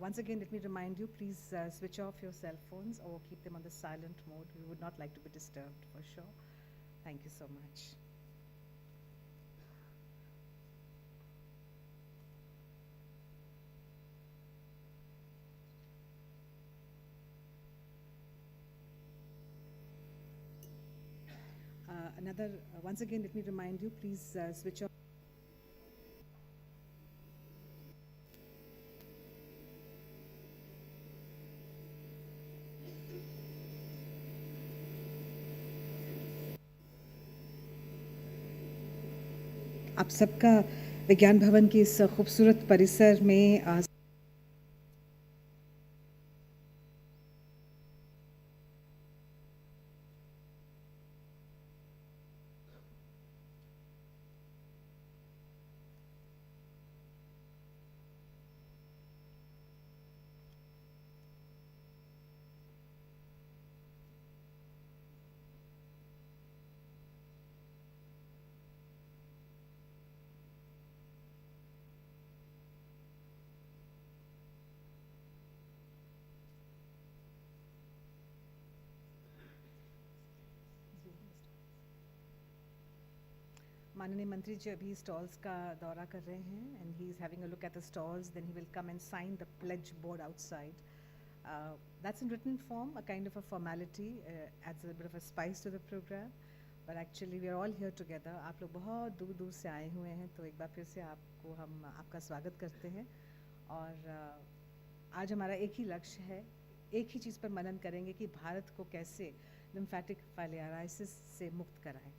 Once again, let me remind you, please switch off your cell phones or keep them on the silent mode. We would not like to be disturbed, for sure. Thank you so much. Once again, let me remind you, please switch off. आप सबका विज्ञान भवन की इस खूबसूरत परिसर में माननीय मंत्री जी अभी स्टॉल्स का दौरा कर रहे हैं and he is having a look at the stalls then he will come and sign the pledge board outside that's in written form a kind of a formality adds a bit of a spice to the programme but actually we are all here together आप लोग बहुत दूर दूर से आए हुए हैं तो एक बार फिर से आपको हम आपका स्वागत करते हैं और आज हमारा एक ही लक्ष्य है एक ही चीज़ पर मनन करेंगे कि भारत को कैसे लिम्फेटिक फाइलियाराइसिस से मुक्त कराएं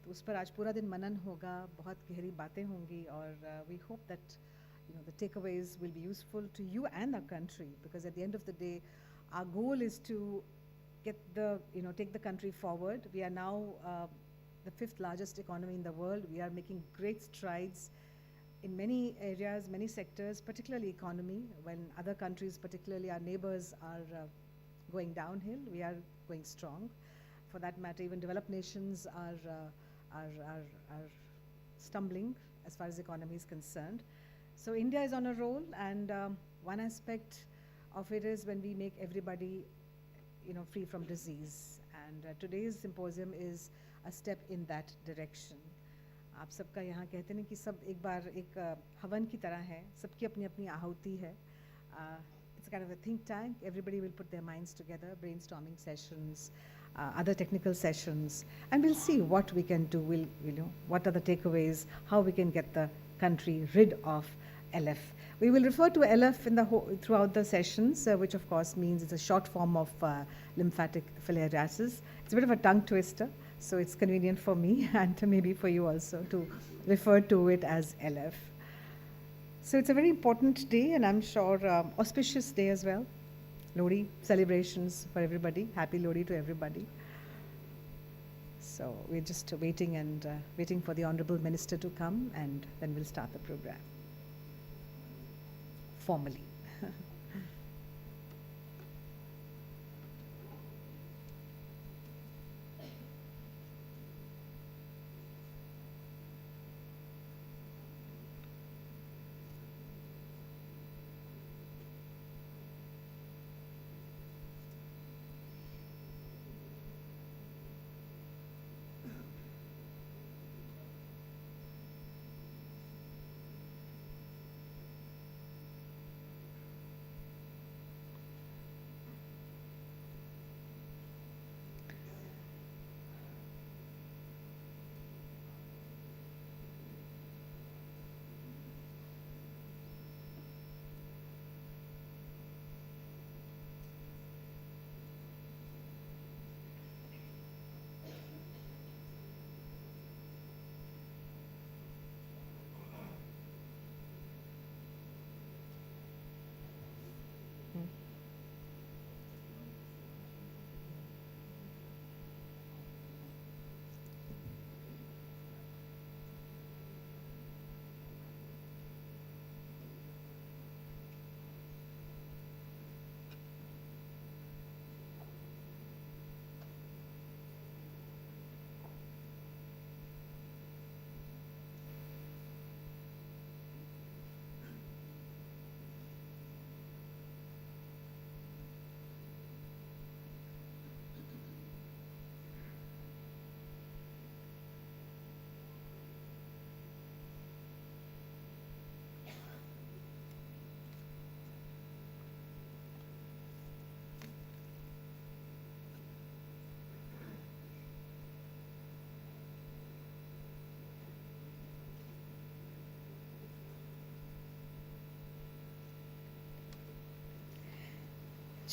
तो उस पर आज पूरा दिन मनन होगा बहुत गहरी बातें होंगी और we hope that the takeaways will be useful to you and our country because at the end of the day our goal is to get take the country forward. We are now the 5th largest economy in the world. We are making great strides in many areas, many sectors, particularly economy, when other countries, particularly our neighbors, are going downhill. We are going strong. For that matter, even developed nations are stumbling as far as the economy is concerned. So India is on a roll, and one aspect of it is when we make everybody, free from disease. And today's symposium is a step in that direction. आप सबका यहाँ कहते हैं कि सब एक बार एक हवन की तरह है, सबकी अपनी अपनी आहुति है. It's kind of a think tank. Everybody will put their minds together, brainstorming sessions, other technical sessions, and we'll see what we can do. What are the takeaways, how we can get the country rid of LF. We will refer to LF in throughout the sessions, which of course means it's a short form of lymphatic filariasis. It's a bit of a tongue twister, so it's convenient for me and maybe for you also to refer to it as LF. So it's a very important day, and I'm sure auspicious day as well. Lodi celebrations for everybody. Happy Lodi to everybody. So we're just waiting and waiting for the Honorable Minister to come, and then we'll start the program formally.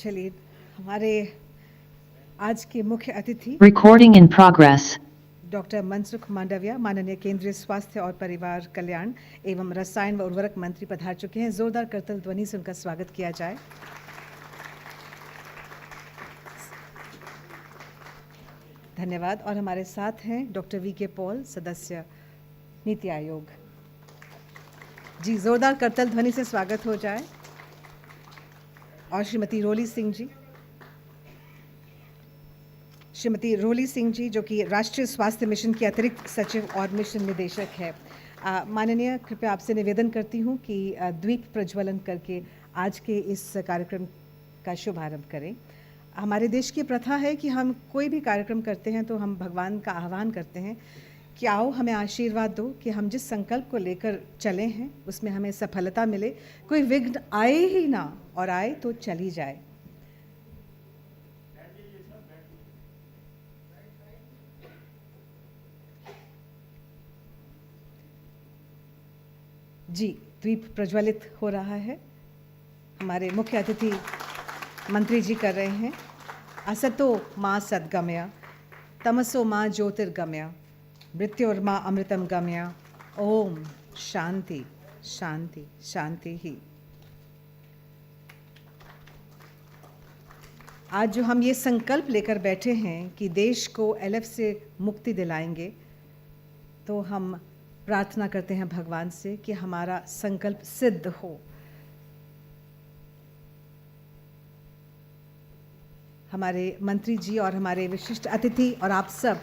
चलिए, हमारे आज के मुख्य अतिथि Recording in progress. Doctor Mansukh Mandaviya, माननीय केंद्रीय स्वास्थ्य और परिवार कल्याण एवं रसायन व उर्वरक मंत्री पधार चुके हैं। जोरदार करतल ध्वनि से उनका स्वागत किया जाए। धन्यवाद। और हमारे साथ हैं डॉक्टर वी.के. पॉल, सदस्य नीति आयोग। जी, जोरदार करतल ध्वनि से स्वागत हो जाए। और श्रीमती रोली सिंह जी, जो कि राष्ट्रीय स्वास्थ्य मिशन की अतिरिक्त सचिव और मिशन निदेशक है। माननीय, कृपया आपसे निवेदन करती हूँ कि द्वीप प्रज्वलन करके आज के इस कार्यक्रम का शुभारंभ करें। हमारे देश की प्रथा है कि हम कोई भी कार्यक्रम करते हैं तो हम भगवान का आह्वान करते हैं कि आओ हमें आशीर्वाद दो कि हम जिस संकल्प को लेकर चले हैं उसमें हमें सफलता मिले, कोई विघ्न आए ही ना, और आए तो चली जाए। जी, द्वीप प्रज्वलित हो रहा है। हमारे मुख्य अतिथि मंत्री जी कर रहे हैं। असतो माँ सद्गमया, तमसो माँ ज्योतिर्गमया, मृत्योर्मा अमृतम गमया। ओम शांति शांति शांति ही। आज जो हम ये संकल्प लेकर बैठे हैं कि देश को एलएफ से मुक्ति दिलाएंगे, तो हम प्रार्थना करते हैं भगवान से कि हमारा संकल्प सिद्ध हो। हमारे मंत्री जी और हमारे विशिष्ट अतिथि और आप सब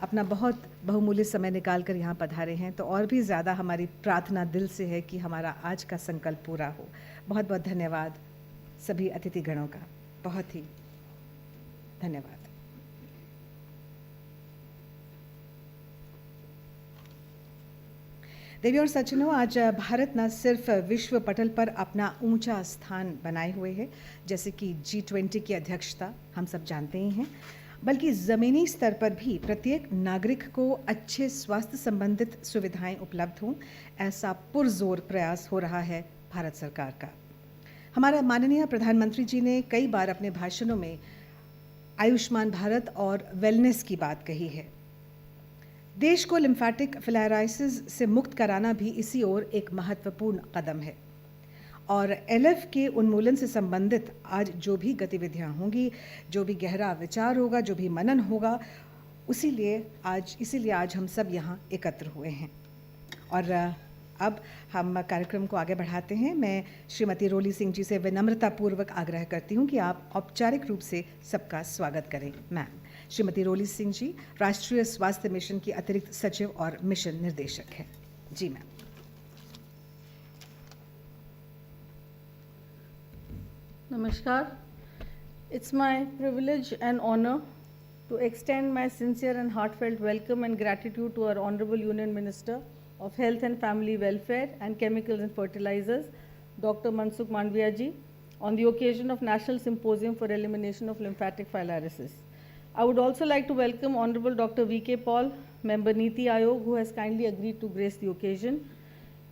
अपना बहुत बहुमूल्य समय निकालकर यहाँ पधारे हैं, तो और भी ज़्यादा हमारी प्रार्थना दिल से है कि हमारा आज का संकल्प पूरा हो। बहुत बहुत धन्यवाद सभी अतिथिगणों का, बहुत ही धन्यवाद। देवी और सज्जनों, आज भारत न सिर्फ विश्व पटल पर अपना ऊंचा स्थान बनाए हुए है, जैसे कि G20 की अध्यक्षता हम सब जानते ही हैं, बल्कि ज़मीनी स्तर पर भी प्रत्येक नागरिक को अच्छे स्वास्थ्य संबंधित सुविधाएं उपलब्ध हों, ऐसा पुरजोर प्रयास हो रहा है भारत सरकार का। हमारा माननीय प्रधानमंत्री जी ने कई बार अपने भाषणों में आयुष्मान भारत और वेलनेस की बात कही है। देश को लिम्फेटिक फिलाराइसिस से मुक्त कराना भी इसी ओर एक महत्वपूर्ण कदम है। और एलएफ के उन्मूलन से संबंधित आज जो भी गतिविधियां होंगी, जो भी गहरा विचार होगा, जो भी मनन होगा, इसीलिए आज हम सब यहाँ एकत्र हुए हैं। और अब हम कार्यक्रम को आगे बढ़ाते हैं। मैं श्रीमती रोली सिंह जी से विनम्रतापूर्वक आग्रह करती हूँ कि आप औपचारिक रूप से सबका स्वागत करें। मैम, श्रीमती रोली सिंह जी राष्ट्रीय स्वास्थ्य मिशन की अतिरिक्त सचिव और मिशन निर्देशक हैं। जी ma'am. Namaskar. It's my privilege and honor to extend my sincere and heartfelt welcome and gratitude to our Honorable Union Minister of Health and Family Welfare and Chemicals and Fertilizers, Dr. Mansook Mandviya ji, on the occasion of National Symposium for Elimination of Lymphatic Filariasis. I would also like to welcome Honorable Dr. V.K. Paul, Member Niti Ayog, who has kindly agreed to grace the occasion.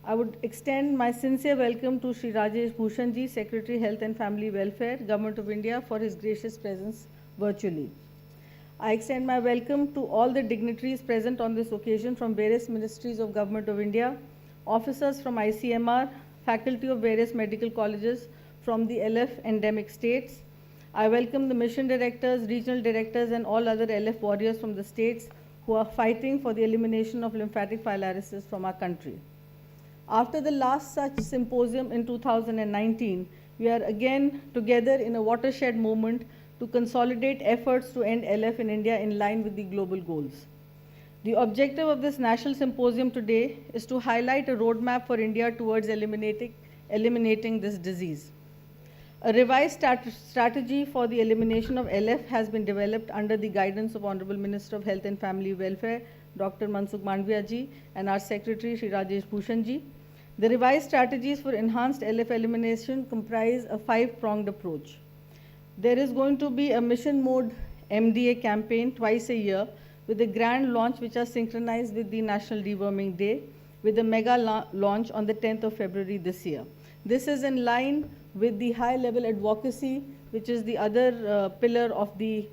I would extend my sincere welcome to Shri Rajesh Bhushan ji, Secretary Health and Family Welfare, Government of India, for his gracious presence virtually. I extend my welcome to all the dignitaries present on this occasion from various ministries of Government of India, officers from ICMR, faculty of various medical colleges from the LF endemic states. I welcome the mission directors, regional directors, and all other LF warriors from the states who are fighting for the elimination of lymphatic filariasis from our country. After the last such symposium in 2019, we are again together in a watershed moment to consolidate efforts to end LF in India in line with the global goals. The objective of this national symposium today is to highlight a roadmap for India towards eliminating this disease. A revised strategy for the elimination of LF has been developed under the guidance of Honorable Minister of Health and Family Welfare, Dr. Mansook Mandviya ji, and our Secretary, Shri Rajesh Bhushan ji. The revised strategies for enhanced LF elimination comprise a 5-pronged approach. There is going to be a mission mode MDA campaign twice a year with a grand launch which are synchronized with the National Deworming Day, with a mega launch on the 10th of February this year. This is in line with the high-level advocacy which is the other pillar of the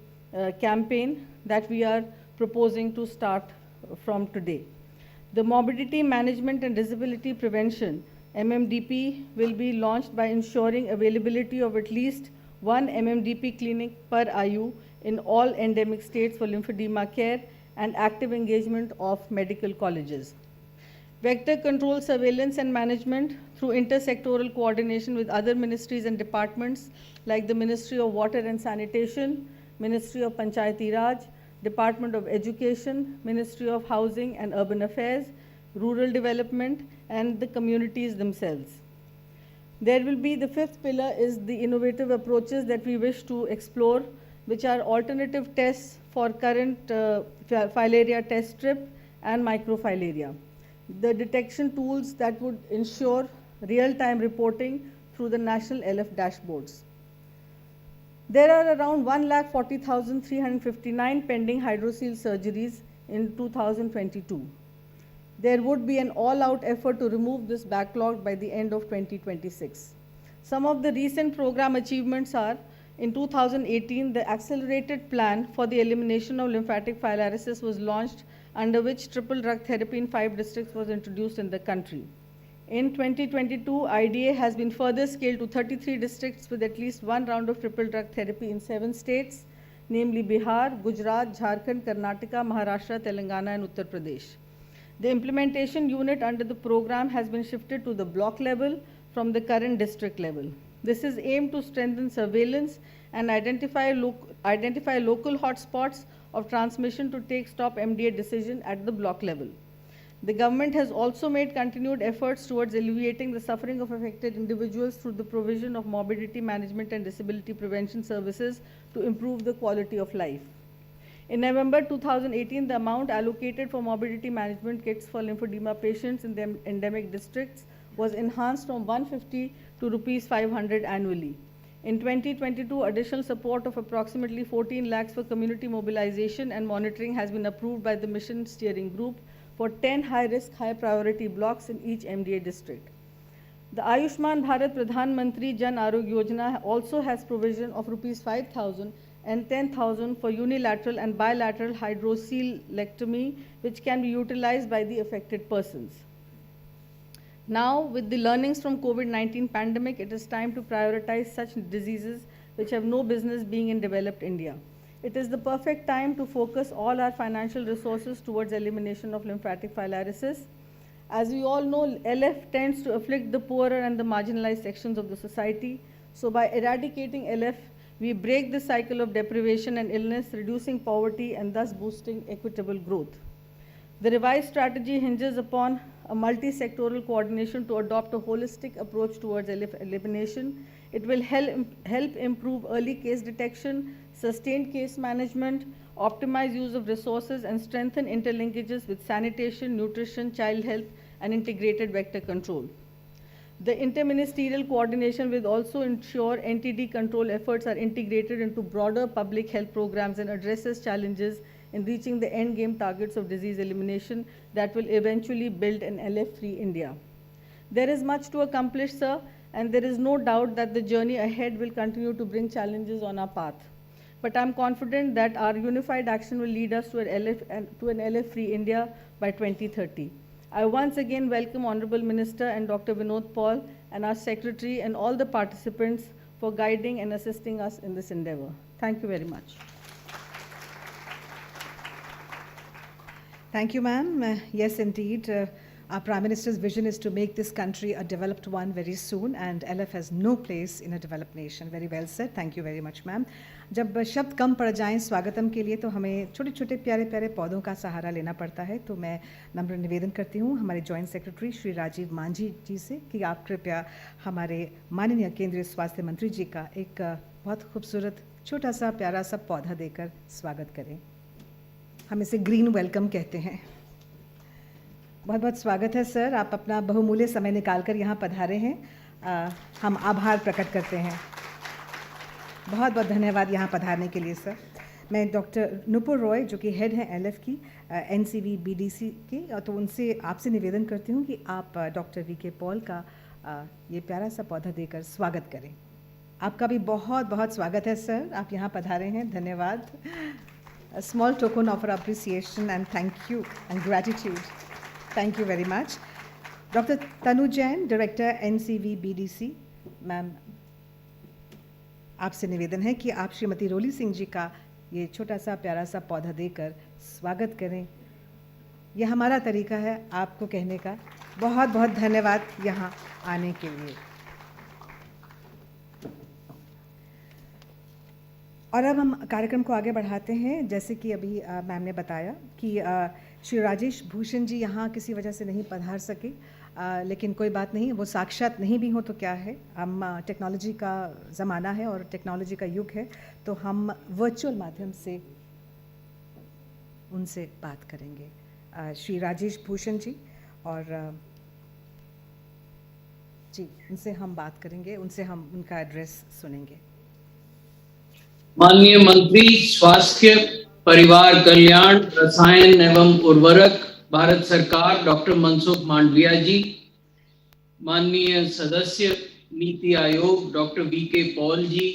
campaign that we are proposing to start from today. The Morbidity Management and Disability Prevention MMDP will be launched by ensuring availability of at least one MMDP clinic per IU in all endemic states for lymphedema care and active engagement of medical colleges. Vector control, surveillance and management through intersectoral coordination with other ministries and departments like the Ministry of Water and Sanitation, Ministry of Panchayati Raj, Department of Education, Ministry of Housing and Urban Affairs, Rural Development and the communities themselves. There will be the fifth pillar is the innovative approaches that we wish to explore, which are alternative tests for current filaria test strip and microfilaria. The detection tools that would ensure real-time reporting through the national LF dashboards. There are around 1,40,359 pending hydrocele surgeries in 2022. There would be an all-out effort to remove this backlog by the end of 2026. Some of the recent program achievements are, in 2018, the accelerated plan for the elimination of lymphatic filariasis was launched, under which triple drug therapy in 5 districts was introduced in the country. In 2022, IDA has been further scaled to 33 districts with at least one round of triple drug therapy in 7 states, namely Bihar, Gujarat, Jharkhand, Karnataka, Maharashtra, Telangana, and Uttar Pradesh. The implementation unit under the program has been shifted to the block level from the current district level. This is aimed to strengthen surveillance and identify local hotspots of transmission to take stop MDA decision at the block level. The government has also made continued efforts towards alleviating the suffering of affected individuals through the provision of morbidity management and disability prevention services to improve the quality of life. In November 2018, the amount allocated for morbidity management kits for lymphedema patients in the endemic districts was enhanced from 150 to rupees 500 annually. In 2022, additional support of approximately 14 lakhs for community mobilization and monitoring has been approved by the Mission Steering Group for 10 high-risk, high-priority blocks in each MDA district. The Ayushman Bharat Pradhan Mantri Jan Arogya Yojana also has provision of rupees 5,000 and 10,000 for unilateral and bilateral hydrocelectomy, which can be utilized by the affected persons. Now, with the learnings from COVID-19 pandemic, it is time to prioritize such diseases which have no business being in developed India. It is the perfect time to focus all our financial resources towards elimination of lymphatic filariasis. As we all know, LF tends to afflict the poorer and the marginalized sections of the society. So by eradicating LF, we break the cycle of deprivation and illness, reducing poverty and thus boosting equitable growth. The revised strategy hinges upon a multi-sectoral coordination to adopt a holistic approach towards elimination. It will help improve early case detection, sustained case management, optimize use of resources, and strengthen interlinkages with sanitation, nutrition, child health, and integrated vector control. The interministerial coordination will also ensure NTD control efforts are integrated into broader public health programs and addresses challenges in reaching the end game targets of disease elimination that will eventually build an LF-free India. There is much to accomplish, sir, and there is no doubt that the journey ahead will continue to bring challenges on our path. But I'm confident that our unified action will lead us to an LF-free India by 2030. I once again welcome Honorable Minister and Dr. Vinod Paul and our Secretary and all the participants for guiding and assisting us in this endeavor. Thank you very much. Thank you, ma'am. Yes, indeed. Our Prime Minister's vision is to make this country a developed one very soon, and LF has no place in a developed nation. Very well said. Thank you very much, ma'am. जब शब्द कम पड़ जाएं स्वागतम के लिए तो हमें छोटे छोटे प्यारे प्यारे पौधों का सहारा लेना पड़ता है, तो मैं नम्र निवेदन करती हूँ हमारे जॉइंट सेक्रेटरी श्री राजीव मांझी जी से कि आप कृपया हमारे माननीय केंद्रीय स्वास्थ्य मंत्री जी का एक बहुत खूबसूरत छोटा सा प्यारा सा पौधा देकर स्वागत करें. हम इसे ग्रीन वेलकम कहते हैं. बहुत बहुत स्वागत है सर, आप अपना बहुमूल्य समय निकालकर यहाँ पधारे हैं. हम आभार प्रकट करते हैं. बहुत बहुत धन्यवाद यहाँ पधारने के लिए सर. मैं डॉक्टर नुपुर रॉय जो कि हेड हैं एलएफ की एनसीवी बीडीसी की, तो उनसे आपसे निवेदन करती हूँ कि आप डॉक्टर वी के पॉल का ये प्यारा सा पौधा देकर स्वागत करें. आपका भी बहुत बहुत स्वागत है सर, आप यहाँ पधारे हैं, धन्यवाद. A small token of our appreciation and thank you and gratitude. Thank you very much. Dr. Tanu Jain, Director NCV BDC. Ma'am, आपसे निवेदन है कि आप श्रीमती रोली सिंह जी का ये छोटा सा प्यारा सा पौधा देकर स्वागत करें. यह हमारा तरीका है आपको कहने का. बहुत बहुत धन्यवाद यहाँ आने के लिए. और अब हम कार्यक्रम को आगे बढ़ाते हैं. जैसे कि अभी मैम ने बताया कि श्री राजेश भूषण जी यहाँ किसी वजह से नहीं पधार सके, लेकिन कोई बात नहीं, वो साक्षात नहीं भी हो तो क्या है. हम टेक्नोलॉजी का ज़माना है और टेक्नोलॉजी का युग है, तो हम वर्चुअल माध्यम से उनसे बात करेंगे. श्री राजेश भूषण जी, और जी उनसे हम बात करेंगे, उनसे हम उनका एड्रेस सुनेंगे. माननीय मंत्री स्वास्थ्य, परिवार कल्याण, रसायन एवं उर्वरक, भारत सरकार, डॉक्टर मनसुख मांडविया जी, माननीय सदस्य NITI Aayog doctor VK. Paul जी,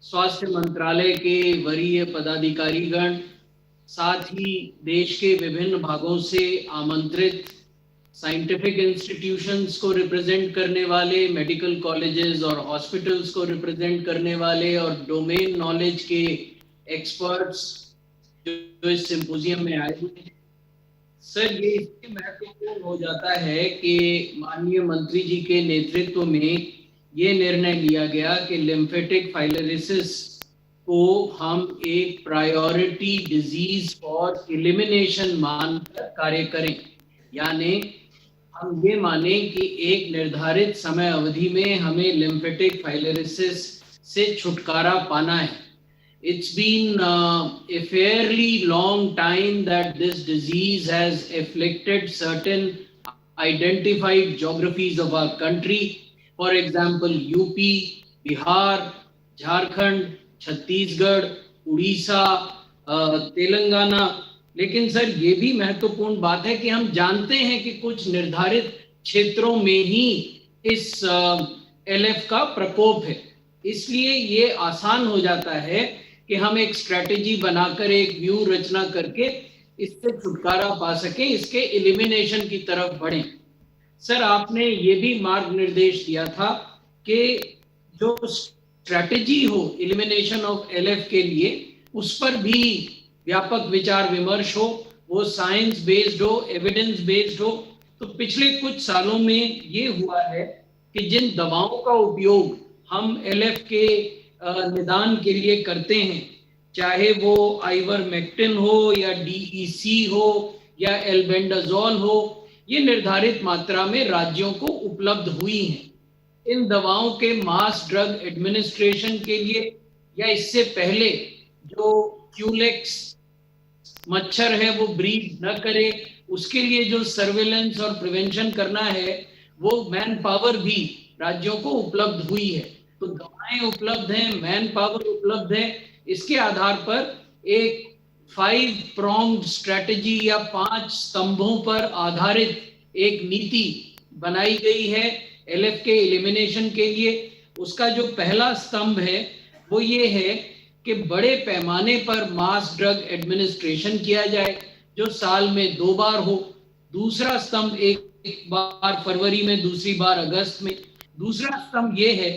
स्वास्थ्य मंत्रालय के वरीय पदाधिकारीगण, साथ ही देश के विभिन्न भागों से आमंत्रित साइंटिफिक इंस्टीट्यूशंस को रिप्रेजेंट करने वाले, मेडिकल कॉलेजेस और हॉस्पिटल्स को रिप्रेजेंट करने वाले और डोमेन नॉलेज के एक्सपर्ट्स जो इस सिंपोजियम में आए हुए हैं. सर, ये इसलिए महत्वपूर्ण हो जाता है कि माननीय मंत्री जी के नेतृत्व में ये निर्णय लिया गया कि लिम्फेटिक फाइलरिसिस को हम एक प्रायोरिटी डिजीज फॉर एलिमिनेशन मानकर कार्य करें. यानी हम ये माने कि एक निर्धारित समय अवधि में हमें लिम्फेटिक फाइलरिसिस से छुटकारा पाना है. It's been a fairly long time that this disease has afflicted certain identified geographies of our country. For example, UP, Bihar, Jharkhand, Chhattisgarh, Odisha, Telangana. लेकिन सर, ये भी महत्वपूर्ण बात है कि हम जानते हैं कि कुछ निर्धारित क्षेत्रों में ही इस एलएफ का प्रकोप है. इसलिए ये आसान हो जाता है कि हम एक स्ट्रेटेजी बनाकर, एक व्यू रचना करके इससे छुटकारा पा सकें, इसके एलिमिनेशन की तरफ बढ़ें. सर, आपने ये भी मार्ग निर्देश दिया था कि जो स्ट्रेटेजी हो एलिमिनेशन ऑफ एलएफ के लिए, उस पर भी व्यापक विचार विमर्श हो, वो साइंस बेस्ड हो, एविडेंस बेस्ड हो. तो पिछले कुछ सालों में ये हुआ है कि जिन दवाओं का उपयोग हम एलएफ के निदान के लिए करते हैं, चाहे वो आइवरमेक्टिन हो या डीईसी हो या एल्बेंडाजोल हो, ये निर्धारित मात्रा में राज्यों को उपलब्ध हुई हैं. इन दवाओं के मास ड्रग एडमिनिस्ट्रेशन के लिए या इससे पहले जो क्यूलेक्स मच्छर है वो ब्रीड न करे, उसके लिए जो सर्वेलेंस और प्रिवेंशन करना है, वो मैन पावर भी राज्यों को उपलब्ध हुई है. तो दवाएं उपलब्ध हैं, मैन पावर उपलब्ध है. इसके आधार पर एक 5 pronged स्ट्रेटेजी या 5 स्तंभों पर आधारित एक नीति बनाई गई है एलएफ के एलिमिनेशन के लिए. उसका जो पहला स्तंभ है वो ये है कि बड़े पैमाने पर मास ड्रग एडमिनिस्ट्रेशन किया जाए, जो साल में 2 बार हो. दूसरा स्तंभ एक बार फरवरी में, दूसरी बार अगस्त में. दूसरा स्तंभ ये है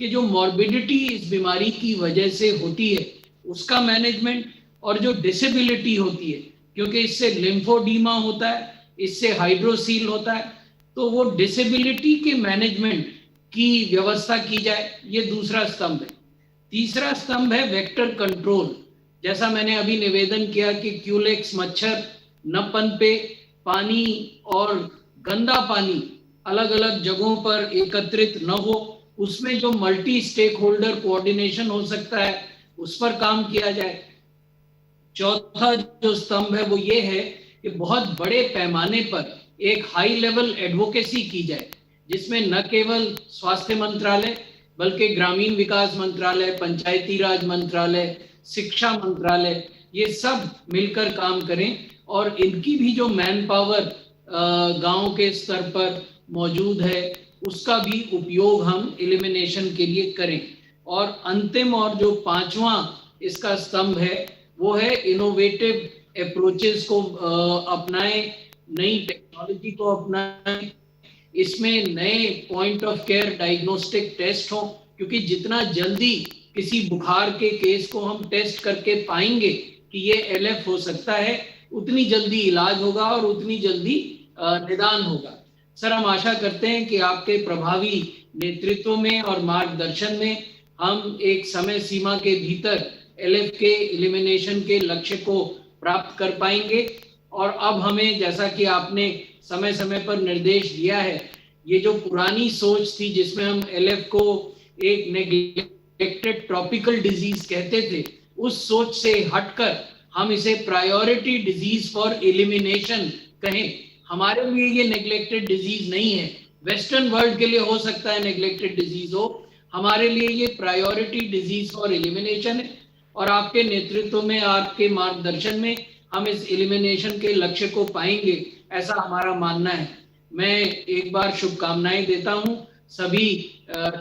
कि जो मॉर्बिडिटी इस बीमारी की वजह से होती है उसका मैनेजमेंट, और जो डिसेबिलिटी होती है, क्योंकि इससे लिम्फोडीमा होता है, इससे हाइड्रोसील होता है, तो वो डिसेबिलिटी के मैनेजमेंट की व्यवस्था की जाए. ये दूसरा स्तंभ है. तीसरा स्तंभ है वेक्टर कंट्रोल. जैसा मैंने अभी निवेदन किया कि क्यूलेक्स मच्छर न पनपे, पानी और गंदा पानी अलग अलग जगहों पर एकत्रित न हो, उसमें जो मल्टी स्टेक होल्डर कोऑर्डिनेशन हो सकता है उस पर काम किया जाए. चौथा जो स्तंभ है वो ये है कि बहुत बड़े पैमाने पर एक हाई लेवल एडवोकेसी की जाए, जिसमें न केवल स्वास्थ्य मंत्रालय बल्कि ग्रामीण विकास मंत्रालय, पंचायती राज मंत्रालय, शिक्षा मंत्रालय, ये सब मिलकर काम करें और इनकी भी जो मैन पावर गांव के स्तर पर मौजूद है उसका भी उपयोग हम एलिमिनेशन के लिए करें. और अंतिम और जो पांचवा इसका स्तंभ है वो है इनोवेटिव अप्रोचेस को अपनाएं, नई टेक्नोलॉजी को अपनाएं, इसमें नए point of care diagnostic test हो, क्योंकि जितना जल्दी किसी बुखार के केस को हम टेस्ट करके पाएंगे कि ये एलएफ हो सकता है, उतनी जल्दी इलाज होगा और उतनी जल्दी निदान होगा। सर, हम आशा करते हैं कि आपके प्रभावी नेतृत्व में और मार्गदर्शन में हम एक समय सीमा के भीतर एलएफ के एलिमिनेशन के लक्ष्य को प्राप्त कर पाएंगे। और अब हमें, जैसा कि आपने समय समय पर निर्देश दिया है, ये जो पुरानी सोच थी जिसमें हम एलएफ को एक नेग्लेक्टेड ट्रॉपिकल डिजीज कहते थे, उस सोच से हटकर हम इसे प्रायोरिटी डिजीज फॉर एलिमिनेशन कहें। हमारे लिए ये नेग्लेक्टेड डिजीज नहीं है, वेस्टर्न वर्ल्ड के लिए हो सकता है नेग्लेक्टेड डिजीज हो, हमारे लिए ये प्रायोरिटी डिजीज फॉर एलिमिनेशन है। और आपके नेतृत्व में, आपके मार्गदर्शन में हम इस एलिमिनेशन के लक्ष्य को पाएंगे, ऐसा हमारा मानना है। मैं एक बार शुभकामनाएं देता हूं सभी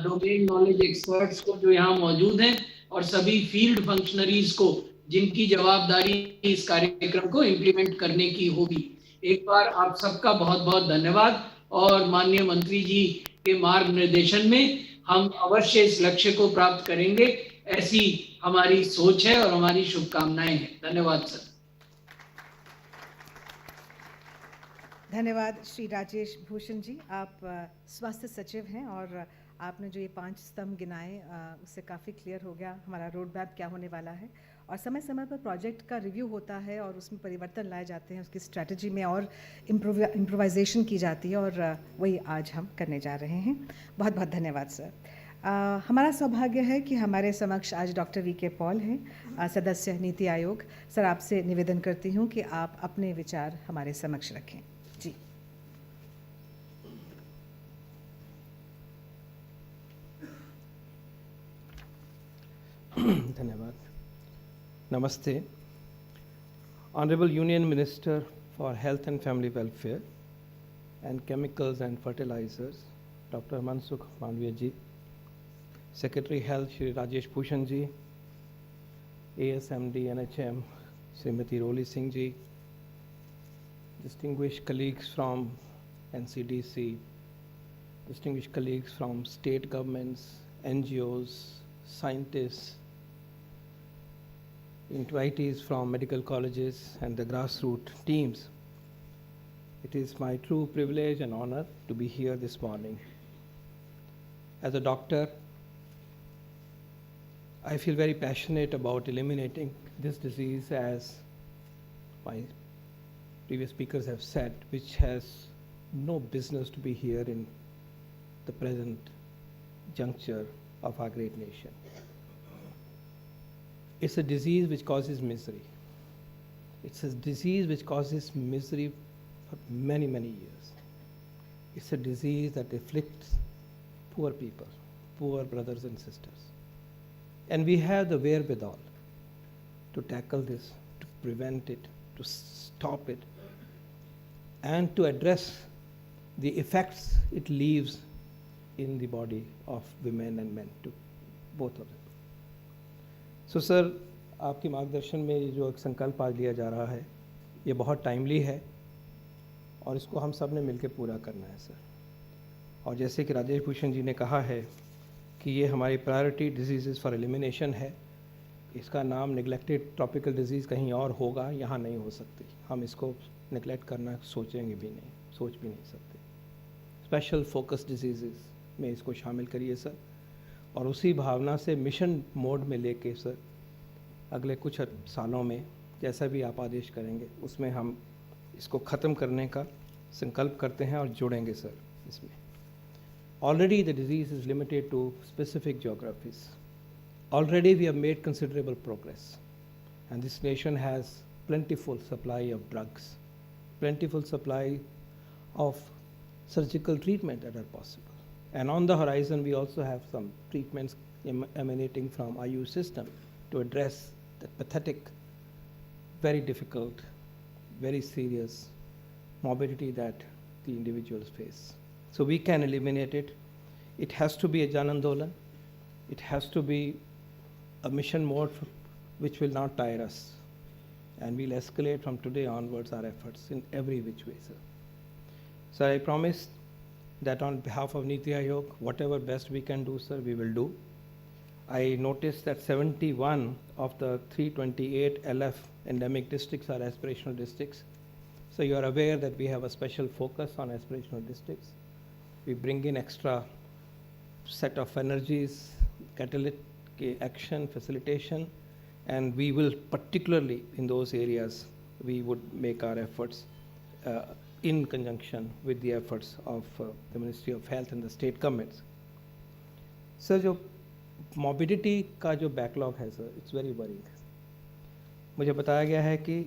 डोमेन नॉलेज एक्सपर्ट्स को जो यहाँ मौजूद हैं और सभी फील्ड फंक्शनरीज को जिनकी जवाबदारी इस कार्यक्रम को इम्प्लीमेंट करने की होगी। एक बार आप सबका बहुत बहुत धन्यवाद, और माननीय मंत्री जी के मार्ग निर्देशन में हम अवश्य इस लक्ष्य को प्राप्त करेंगे, ऐसी हमारी सोच है और हमारी शुभकामनाएं हैं। धन्यवाद सर। धन्यवाद श्री राजेश भूषण जी। आप स्वास्थ्य सचिव हैं और आपने जो ये 5 स्तंभ गिनाए उससे काफ़ी क्लियर हो गया हमारा रोड मैप क्या होने वाला है। और समय समय पर प्रोजेक्ट का रिव्यू होता है और उसमें परिवर्तन लाए जाते हैं, उसकी स्ट्रैटेजी में और इम्प्रोवाइजेशन की जाती है, और वही आज हम करने जा रहे हैं। बहुत बहुत धन्यवाद सर। हमारा सौभाग्य है कि हमारे समक्ष आज डॉक्टर वी के पॉल हैं, सदस्य नीति आयोग। सर, आपसे निवेदन करती हूँ कि आप अपने विचार हमारे समक्ष रखें। जी। धन्यवाद। Namaste. Honorable Union Minister for Health and Family Welfare and Chemicals and Fertilizers, Dr. Mansukh Mandviya ji, Secretary Health Shri Rajesh Bhushan ji, ASMD NHM Srimati Roli Singh ji, distinguished colleagues from NCDC, distinguished colleagues from state governments, NGOs, scientists, invitees from medical colleges and the grassroots teams. It is my true privilege and honor to be here this morning. As a doctor, I feel very passionate about eliminating this disease, as my previous speakers have said, which has no business to be here in the present juncture of our great nation. It's a disease which causes misery. It's a disease which causes misery for many, many years. It's a disease that afflicts poor people, poor brothers and sisters. And we have the wherewithal to tackle this, to prevent it, to stop it, and to address the effects it leaves in the body of women and men, to both of them. So sir, आपके मार्गदर्शन में ये जो एक संकल्प आज लिया जा रहा है, ये बहुत टाइमली है और इसको हम सब ने मिलकर पूरा करना है सर। और जैसे कि राजेश भूषण जी ने कहा है कि ये हमारी प्रायोरिटी डिजीज़ फॉर एलिमिनेशन है, इसका नाम नेग्लेक्टेड ट्रॉपिकल डिजीज़ कहीं और होगा, यहाँ नहीं हो सकती। हम इसको नेग्लेक्ट करना सोचेंगे भी नहीं, सोच भी नहीं सकते। स्पेशल फोकस डिजीज़ में इसको शामिल करिए सर, और उसी भावना से मिशन मोड में लेके सर अगले कुछ सालों में जैसा भी आप आदेश करेंगे उसमें हम इसको ख़त्म करने का संकल्प करते हैं और जुड़ेंगे सर इसमें। Already the disease is limited to specific geographies. Already we have made considerable progress, and this nation has plentiful supply of drugs, plentiful supply of surgical treatment that are possible. And on the horizon, we also have some treatments emanating from IU system to address the pathetic, very difficult, very serious morbidity that the individuals face. So we can eliminate it. It has to be a Jan Andolan. It has to be a mission mode which will not tire us. And we'll escalate from today onwards our efforts in every which way, sir. So I promise that on behalf of Niti Aayog, whatever best we can do, sir, we will do. I noticed that 71 of the 328 LF endemic districts are aspirational districts. So you are aware that we have a special focus on aspirational districts. We bring in extra set of energies, catalytic action, facilitation, and we will particularly in those areas, we would make our efforts in conjunction with the efforts of the Ministry of Health and the state governments. Sir, जो morbidity का जो backlog है sir, it's very worrying. मुझे बताया गया है कि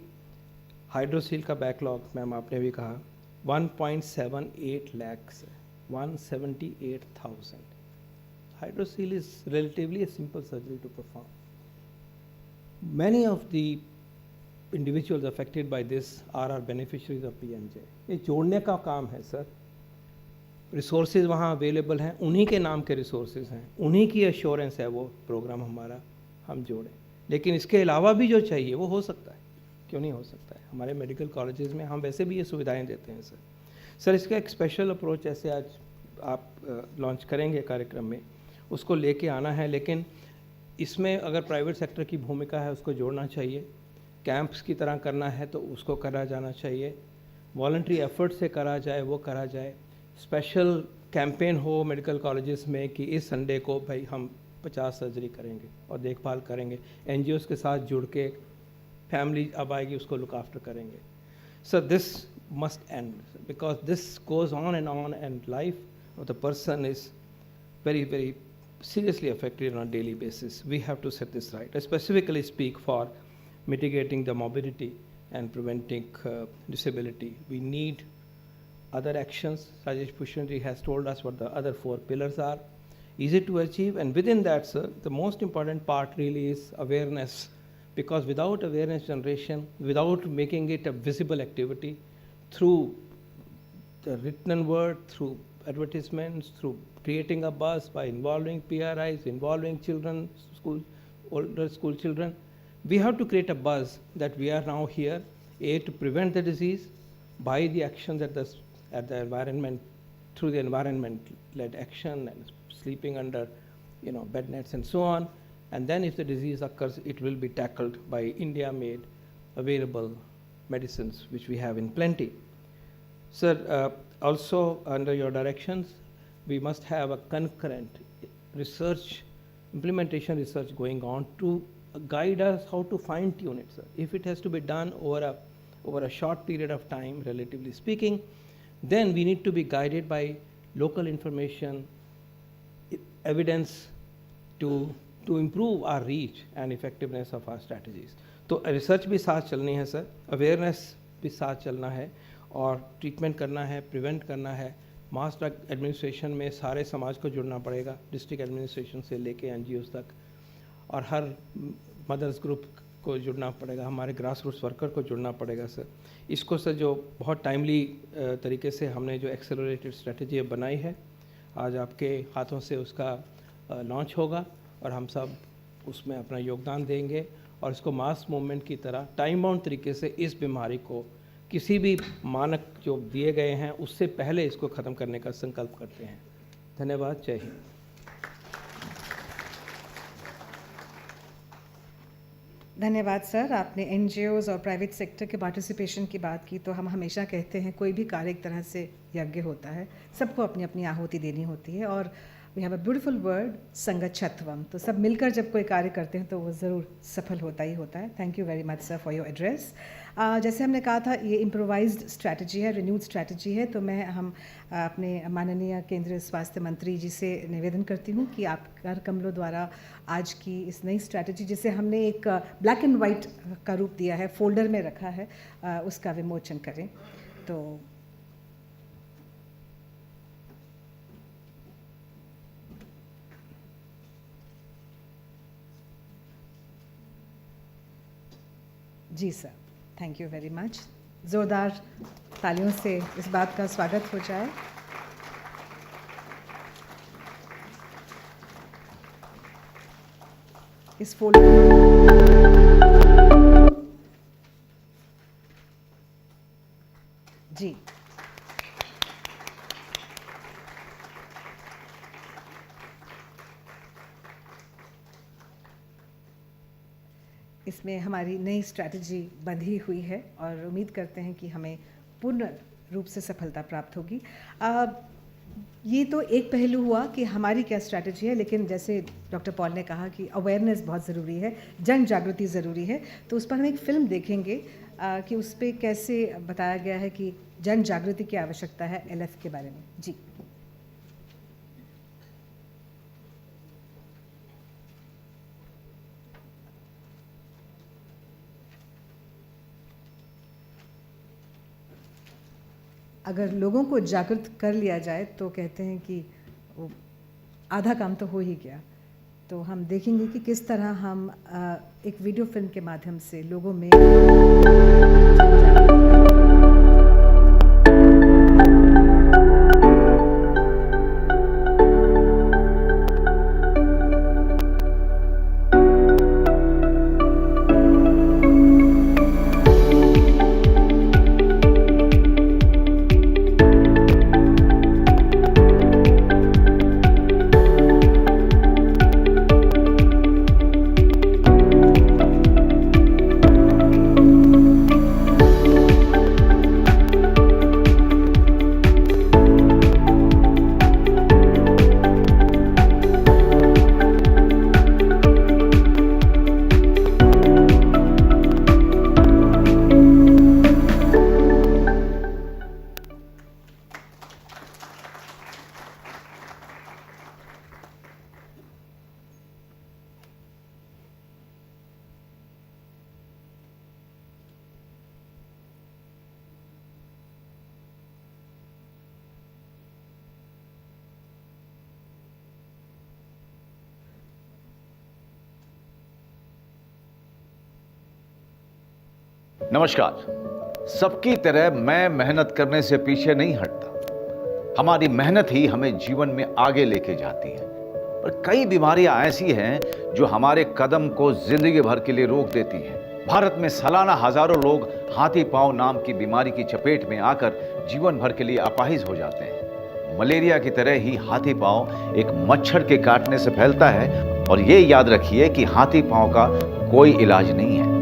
hydrocele का बैकलॉग, मैम आपने भी कहा, 1.78 lakhs है, 178,000. Hydrocele is relatively a simple surgery to perform. Many of the individuals affected by this are our beneficiaries of PMJ. ये जोड़ने का काम है सर. रिसोर्सेज वहाँ अवेलेबल हैं, उन्हीं के नाम के रिसोर्सेज हैं, उन्हीं की एश्योरेंस है वो प्रोग्राम हमारा, हम जोड़ें. लेकिन इसके अलावा भी जो चाहिए वो हो सकता है, क्यों नहीं हो सकता है. हमारे मेडिकल कॉलेजेस में हम वैसे भी ये सुविधाएं देते हैं सर. सर इसका एक स्पेशल अप्रोच ऐसे आज आप लॉन्च करेंगे कार्यक्रम में, उसको लेके आना है. लेकिन इसमें अगर प्राइवेट सेक्टर की भूमिका है उसको जोड़ना चाहिए. कैंप्स की तरह करना है तो उसको करा जाना चाहिए. वॉलंटरी एफर्ट से करा जाए वो करा जाए. स्पेशल कैंपेन हो मेडिकल कॉलेजेस में कि इस संडे को भाई हम 50 सर्जरी करेंगे और देखभाल करेंगे. एनजीओज़ के साथ जुड़ के फैमिली अब आएगी उसको लुक आफ्टर करेंगे. So this must and because this goes on and life of the person is very, very seriously affected on a daily basis. We have to set this right. I specifically speak for mitigating the morbidity and preventing disability. We need other actions. Rajesh Pushanji has told us what the other 4 pillars are. Easy to achieve, and within that, sir, the most important part really is awareness. Because without awareness generation, without making it a visible activity through the written word, through advertisements, through creating a buzz by involving PRIs, involving children, older school children, we have to create a buzz that we are now here, A, to prevent the disease by the actions at the environment, through the environment-led action and sleeping under, bed nets and so on. And then if the disease occurs, it will be tackled by India-made available medicines, which we have in plenty. Sir, also under your directions, we must have a concurrent research, implementation research going on to guide us how to fine-tune it, sir. If it has to be done over a short period of time, relatively speaking, then we need to be guided by local information, evidence to improve our reach and effectiveness of our strategies. तो research भी साथ चलनी है sir, awareness भी साथ चलना है, और ट्रीटमेंट करना है, प्रिवेंट करना है. मास ड्रग एडमिनिस्ट्रेशन में सारे समाज को जुड़ना पड़ेगा, डिस्ट्रिक्ट एडमिनिस्ट्रेशन से लेके एनजीओज़ तक, और हर मदर्स ग्रुप को जुड़ना पड़ेगा, हमारे ग्रास रूट्स वर्कर को जुड़ना पड़ेगा सर. इसको सर जो बहुत टाइमली तरीके से हमने जो एक्सेलरेटेड स्ट्रेटजी बनाई है, आज आपके हाथों से उसका लॉन्च होगा और हम सब उसमें अपना योगदान देंगे, और इसको मास मूवमेंट की तरह टाइम बाउंड तरीके से इस बीमारी को किसी भी मानक जो दिए गए हैं उससे पहले इसको ख़त्म करने का संकल्प करते हैं. धन्यवाद. जय हिंद. धन्यवाद सर. आपने एनजीओज़ और प्राइवेट सेक्टर के पार्टिसिपेशन की बात की, तो हम हमेशा कहते हैं कोई भी कार्य एक तरह से यज्ञ होता है, सबको अपनी अपनी आहुति देनी होती है. और we have a beautiful word, संगच्छत्वम. तो सब मिलकर जब कोई कार्य करते हैं तो वो ज़रूर सफल होता ही होता है. Thank you very much sir for your address. जैसे हमने कहा था, ये इम्प्रोवाइज्ड स्ट्रैटेजी है, रिन्यूड स्ट्रैटेजी है. तो मैं अपने माननीय केंद्रीय स्वास्थ्य मंत्री जी से निवेदन करती हूँ कि आप कर कमलों द्वारा आज की इस नई स्ट्रैटेजी, जिसे हमने एक ब्लैक एंड वाइट का रूप दिया है, फोल्डर में रखा है, उसका विमोचन करें. तो जी sir, thank you very much. ज़ोरदार तालियों से इस बात का स्वागत हो जाए. इस फोल्डर जी इसमें हमारी नई स्ट्रैटेजी बंधी हुई है और उम्मीद करते हैं कि हमें पूर्ण रूप से सफलता प्राप्त होगी। ये तो एक पहलू हुआ कि हमारी क्या स्ट्रैटेजी है, लेकिन जैसे डॉक्टर पॉल ने कहा कि अवेयरनेस बहुत ज़रूरी है, जन जागृति ज़रूरी है, तो उस पर हम एक फ़िल्म देखेंगे कि उस पर कैसे बताया गया है कि जन जागृति की आवश्यकता है एलएफ के बारे में। जी अगर लोगों को जागृत कर लिया जाए तो कहते हैं कि वो आधा काम तो हो ही गया। तो हम देखेंगे कि किस तरह हम एक वीडियो फिल्म के माध्यम से लोगों में नमस्कार। सबकी तरह मैं मेहनत करने से पीछे नहीं हटता। हमारी मेहनत ही हमें जीवन में आगे लेके जाती है। पर कई बीमारियां ऐसी हैं जो हमारे कदम को जिंदगी भर के लिए रोक देती हैं। भारत में सालाना हजारों लोग हाथी पांव नाम की बीमारी की चपेट में आकर जीवन भर के लिए अपाहिज हो जाते हैं। मलेरिया की तरह ही हाथी पांव एक मच्छर के काटने से फैलता है और ये याद रखिए कि हाथी पांव का कोई इलाज नहीं है।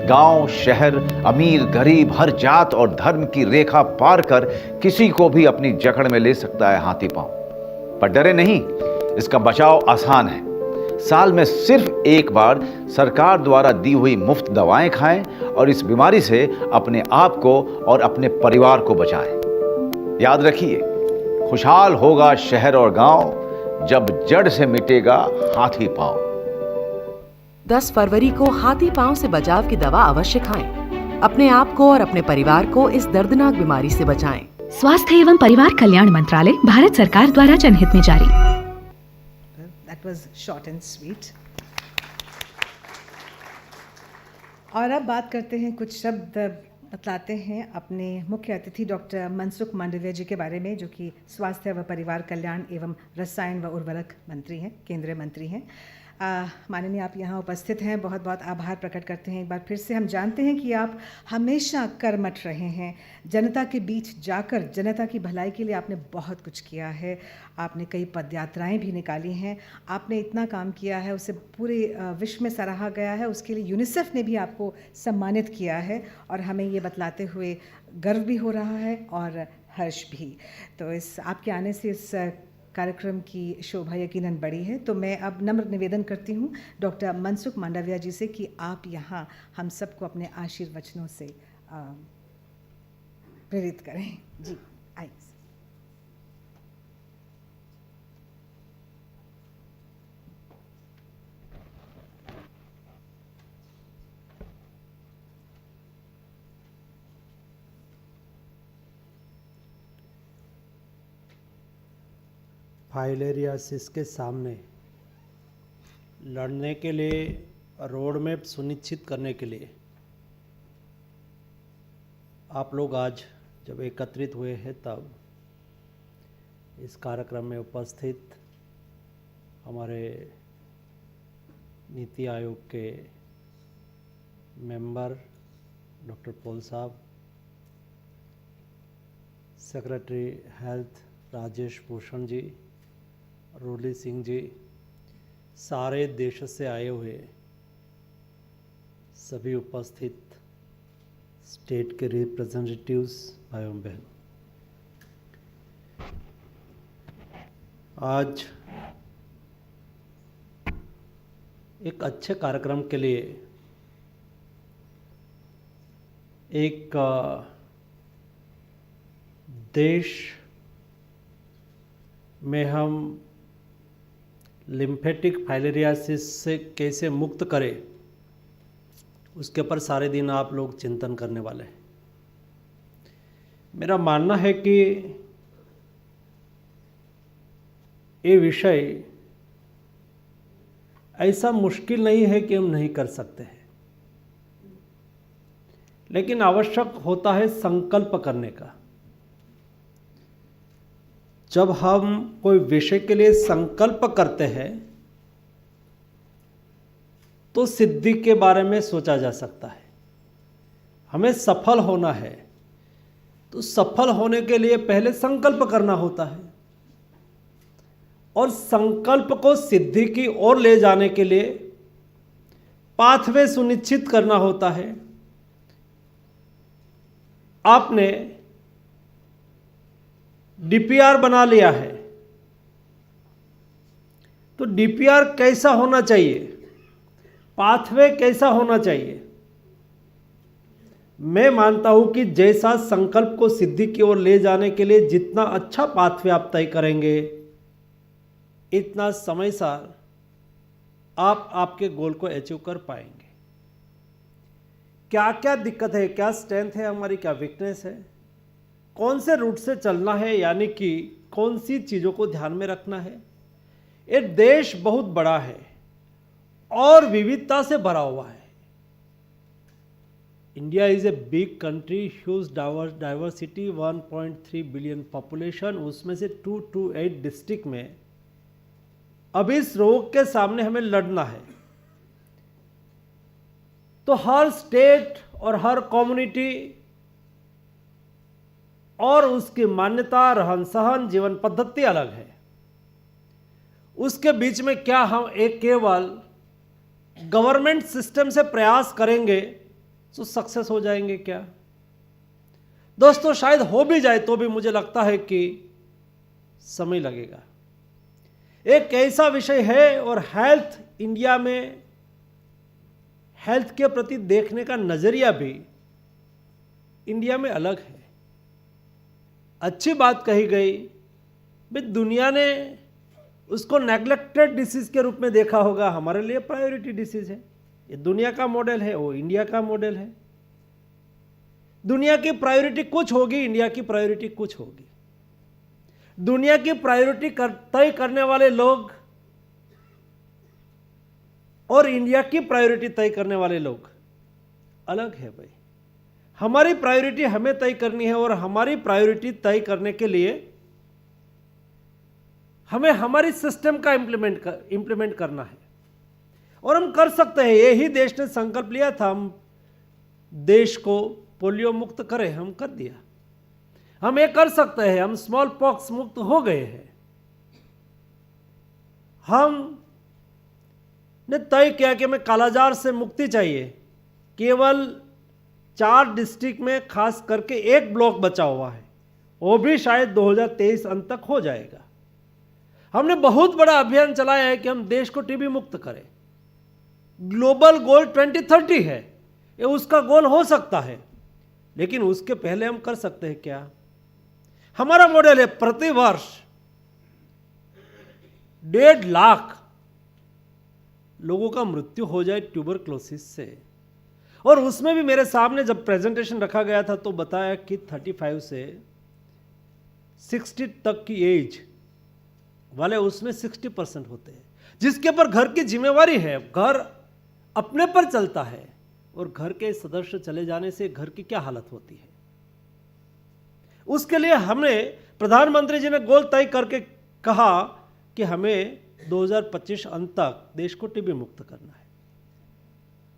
गांव, शहर, अमीर, गरीब, हर जात और धर्म की रेखा पार कर किसी को भी अपनी जकड़ में ले सकता है हाथी पांव। पर डरे नहीं, इसका बचाव आसान है। साल में सिर्फ एक बार सरकार द्वारा दी हुई मुफ्त दवाएं खाएं और इस बीमारी से अपने आप को और अपने परिवार को बचाएं। याद रखिए, खुशहाल होगा शहर और गांव जब जड़ से मिटेगा हाथी पांव। 10 फरवरी को हाथी पांव से बचाव की दवा अवश्य खाएं। अपने आप को और अपने परिवार को इस दर्दनाक बीमारी से बचाएं। स्वास्थ्य एवं परिवार कल्याण मंत्रालय, भारत सरकार द्वारा जनहित में जारी। That was short and sweet. और अब बात करते हैं, कुछ शब्द बतलाते हैं अपने मुख्य अतिथि डॉक्टर मनसुख मांडविया जी के बारे में, जो कि स्वास्थ्य व परिवार कल्याण एवं रसायन व उर्वरक मंत्री हैं, केंद्रीय मंत्री हैं। माननीय आप यहाँ उपस्थित हैं, बहुत बहुत आभार प्रकट करते हैं एक बार फिर से। हम जानते हैं कि आप हमेशा कर्मठ रहे हैं, जनता के बीच जाकर जनता की भलाई के लिए आपने बहुत कुछ किया है। आपने कई पदयात्राएं भी निकाली हैं, आपने इतना काम किया है, उसे पूरे विश्व में सराहा गया है। उसके लिए यूनिसेफ ने भी आपको सम्मानित किया है और हमें ये बतलाते हुए गर्व भी हो रहा है और हर्ष भी। तो इस आपके आने से इस कार्यक्रम की शोभा यकीनन बड़ी है। तो मैं अब नम्र निवेदन करती हूँ डॉक्टर मनसुख मांडविया जी से कि आप यहाँ हम सबको अपने आशीर्वचनों से प्रेरित करें। जी आइए। फाइलेरियासिस के सामने लड़ने के लिए रोड मैप सुनिश्चित करने के लिए आप लोग आज जब एकत्रित हुए हैं, तब इस कार्यक्रम में उपस्थित हमारे नीति आयोग के मेंबर डॉक्टर पॉल साहब, सेक्रेटरी हेल्थ राजेश भूषण जी, रोली सिंह जी, सारे देश से आए हुए सभी उपस्थित स्टेट के रिप्रेजेंटेटिव्स भाई एवं बहन, आज एक अच्छे कार्यक्रम के लिए एक देश में हम लिम्फेटिक फाइलेरियासिस से कैसे मुक्त करें, उसके ऊपर सारे दिन आप लोग चिंतन करने वाले हैं। मेरा मानना है कि ये विषय ऐसा मुश्किल नहीं है कि हम नहीं कर सकते हैं, लेकिन आवश्यक होता है संकल्प करने का। जब हम कोई विषय के लिए संकल्प करते हैं तो सिद्धि के बारे में सोचा जा सकता है। हमें सफल होना है तो सफल होने के लिए पहले संकल्प करना होता है, और संकल्प को सिद्धि की ओर ले जाने के लिए पाथवे सुनिश्चित करना होता है। आपने डीपीआर बना लिया है, तो डीपीआर कैसा होना चाहिए, पाथवे कैसा होना चाहिए। मैं मानता हूं कि जैसा संकल्प को सिद्धि की ओर ले जाने के लिए जितना अच्छा पाथवे आप तय करेंगे, इतना समय सार आप आपके गोल को अचीव कर पाएंगे। क्या क्या दिक्कत है, क्या स्ट्रेंथ है हमारी, क्या वीकनेस है, कौन से रूट से चलना है, यानी कि कौन सी चीज़ों को ध्यान में रखना है। ये देश बहुत बड़ा है और विविधता से भरा हुआ है। India is a big country, huge diversity, 1.3 billion population, उसमें से 228 डिस्ट्रिक्ट में अब इस रोग के सामने हमें लड़ना है। तो हर स्टेट और हर कम्युनिटी और उसकी मान्यता, रहन सहन, जीवन पद्धति अलग है। उसके बीच में क्या हम एक केवल गवर्नमेंट सिस्टम से प्रयास करेंगे तो सक्सेस हो जाएंगे क्या? दोस्तों, शायद हो भी जाए तो भी मुझे लगता है कि समय लगेगा। एक ऐसा विषय है, और हेल्थ इंडिया में हेल्थ के प्रति देखने का नजरिया भी इंडिया में अलग है। अच्छी बात कही गई, भाई दुनिया ने उसको नेग्लेक्टेड डिसीज के रूप में देखा होगा, हमारे लिए प्रायोरिटी डिसीज है। ये दुनिया का मॉडल है, वो इंडिया का मॉडल है। दुनिया की प्रायोरिटी कुछ होगी, इंडिया की प्रायोरिटी कुछ होगी। दुनिया की प्रायोरिटी तय करने वाले लोग और इंडिया की प्रायोरिटी तय करने वाले लोग अलग है भाई। हमारी प्रायोरिटी हमें तय करनी है, और हमारी प्रायोरिटी तय करने के लिए हमें हमारी सिस्टम का इंप्लीमेंट करना है, और हम कर सकते हैं। यही देश ने संकल्प लिया था, हम देश को पोलियो मुक्त करें, हम कर दिया। हम ये कर सकते हैं, हम स्मॉल पॉक्स मुक्त हो गए हैं। हम ने तय किया कि हमें कालाजार से मुक्ति चाहिए। केवल 4 डिस्ट्रिक्ट में खास करके एक ब्लॉक बचा हुआ है, वो भी शायद 2023 अंत तक हो जाएगा। हमने बहुत बड़ा अभियान चलाया है कि हम देश को टीबी मुक्त करें। ग्लोबल गोल 2030 है, ये उसका गोल हो सकता है, लेकिन उसके पहले हम कर सकते हैं क्या? हमारा मॉडल है प्रति वर्ष 1.5 लाख लोगों का मृत्यु हो जाए ट्यूबरक्लोसिस से। और उसमें भी मेरे सामने जब प्रेजेंटेशन रखा गया था तो बताया कि 35 से 60 तक की एज वाले उसमें 60% होते हैं, जिसके पर घर की जिम्मेवारी है। घर अपने पर चलता है, और घर के सदस्य चले जाने से घर की क्या हालत होती है। उसके लिए हमने, प्रधानमंत्री जी ने गोल तय करके कहा कि हमें 2025 अंत तक देश को टीबी मुक्त करना है।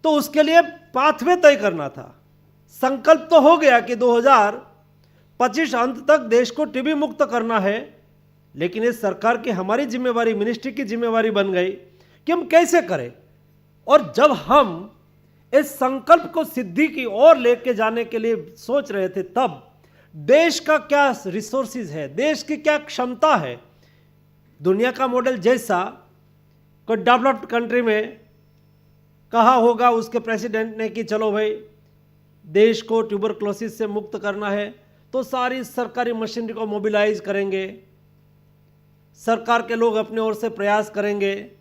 तो उसके लिए पाथवे तय करना था। संकल्प तो हो गया कि 2025 अंत तक देश को टीबी मुक्त करना है, लेकिन इस सरकार की, हमारी जिम्मेवारी, मिनिस्ट्री की जिम्मेवारी बन गई कि हम कैसे करें। और जब हम इस संकल्प को सिद्धि की ओर लेके जाने के लिए सोच रहे थे, तब देश का क्या रिसोर्सेज है, देश की क्या क्षमता है। दुनिया का मॉडल जैसा कोई डेवलप्ड कंट्री में कहा होगा उसके प्रेसिडेंट ने कि चलो भाई देश को ट्यूबरक्लोसिस से मुक्त करना है, तो सारी सरकारी मशीनरी को मोबिलाइज करेंगे, सरकार के लोग अपने ओर से प्रयास करेंगे।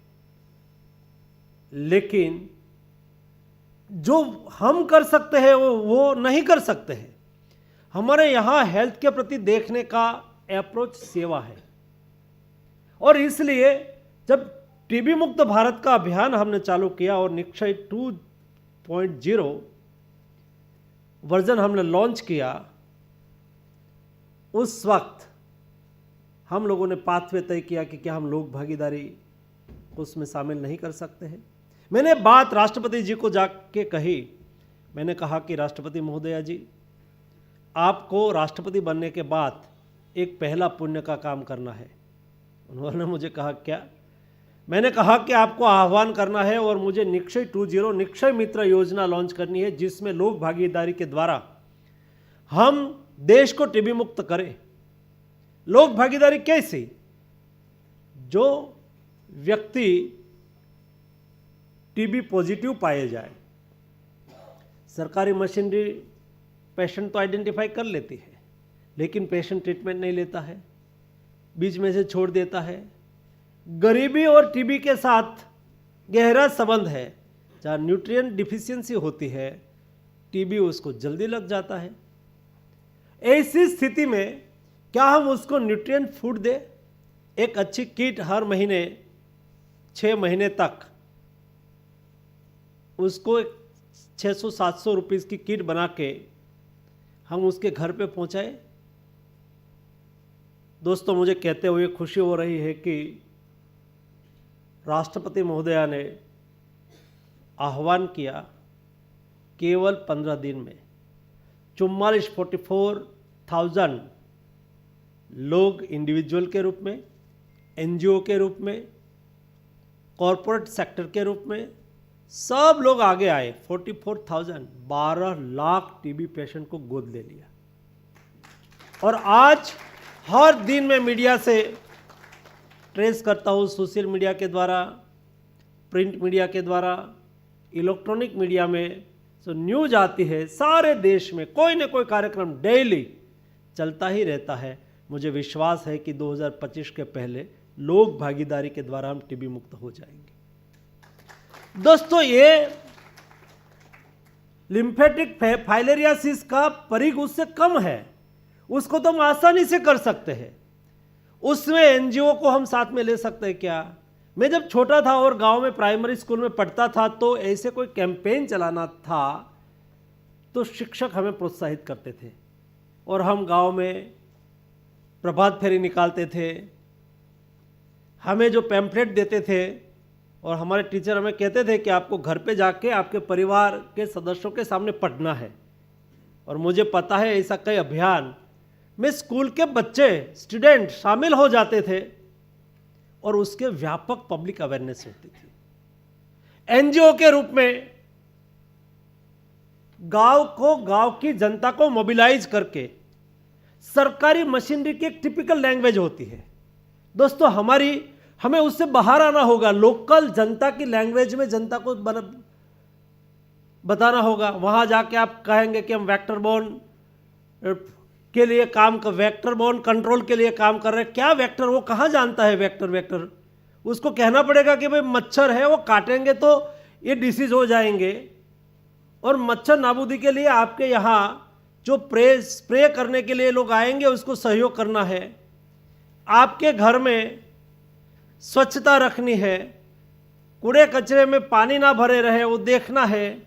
लेकिन जो हम कर सकते हैं वो नहीं कर सकते हैं। हमारे यहाँ हेल्थ के प्रति देखने का अप्रोच सेवा है, और इसलिए जब टीबी मुक्त भारत का अभियान हमने चालू किया और निक्षय 2.0 वर्जन हमने लॉन्च किया, उस वक्त हम लोगों ने पाथवे तय किया कि क्या हम लोग भागीदारी उसमें शामिल नहीं कर सकते हैं। मैंने बात राष्ट्रपति जी को जाके कही। मैंने कहा कि राष्ट्रपति महोदया जी, आपको राष्ट्रपति बनने के बाद एक पहला पुण्य का काम करना है। उन्होंने मुझे कहा क्या? मैंने कहा कि आपको आह्वान करना है और मुझे निक्षय 2.0 निक्षय मित्र योजना लॉन्च करनी है, जिसमें लोक भागीदारी के द्वारा हम देश को टीबी मुक्त करें। लोक भागीदारी कैसी? जो व्यक्ति टीबी पॉजिटिव पाए जाए, सरकारी मशीनरी पेशेंट तो आइडेंटिफाई कर लेती है, लेकिन पेशेंट ट्रीटमेंट नहीं लेता है, बीच में से छोड़ देता है। गरीबी और टीबी के साथ गहरा संबंध है। जहाँ न्यूट्रिएंट डिफिशियंसी होती है, टीबी उसको जल्दी लग जाता है। ऐसी स्थिति में क्या हम उसको न्यूट्रिएंट फूड दें? एक अच्छी किट हर महीने 6 महीने तक उसको 600-700 रुपीज़ की किट बना के हम उसके घर पे पहुंचाए। दोस्तों, मुझे कहते हुए खुशी हो रही है कि राष्ट्रपति महोदया ने आह्वान किया, केवल 15 दिन में 44,000 लोग इंडिविजुअल के रूप में, एनजीओ के रूप में, कॉरपोरेट सेक्टर के रूप में सब लोग आगे आए। 44,000 12 लाख टीबी पेशेंट को गोद ले लिया। और आज हर दिन मैं मीडिया से ट्रेस करता हूँ, सोशल मीडिया के द्वारा, प्रिंट मीडिया के द्वारा, इलेक्ट्रॉनिक मीडिया में जो न्यूज आती है, सारे देश में कोई न कोई कार्यक्रम डेली चलता ही रहता है। मुझे विश्वास है कि 2025 के पहले लोक भागीदारी के द्वारा हम टीबी मुक्त हो जाएंगे। दोस्तों, ये लिम्फेटिक फाइलेरियासिस का परिघ उससे कम है, उसको तो हम आसानी से कर सकते हैं। उसमें एनजीओ को हम साथ में ले सकते हैं क्या? मैं जब छोटा था और गांव में प्राइमरी स्कूल में पढ़ता था, तो ऐसे कोई कैंपेन चलाना था तो शिक्षक हमें प्रोत्साहित करते थे और हम गांव में प्रभात फेरी निकालते थे। हमें जो पैम्फलेट देते थे और हमारे टीचर हमें कहते थे कि आपको घर पे जाके आपके परिवार के सदस्यों के सामने पढ़ना है। और मुझे पता है ऐसा कई अभियान में स्कूल के बच्चे, स्टूडेंट शामिल हो जाते थे और उसके व्यापक पब्लिक अवेयरनेस होती थी। एनजीओ के रूप में गांव की जनता को मोबिलाइज करके सरकारी मशीनरी की एक टिपिकल लैंग्वेज होती है। दोस्तों, हमें उससे बाहर आना होगा। लोकल जनता की लैंग्वेज में जनता को बताना होगा। वहां जाके आप कहेंगे कि हम वेक्टर बोर्न के लिए वेक्टर बोर्न कंट्रोल के लिए काम कर रहे हैं। क्या वेक्टर? वो कहाँ जानता है वेक्टर? उसको कहना पड़ेगा कि भाई मच्छर है, वो काटेंगे तो ये डिसीज हो जाएंगे। और मच्छर नाबूदी के लिए आपके यहाँ जो स्प्रे करने के लिए लोग आएंगे, उसको सहयोग करना है। आपके घर में स्वच्छता रखनी है, कूड़े कचरे में पानी ना भरे रहे, वो देखना है।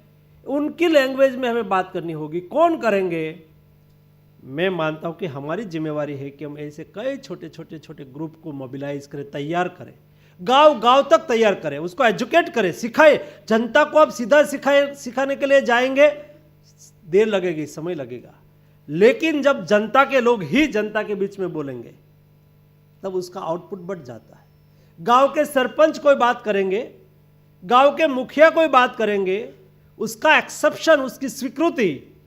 उनकी लैंग्वेज में हमें बात करनी होगी। कौन करेंगे? मैं मानता हूं कि हमारी जिम्मेवारी है कि हम ऐसे कई छोटे छोटे छोटे ग्रुप को मोबिलाइज करें, तैयार करें, गांव गांव तक तैयार करें, उसको एजुकेट करें, सिखाएं। जनता को आप सीधा सिखाने के लिए जाएंगे, देर लगेगी, समय लगेगा, लेकिन जब जनता के लोग ही जनता के बीच में बोलेंगे तब उसका आउटपुट बढ़ जाता है। गांव के सरपंच कोई बात करेंगे, गांव के मुखिया कोई बात करेंगे, उसका एक्सेप्शन, उसकी स्वीकृति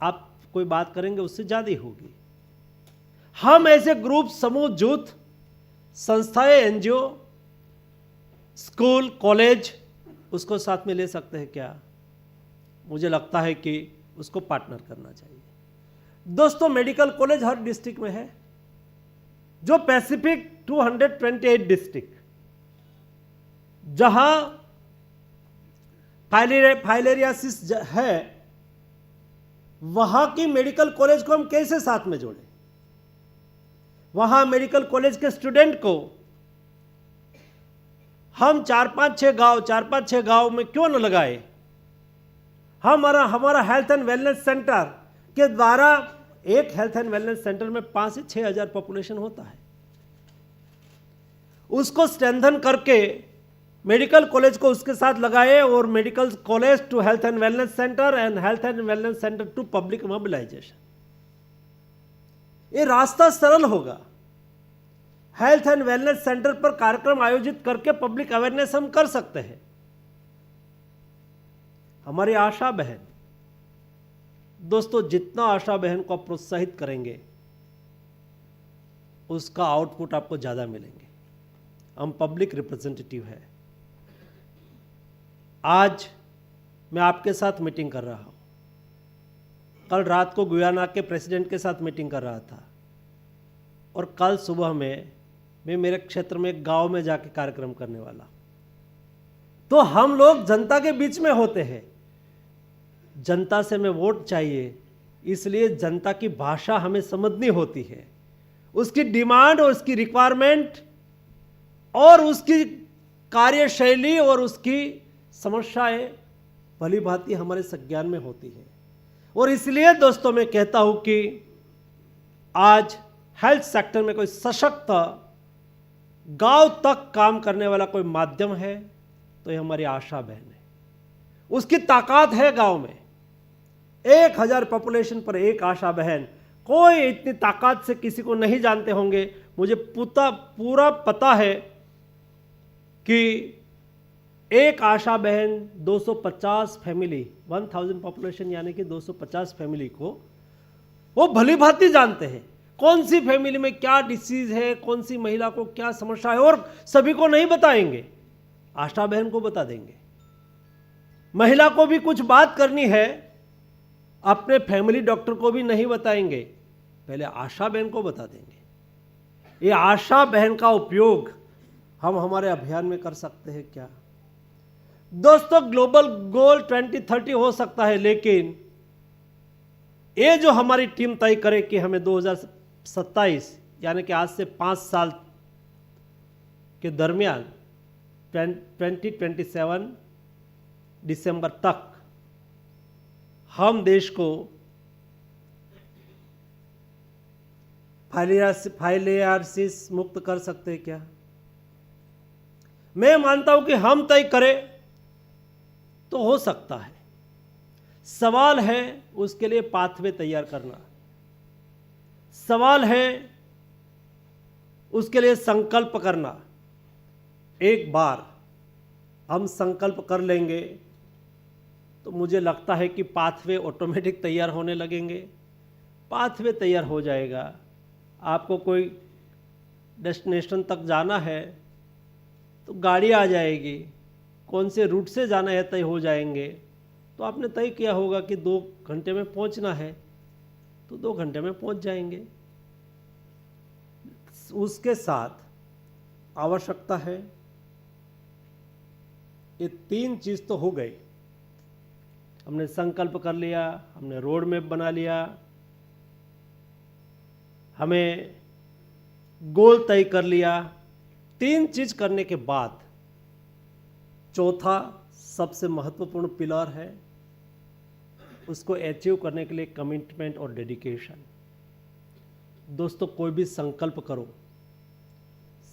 आप कोई बात करेंगे उससे ज्यादा होगी। हम ऐसे ग्रुप, समूह, जुट, संस्थाएं, एनजीओ, स्कूल, कॉलेज, उसको साथ में ले सकते हैं क्या? मुझे लगता है कि उसको पार्टनर करना चाहिए। दोस्तों, मेडिकल कॉलेज हर डिस्ट्रिक्ट में है। जो पैसिफिक 228 डिस्ट्रिक्ट जहां फाइलेरियासिस है, वहां की मेडिकल कॉलेज को हम कैसे साथ में जोड़ें? वहां मेडिकल कॉलेज के स्टूडेंट को हम 4-5-6 गांव में क्यों न लगाए? हमारा हेल्थ एंड वेलनेस सेंटर के द्वारा, एक हेल्थ एंड वेलनेस सेंटर में 5 से 6 हजार पॉपुलेशन होता है, उसको स्ट्रेंथन करके मेडिकल कॉलेज को उसके साथ लगाए और medical college to health and wellness centre and health and wellness centre to public mobilisation. ये रास्ता सरल होगा। हेल्थ एंड वेलनेस सेंटर पर कार्यक्रम आयोजित करके पब्लिक अवेयरनेस हम कर सकते हैं। हमारी आशा बहन, दोस्तों, जितना आशा बहन को आप प्रोत्साहित करेंगे उसका आउटपुट आपको ज्यादा मिलेंगे। हम पब्लिक रिप्रेजेंटेटिव है। आज मैं आपके साथ मीटिंग कर रहा हूं, कल रात को गुयाना के प्रेसिडेंट के साथ मीटिंग कर रहा था, और कल सुबह में मैं मेरे क्षेत्र में एक गांव में जाके कार्यक्रम करने वाला। तो हम लोग जनता के बीच में होते हैं। जनता से हमें वोट चाहिए, इसलिए जनता की भाषा हमें समझनी होती है, उसकी डिमांड और उसकी रिक्वायरमेंट और उसकी कार्यशैली और उसकी समस्याएं भली भांति हमारे संज्ञान में होती है। और इसलिए दोस्तों, मैं कहता हूं कि आज हेल्थ सेक्टर में कोई सशक्त गांव तक काम करने वाला कोई माध्यम है तो ये हमारी आशा बहन है। उसकी ताकत है गांव में। 1000 पॉपुलेशन पर एक आशा बहन, कोई इतनी ताकत से किसी को नहीं जानते होंगे। मुझे पूरा पता है कि एक आशा बहन 250 फैमिली, 1000 पॉपुलेशन यानी कि 250 फैमिली को वो भली भांति जानते हैं कौन सी फैमिली में क्या डिसीज है, कौन सी महिला को क्या समस्या है, और सभी को नहीं बताएंगे, आशा बहन को बता देंगे। महिला को भी कुछ बात करनी है, अपने फैमिली डॉक्टर को भी नहीं बताएंगे, पहले आशा बहन को बता देंगे। ये आशा बहन का उपयोग हम हमारे अभियान में कर सकते हैं क्या? दोस्तों, ग्लोबल गोल 2030 हो सकता है, लेकिन ये जो हमारी टीम तय करे कि हमें 2027 यानी कि आज से 5 साल के दरमियान 2027 दिसंबर तक हम देश को फाइलेरियासिस मुक्त कर सकते हैं क्या? मैं मानता हूं कि हम तय करें तो हो सकता है। सवाल है उसके लिए पाथवे तैयार करना, सवाल है उसके लिए संकल्प करना। एक बार हम संकल्प कर लेंगे तो मुझे लगता है कि पाथवे ऑटोमेटिक तैयार होने लगेंगे। पाथवे तैयार हो जाएगा। आपको कोई डेस्टिनेशन तक जाना है तो गाड़ी आ जाएगी, कौन से रूट से जाना है तय हो जाएंगे। तो आपने तय किया होगा कि 2 घंटे में पहुंचना है तो 2 घंटे में पहुंच जाएंगे। उसके साथ आवश्यकता है, ये 3 चीज तो हो गई। हमने संकल्प कर लिया, हमने रोड मैप बना लिया, हमें गोल तय कर लिया। 3 चीज करने के बाद चौथा सबसे महत्वपूर्ण पिलर है, उसको अचीव करने के लिए कमिटमेंट और डेडिकेशन। दोस्तों कोई भी संकल्प करो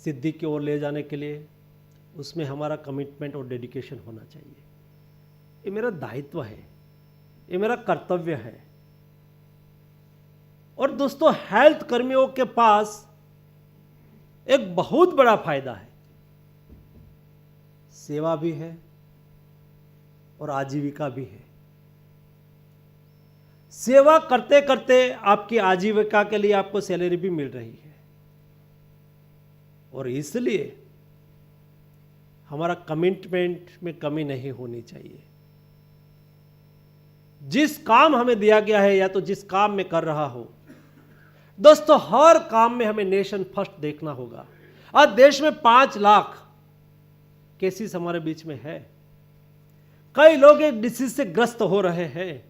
सिद्धि की ओर ले जाने के लिए, उसमें हमारा कमिटमेंट और डेडिकेशन होना चाहिए। ये मेरा दायित्व है, ये मेरा कर्तव्य है। और दोस्तों हेल्थ कर्मियों के पास एक बहुत बड़ा फायदा है, सेवा भी है और आजीविका भी है। सेवा करते करते आपकी आजीविका के लिए आपको सैलरी भी मिल रही है, और इसलिए हमारा कमिटमेंट में कमी नहीं होनी चाहिए। जिस काम हमें दिया गया है या तो जिस काम में कर रहा हो, दोस्तों हर काम में हमें नेशन फर्स्ट देखना होगा। आज देश में 5 लाख केसेस हमारे बीच में है। कई लोग एक डिसीज से ग्रस्त हो रहे हैं।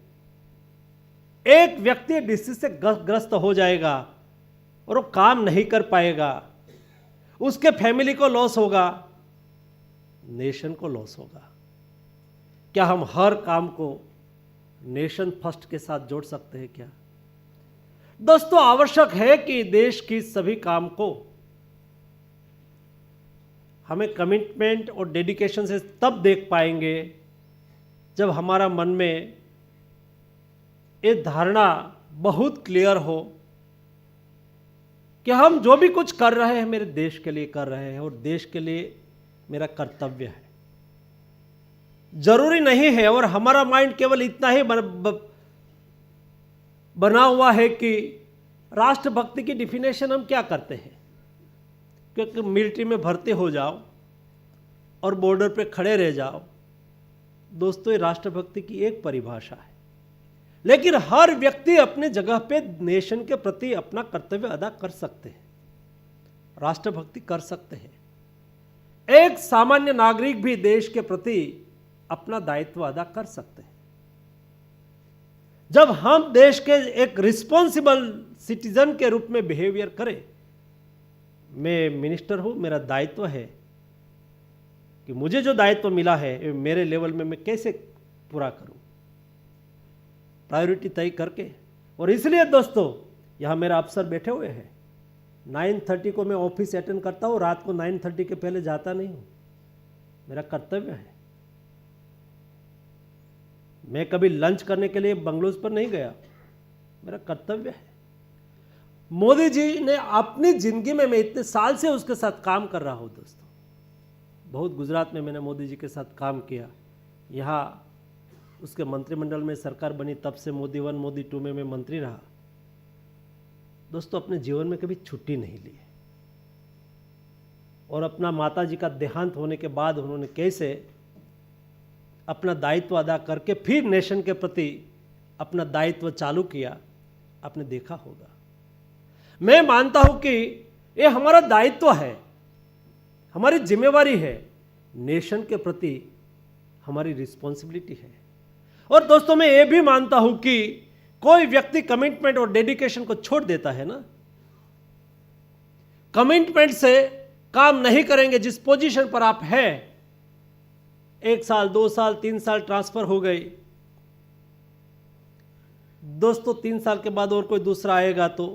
एक व्यक्ति डिसीज से ग्रस्त हो जाएगा और वो काम नहीं कर पाएगा, उसके फैमिली को लॉस होगा, नेशन को लॉस होगा। क्या हम हर काम को नेशन फर्स्ट के साथ जोड़ सकते हैं क्या? दोस्तों आवश्यक है कि देश की सभी काम को हमें कमिटमेंट और डेडिकेशन से तब देख पाएंगे जब हमारा मन में ये धारणा बहुत क्लियर हो कि हम जो भी कुछ कर रहे हैं मेरे देश के लिए कर रहे हैं और देश के लिए मेरा कर्तव्य है। जरूरी नहीं है, और हमारा माइंड केवल इतना ही बना हुआ है कि राष्ट्रभक्ति की डिफिनेशन हम क्या करते हैं, क्योंकि मिलिट्री में भर्ती हो जाओ और बॉर्डर पे खड़े रह जाओ। दोस्तों ये राष्ट्रभक्ति की एक परिभाषा है, लेकिन हर व्यक्ति अपने जगह पे नेशन के प्रति अपना कर्तव्य अदा कर सकते हैं, राष्ट्रभक्ति कर सकते हैं। एक सामान्य नागरिक भी देश के प्रति अपना दायित्व अदा कर सकते हैं। जब हम देश के एक रिस्पॉन्सिबल सिटीजन के रूप में बिहेवियर करें, मैं मिनिस्टर हूं, मेरा दायित्व है कि मुझे जो दायित्व मिला है मेरे लेवल में मैं कैसे पूरा करूं, प्रायोरिटी तय करके। और इसलिए दोस्तों यहां मेरा अफसर बैठे हुए हैं, 9:30 को मैं ऑफिस अटेंड करता हूं, रात को 9:30 के पहले जाता नहीं हूं, मेरा कर्तव्य है। मैं कभी लंच करने के लिए बंगलोज पर नहीं गया, मेरा कर्तव्य है। मोदी जी ने अपनी जिंदगी में, मैं इतने साल से उसके साथ काम कर रहा हूं दोस्तों, बहुत गुजरात में मैंने मोदी जी के साथ काम किया, यहाँ उसके मंत्रिमंडल में सरकार बनी, तब से मोदी 1 मोदी 2 में मैं मंत्री रहा। दोस्तों अपने जीवन में कभी छुट्टी नहीं ली है, और अपना माता जी का देहांत होने के बाद उन्होंने कैसे अपना दायित्व अदा करके फिर नेशन के प्रति अपना दायित्व चालू किया, आपने देखा होगा। मैं मानता हूं कि ये हमारा दायित्व है, हमारी जिम्मेवारी है, नेशन के प्रति हमारी रिस्पॉन्सिबिलिटी है। और दोस्तों मैं ये भी मानता हूं कि कोई व्यक्ति कमिटमेंट और डेडिकेशन को छोड़ देता है ना, कमिटमेंट से काम नहीं करेंगे, जिस पोजीशन पर आप हैं, 1 साल 2 साल 3 साल ट्रांसफर हो गई, दोस्तों 3 साल के बाद और कोई दूसरा आएगा तो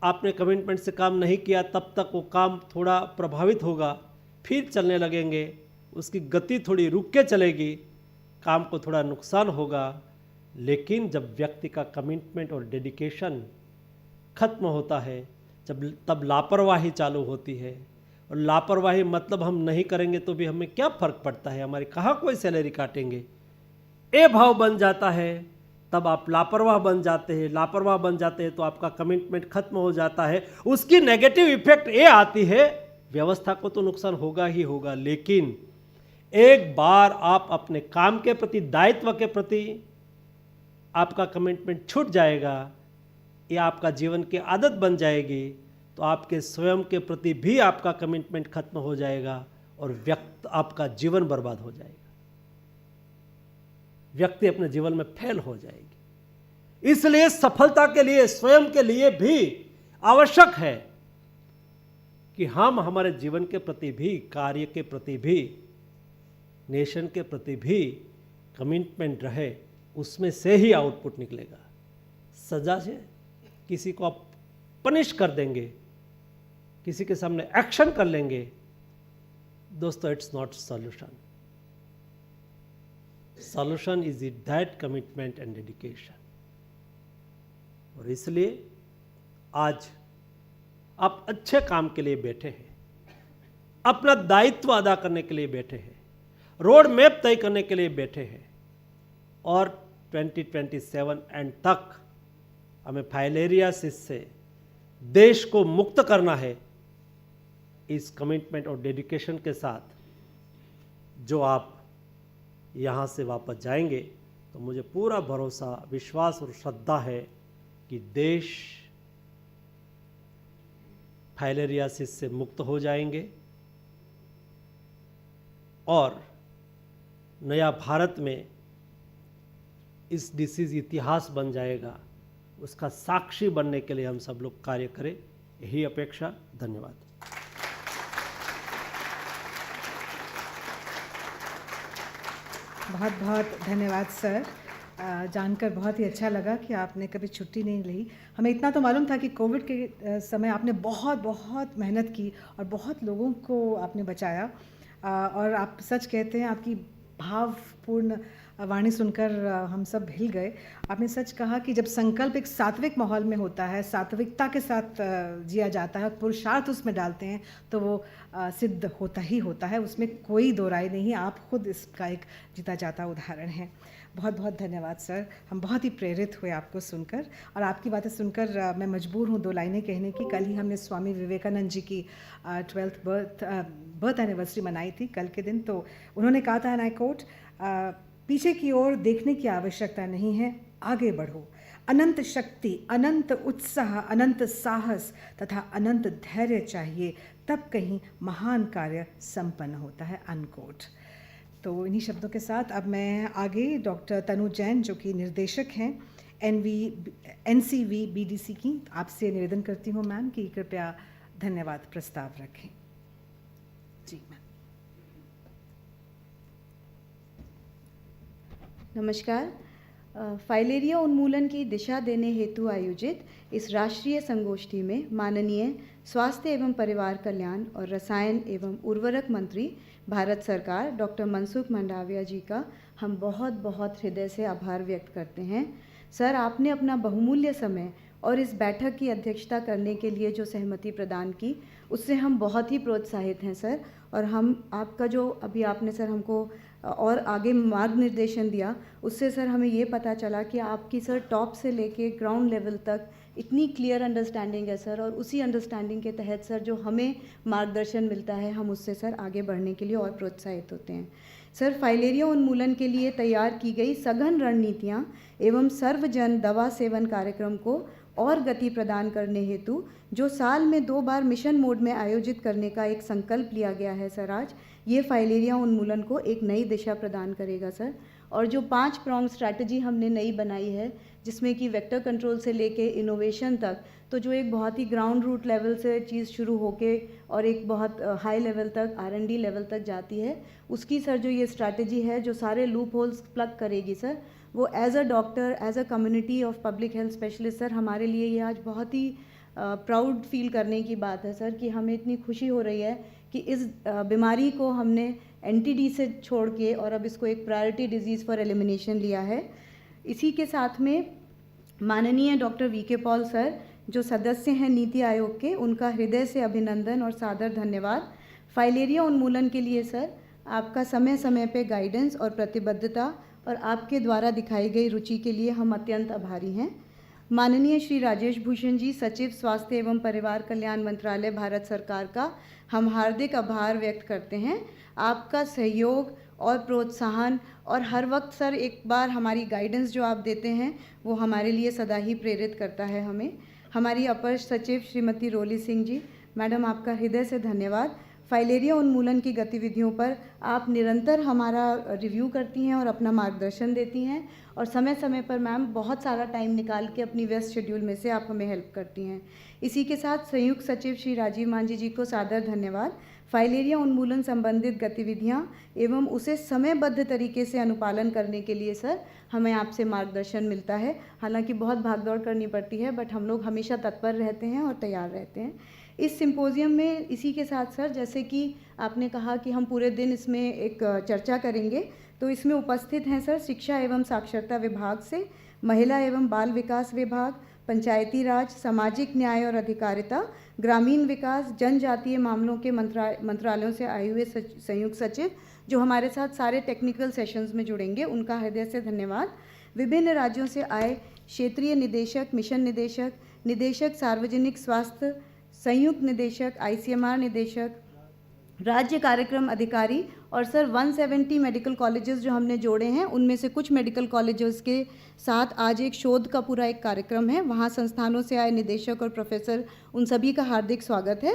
आपने कमिटमेंट से काम नहीं किया, तब तक वो काम थोड़ा प्रभावित होगा, फिर चलने लगेंगे, उसकी गति थोड़ी रुक के चलेगी, काम को थोड़ा नुकसान होगा। लेकिन जब व्यक्ति का कमिटमेंट और डेडिकेशन खत्म होता है, तब लापरवाही चालू होती है। और लापरवाही मतलब हम नहीं करेंगे तो भी हमें क्या फ़र्क पड़ता है, हमारी कहाँ कोई सैलरी काटेंगे, ये भाव बन जाता है, तब आप लापरवाह बन जाते हैं। लापरवाह बन जाते हैं तो आपका कमिटमेंट खत्म हो जाता है। उसकी नेगेटिव इफेक्ट ये आती है, व्यवस्था को तो नुकसान होगा ही होगा, लेकिन एक बार आप अपने काम के प्रति, दायित्व के प्रति आपका कमिटमेंट छूट जाएगा, या आपका जीवन की आदत बन जाएगी, तो आपके स्वयं के प्रति भी आपका कमिटमेंट खत्म हो जाएगा और आपका जीवन बर्बाद हो जाएगा, व्यक्ति अपने जीवन में फेल हो जाएगी। इसलिए सफलता के लिए, स्वयं के लिए भी आवश्यक है कि हम हमारे जीवन के प्रति भी, कार्य के प्रति भी, नेशन के प्रति भी कमिटमेंट रहे, उसमें से ही आउटपुट निकलेगा। सजा से किसी को आप पनिश कर देंगे, किसी के सामने एक्शन कर लेंगे, दोस्तों it's not solution. Solution is that commitment and dedication. और इसलिए आज आप अच्छे काम के लिए बैठे हैं, अपना दायित्व अदा करने के लिए बैठे हैं, रोड मैप तय करने के लिए बैठे हैं, और 2027 एंड तक हमें फाइलेरियासिस से देश को मुक्त करना है. इस कमिटमेंट और डेडिकेशन के साथ जो आप यहाँ से वापस जाएंगे, तो मुझे पूरा भरोसा, विश्वास और श्रद्धा है कि देश फाइलेरियासिस से मुक्त हो जाएंगे और नया भारत में इस डिसीज इतिहास बन जाएगा. उसका साक्षी बनने के लिए हम सब लोग कार्य करें, यही अपेक्षा. धन्यवाद. बहुत बहुत धन्यवाद सर. जानकर बहुत ही अच्छा लगा कि आपने कभी छुट्टी नहीं ली. हमें इतना तो मालूम था कि कोविड के समय आपने बहुत बहुत मेहनत की और बहुत लोगों को आपने बचाया. और आप सच कहते हैं, आपकी भावपूर्ण वाणी सुनकर हम सब हिल गए. आपने सच कहा कि जब संकल्प एक सात्विक माहौल में होता है, सात्विकता के साथ जिया जाता है, पुरुषार्थ उसमें डालते हैं, तो वो सिद्ध होता ही होता है. उसमें कोई दो राय नहीं. आप खुद इसका एक जीता जाता उदाहरण हैं. बहुत बहुत धन्यवाद सर. हम बहुत ही प्रेरित हुए आपको सुनकर, और आपकी बातें सुनकर मैं मजबूर हूँ दो लाइनें कहने की. कल ही हमने स्वामी विवेकानंद जी की 12th बर्थ एनिवर्सरी मनाई थी कल के दिन. तो उन्होंने कहा था, एंड आई कोट, पीछे की ओर देखने की आवश्यकता नहीं है, आगे बढ़ो. अनंत शक्ति, अनंत उत्साह, अनंत साहस तथा अनंत धैर्य चाहिए, तब कहीं महान कार्य संपन्न होता है. अनकोट. तो इन्हीं शब्दों के साथ अब मैं आगे डॉक्टर तनु जैन, जो कि निर्देशक हैं NCV BDC की, आपसे निवेदन करती हूँ मैम कि कृपया धन्यवाद प्रस्ताव रखें. जी मैम. नमस्कार. फाइलेरिया उन्मूलन की दिशा देने हेतु आयोजित इस राष्ट्रीय संगोष्ठी में माननीय स्वास्थ्य एवं परिवार कल्याण और रसायन एवं उर्वरक मंत्री भारत सरकार डॉक्टर मनसुख मंडाविया जी का हम बहुत बहुत हृदय से आभार व्यक्त करते हैं. सर, आपने अपना बहुमूल्य समय और इस बैठक की अध्यक्षता करने के लिए जो सहमति प्रदान की, उससे हम बहुत ही प्रोत्साहित हैं सर. और हम आपका जो अभी आपने सर हमको और आगे मार्ग निर्देशन दिया, उससे सर हमें ये पता चला कि आपकी सर टॉप से लेके ग्राउंड लेवल तक इतनी क्लियर अंडरस्टैंडिंग है सर. और उसी अंडरस्टैंडिंग के तहत सर जो हमें मार्गदर्शन मिलता है, हम उससे सर आगे बढ़ने के लिए और प्रोत्साहित होते हैं. सर, फाइलेरिया उन्मूलन के लिए तैयार की गई सघन रणनीतियाँ एवं सर्वजन दवा सेवन कार्यक्रम को और गति प्रदान करने हेतु जो साल में 2 बार मिशन मोड में आयोजित करने का एक संकल्प लिया गया है सर, आज ये फाइलेरिया उन्मूलन को एक नई दिशा प्रदान करेगा सर. और जो 5 प्रॉन्ग स्ट्रैटेजी हमने नई बनाई है, जिसमें कि वेक्टर कंट्रोल से लेके इनोवेशन तक, तो जो एक बहुत ही ग्राउंड रूट लेवल से चीज़ शुरू होके और एक बहुत हाई लेवल तक R&D लेवल तक जाती है, उसकी सर जो ये स्ट्रैटेजी है जो सारे लूप होल्स प्लग करेगी सर, वो as a doctor, as a community of public health specialist sir, हमारे लिए ये आज बहुत ही प्राउड फील करने की बात है सर कि हमें इतनी खुशी हो रही है कि इस बीमारी को हमने NTD से छोड़ के और अब इसको एक प्रायोरिटी डिजीज़ फॉर एलिमिनेशन लिया है. इसी के साथ में माननीय डॉक्टर VK पॉल सर, जो सदस्य हैं नीति आयोग के, उनका हृदय से अभिनंदन और सादर धन्यवाद. फाइलेरिया उन्मूलन के लिए सर आपका समय समय पे गाइडेंस और प्रतिबद्धता और आपके द्वारा दिखाई गई रुचि के लिए हम अत्यंत आभारी हैं. माननीय श्री राजेश भूषण जी, सचिव स्वास्थ्य एवं परिवार कल्याण मंत्रालय भारत सरकार का हम हार्दिक आभार व्यक्त करते हैं. आपका सहयोग और प्रोत्साहन और हर वक्त सर एक बार हमारी गाइडेंस जो आप देते हैं, वो हमारे लिए सदा ही प्रेरित करता है हमें. हमारी अपर सचिव श्रीमती रोली सिंह जी, मैडम आपका हृदय से धन्यवाद. फाइलेरिया उन्मूलन की गतिविधियों पर आप निरंतर हमारा रिव्यू करती हैं और अपना मार्गदर्शन देती हैं, और समय समय पर मैम बहुत सारा टाइम निकाल के अपनी व्यस्त शेड्यूल में से आप हमें हेल्प करती हैं. इसी के साथ संयुक्त सचिव श्री राजीव मांझी जी को सादर धन्यवाद. फाइलेरिया उन्मूलन संबंधित गतिविधियां एवं उसे समयबद्ध तरीके से अनुपालन करने के लिए सर हमें आपसे मार्गदर्शन मिलता है। हालांकि बहुत भागदौड़ करनी पड़ती है, बट हम लोग हमेशा तत्पर रहते हैं और तैयार रहते हैं। इस सिंपोजियम में इसी के साथ सर, जैसे कि आपने कहा कि हम पूरे दिन इसमें एक चर्चा करेंगे, तो इसमें उपस्थित हैं सर शिक्षा एवं साक्षरता विभाग से, महिला एवं बाल विकास विभाग, पंचायती राज, सामाजिक न्याय और अधिकारिता, ग्रामीण विकास, जनजातीय मामलों के मंत्रालयों से आए हुए संयुक्त सचिव जो हमारे साथ सारे टेक्निकल सेशंस में जुड़ेंगे, उनका हृदय से धन्यवाद। विभिन्न राज्यों से आए क्षेत्रीय निदेशक, मिशन निदेशक, निदेशक सार्वजनिक स्वास्थ्य, संयुक्त निदेशक, ICMR निदेशक, राज्य कार्यक्रम अधिकारी और सर 170 मेडिकल कॉलेजेस जो हमने जोड़े हैं, उनमें से कुछ मेडिकल कॉलेजेस के साथ आज एक शोध का पूरा एक कार्यक्रम है। वहाँ संस्थानों से आए निदेशक और प्रोफेसर, उन सभी का हार्दिक स्वागत है।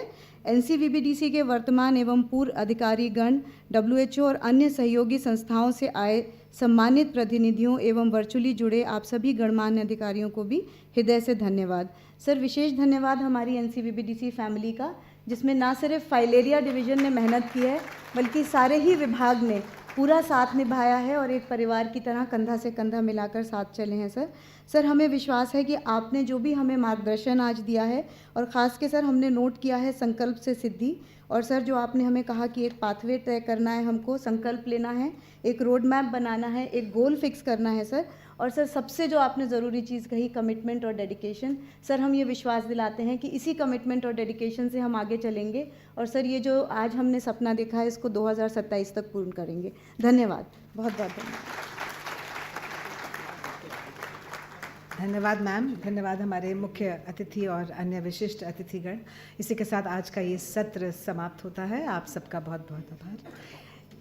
NCVBDC के वर्तमान एवं पूर्व अधिकारीगण, WHO और अन्य सहयोगी संस्थाओं से आए सम्मानित प्रतिनिधियों एवं वर्चुअली जुड़े आप सभी गणमान्य अधिकारियों को भी हृदय से धन्यवाद। सर विशेष धन्यवाद हमारी NCVBDC फैमिली का, जिसमें ना सिर्फ फाइलेरिया डिवीज़न ने मेहनत की है, बल्कि सारे ही विभाग ने पूरा साथ निभाया है और एक परिवार की तरह कंधा से कंधा मिलाकर साथ चले हैं सर हमें विश्वास है कि आपने जो भी हमें मार्गदर्शन आज दिया है, और ख़ास के सर हमने नोट किया है संकल्प से सिद्धि, और सर जो आपने हमें कहा कि एक पाथवे तय करना है, हमको संकल्प लेना है, एक रोड मैप बनाना है, एक गोल फिक्स करना है सर, और सर सबसे जो आपने ज़रूरी चीज़ कही कमिटमेंट और डेडिकेशन, सर हम ये विश्वास दिलाते हैं कि इसी कमिटमेंट और डेडिकेशन से हम आगे चलेंगे, और सर ये जो आज हमने सपना देखा है इसको 2027 तक पूर्ण करेंगे। धन्यवाद, बहुत बहुत धन्यवाद। धन्यवाद मैम, धन्यवाद हमारे मुख्य अतिथि और अन्य विशिष्ट अतिथिगण। इसी के साथ आज का ये सत्र समाप्त होता है। आप सबका बहुत बहुत आभार।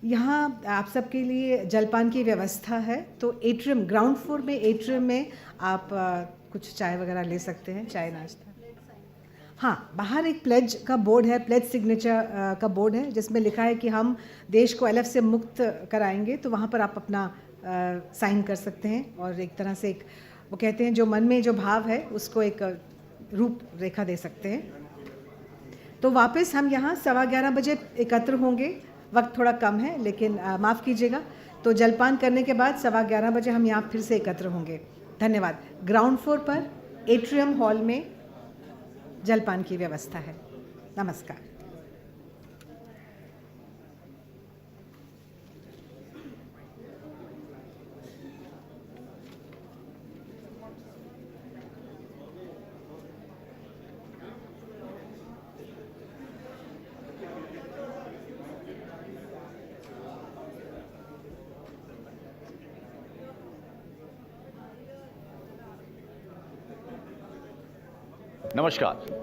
यहाँ आप सबके लिए जलपान की व्यवस्था है, तो एट्रियम ग्राउंड फ्लोर में एट्रियम में आप कुछ चाय वगैरह ले सकते हैं, चाय नाश्ता। हाँ, बाहर एक प्लेज का बोर्ड है, प्लेज सिग्नेचर का बोर्ड है, जिसमें लिखा है कि हम देश को LF से मुक्त कराएंगे, तो वहाँ पर आप अपना साइन कर सकते हैं, और एक तरह से एक वो कहते हैं जो मन में जो भाव है उसको एक रूप रेखा दे सकते हैं। तो वापस हम यहाँ 11:15 बजे एकत्र होंगे। वक्त थोड़ा कम है, लेकिन माफ़ कीजिएगा। तो जलपान करने के बाद 11:15 बजे हम यहाँ फिर से एकत्र होंगे। धन्यवाद। ग्राउंड फ्लोर पर एट्रियम हॉल में जलपान की व्यवस्था है। नमस्कार। नमस्कार।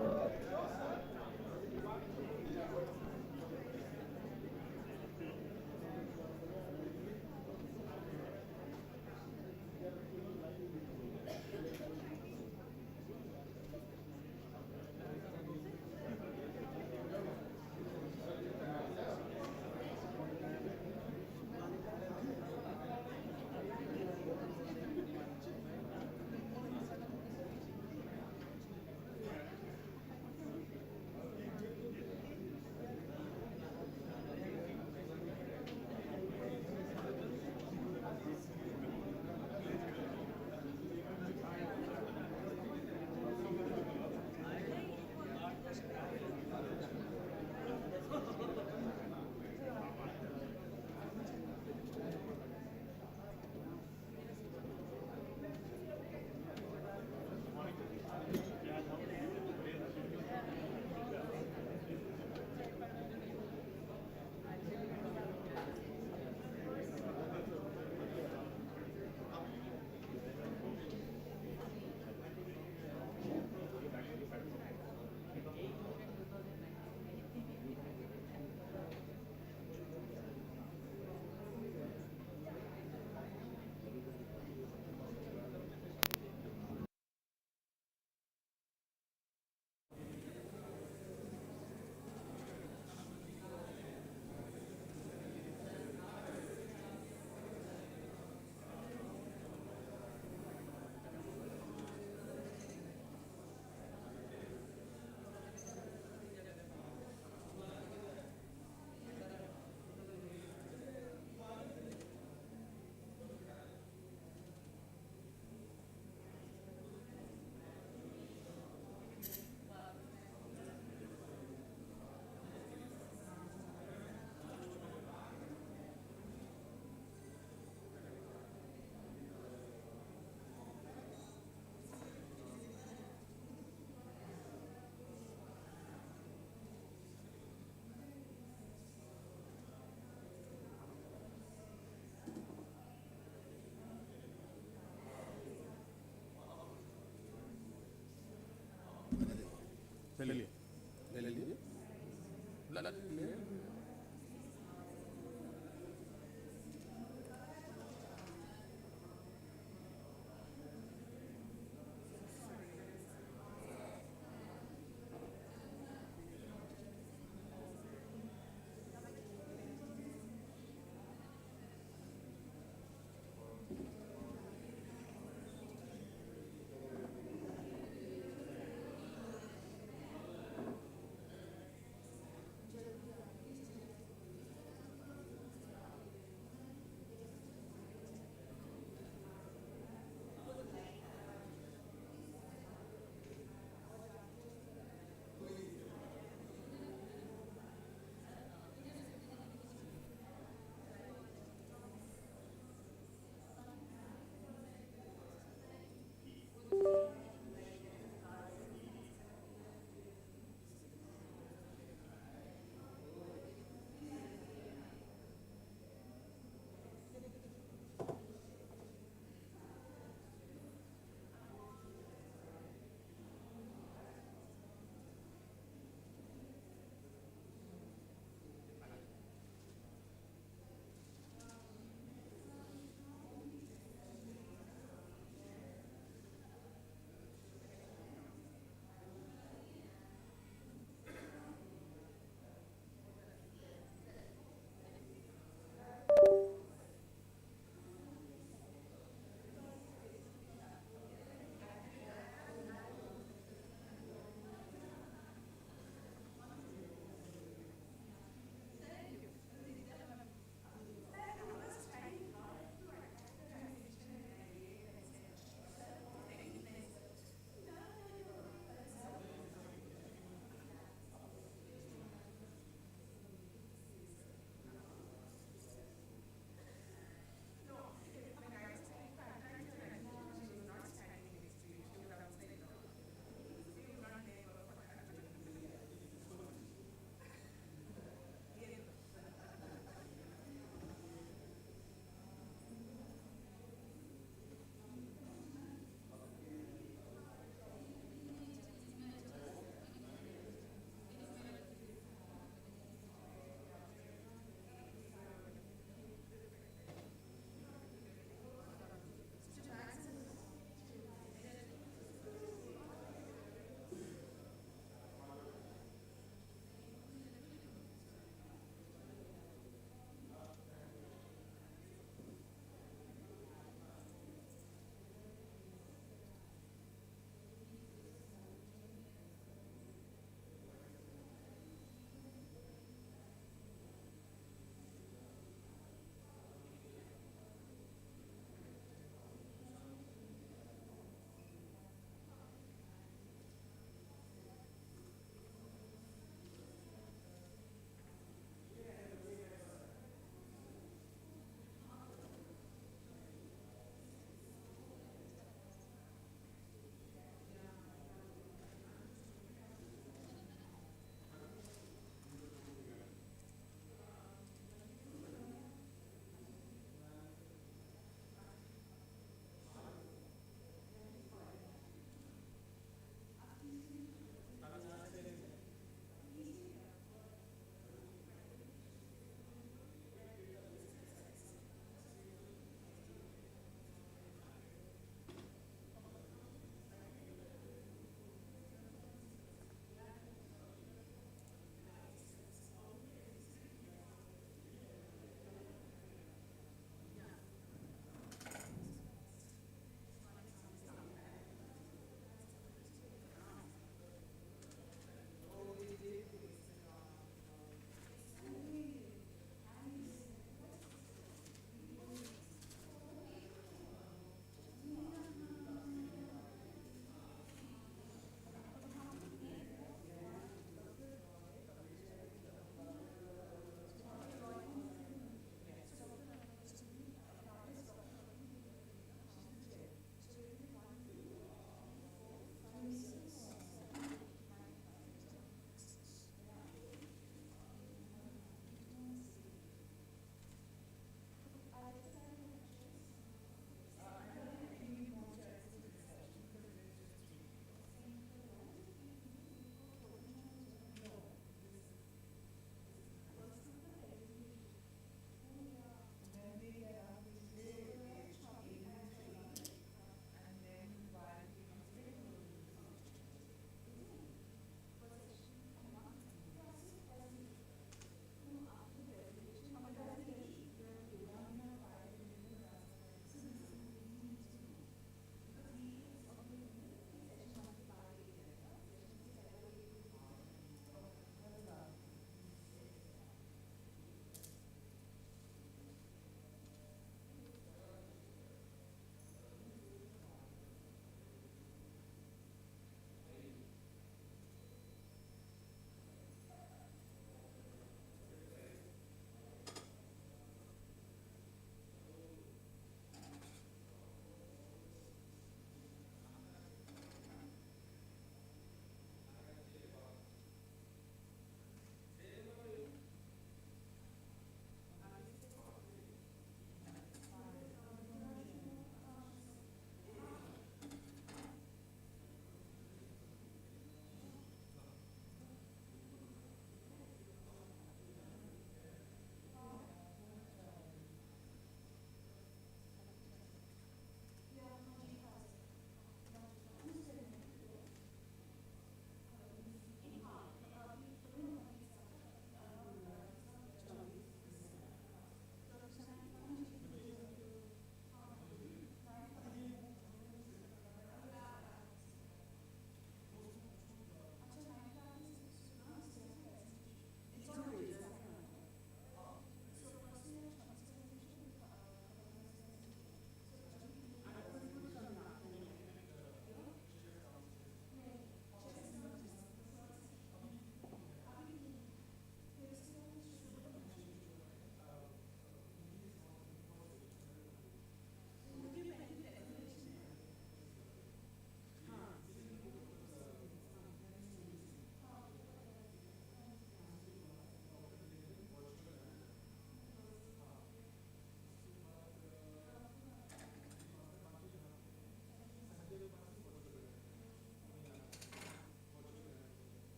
अलग है।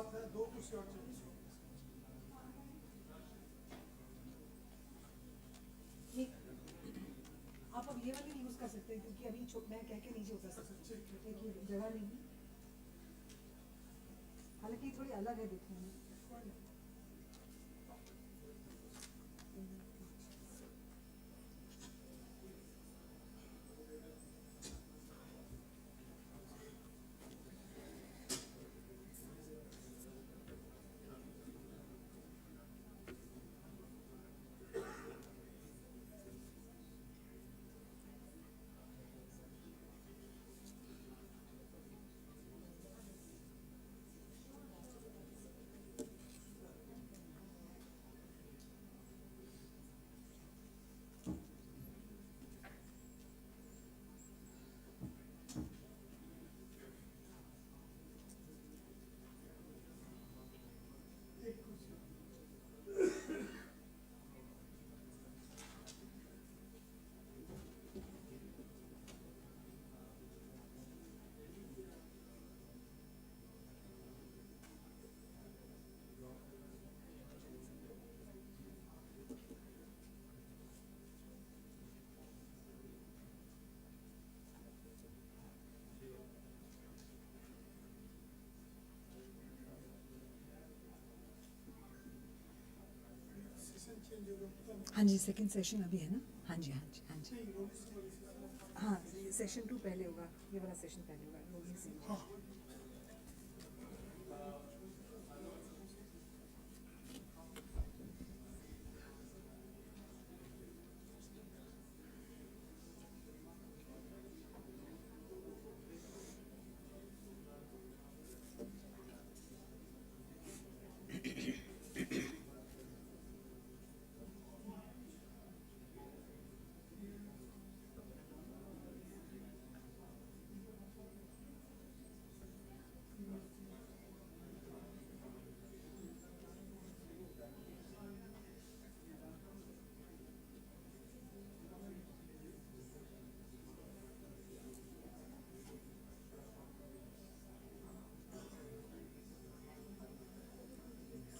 आप अब ये वाली यूज कर सकते हैं क्योंकि अभी मैं कह के नीचे उतर सकती हूँ, जगह नहीं है। हालांकि ये थोड़ी अलग है देखने में। हाँ जी, सेकंड सेशन अभी है ना? हाँ जी, हाँ जी, हाँ जी। हाँ, सेशन 2 पहले होगा, ये वाला सेशन पहले होगा, लोग इसी में।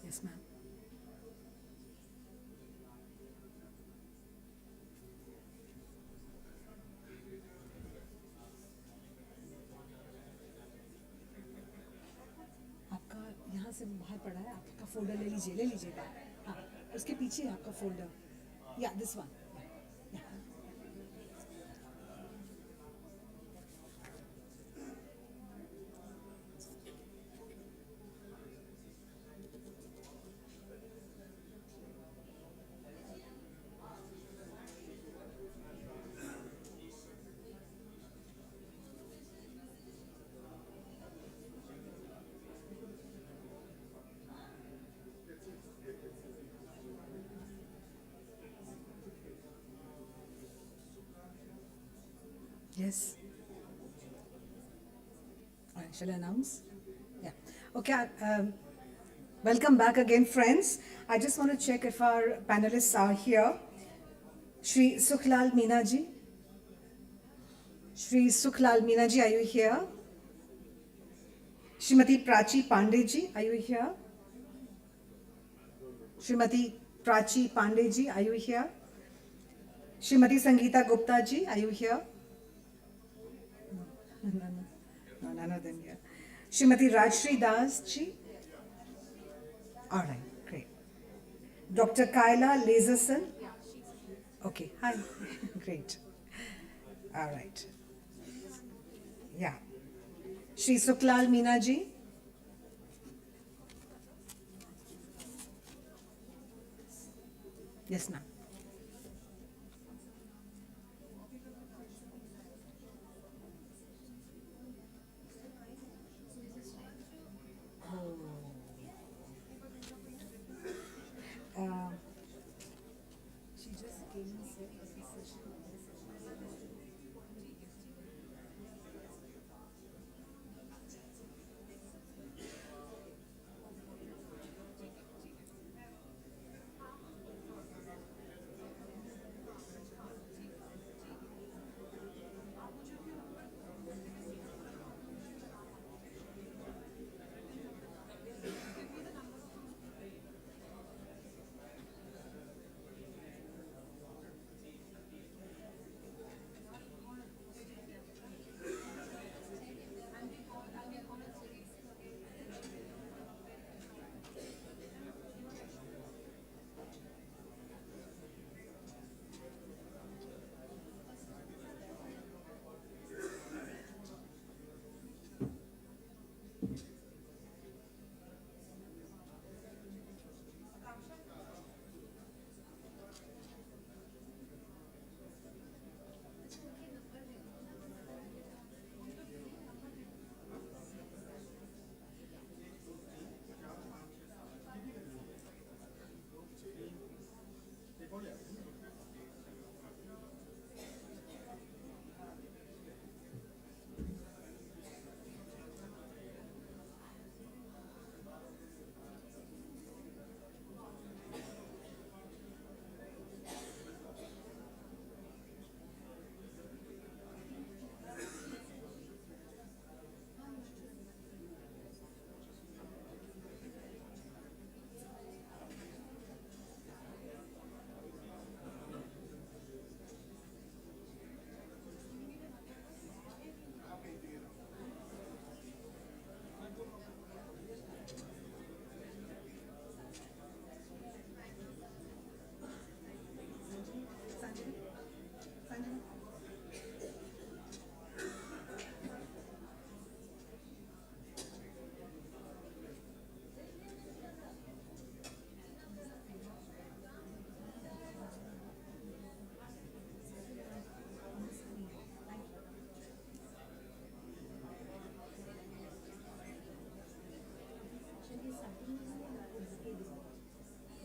Yes, ma'am. आपका यहाँ से बाहर पड़ा है, आपका फोल्डर ले लीजिएगा। हाँ, उसके पीछे है आपका फोल्डर। या this one. Yes. All right, shall I announce? Yeah. Okay. Welcome back again, friends. I just want to check if our panelists are here. Shri Sukhlal Meena ji. Shri Sukhlal Meena ji, are you here? Shrimati Prachi Pandey ji, are you here? Shrimati Prachi Pandey ji, are you here? Shrimati Sangeeta Gupta ji, are you here? No, none of them here. Shrimati Rajshri Das ji. All right, great. Dr. Kyla Lazerson. Okay, hi. Great. All right. Yeah. Shri Suklal Meena ji. Yes, ma'am. She just came and said this is session.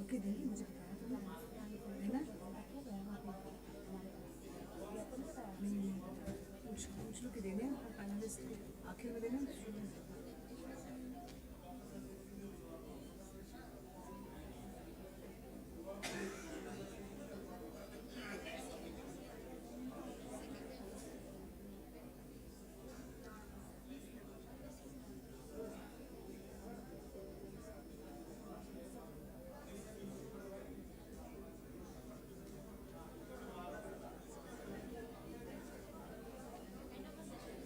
के देंगी मुझे बताया था ना, है ना? नहीं, पूछ लो कि देने हैं पैनलिस्ट आखिर में देना।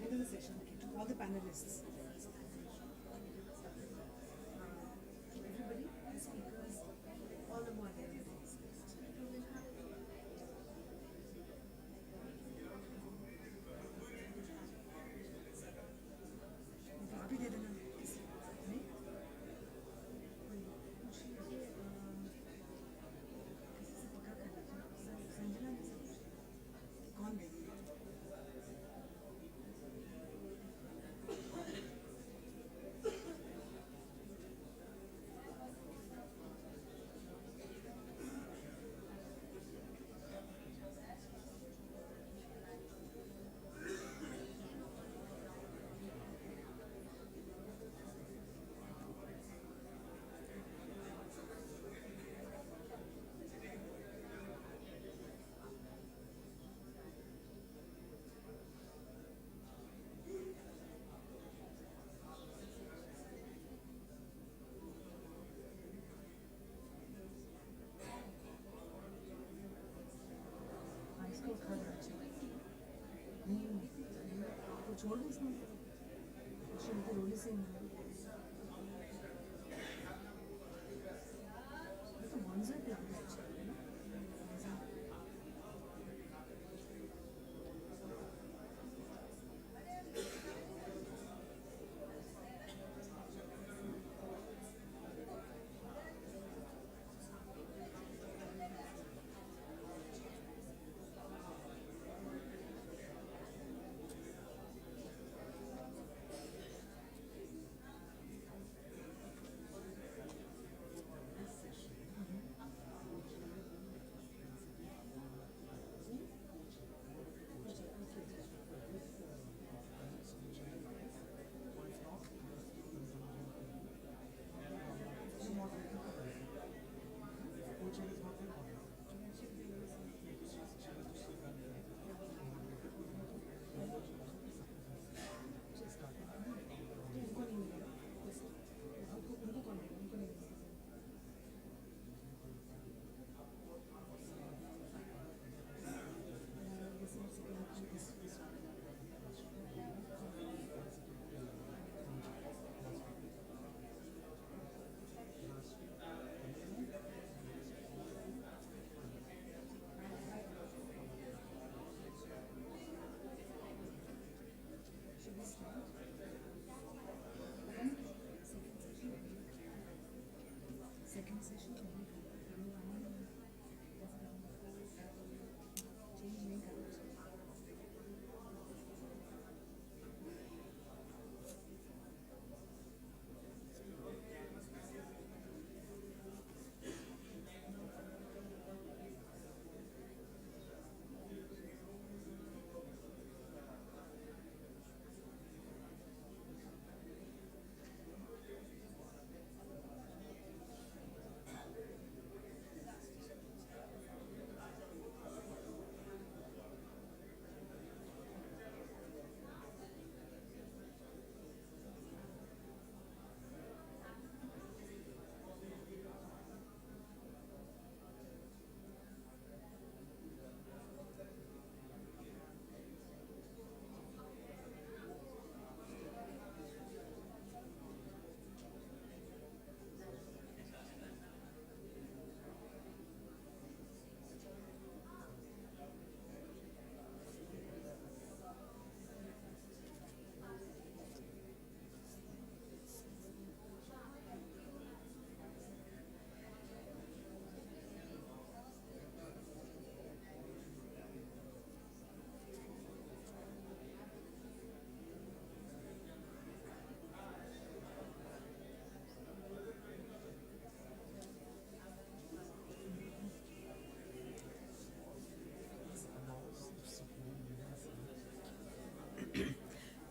End of the session, okay, to all the panelists. Everybody, the speakers, all the moderators. आप ही दे देना, नहीं? किसी से पक्का कर लीजिए, संजना ने सब कौन देगी? इसको उठा देना चाहिए। नहीं, तो छोड़ दो इसमें, श्रीमती रोली सिंह तो मॉन्जर प्लान है ना।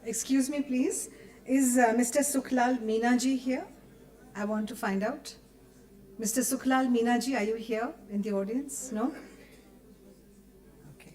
Excuse me, please. Is Mr. Sukhlal Meenaji here? I want to find out. Mr. Sukhlal Meenaji, are you here in the audience? No? Okay.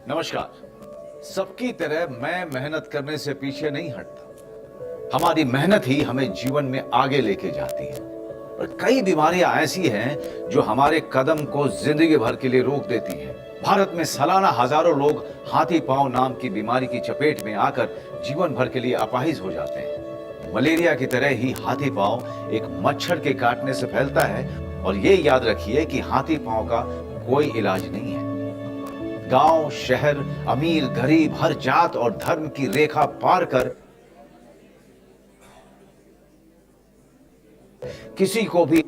नमस्कार। सबकी तरह मैं मेहनत करने से पीछे नहीं हटता। हमारी मेहनत ही हमें जीवन में आगे लेके जाती है। पर कई बीमारियां ऐसी हैं जो हमारे कदम को जिंदगी भर के लिए रोक देती हैं। भारत में सालाना हजारों लोग हाथी पांव नाम की बीमारी की चपेट में आकर जीवन भर के लिए अपाहिज हो जाते हैं। मलेरिया की तरह ही हाथी पांव एक मच्छर के काटने से फैलता है और ये याद रखिए कि हाथी पांव का कोई इलाज नहीं है। गांव, शहर, अमीर, गरीब, हर जात और धर्म की रेखा पार कर किसी को भी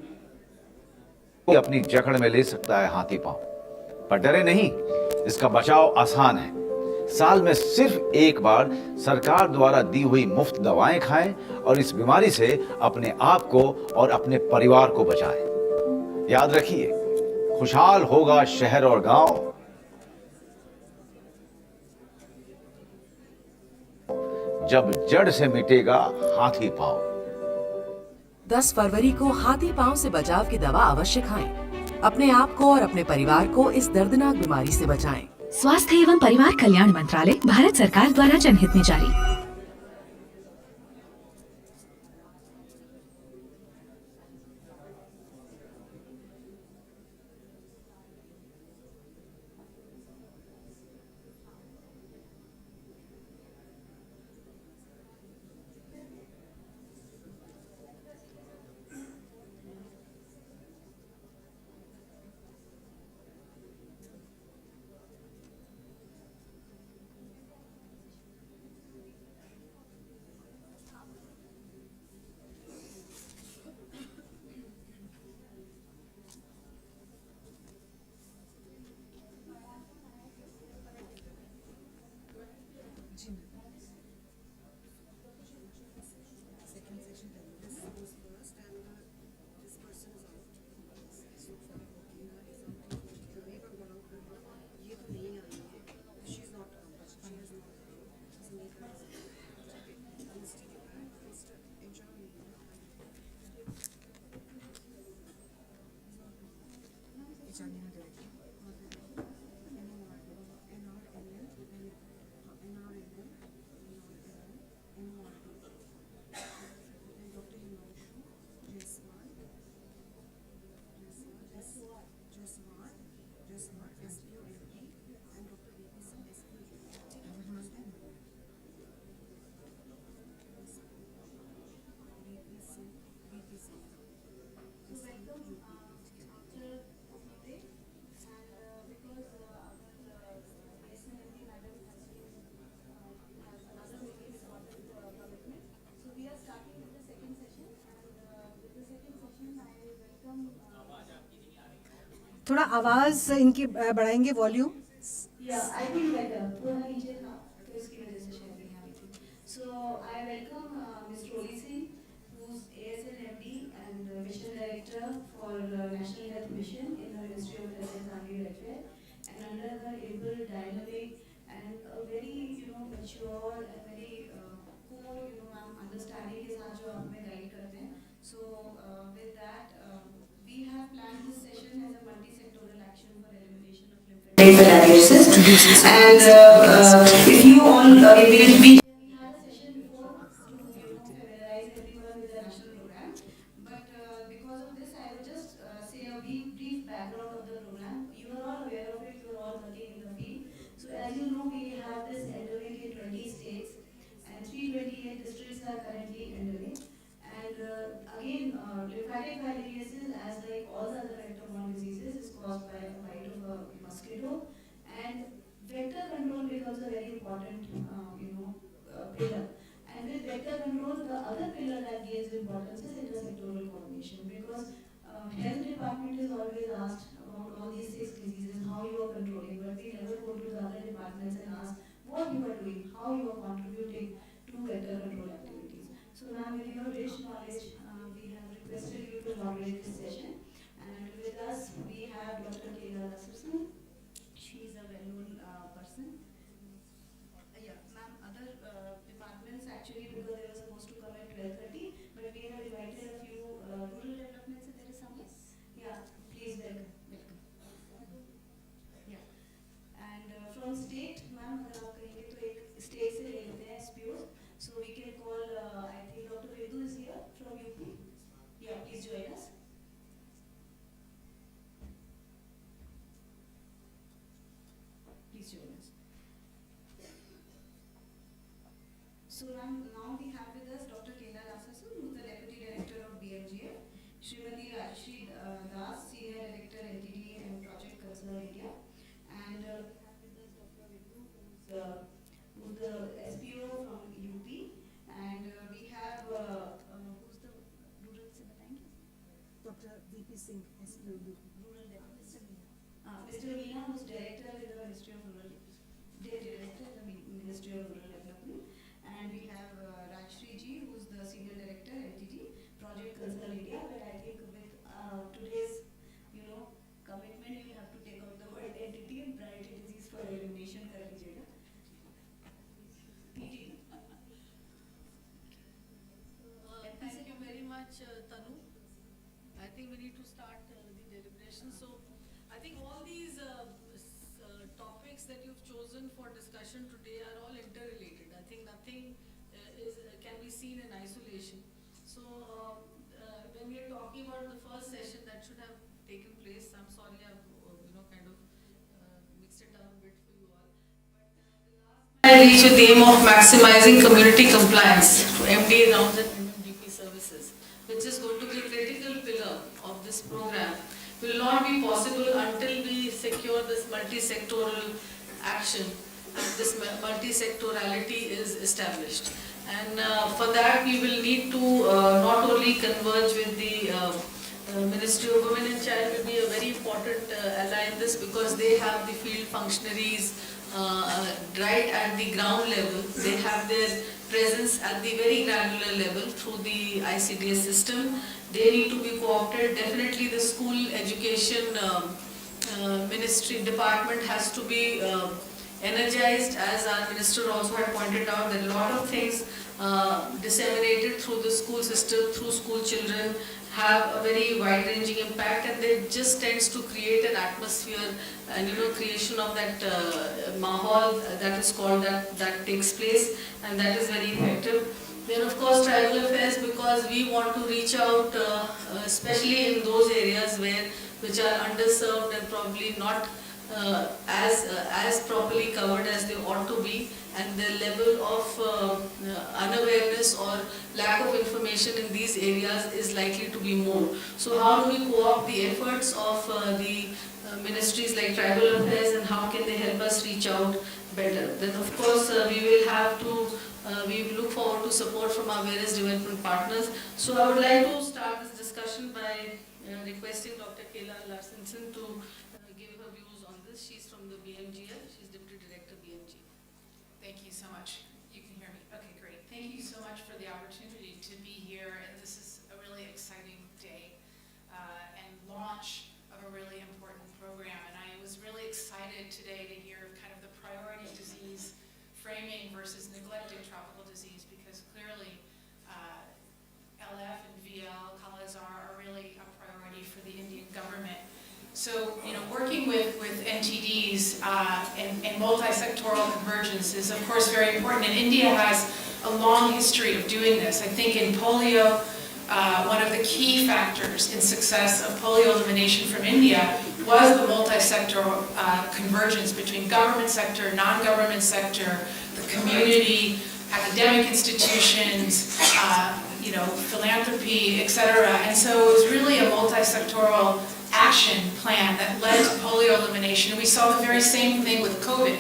अपनी जकड़ में ले सकता है हाथी पांव। पर डरे नहीं, इसका बचाव आसान है। साल में सिर्फ एक बार सरकार द्वारा दी हुई मुफ्त दवाएं खाएं और इस बीमारी से अपने आप को और अपने परिवार को बचाएं। याद रखिए, खुशहाल होगा शहर और गांव जब जड़ से मिटेगा हाथी पांव। 10 फरवरी को हाथी पांव से बचाव की दवा अवश्य खाएं। अपने आप को और अपने परिवार को इस दर्दनाक बीमारी से बचाएं। स्वास्थ्य एवं परिवार कल्याण मंत्रालय, भारत सरकार द्वारा जनहित में जारी। थोड़ा आवाज इनकी बढ़ाएंगे, volume. Yeah, I think better. थोड़ा नीचे था तो इसकी वजह से शायद नहीं आ रही थी. So I welcome Ms. Roly Singh, who's ASNMD and Mission Director for National Health Mission in the Ministry of Health and Family Welfare, and under her able, dynamic, and a very mature and very core ma'am understanding के साथ जो आप हमें guide करते हैं. So with that we have planned this session as a multi-sectoral action for elimination of lymphatic filariasis, and if you all will be. We had a session before to familiarize everyone with the national program, but because of this, I will just say a brief background of the program. You are all aware of it. You are all working in the field. So as you know, we have this endemic in 20 states, and 328 districts are currently endemic. And again, lymphatic filariasis, as like all the other vector-borne diseases, is caused by a bite of a mosquito, and vector control becomes a very important, pillar. And with vector control, the other pillar that gains importance is intersectoral coordination, because health department is always asked about all these 6 diseases, how you are controlling, but we never go to the other departments and ask what you are doing, how you are contributing to vector control activities. So ma'am, with your rich knowledge, we have requested you to moderate this session. And with us, we have Dr. Kela Lasarsan. She is a well-known person. Yeah, ma'am, other departments actually, because they were supposed to come at 12:30, but we have invited a few rural developments, if there is some. Yeah, please welcome. Yeah. And from state please join us. So now we have with us Dr. Kela Lasasu, who is the Deputy Director of BMGF, Srimati Rajshri Das, Senior Director NTD and Project Cultural India, and we have with us Dr. Vidhu, who's the SPO from UP, and we have who's the rural thank you? Dr. VP Singh, SPO Rural Development. Mr. Meena, who's Director in the Ministry of Rural Ministry of Rural Development. And we have Rajshri ji, who's the Senior Director, LTD, Project Cultural India. But I think with today's, commitment, you have to take out the word entity and priority disease for elimination. Kar lijiyega. Thank you very much, Tanu. I think we need to start the deliberation. So, I think all these topics that you've chosen for discussion today are all interrelated. I think nothing can be seen in isolation. So, when we are talking about the first session that should have taken place, I'm sorry I've kind of mixed it up a bit for you all. But the last I reach with the aim of maximizing community compliance to MDA rounds and MDP services, which is going to be a critical pillar of this program, will not be possible until we secure this multi-sectoral action and this multi-sectorality is established. And for that we will need to not only converge with the Ministry of Women and Child will be a very important ally in this, because they have the field functionaries right at the ground level. They have their presence at the very granular level through the ICDS system. They need to be co-opted. Definitely the school education ministry department has to be energized, as our minister also had pointed out, that a lot of things disseminated through the school system, through school children, have a very wide-ranging impact, and it just tends to create an atmosphere and creation of that mahal that is called that takes place, and that is very effective. Then of course tribal affairs, because we want to reach out especially in those areas which are underserved and probably not as properly covered as they ought to be, and the level of unawareness or lack of information in these areas is likely to be more. So how do we co-opt the efforts of the ministries like tribal affairs, and how can they help us reach out better? Then of course we will have to we look forward to support from our various development partners. So I would like to start this discussion by requesting Dr. Kela Larsensen to give her views on this. She's from the BMGF. She's Deputy Director BMG. Thank you so much. You can hear me? Okay, great. Thank you so much for the opportunity to be here. And this is a really exciting day and launch of a really important program. And I was really excited today to hear kind of the priority disease framing versus neglected tropical disease, because clearly LF and VL, Kala-Azar are really a priority for the Indian government. So, working with NTDs and multi-sectoral convergence is of course very important, and India has a long history of doing this. I think in polio, one of the key factors in success of polio elimination from India was the multi-sectoral convergence between government sector, non-government sector, the community, academic institutions, philanthropy, etc. And so it was really a multi-sectoral action plan that led to polio elimination. And we saw the very same thing with COVID,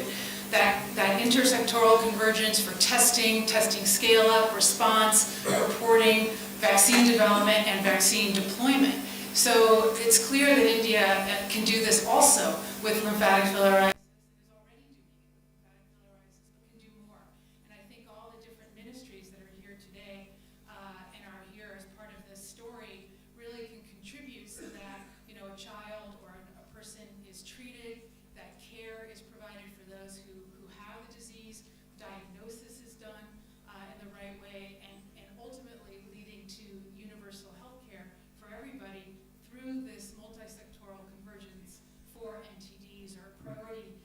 that intersectoral convergence for testing scale-up, response, reporting, vaccine development, and vaccine deployment. So it's clear that India can do this also with lymphatic filariasis. It is already doing it with lymphatic filariasis, but can do more. And I think all the different ministries that are here today and are here as part of this story really can contribute so that a child or a person is treated, that care is provided for those who have the disease, diagnosis is done in the right way, and ultimately leading to universal health care for everybody through this multi-sectoral convergence for NTDs or priority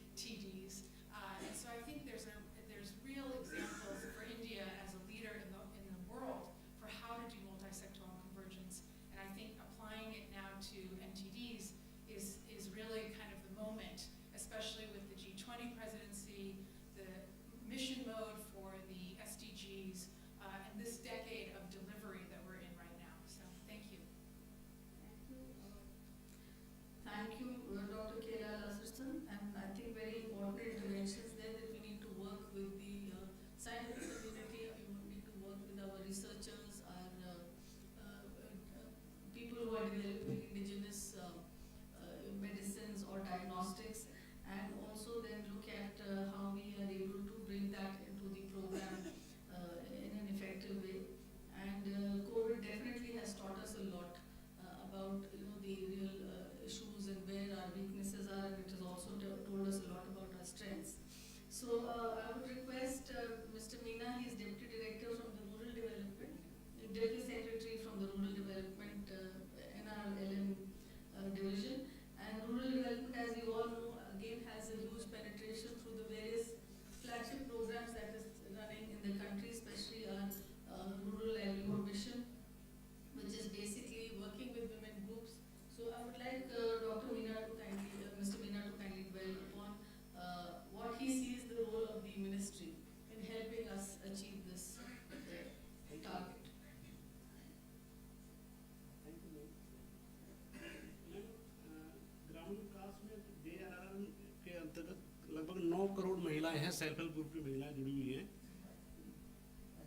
लगभग 9 करोड़ महिलाएं हैं, self help group की महिलाएं जुड़ी हुई हैं,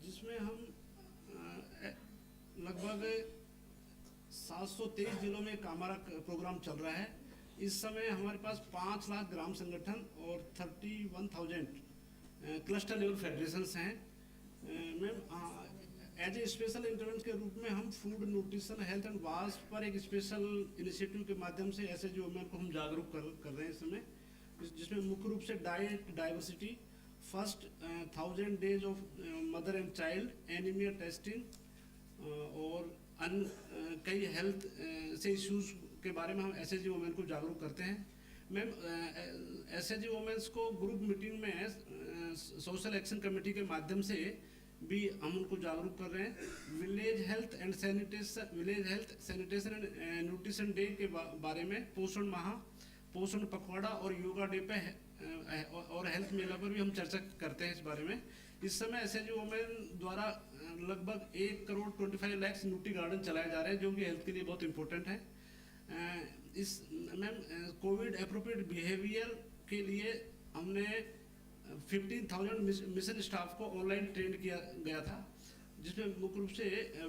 जिसमें हम लगभग 723 जिलों में हमारा प्रोग्राम चल रहा है। इस समय हमारे पास 5 लाख ग्राम संगठन और 31,000 क्लस्टर लेवल फेडरेशंस हैं। मैम, एज ए स्पेशल इंटरवेंस के रूप में हम food, nutrition, health and wash पर एक स्पेशल इनिशिएटिव के माध्यम से ऐसे जो वुमेन को हम जागरूक कर रहे हैं इस समय, जिसमें मुख्य रूप से diet diversity, first 1000 days of mother and child, anaemia testing और कई हेल्थ से इश्यूज के बारे में हम एसएचजी वुमेन को जागरूक करते हैं। मैम, एसएचजी वुमेन्स को ग्रुप मीटिंग में सोशल एक्शन कमेटी के माध्यम से भी हम उनको जागरूक कर रहे हैं। Village health sanitation and nutrition day के बारे में, पोषण माह, पोषण पखवाड़ा और योगा डे पे और हेल्थ मेला पर भी हम चर्चा करते हैं इस बारे में। इस समय एसएचजी वुमेन द्वारा लगभग 1 करोड़ 25 लाख न्यूट्री गार्डन चलाए जा रहे हैं, जो कि हेल्थ के लिए बहुत इंपॉर्टेंट है। इस मैम, कोविड एप्रोप्रिएट बिहेवियर के लिए हमने 15,000 मिशन स्टाफ को ऑनलाइन ट्रेन किया गया था, जिसमें मुख्य रूप से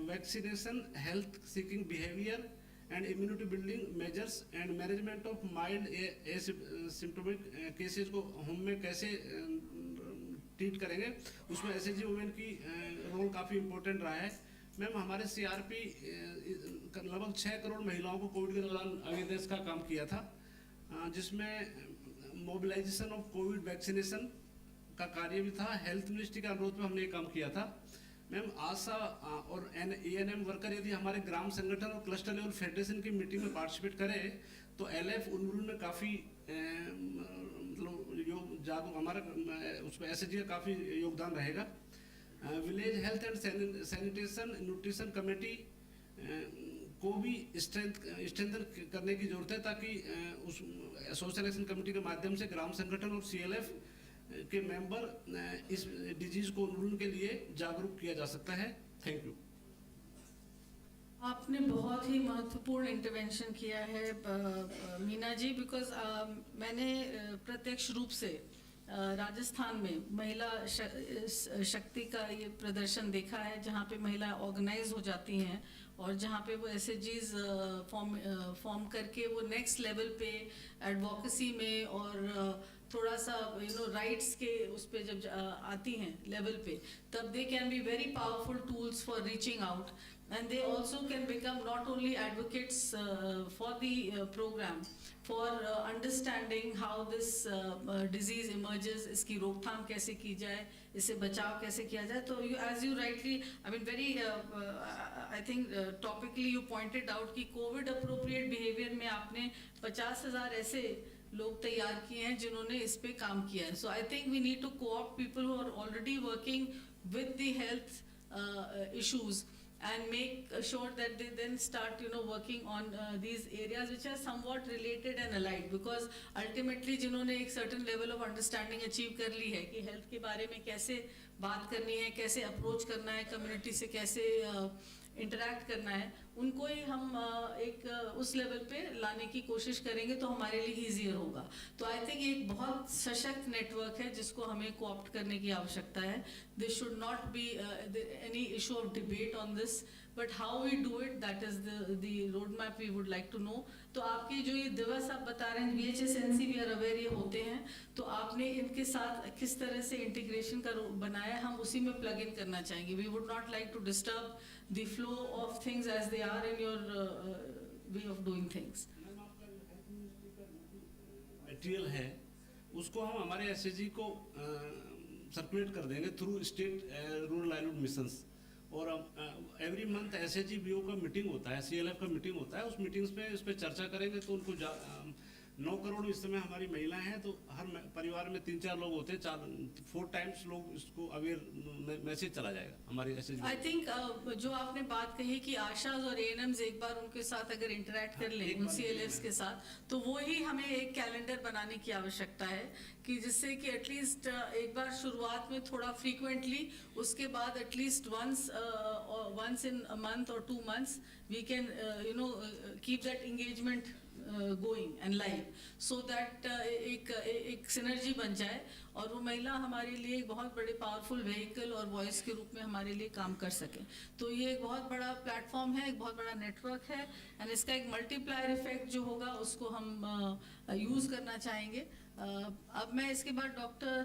vaccination, health seeking behaviour and immunity building measures and management of mild symptomatic cases को होम में कैसे ट्रीट करेंगे, उसमें एसएचजी वुमेन की रोल काफ़ी इम्पोर्टेंट रहा है। मैम, हमारे सीआरपी लगभग 6 करोड़ महिलाओं को कोविड के दौरान अवेयरनेस का काम किया था, जिसमें मोबिलाइजेशन ऑफ कोविड वैक्सीनेशन का कार्य भी था। हेल्थ मिनिस्ट्री के अनुरोध पर हमने ये काम किया था। मैम, आशा और एएनएम वर्कर यदि हमारे ग्राम संगठन और क्लस्टर लेवल फेडरेशन की मीटिंग में पार्टिसिपेट करें तो एलएफ उन्मूलन में काफ़ी जागरूक हमारा उसमें एसएचजी का काफ़ी योगदान रहेगा। Village health and sanitation nutrition committee को भी स्ट्रेंथन करने की जरूरत है, ताकि उस सोशल एक्शन कमेटी के माध्यम से ग्राम संगठन और सीएलएफ के मेंबर इस डिजीज को उन्मूलन के लिए जागरूक किया जा सकता है। Thank you. आपने बहुत ही महत्वपूर्ण इंटरवेंशन किया है मीना जी, बिकॉज मैंने प्रत्यक्ष रूप से राजस्थान में महिला शक्ति का ये प्रदर्शन देखा है, जहाँ पे महिला ऑर्गेनाइज हो जाती हैं और जहाँ पे वो एसएचजीज फॉर्म करके वो नेक्स्ट लेवल पे एडवोकेसी में और थोड़ा सा राइट्स के उस पे जब आती हैं लेवल पे, तब they can be very powerful tools for reaching out, and they also can become not only advocates for the program, for understanding how this disease emerges, इसकी रोकथाम कैसे की जाए, इससे बचाव कैसे किया जाए। तो as you rightly, I mean very I think topically you pointed out कि COVID appropriate behavior में आपने 50,000 ऐसे लोग तैयार किए हैं जिन्होंने इस पे काम किया है। So I think we need to co-opt people who are already working with the health issues and make sure that they then start working on these areas which are somewhat related and allied, because ultimately जिन्होंने एक certain level of understanding achieve कर ली है कि health के बारे में कैसे बात करनी है, कैसे approach करना है, community से कैसे इंटरैक्ट करना है, उनको ही हम एक उस लेवल पे लाने की कोशिश करेंगे तो हमारे लिए ईजियर होगा। तो आई थिंक एक बहुत सशक्त नेटवर्क है जिसको हमें कोऑप्ट करने की आवश्यकता है। This should not be any issue of debate on this, but how we do it, that is the road map we would like to know. तो आपके जो ये दिवस आप बता रहे हैं VHSNC वी आर अवेयर ये होते हैं, तो आपने इनके साथ किस तरह से इंटीग्रेशन का बनाया, हम उसी में प्लग इन करना चाहेंगे। We would not like to disturb the flow of things as they are in your way of doing things. Material है उसको हम हमारे एसएचजी को सर्कुलेट कर देंगे through state rural livelihood missions, और एवरी मंथ एसएचजी बीओ का meeting होता है, सीएलएफ का मीटिंग होता है, उस मीटिंग्स पे इस पर चर्चा करेंगे। तो उनको 9 करोड़ इस समय हमारी महिलाएं हैं, तो हर परिवार में 3-4 लोग होते हैं, 4 टाइम्स लोग इसको अवेयर मैसेज चला जाएगा हमारे एसएचजी। आई थिंक जो आपने बात कही कि आशाज और एएनएम्स एक बार उनके साथ अगर इंटरेक्ट कर लें उन सीएलएफ्स के साथ, तो वो ही हमें एक कैलेंडर बनाने की आवश्यकता है कि जिससे कि एटलीस्ट एक बार शुरुआत में थोड़ा फ्रीक्वेंटली, उसके बाद at least once in a month और 2 months we can keep that engagement going and live, so that एक synergy बन जाए और वो महिला हमारे लिए एक बहुत बड़े powerful vehicle और voice के रूप में हमारे लिए काम कर सके. तो ये एक बहुत बड़ा platform है, एक बहुत बड़ा network है, and इसका एक multiplier effect जो होगा उसको हम use करना चाहेंगे. अब मैं इसके बाद डॉक्टर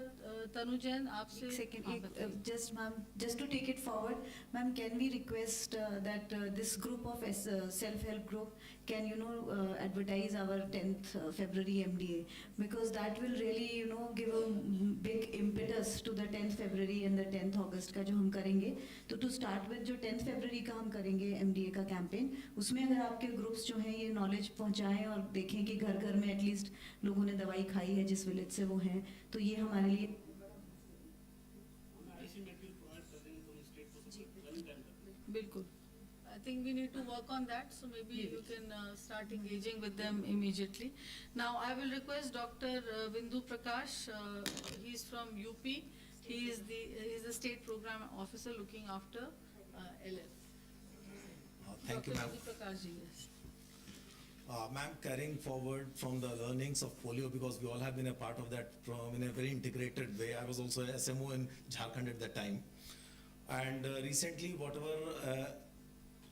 तनु जैन आपसे Second, just to take it forward, ma'am, can we request that this group of self-help group can, advertise our 10th February MDA, because that will really, give a big impetus to the 10th February and the 10th August का जो हम करेंगे. तो to start with जो 10th February का हम करेंगे MDA का campaign, उसमें अगर आपके groups जो हैं ये knowledge पहुंचाएं और देखें कि घर घर में at least लोगों ने दवाई खाई है जिस village से वो हैं, तो ये हमारे लिए बिल्कुल. I think we need to work on that, so maybe you can start engaging with them immediately. Now I will request Dr. Bindu Prakash. He's from UP. He is the state program officer looking after LF. Thank you, Dr. ma'am. Bindu Prakash ji, yes. Ma'am, carrying forward from the learnings of polio, because we all have been a part of that in a very integrated way. I was also a SMO in Jharkhand at that time. And recently, whatever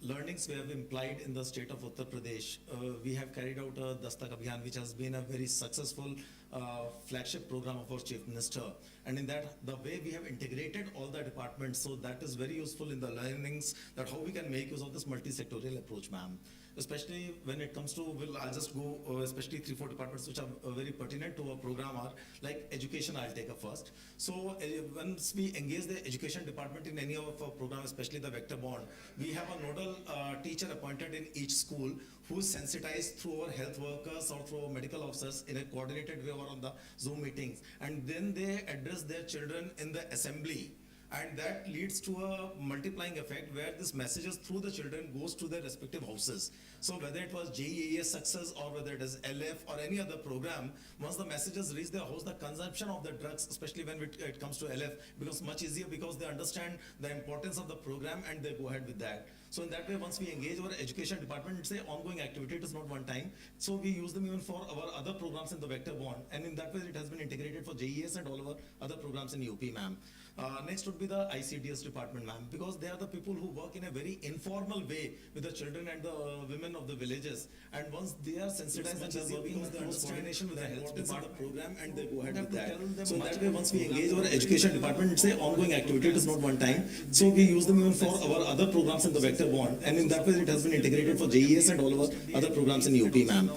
learnings we have implied in the state of Uttar Pradesh, we have carried out a Dastak Abhiyan, which has been a very successful flagship program of our Chief Minister. And in that, the way we have integrated all the departments, so that is very useful in the learnings, that how we can make use of this multi-sectorial approach, ma'am. Especially when it comes to, I'll just go, especially 3-4 departments which are very pertinent to our program are, like education, I'll take up first. So once we engage the education department in any of our programs, especially the vector bond, we have a nodal teacher appointed in each school who is sensitized through our health workers or through our medical officers in a coordinated way or on the Zoom meetings. And then they address their children in the assembly. And that leads to a multiplying effect where this messages through the children goes to their respective houses. So whether it was JEAS success or whether it is LF or any other program, once the messages reach their house, the consumption of the drugs, especially when it comes to LF, becomes much easier because they understand the importance of the program and they go ahead with that. So in that way, once we engage our education department, it's an ongoing activity, it is not one time. So we use them even for our other programs in the vector bond. And in that way, it has been integrated for JES and all of our other programs in UP, ma'am. Next would be the ICDS department, ma'am, because they are the people who work in a very informal way with the children and the women of the villages. And once they are sensitized and they are working with the coordination with the health department program and they go ahead with that. So that way, once we engage our education department, it's an ongoing activity, it is not one time. So we use them even for our other programs in the vector bond. And in that way, it has been integrated for JES and all of our other programs in UP, ma'am.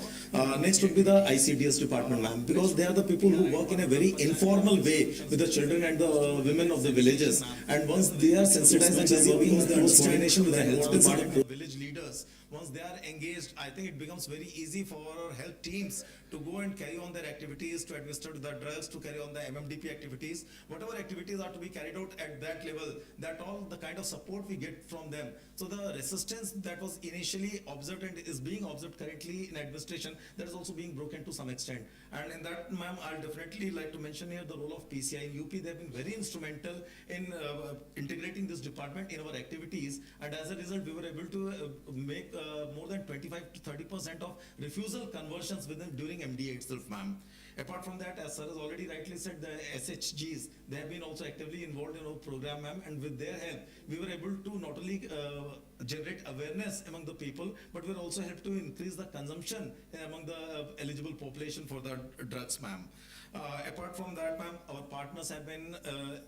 Next would be the ICDS department, ma'am, because they are the people who work in a very informal way with the children and the women of the villages. And once they are sensitized and they are working with the coordination with the health department, village leaders, once they are engaged, I think it becomes very easy for our health teams to go and carry on their activities, to administer the drugs, to carry on the MMDP activities, whatever activities are to be carried out at that level, that all the kind of support we get from them. So the resistance that was initially observed and is being observed currently in administration, that is also being broken to some extent. And in that, ma'am, I'll definitely like to mention here the role of PCI in UP. They have been very instrumental in integrating this department in our activities. And as a result, we were able to make more than 25 to 30% of refusal conversions during MDA itself, ma'am. Apart from that, as sir has already rightly said, the SHGs, they have been also actively involved in our program, ma'am, and with their help, we were able to not only generate awareness among the people, but we were also helped to increase the consumption among the eligible population for the drugs, ma'am. Apart from that, ma'am, our partners have been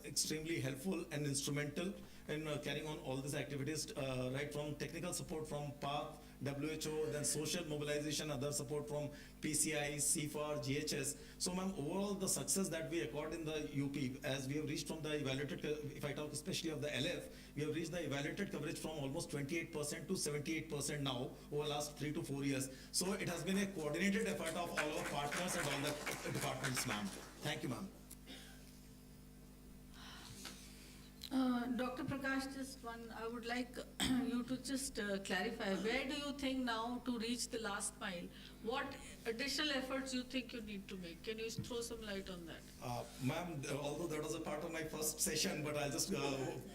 extremely helpful and instrumental in carrying on all these activities, right from technical support from PATH, WHO, then social mobilization, other support from PCI, CFAR, GHS. So, ma'am, overall the success that we accord in the UP, as we have reached from the evaluated, if I talk especially of the LF, we have reached the evaluated coverage from almost 28% to 78% now over the last 3 to 4 years. So, it has been a coordinated effort of all our partners and all the departments, ma'am. Thank you, ma'am. Dr. Prakash, just one, I would like you to just clarify, where do you think now to reach the last mile? What additional efforts you think you need to make? Can you throw some light on that? Ma'am, although that was a part of my first session, but I'll just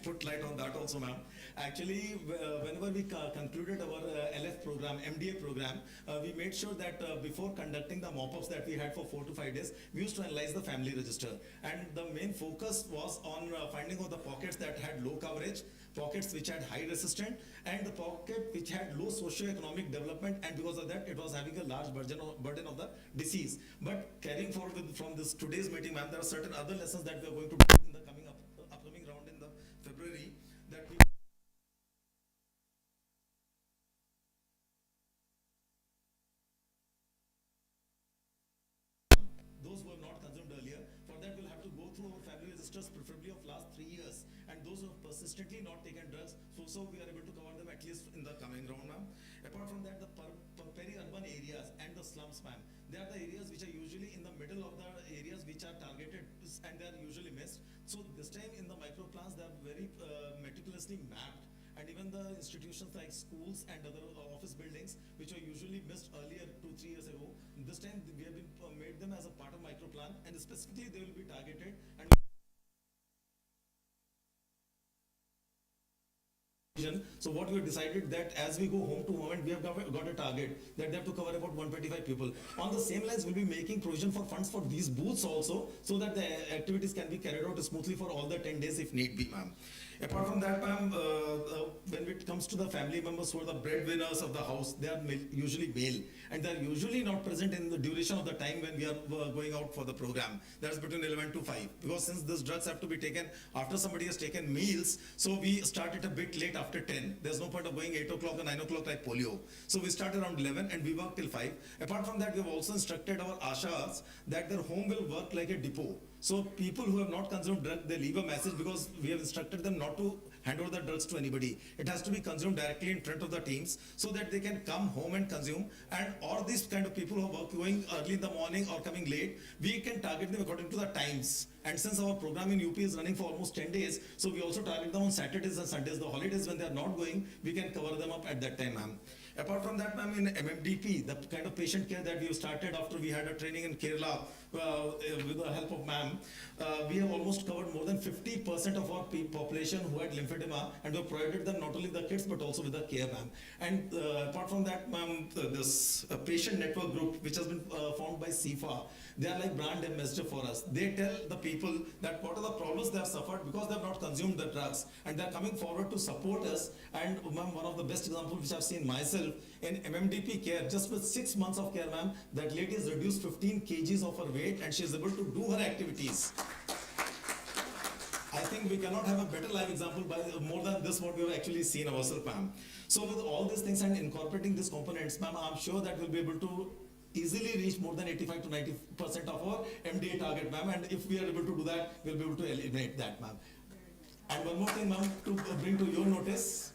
put light on that also, ma'am. Actually, whenever we concluded our LF program, MDA program, we made sure that before conducting the mop-ups that we had for 4 to 5 days, we used to analyze the family register. And the main focus was on finding out the pockets that had low coverage, pockets which had high resistance, and the pocket which had low socio-economic development, and because of that, it was having a large burden of the disease. But carrying forward from this today's meeting, ma'am, there are certain other lessons that we are going to do in the upcoming round in the February that we those who have not consumed earlier. For that, we'll have to go through our family registers, preferably of last 3 years, and those who have persistently not taken drugs. So we are able to cover them at least in the coming round, ma'am. Apart from that, the peri-urban areas and the slums, ma'am, they are the areas which are usually in the middle of the areas which are targeted, and they are usually missed. So this time in the micro plans, they are very meticulously mapped. And even the institutions like schools and other office buildings, which were usually missed earlier 2-3 years ago, this time we have been made them as a part of micro plan, and specifically they will be targeted. And so what we have decided that as we go home to home, and we have got a target that they have to cover about 125 people. On the same lines, we'll be making provision for funds for these booths also, so that the activities can be carried out smoothly for all the 10 days if need be, ma'am. Apart from that, ma'am, when it comes to the family members who are the breadwinners of the house, they are usually male, and they are usually not present in the duration of the time when we are going out for the program. That's between 11 to 5, because since these drugs have to be taken after somebody has taken meals, so we start it a bit late after 10. There's no point of going 8 o'clock or 9 o'clock like polio. So we start around 11 and we work till 5. Apart from that, we have also instructed our ashas that their home will work like a depot. So people who have not consumed drug, they leave a message, because we have instructed them not to hand over the drugs to anybody. It has to be consumed directly in front of the teams, so that they can come home and consume. And all these kind of people who are going early in the morning or coming late, we can target them according to the times. And since our program in UP is running for almost 10 days, so we also target them on Saturdays and Sundays. The holidays when they are not going, we can cover them up at that time, ma'am. Apart from that, ma'am, in MMDP, the kind of patient care that we have started after we had a training in Kerala with the help of ma'am, we have almost covered more than 50% of our population who had lymphedema, and we have provided them not only the kits but also with the care, ma'am. And apart from that, ma'am, this patient network group, which has been formed by CIFA, they are like brand ambassador for us. They tell the people that what are the problems they have suffered because they have not consumed the drugs, and they are coming forward to support us. And ma'am, one of the best examples which I have seen myself in MMDP care, just with 6 months of care, ma'am, that lady has reduced 15 kgs of her weight, and she is able to do her activities. I think we cannot have a better live example by more than this what we have actually seen ourselves, ma'am. So with all these things and incorporating these components, ma'am, I'm sure that we'll be able to easily reach more than 85 to 90% of our MDA target, ma'am. And if we are able to do that, we'll be able to eliminate that, ma'am. And one more thing, ma'am, to bring to your notice,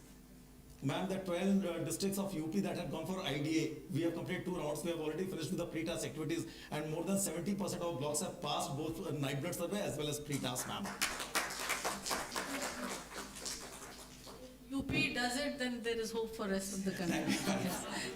ma'am, the 12 districts of UP that have gone for IDA, we have completed 2 rounds. We have already finished with the pre-task activities, and more than 70% of blocks have passed both night blood survey as well as pre-task, ma'am. UP does it, then there is hope for rest of the country.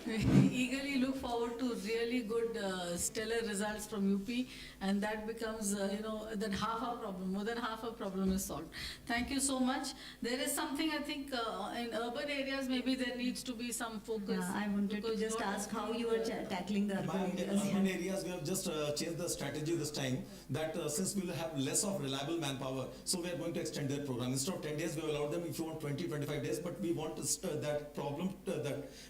We eagerly look forward to really good stellar results from UP, and that becomes, then half our problem, more than half our problem is solved. Thank you so much. There is something, I think, in urban areas, maybe there needs to be some focus. Yeah, I wanted to just ask how you are tackling the urban areas. In urban areas, we have just changed the strategy this time, that since we will have less of reliable manpower, so we are going to extend their program. Instead of 10 days, we will allow them if you want 20-25 days, but we want that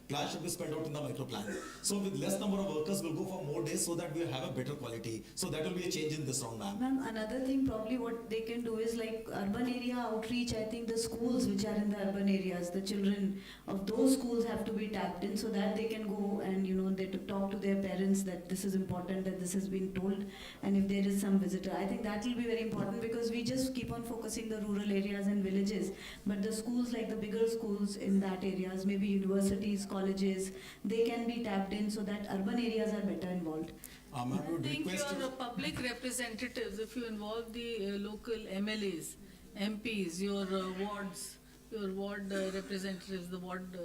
plan should be spent out in the micro plan. So with less number of workers, we'll go for more days so that we have a better quality. So that will be a change in this round, ma'am. Ma'am, another thing probably what they can do is like urban area outreach. I think the schools which are in the urban areas, the children of those schools have to be tapped in so that they can go and they talk to their parents that this is important, that this has been told, and if there is some visitor. I think that will be very important, because we just keep on focusing the rural areas and villages, but the schools, like the bigger schools in that areas, maybe universities, colleges, they can be tapped in so that urban areas are better involved. I think your public representatives, if you involve the local MLAs, MPs, your wards, your ward representatives, the ward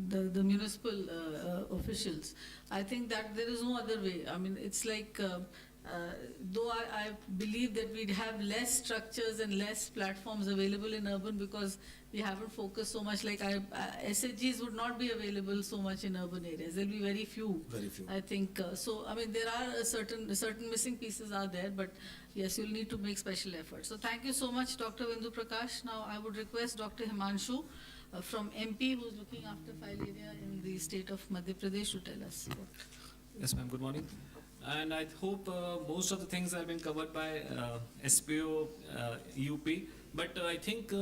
the municipal officials. I think that there is no other way. I mean, it's like, though I believe that we'd have less structures and less platforms available in urban because we haven't focused so much, like SHGs would not be available so much in urban areas. There'll be very few. Very few. I think, so I mean, there are certain missing pieces are there, but yes, you'll need to make special efforts. So thank you so much, Dr. Vindu Prakash. Now I would request Dr. Himanshu from MP, who's looking after filaria in the state of Madhya Pradesh, to tell us. Yes, ma'am. Good morning. And I hope most of the things have been covered by SPO, UP. But I think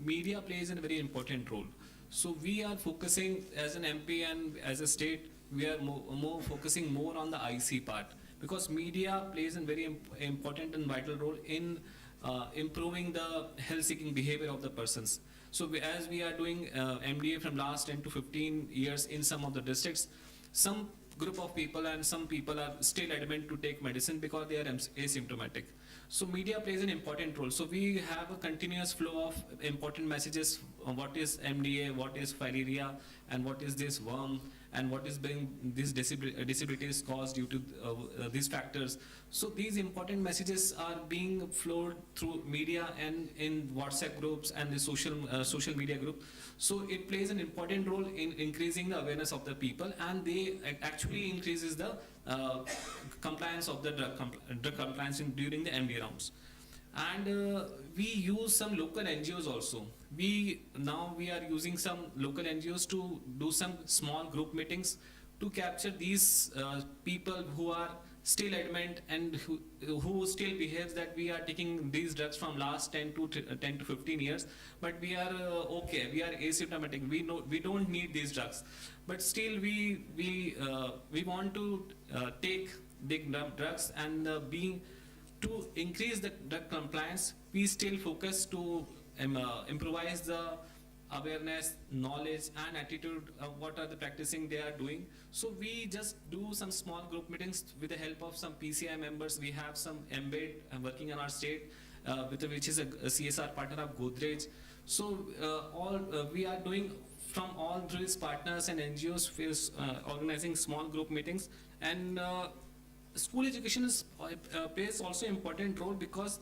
media plays a very important role. So we are focusing as an MP and as a state, we are focusing more on the IC part, because media plays a very important and vital role in improving the health-seeking behavior of the persons. So as we are doing MDA from last 10 to 15 years in some of the districts, some group of people and some people are still adamant to take medicine because they are asymptomatic. So media plays an important role. So we have a continuous flow of important messages on what is MDA, what is filaria, and what is this worm, and what is being these disabilities caused due to these factors. So these important messages are being flowed through media and in WhatsApp groups and the social media group. So it plays an important role in increasing the awareness of the people, and they actually increases the compliance of the drug compliance during the MD rounds. And we use some local NGOs also. We are using some local NGOs to do some small group meetings to capture these people who are still adamant and who still behaves that we are taking these drugs from last 10 to 15 years, but we are okay, we are asymptomatic, we don't need these drugs, but still we want to take big drugs, and to increase the drug compliance, we still focus to improvise the awareness, knowledge, and attitude of what are the practicing they are doing. So we just do some small group meetings with the help of some PCI members. We have some embed working in our state, which is a CSR partner of Godrej. So we are doing from all these partners and NGOs, organizing small group meetings. And school education plays also important role, because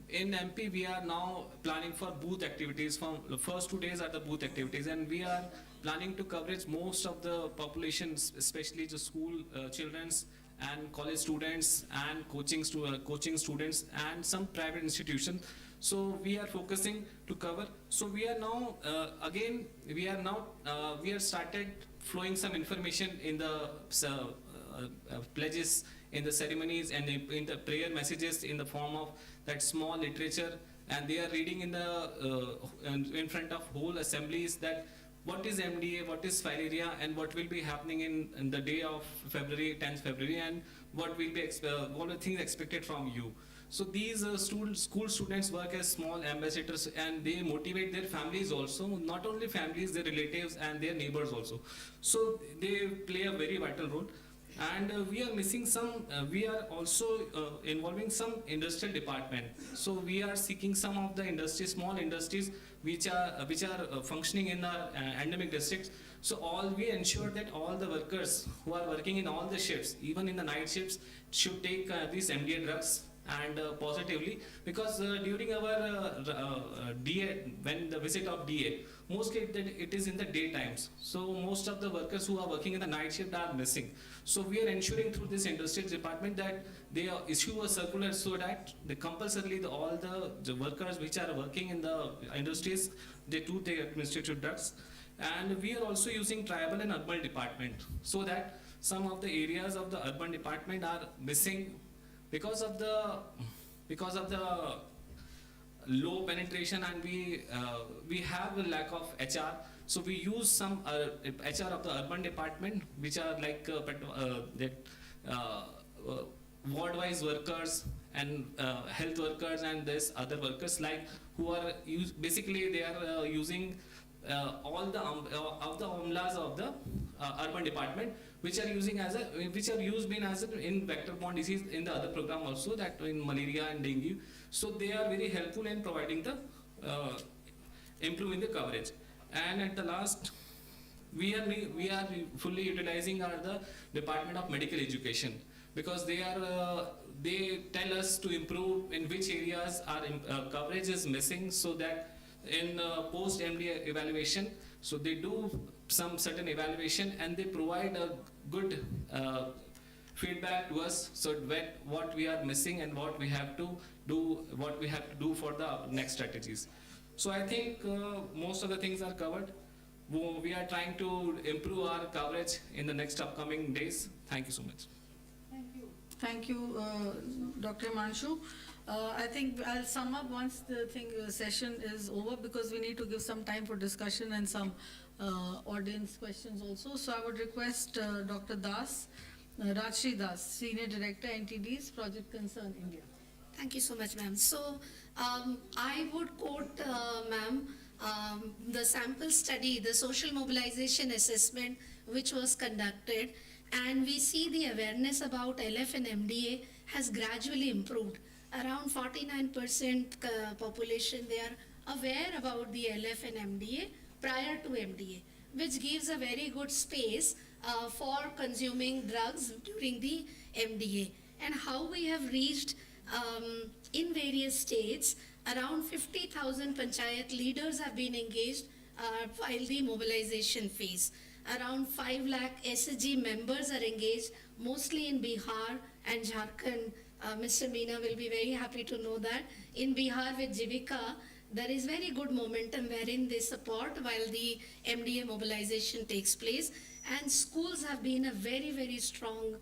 in MP we are now planning for booth activities. From the first 2 days are the booth activities, and we are planning to coverage most of the populations, especially the school children's and college students and coaching students and some private institutions. So we are focusing to cover. So we are now we have started flowing some information in the pledges, in the ceremonies, and in the prayer messages in the form of that small literature, and they are reading in front of whole assemblies that what is MDA, what is filaria, and what will be happening in the day of February, 10th February, and what will be all the things expected from you. So these school students work as small ambassadors, and they motivate their families also, not only families, their relatives and their neighbors also. So they play a very vital role. And we are missing we are also involving some industrial department. So we are seeking some of the industries, small industries, which are functioning in our endemic districts. So we ensure that all the workers who are working in all the shifts, even in the night shifts, should take these MDA drugs, and positively, because during our DA, when the visit of DA, mostly it is in the day times. So most of the workers who are working in the night shift are missing. So we are ensuring through this industrial department that they issue a circular so that they compulsorily all the workers which are working in the industries, they too take administrative drugs. And we are also using tribal and urban department, so that some of the areas of the urban department are missing because of the low penetration, and we have a lack of HR. So we use some HR of the urban department, which are like ward-wise workers and health workers, and this other workers like who are basically they are using all the amlas of the urban department, which are used in vector-borne disease in the other program also, that in malaria and dengue. So they are very helpful in providing the improving the coverage. And at the last, we are fully utilizing are the Department of Medical Education, because they tell us to improve in which areas our coverage is missing, so that in post MD evaluation, so they do some certain evaluation and they provide a good feedback to us, so what we are missing and what we have to do for the next strategies. So I think most of the things are covered. We are trying to improve our coverage in the next upcoming days. Thank you so much. Thank you, Dr. Manshu. I think I'll sum up once the session is over, because we need to give some time for discussion and some audience questions also. So I would request Dr. Das, Rajshri Das, Senior Director, NTDs, Project Concern, India. Thank you so much, ma'am. So I would quote, ma'am, the sample study, the social mobilization assessment which was conducted, and we see the awareness about LF and MDA has gradually improved. Around 49% population, they are aware about the LF and MDA prior to MDA, which gives a very good space for consuming drugs during the MDA. And how we have reached in various states, around 50,000 panchayat leaders have been engaged while the mobilization phase. Around 5 lakh SSG members are engaged, mostly in Bihar and Jharkhand. Mr. Meena will be very happy to know that in Bihar with Jivika, there is very good momentum wherein they support while the MDA mobilization takes place. And schools have been a very, very strong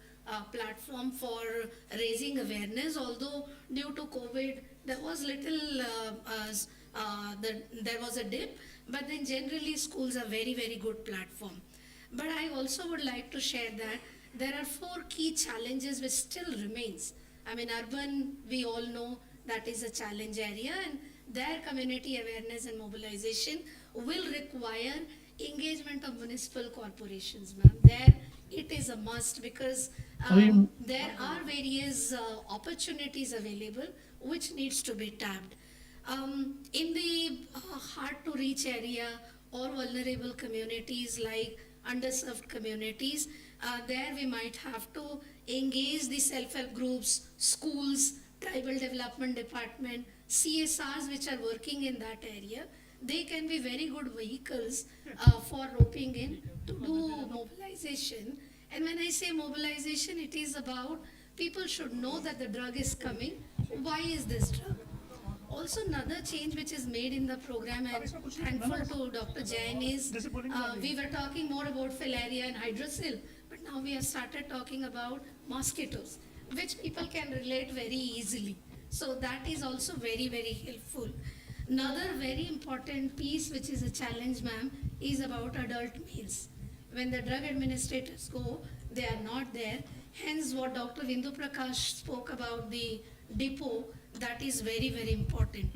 platform for raising awareness, although due to COVID, there was there was a dip, but then generally schools are very, very good platform. But I also would like to share that there are 4 key challenges which still remains. I mean, urban, we all know that is a challenge area, and their community awareness and mobilization will require engagement of municipal corporations, ma'am. There it is a must, because there are various opportunities available which needs to be tapped. In the hard to reach area or vulnerable communities like underserved communities, there we might have to engage the self-help groups, schools, tribal development department, CSRs which are working in that area. They can be very good vehicles for roping in to do mobilization. And when I say mobilization, it is about people should know that the drug is coming. Why is this drug? Also, another change which is made in the program, and thankful to Dr. Jain, is we were talking more about filaria and hydrocele, but now we have started talking about mosquitoes, which people can relate very easily. So that is also very, very helpful. Another very important piece which is a challenge, ma'am, is about adult males. When the drug administrators go, they are not there. Hence what Dr. Vindu Prakash spoke about the depot, that is very, very important.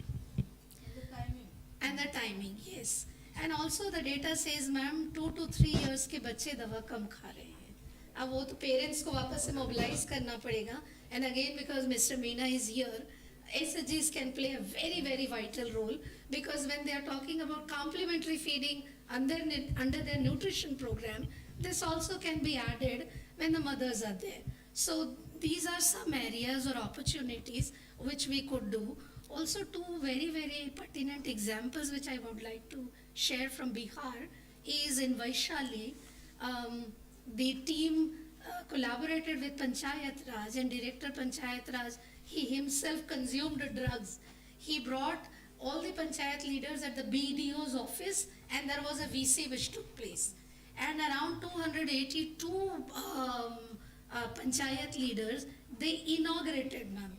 And the timing, yes. And also the data says, ma'am, 2 to 3 years के बच्चे दवा कम खा रहे हैं. अब वो तो parents को वापस से mobilize करना पड़ेगा. And again, because Mr. Meena is here, SSGs can play a very, very vital role, because when they are talking about complementary feeding under their nutrition program, this also can be added when the mothers are there. So these are some areas or opportunities which we could do. Also 2 very, very pertinent examples which I would like to share from Bihar is in Vaishali. The team collaborated with Panchayat Raj, and Director Panchayat Raj, he himself consumed drugs. He brought all the Panchayat leaders at the BDO's office, and there was a VC which took place. And around 282 Panchayat leaders, they inaugurated, ma'am.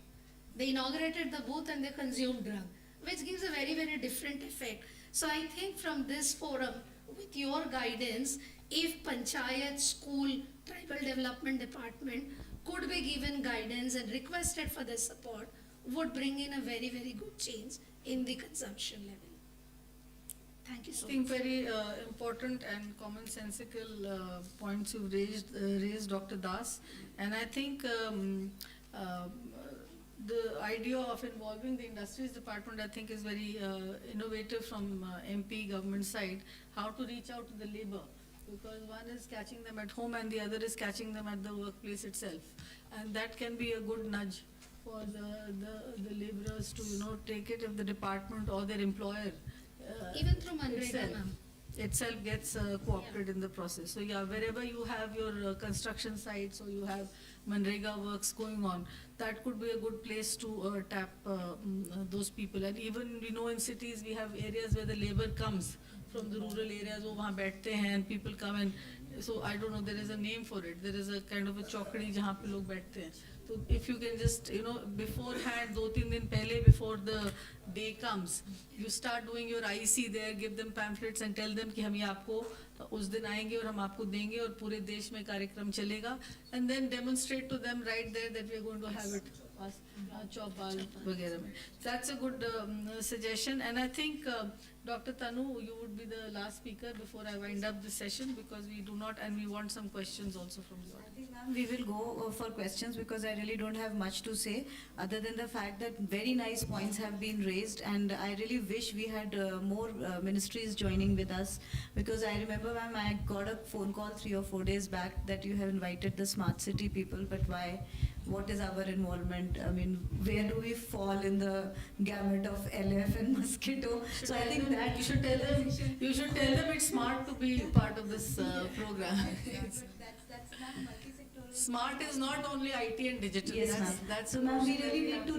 They inaugurated the booth and they consumed drug, which gives a very, very different effect. So I think from this forum, with your guidance, if Panchayat, school, tribal development department could be given guidance and requested for their support, would bring in a very, very good change in the consumption level. Thank you so much. I think very important and commonsensical points you've raised, Dr. Das. And I think the idea of involving the industries department, I think, is very innovative from MP government side. How to reach out to the labor, because one is catching them at home and the other is catching them at the workplace itself. And that can be a good nudge for the laborers to, take it if the department or their employer Even through Manrega, ma'am. itself gets co-opted in the process. So yeah, wherever you have your construction sites or you have Manrega works going on, that could be a good place to tap those people. And even we know in cities we have areas where the labor comes from the rural areas, wo wahan baiठते हैं and people come and so I don't know, there is a name for it. There is a kind of a chokdi जहाँ पे लोग बैठते हैं. So if you can just, beforehand, 2-3 दिन पहले, before the day comes, you start doing your IC there, give them pamphlets and tell them कि हम ये आपको उस दिन आएंगे और हम आपको देंगे और पूरे देश में कार्यक्रम चलेगा, and then demonstrate to them right there that we are going to have it चौपाल वगैरह में. That's a good suggestion, and I think Dr. Tanu, you would be the last speaker before I wind up this session, because we do not, and we want some questions also from you. I think, ma'am, we will go for questions because I really don't have much to say other than the fact that very nice points have been raised, and I really wish we had more ministries joining with us, because I remember, ma'am, I got a phone call 3 or 4 days back that you have invited the smart city people, but why? What is our involvement? I mean, where do we fall in the gamut of LF and mosquito? So I think that you should tell them it's smart to be part of this program. Smart is not only IT and digital. Yes, ma'am. So, ma'am, we really need to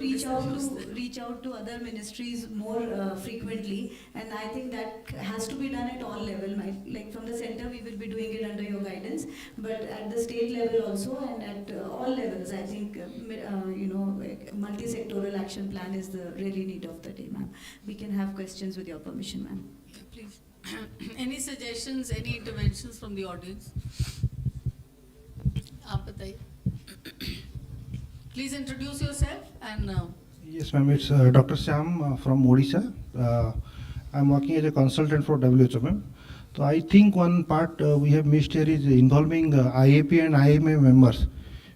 reach out to other ministries more frequently, and I think that has to be done at all levels. Like from the center, we will be doing it under your guidance, but at the state level also, and at all levels, I think multi-sectoral action plan is the really need of the day, ma'am. We can have questions with your permission, ma'am. Yeah, please. Any suggestions, any interventions from the audience? आप बताइए. Please introduce yourself and. Yes, ma'am. It's Dr. Syam from Odisha. I'm working as a consultant for WHO, ma'am. So I think one part we have missed here is involving IAP and IMA members,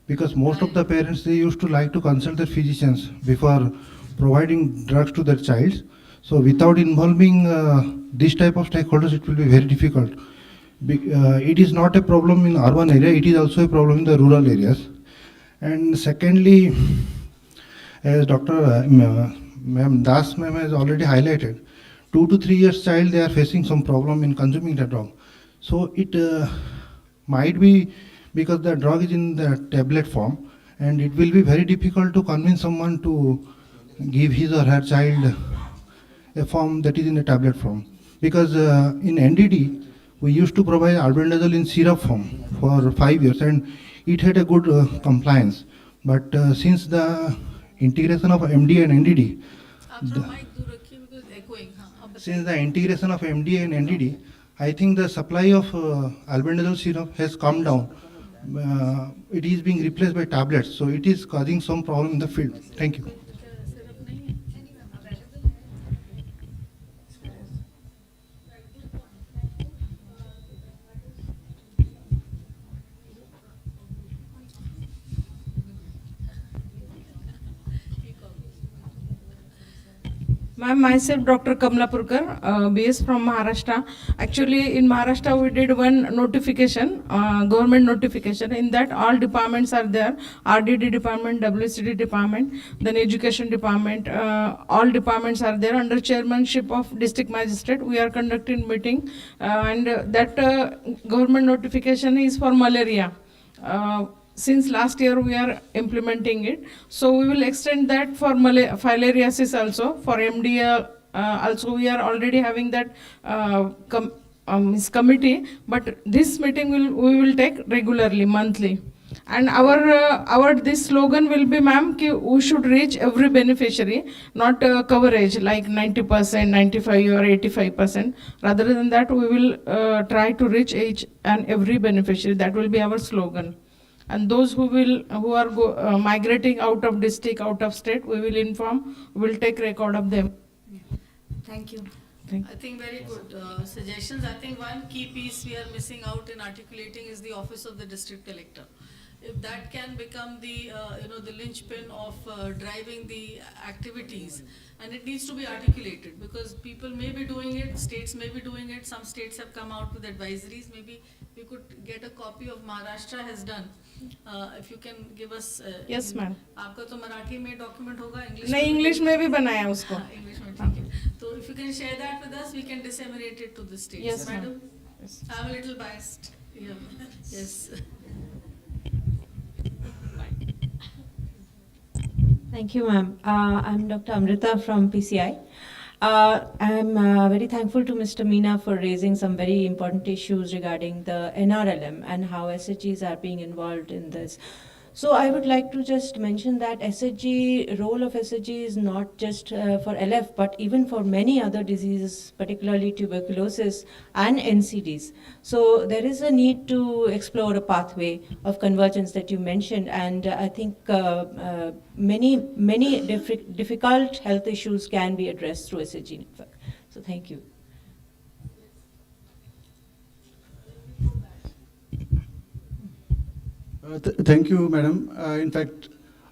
because most of the parents, they used to like to consult their physicians before providing drugs to their child. So without involving this type of stakeholders, it will be very difficult. It is not a problem in urban area, it is also a problem in the rural areas. And secondly, as Dr. Ma'am Das ma'am has already highlighted, 2 to 3 years child, they are facing some problem in consuming the drug. So it might be because the drug is in the tablet form, and it will be very difficult to convince someone to give his or her child a form that is in a tablet form. Because in NDD, we used to provide albendazole in syrup form for 5 years, and it had a good compliance. But since the integration of MD and NDD, I think the supply of albendazole syrup has come down. It is being replaced by tablets, so it is causing some problem in the field. Thank you. Ma'am, myself Dr. Kamlapurkar, BS from Maharashtra. Actually, in Maharashtra, we did one notification, government notification. In that, all departments are there: RDD department, WCD department, then education department. All departments are there under chairmanship of district magistrate. We are conducting meeting, and that government notification is for malaria. Since last year we are implementing it, so we will extend that for filariasis also, for MDA also we are already having that committee, but this meeting we will take regularly, monthly. And our this slogan will be, ma'am, ki we should reach every beneficiary, not coverage like 90%, 95 or 85%. Rather than that, we will try to reach each and every beneficiary. That will be our slogan. And those who are migrating out of district, out of state, we will inform, we will take record of them. Thank you. I think very good suggestions. I think one key piece we are missing out in articulating is the office of the district collector. if that can become the, the linchpin of driving the activities, and it needs to be articulated, because people may be doing it, states may be doing it, some states have come out with advisories, maybe we could get a copy of Maharashtra has done. If you can give us. Yes, ma'am. आपका तो मराठी में document होगा, English नहीं, English में भी बनाया उसको. English में ठीक है. तो if you can share that with us, we can disseminate it to the states. Yes, madam. ma'am. Yes. I'm a little biased. Yeah. Yes. Thank you, ma'am. I'm Dr. Amrita from PCI. I'm very thankful to Mr. Meena for raising some very important issues regarding the NRLM and how SHGs are being involved in this. So I would like to just mention that role of SHG is not just for LF, but even for many other diseases, particularly tuberculosis and NCDs. So there is a need to explore a pathway of convergence that you mentioned, and I think many difficult health issues can be addressed through SHG network. So thank you. Thank you, madam. In fact,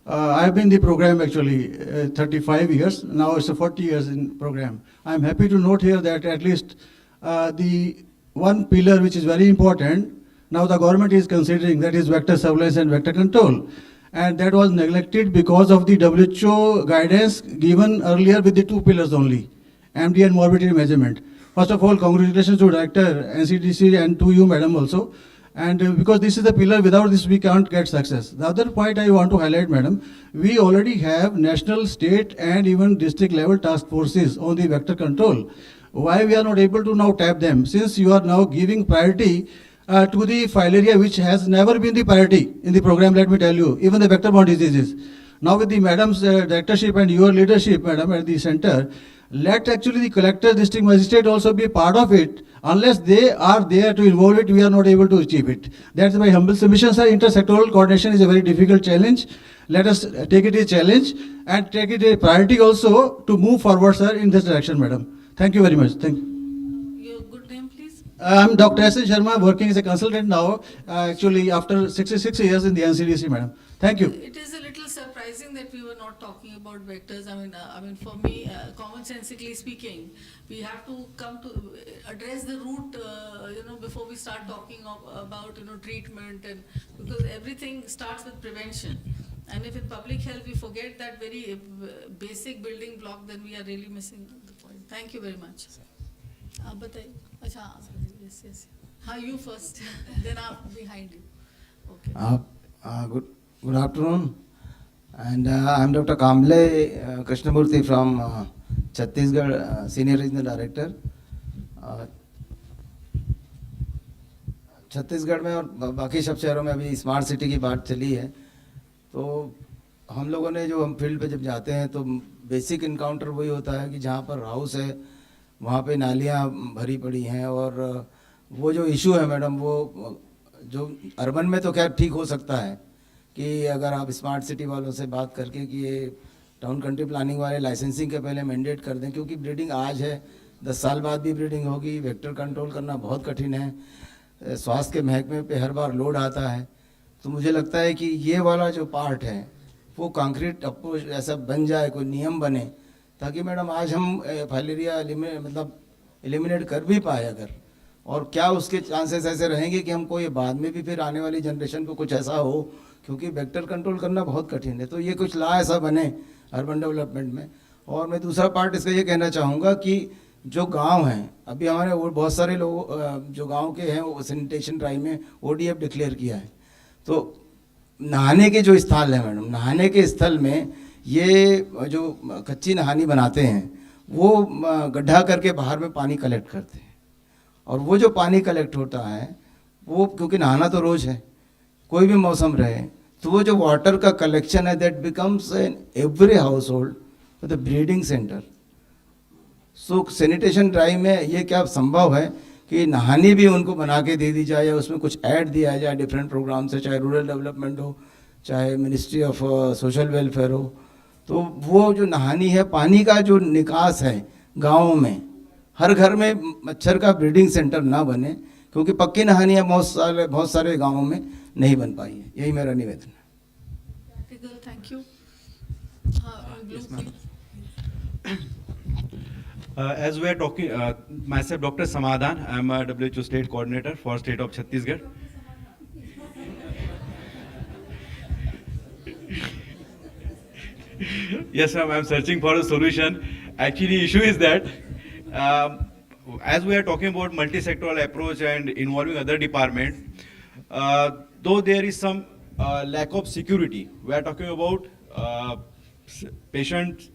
I have been in the program actually 35 years. Now it's 40 years in program. I'm happy to note here that at least the one pillar which is very important, now the government is considering, that is vector surveillance and vector control. And that was neglected because of the WHO guidance given earlier with the two pillars only, MD and morbidity measurement. First of all, congratulations to Director, NCDC, and to you, madam, also. And because this is the pillar, without this we can't get success. The other point I want to highlight, madam, we already have national, state and even district level task forces on the vector control. Why we are not able to now tap them? Since you are now giving priority to the filaria, which has never been the priority in the program, let me tell you, even the vector-borne diseases. Now with the madam's directorship and your leadership, madam, at the center, let actually the collector, district magistrate also be part of it. Unless they are there to involve it, we are not able to achieve it. That's my humble submission, sir. Intersectoral coordination is a very difficult challenge. Let us take it as a challenge and take it a priority also to move forward, sir, in this direction, madam. Thank you very much. Thank you. Your good name, please? I'm Dr. S. N. Sharma, working as a consultant now, actually after 66 years in the NCDC, madam. Thank you. It is a little surprising that we were not talking about vectors. I mean, for me, commonsensically speaking, we have to come to address the root, before we start talking about, treatment, and because everything starts with prevention. And if in public health we forget that very basic building block, then we are really missing the point. Thank you very much. Yes. How you first, then behind you. Okay. Good afternoon, and I'm Dr. Kamble Krishnamurthy from Chhattisgarh, Senior Regional Director. Chhattisgarh में और बाकी सब शहरों में अभी smart city की बात चली है, तो हम लोगों ने जो हम फील्ड पे जब जाते हैं तो बेसिक इनकाउंटर वही होता है कि जहाँ पर हाउस है वहाँ पे नालियाँ भरी पड़ी हैं, और वो जो इशू है मैडम, वो जो अर्बन में तो खैर ठीक हो सकता है कि अगर आप स्मार्ट सिटी वालों से बात करके कि ये टाउन कंट्री प्लानिंग वाले लाइसेंसिंग के पहले मैंडेट कर दें, क्योंकि ब्रीडिंग आज है, 10 साल बाद भी ब्रीडिंग होगी, वेक्टर कंट्रोल करना बहुत कठिन है, स्वास्थ्य के महकमे पे हर बार लोड आता है। तो मुझे लगता है कि ये वाला जो पार्ट है वो कंक्रीट अप्रोच ऐसा बन जाए, कोई नियम बने, ताकि मैडम आज हम फाइलेरिया एलिमिनेट कर भी पाए अगर, और क्या उसके चांसेस ऐसे रहेंगे कि हमको ये बाद में भी फिर आने वाली जनरेशन को कुछ ऐसा हो, क्योंकि वेक्टर कंट्रोल करना बहुत कठिन है। तो ये कुछ लॉ ऐसा बने अर्बन डेवलपमेंट में। और मैं दूसरा पार्ट इसका ये कहना चाहूँगा कि जो गांव हैं, अभी हमारे वो बहुत सारे लोग जो गांव के हैं वो सैनिटेशन ड्राइव में ODF डिक्लेयर किया है, तो नहाने के जो स्थल है मैडम, नहाने के स्थल में ये जो कच्ची नहानी बनाते हैं वो गड्ढा करके बाहर में पानी कलेक्ट करते हैं, और वो जो पानी कलेक्ट होता है वो, क्योंकि नहाना तो रोज़ है, कोई भी मौसम रहे, तो वो जो वाटर का कलेक्शन है that becomes in every house hold the breeding centre. So sanitation drive में ये क्या संभव है कि नहानी भी उनको बना के दे दी जाए, या उसमें कुछ ऐड दिया जाए डिफरेंट प्रोग्राम से, चाहे रूरल डेवलपमेंट हो, चाहे मिनिस्ट्री ऑफ सोशल वेलफेयर हो, तो वो जो नहानी है, पानी का जो निकास है गाँव में, हर घर में मच्छर का ब्रीडिंग सेंटर ना बने, क्योंकि पक्की नहानियाँ बहुत सारे गाँवों में नहीं बन पाई हैं। यही मेरा निवेदन है। Thank you. Yes, ma'am. As we are talking, myself, Dr. Samadhan, I am a WHO State Coordinator for State of Chhattisgarh. Yes, ma'am, I am searching for a solution. Actually, issue is that as we are talking about multi-sectoral approach and involving other departments, though there is some lack of security, we are talking about patient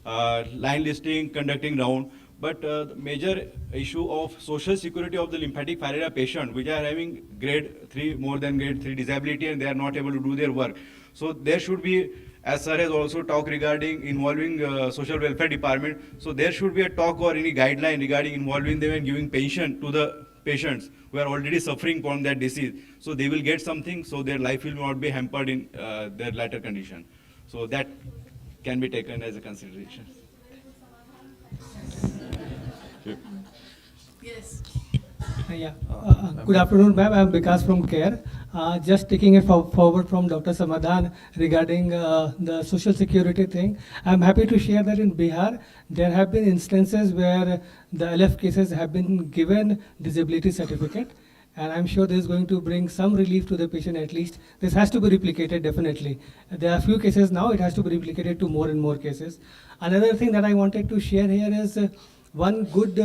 line listing, conducting round, but the major issue of social security of the lymphatic filariasis patient, which are having grade 3, more than grade 3 disability, and they are not able to do their work. So there should be, as sir has also talked regarding involving social welfare department, so there should be a talk or any guideline regarding involving them and giving pension to the patients who are already suffering from that disease. So they will get something, so their life will not be hampered in their later condition. So that can be taken as a consideration. Yes. Good afternoon, ma'am. I am Vikas from CARE. Just taking it forward from Dr. Samadhan regarding the social security thing. I am happy to share that in Bihar, there have been instances where the LF cases have been given disability certificate. And I'm sure this is going to bring some relief to the patient at least. This has to be replicated definitely. There are few cases now, it has to be replicated to more and more cases. Another thing that I wanted to share here is one good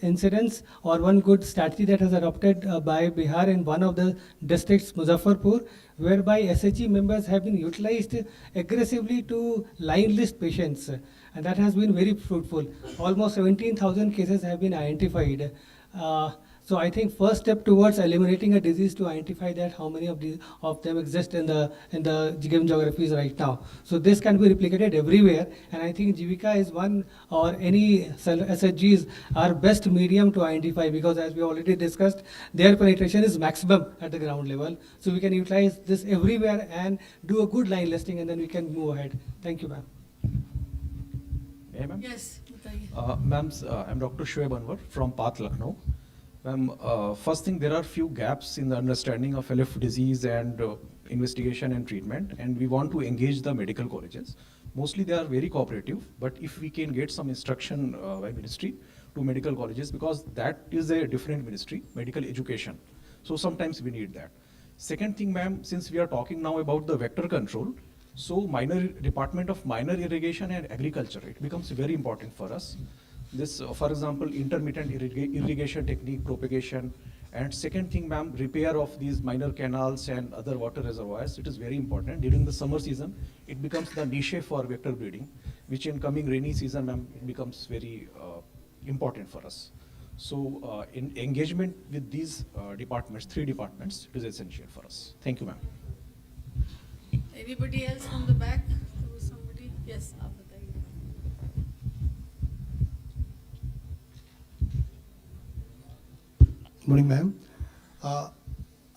incidence or one good strategy that was adopted by Bihar in one of the districts, Muzaffarpur, whereby SHG members have been utilized aggressively to line list patients. And that has been very fruitful. Almost 17,000 cases have been identified. So I think first step towards eliminating a disease to identify that how many of them exist in the given geographies right now. So this can be replicated everywhere, and I think Jivika is one, or any SHGs are best medium to identify, because as we already discussed, their penetration is maximum at the ground level. So we can utilize this everywhere and do a good line listing, and then we can move ahead. Thank you, ma'am. Yeah, ma'am? Yes. Ma'am, I'm Dr. Shoaib Anwar from Path, Lucknow. Ma'am, first thing, there are few gaps in the understanding of LF disease and investigation and treatment, and we want to engage the medical colleges. Mostly they are very cooperative, but if we can get some instruction by ministry to medical colleges, because that is a different ministry, medical education. So sometimes we need that. Second thing, ma'am, since we are talking now about the vector control, so Department of Minor Irrigation and Agriculture, it becomes very important for us. This, for example, intermittent irrigation technique, propagation, and second thing, ma'am, repair of these minor canals and other water reservoirs. It is very important. During the summer season, it becomes the niche for vector breeding, which in coming rainy season, ma'am, it becomes very important for us. So in engagement with these departments, 3 departments, it is essential for us. Thank you, ma'am. Anybody else from the back? There was somebody? Yes. Morning, ma'am. I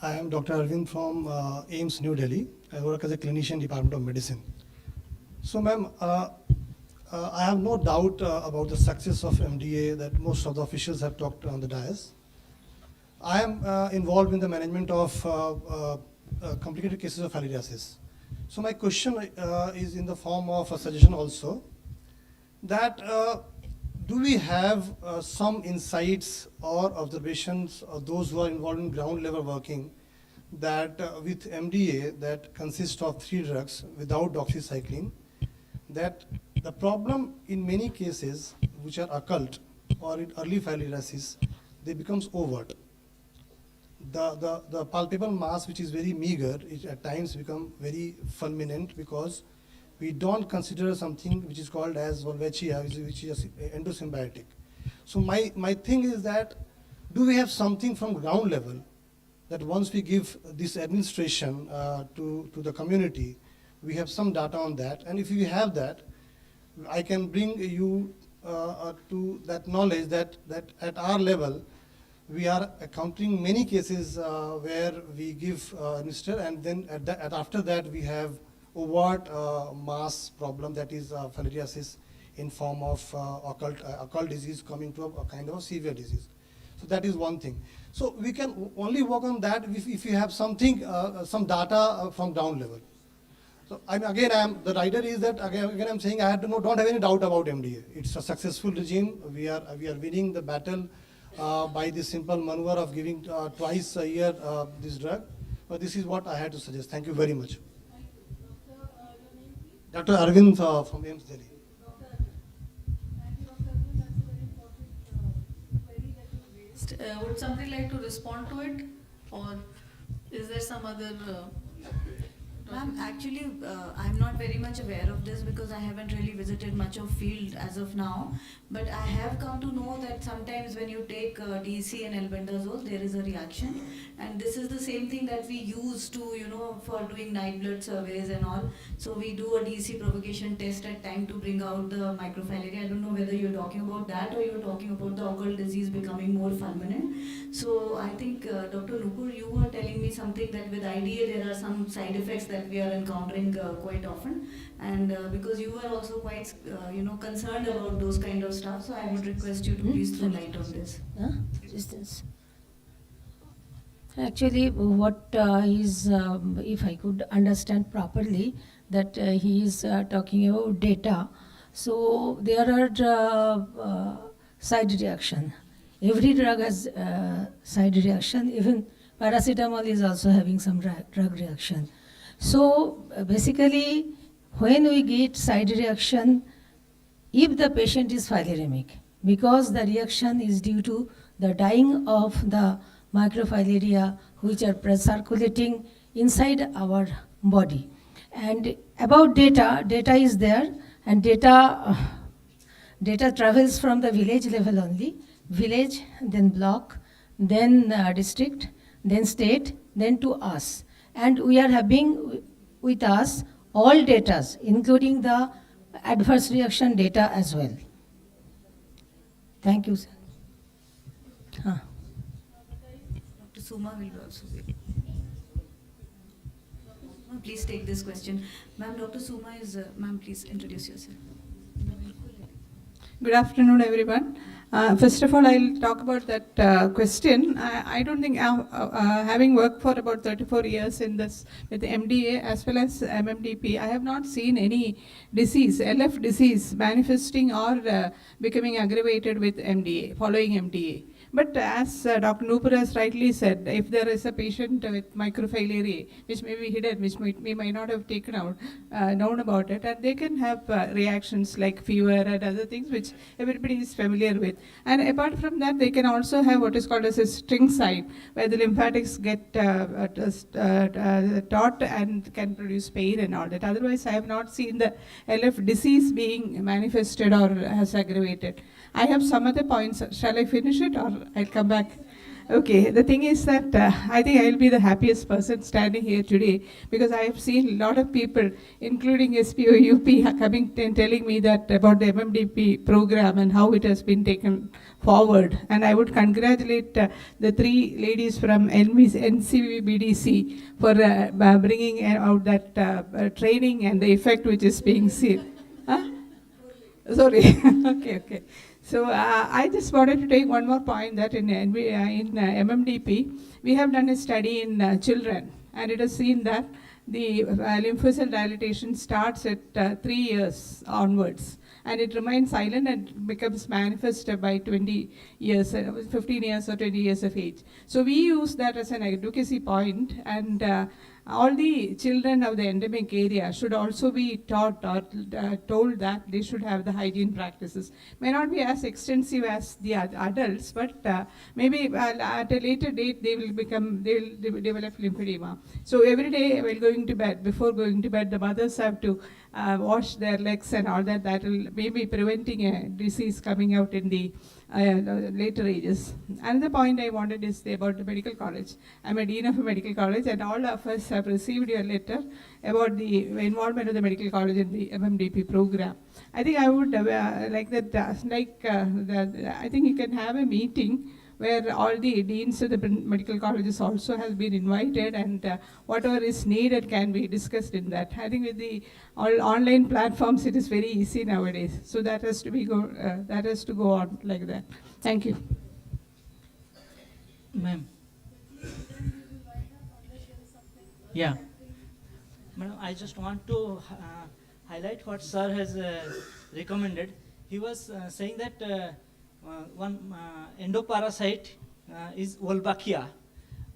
am Dr. Arvind from AIMS, New Delhi. I work as a clinician, Department of Medicine. So, ma'am, I have no doubt about the success of MDA that most of the officials have talked on the dais. I am involved in the management of complicated cases of filariasis. So my question is in the form of a suggestion also, that do we have some insights or observations of those who are involved in ground level working, that with MDA that consists of 3 drugs without doxycycline, that the problem in many cases which are occult or in early filariasis, they becomes overt. The palpable mass, which is very meager, it at times become very fulminant, because we don't consider something which is called as Wolbachia, which is endosymbiotic. So my thing is that, do we have something from ground level that once we give this administration to the community, we have some data on that? And if we have that, I can bring you to that knowledge that at our level, we are encountering many cases where we give administer, and then after that we have overt mass problem, that is filariasis in form of occult disease coming to a kind of a severe disease. So that is one thing. So we can only work on that if you have something, some data from ground level. So the writer is that again I'm saying don't have any doubt about MDA. It's a successful regime. We are winning the battle by this simple maneuver of giving twice a year this drug. But this is what I had to suggest. Thank you very much. Dr. Arvind from AIMS Delhi. Would somebody like to respond to it, or is there some other? Ma'am, actually, I'm not very much aware of this because I haven't really visited much of field as of now. But I have come to know that sometimes when you take DC and albendazole, there is a reaction. And this is the same thing that we use to, for doing night blood surveys and all. So we do a DC provocation test at time to bring out the microfilaria. I don't know whether you're talking about that or you're talking about the occult disease becoming more fulminant. So I think, Dr. Nupur, you were telling me something that with IDA there are some side effects that we are encountering quite often, and because you were also quite concerned about those kind of stuff, so I would request you to please throw light on this. Distance. Actually, what is, if I could understand properly, that he is talking about data. So there are side reaction. Every drug has side reaction. Even paracetamol is also having some drug reaction. So basically, when we get side reaction, if the patient is filariamic, because the reaction is due to the dying of the microfilaria which are circulating inside our body. And about data is there, and data travels from the village level only, village, then block, then district, then state, then to us. And we are having with us all data, including the adverse reaction data as well. Thank you, sir. Dr. Suma will also be. Please take this question. Ma'am, Dr. Suma is, ma'am, please introduce yourself. Good afternoon, everyone. First of all, I'll talk about that question. I don't think, having worked for about 34 years in this with the MDA as well as MMDP, I have not seen any disease, LF disease, manifesting or becoming aggravated with MDA, following MDA. But as Dr. Nupur has rightly said, if there is a patient with microfilaria, which may be hidden, which we might not have taken out, known about it, and they can have reactions like fever and other things which everybody is familiar with. And apart from that, they can also have what is called as a string side, where the lymphatics get taut and can produce pain and all that. Otherwise, I have not seen the LF disease being manifested or has aggravated. I have some other points. Shall I finish it or I'll come back? Okay, the thing is that I think I'll be the happiest person standing here today because I have seen a lot of people, including SPO UP, coming and telling me that about the MMDP program and how it has been taken forward. And I would congratulate the three ladies from NCBDC for bringing out that training and the effect which is being seen. Huh? Sorry. Okay. So I just wanted to take one more point that in MMDP, we have done a study in children, and it has seen that the lymphocyte dilatation starts at 3 years onwards, and it remains silent and becomes manifest by 20 years, 15 years or 20 years of age. So we use that as an advocacy point, and all the children of the endemic area should also be taught or told that they should have the hygiene practices. May not be as extensive as the adults, but maybe at a later date they will develop lymphedema. So every day while going to bed, before going to bed, the mothers have to wash their legs and all that. That will maybe preventing a disease coming out in the later ages. Another point I wanted is about the medical college. I'm a dean of a medical college, and all of us have received your letter about the involvement of the medical college in the MMDP program. I think I would like that, I think you can have a meeting where all the deans of the medical colleges also has been invited, and whatever is needed can be discussed in that. I think with the all online platforms, it is very easy nowadays. So that has to be that has to go on like that. Thank you. Ma'am. Yeah. Madam, I just want to highlight what sir has recommended. He was saying that one endoparasite is Wolbachia,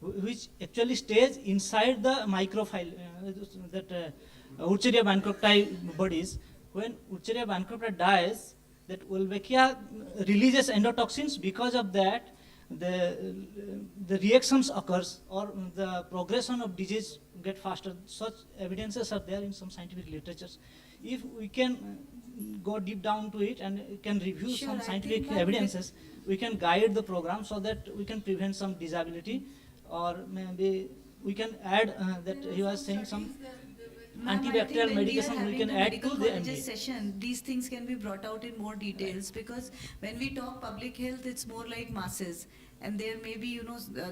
which actually stays inside the microfile, that Wucheria bancrofti bodies. When Wucheria bancrofti dies, that Wolbachia releases endotoxins. Because of that, the reactions occurs or the progression of disease get faster. Such evidences are there in some scientific literatures. If we can go deep down to it and can review Sure, some I scientific think that evidences, we can guide the program so that we can prevent some disability, or maybe we can add that he was saying some Ma'am, I think antibacterial when medication we having can the add medical to the colleges MBA. session, these things can be brought out in more details, because when we talk public health, it's more like masses. And there may be,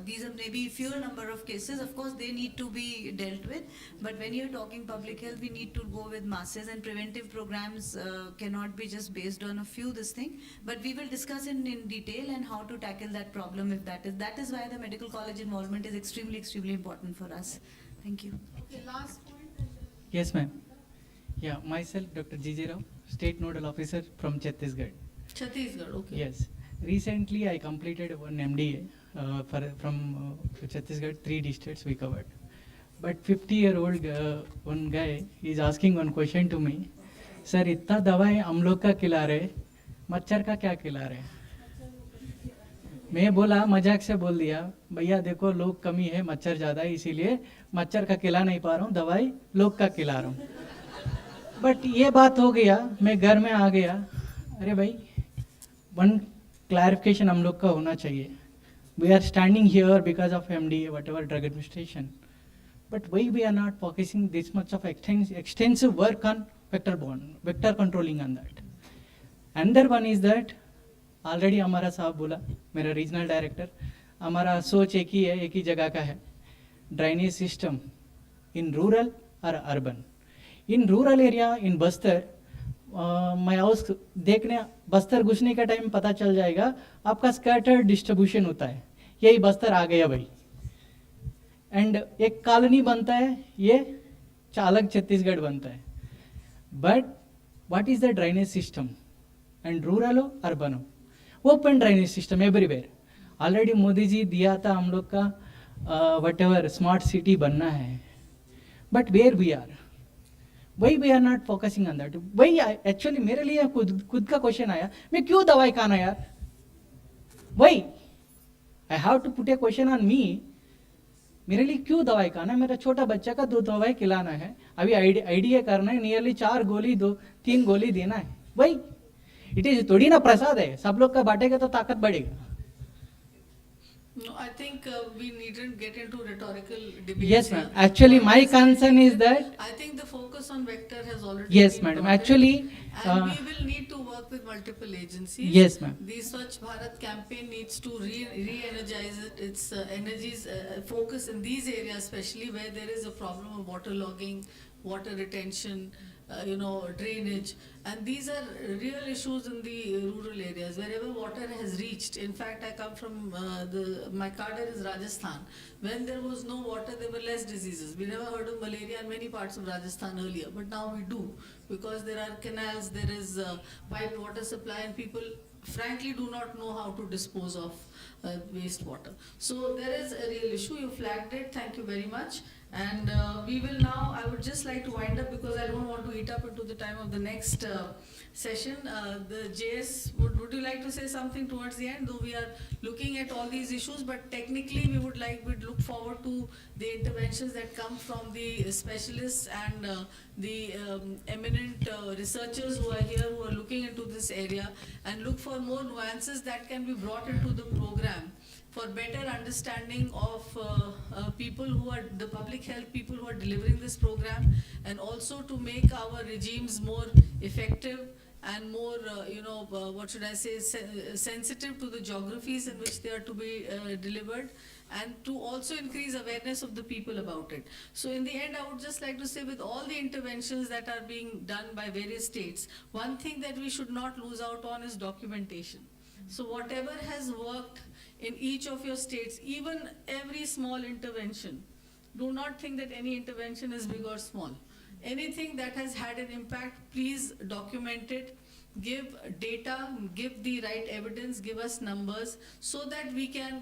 these are maybe fewer number of cases. Of course, they need to be dealt with. But when you're talking public health, we need to go with masses, and preventive programs cannot be just based on a few this thing. But we will discuss in detail and how to tackle that problem if that is. That is why the medical college involvement is extremely, extremely important for us. Thank you. Okay, last point. Yes, ma'am. Yeah, myself, Dr. G.J. Rao, State Nodal Officer from Chhattisgarh. Chhattisgarh, okay. Yes. Recently, I completed one MDA from Chhattisgarh, 3 districts we covered. But 50-year-old one guy is asking one question to me, Sir, इतना दवाई हम लोग का खिला रहे, मच्छर का क्या खिला रहे? मैं बोला, मजाक से बोल दिया, भैया देखो लोग कमी है, मच्छर ज़्यादा है, इसीलिए मच्छर का खिला नहीं पा रहा हूँ, दवाई लोग का खिला रहा हूँ. बट ये बात हो गया, मैं घर में आ गया, अरे भाई, वन clarification हम लोग का होना चाहिए. We are standing here because of MDA, whatever drug administration. But why we are not focusing this much of extensive work on vector controlling on that? Another one is that already हमारा साहब बोला, मेरा regional director, हमारा सोच एक ही जगह का है. Drainage system in rural or urban. In rural area, in Bastar, मैं हाउस देखने बस्तर घुसने का टाइम पता चल जाएगा, आपका स्कैटर्ड डिस्ट्रीब्यूशन होता है. यही बस्तर आ गया भाई. एंड एक कॉलोनी बनता है, ये चालक छत्तीसगढ़ बनता है. But what is the drainage system? And rural हो अर्बन हो, open drainage system everywhere. Already Modi ji दिया था हम लोग का वट स्मार्ट सिटी बनना है. But where we are, why we are not focusing on that? Why actually मेरे लिए खुद का क्वेश्चन आया, मैं क्यों दवाई खाना यार? Why I have to put a question on me? मेरे लिए क्यों दवाई खाना? मेरा छोटा बच्चा का 2 दवाई खिलाना है, अभी आइडिया करना है, नियरली 4 गोली 3 गोली देना है. Why? इट इज थोड़ी ना प्रसाद है, सब लोग का बांटेगा तो ताकत बढ़ेगा. No, I think we needn't get into rhetorical debates. Yes, ma'am. Actually, my concern is that I think the focus on vector has already yes, been madam. brought in. Actually, and we will need to work with multiple agencies. Yes, ma'am. The Swachh Bharat campaign needs to re-energize its energies, focus in these areas, especially where there is a problem of water logging, water retention, drainage, and these are real issues in the rural areas wherever water has reached. In fact, I come from my cadre is Rajasthan. When there was no water, there were less diseases. We never heard of malaria in many parts of Rajasthan earlier, but now we do, because there are canals, there is piped water supply, and people frankly do not know how to dispose of wastewater. So there is a real issue. You flagged it. Thank you very much. And we will now, I would just like to wind up because I don't want to eat up into the time of the next session. The JS, would you like to say something towards the end? Though we are looking at all these issues, but technically we'd look forward to the interventions that come from the specialists and the eminent researchers who are here, who are looking into this area, and look for more nuances that can be brought into the program for better understanding of people who are the public health people who are delivering this program, and also to make our regimes more effective and more, what should I say, sensitive to the geographies in which they are to be delivered, and to also increase awareness of the people about it. So in the end, I would just like to say, with all the interventions that are being done by various states, one thing that we should not lose out on is documentation. So whatever has worked in each of your states, even every small intervention, do not think that any intervention is big or small. Anything that has had an impact, please document it, give data, give the right evidence, give us numbers, so that we can,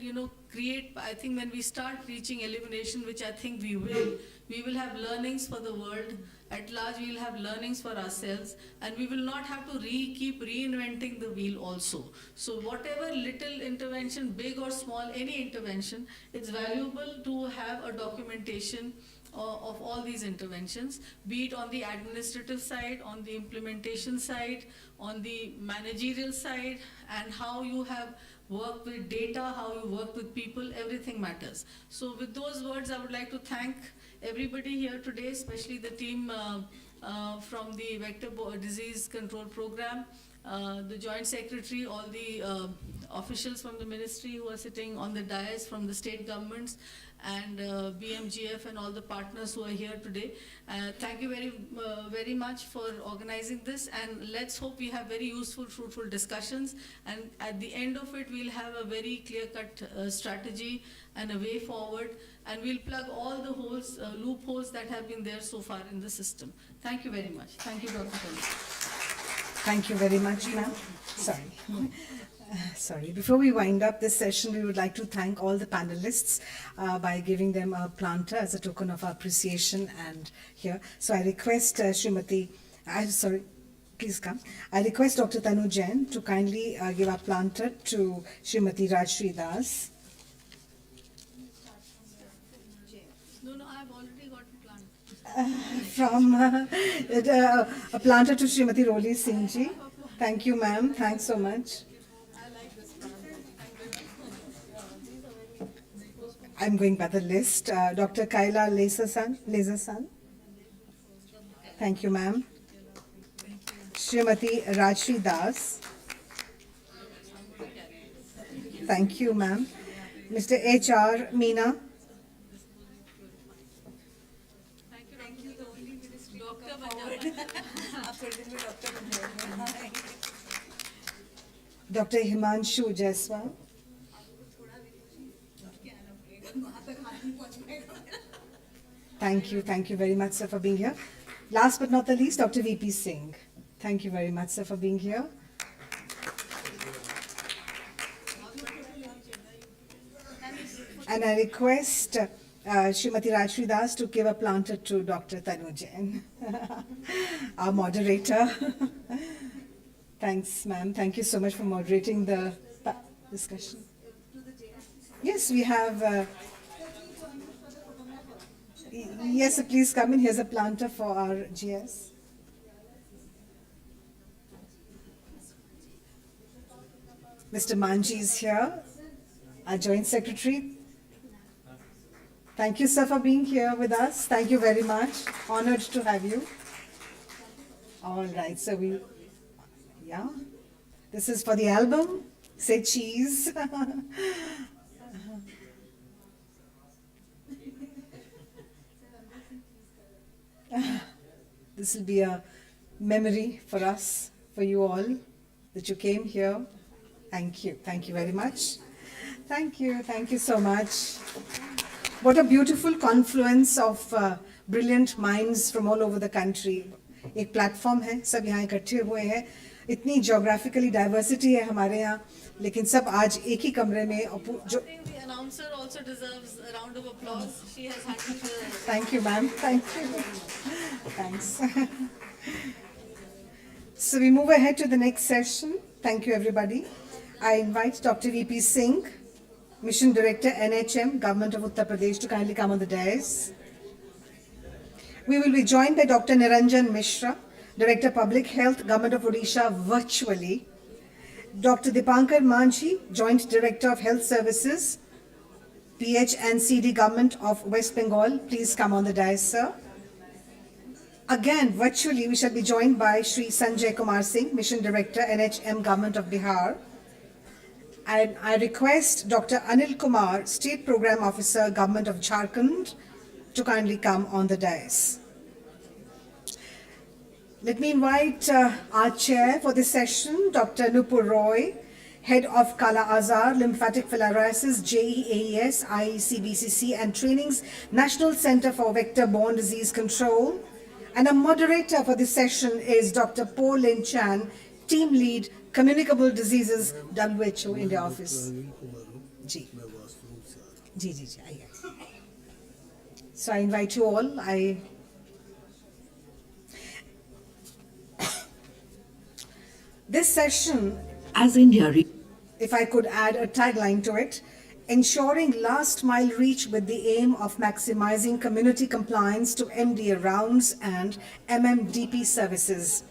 create, I think when we start reaching elimination, which I think we will have learnings for the world at large, we will have learnings for ourselves, and we will not have to keep reinventing the wheel also. So whatever little intervention, big or small, any intervention, it's valuable to have a documentation of all these interventions, be it on the administrative side, on the implementation side, on the managerial side, and how you have worked with data, how you work with people, everything matters. So with those words, I would like to thank everybody here today, especially the team from the Vector Disease Control Program, the Joint Secretary, all the officials from the ministry who are sitting on the dais from the state governments, and BMGF and all the partners who are here today. Thank you very much for organizing this, and let's hope we have very useful, fruitful discussions, and at the end of it we'll have a very clear-cut strategy and a way forward, and we'll plug all the holes, loopholes that have been there so far in the system. Thank you very much. Thank you, Dr. Khalid. Thank you very much, ma'am. Sorry. Before we wind up this session, we would like to thank all the panelists by giving them a planter as a token of appreciation and here. So I request please come. I request Dr. Tanu Jain to kindly give a planter to Srimati Rajshri Das. No, I've already got a plant. From a planter to Srimati Roli Singh ji. Thank you, ma'am. Thanks so much. I'm going by the list. Dr. Kaila Lezasan. Thank you, ma'am. Srimati Rajshri Das. Thank you, ma'am. Mr. H.R. Meena. Dr. Himanshu Jaiswal. Thank you very much, sir, for being here. Last but not the least, Dr. V.P. Singh. Thank you very much, sir, for being here. And I request Srimati Rajshri Das to give a planter to Dr. Tanu Jain, our moderator. Thanks, ma'am. Thank you so much for moderating the discussion. Yes, we have. Yes, sir, please come in. Here's a planter for our GS. Mr. Manji is here, our Joint Secretary. Thank you, sir, for being here with us. Thank you very much. Honored to have you. All right, so this is for the album. Say cheese. This will be a memory for us, for you all, that you came here. Thank you. Thank you very much. Thank you so much. What a beautiful confluence of brilliant minds from all over the country. एक platform है, सब यहाँ इकट्ठे हुए हैं. इतनी geographically diversity है हमारे यहाँ, लेकिन सब आज एक ही कमरे में. जो The announcer also deserves a round of applause. She has handled the... Thank you, ma'am. Thank you. Thanks. So we move ahead to the next session. Thank you, everybody. I invite Dr. V.P. Singh, Mission Director, NHM, Government of Uttar Pradesh, to kindly come on the dais. We will be joined by Dr. Niranjan Mishra, Director, Public Health, Government of Odisha, virtually. Dr. Dipankar Manji, Joint Director of Health Services, PH and CD Government of West Bengal. Please come on the dais, sir. Again, virtually, we shall be joined by Shri Sanjay Kumar Singh, Mission Director, NHM, Government of Bihar. And I request Dr. Anil Kumar, State Program Officer, Government of Jharkhand, to kindly come on the dais. Let me invite our chair for this session, Dr. Nupur Roy, Head of Kala Azar, Lymphatic Filariasis, JEAES, ICBCC and Trainings, National Center for Vector-Borne Disease Control. And a moderator for this session is Dr. Po Lin Chan, Team Lead, Communicable Diseases, WHO India Office. Ji. Ji, ji, ji, आइए. So I invite you all. This session, as India, if I could add a tagline to it, ensuring last mile reach with the aim of maximizing community compliance to MDA rounds and MMDP services.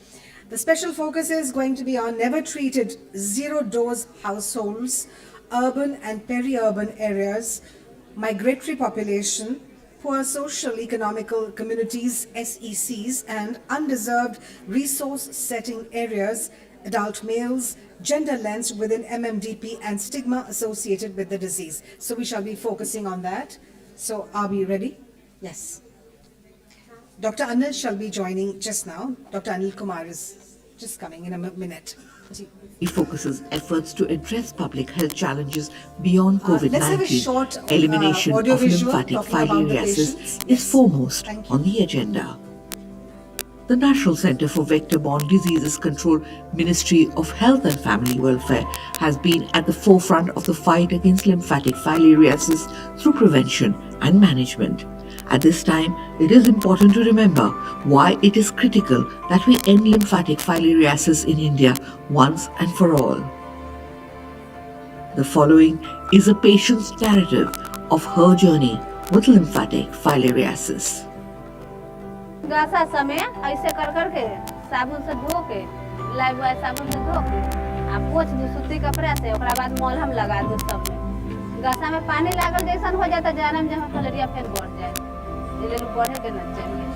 The special focus is going to be on never treated zero-dose households, urban and peri-urban areas, migratory population, poor social economical communities, SECs, and undeserved resource setting areas, adult males, gender lens within MMDP and stigma associated with the disease. So we shall be focusing on that. So are we ready? Yes. Dr. Anil shall be joining just now. Dr. Anil Kumar is just coming in a minute. He focuses efforts to address public health challenges beyond Let's have a COVID-19. short Elimination of audio-visual lymphatic talking about the filariasis patients. is foremost on the agenda. The National Center for Vector-Borne Diseases Control, Ministry of Health and Family Welfare, has been at the forefront of the fight against lymphatic filariasis through prevention and management. At this time, it is important to remember why it is critical that we end lymphatic filariasis in India once and for all. The following is a patient's narrative of her journey with lymphatic filariasis. गासा समय ऐसे कर करके साबुन से धो के live boy साबुन से धो के आ पोंछ दू सूती कपड़ा से ओकरा बाद मलहम लगा दू सब में गासा में पानी लागल जैसन हो जाता जाने में जहां फलेरिया फिर बढ़ जाए इसलिए बढ़े के न चाहिए।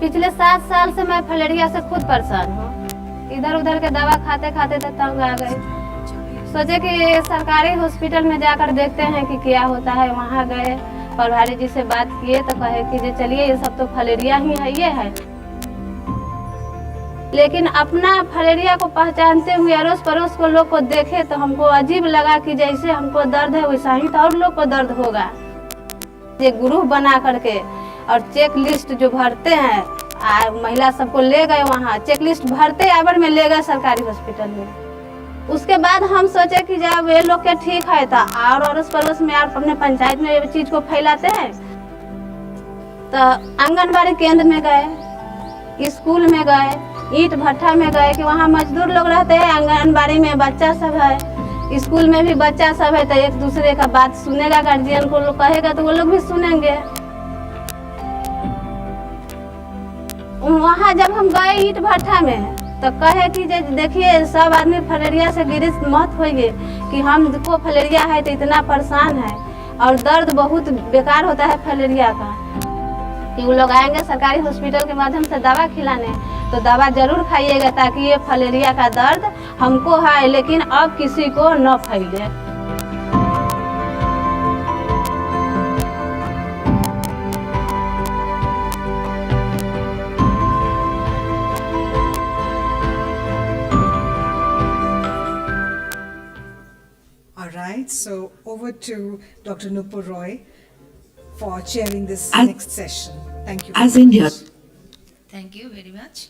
पिछले 7 साल से मैं फलेरिया से खुद परेशान हूँ। इधर उधर के दवा खाते खाते तो तंग आ गए। सोचे कि सरकारी हॉस्पिटल में जाकर देखते हैं कि क्या होता है। वहाँ गए, प्रभारी जी से बात किए तो कहे कि जे चलिए ये सब तो फलेरिया ही है, ये है। लेकिन अपना फलेरिया को पहचानते हुए अड़ोस पड़ोस को लोग को देखे तो हमको अजीब लगा कि जैसे हमको दर्द है वैसा ही तो और लोग को दर्द होगा। ये ग्रुप बना करके और चेक लिस्ट जो भरते हैं, महिला सबको ले गए वहाँ, चेक लिस्ट भरते आवर में ले गए सरकारी हॉस्पिटल में। उसके बाद हम सोचे कि जब ये लोग के ठीक है तो और अड़ोस पड़ोस में और अपने पंचायत में ये चीज को फैलाते हैं। तो आंगनबाड़ी केंद्र में गए, स्कूल में गए, ईंट भट्ठा में गए कि वहाँ मजदूर लोग रहते हैं, आंगनबाड़ी में बच्चा सब है, स्कूल में भी बच्चा सब है, तो एक दूसरे का बात सुनेगा, गार्जियन को लोग कहेगा तो वो लोग भी सुनेंगे। वहाँ जब हम गए ईंट भट्ठा में तो कहे कि देखिए सब आदमी फलेरिया से गिरफ्त मत होइए कि हमको फलेरिया है तो इतना परेशान है और दर्द बहुत बेकार होता है फलेरिया का, कि वो लोग आएंगे सरकारी हॉस्पिटल के माध्यम से दवा खिलाने, तो दवा जरूर खाइएगा ताकि ये फलेरिया का दर्द हमको है लेकिन अब किसी को न फैले। So over to Dr. Nupur Roy for chairing this next session. Thank you. As India. Thank you very much.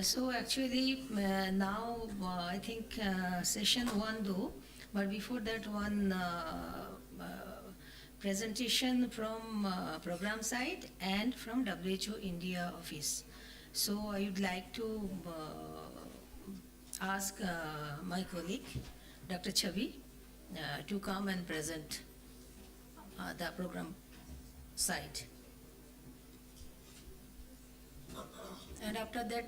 So actually now I think session 1 though, but before that one presentation from program side and from WHO India office. So I would like to ask my colleague Dr. Chavi to come and present the program site. And after that,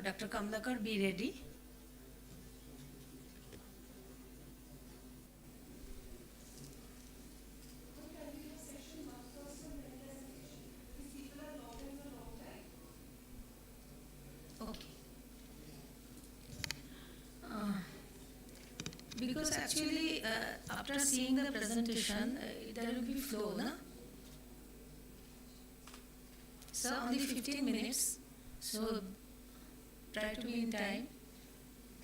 Dr. Kamlakar, be ready. Okay. Because actually, after seeing the presentation, there will be flow, na? So only 15 minutes, so try to be in time.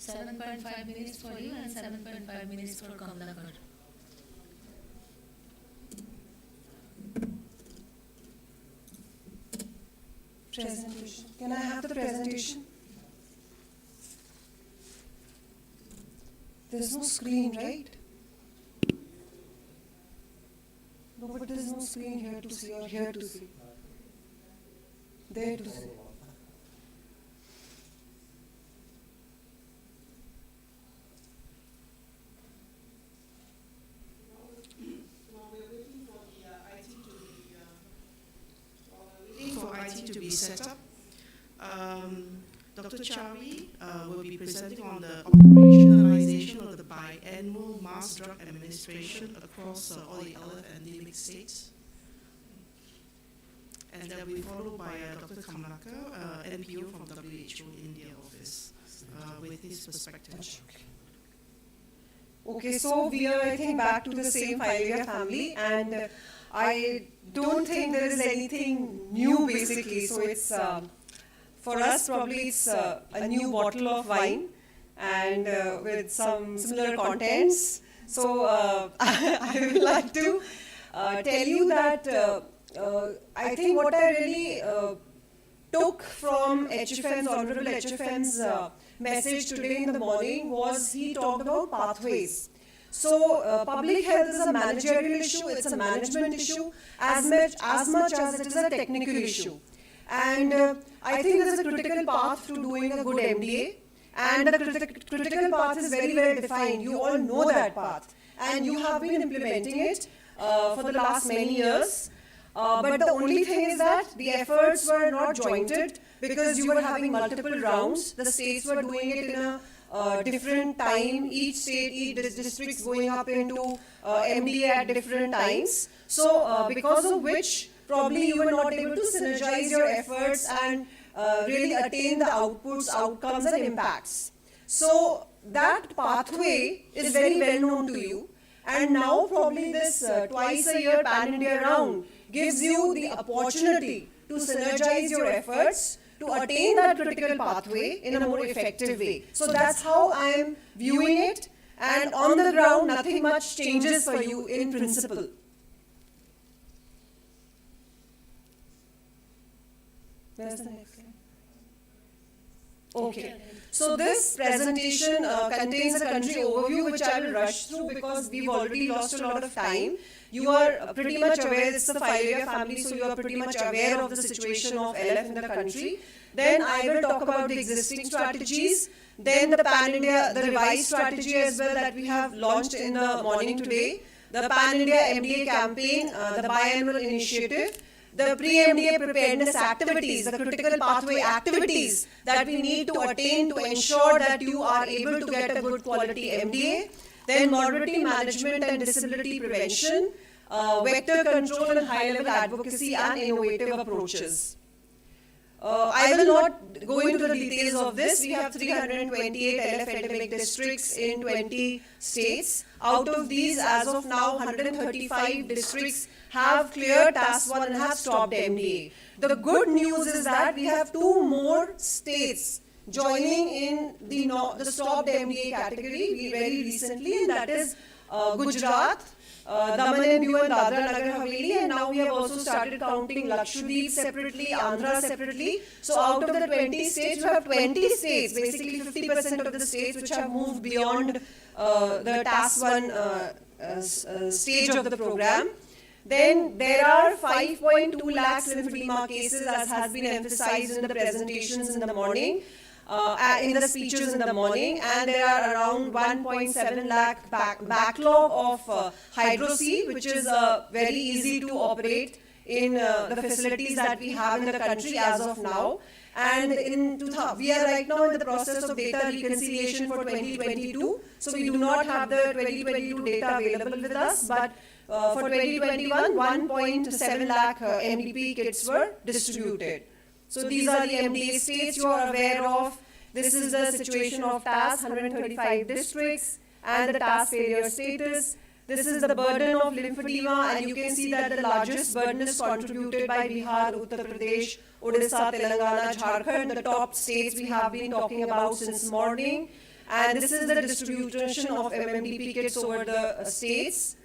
7.5 minutes for you and 7.5 minutes for Kamlakar. Presentation. Can I have the presentation? There's no screen, right? No, but there's no screen here to see or here to see. There to see. For IT to be set up. Dr. Chari will be presenting on the operationalization of the biannual mass drug administration across all the endemic states. And that will be followed by Dr. Kamlakar, NPO from WHO India office, with his perspective. Okay, so we are, I think, back to the same filaria family, and I don't think there is anything new basically. So it's, for us probably it's a new bottle of wine and with some similar contents. So I would like to tell you that I think what I really took from HFM's, Honorable HFM's message today in the morning was he talked about pathways. So public health is a managerial issue, it's a management issue as much as it is a technical issue. And I think there is a critical path to doing a good MDA, and the critical path is very well defined. You all know that path, and you have been implementing it for the last many years. But the only thing is that the efforts were not jointed because you were having multiple rounds. The states were doing it in a different time. Each state, each district going up into MDA at different times. So because of which probably you were not able to synergize your efforts and really attain the outputs, outcomes and impacts. So that pathway is very well known to you. And now probably this twice a year pan-India round gives you the opportunity to synergize your efforts to attain that critical pathway in a more effective way. So that's how I am viewing it, and on the ground nothing much changes for you in principle. Where's the next slide? Okay. So this presentation contains a country overview which I will rush through because we've already lost a lot of time. You are pretty much aware, this is the filaria family, so you are pretty much aware of the situation of LF in the country. Then I will talk about the existing strategies, then the Pan-India, the revised strategy as well that we have launched in the morning today, the Pan-India MDA campaign, the biannual initiative, the pre-MDA preparedness activities, the critical pathway activities that we need to attain to ensure that you are able to get a good quality MDA, then morbidity management and disability prevention, vector control and high-level advocacy and innovative approaches. I will not go into the details of this. We have 328 LF endemic districts in 20 states. Out of these, as of now, 135 districts have cleared TAS 1 and have stopped MDA. The good news is that we have 2 more states joining in the stopped MDA category very recently, and that is Gujarat, Daman and Diu and Dadra and Nagar Haveli, and now we have also started counting Lakshadweep separately, Andhra separately. So out of the 20 states, you have 20 states, basically 50% of the states which have moved beyond the TAS 1 stage of the program. Then there are 5.2 lakhs lymphedema cases, as has been emphasized in the presentations in the morning, in the speeches in the morning, and there are around 1.7 lakh backlog of hydro-C, which is very easy to operate in the facilities that we have in the country as of now. And we are right now in the process of data reconciliation for 2022, so we do not have the 2022 data available with us, but for 2021, 1.7 lakh MDP kits were distributed. So these are the MDA states you are aware of. This is the situation of TAS, 135 districts, and the TAS failure status. This is the burden of lymphedema, and you can see that the largest burden is contributed by Bihar, Uttar Pradesh, Odisha, Telangana, Jharkhand, the top states we have been talking about since morning. and this is the distribution of MMDP kits over the states.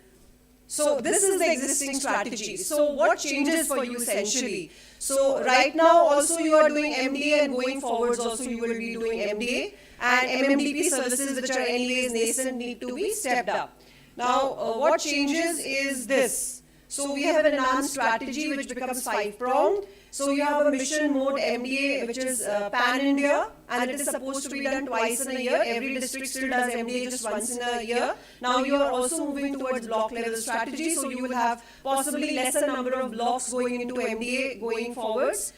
So this is the existing strategy. So what changes for you essentially? So right now also you are doing MDA, and going forwards also you will be doing MDA, and MMDP services, which are anyways nascent, need to be stepped up. Now what changes is this. So we have an enhanced strategy which becomes 5-pronged. So you have a mission mode MDA, which is pan-India, and it is supposed to be done twice in a year. Every district still does MDA just once in a year. Now you are also moving towards block level strategy, so you will have possibly lesser number of blocks going into MDA going forwards.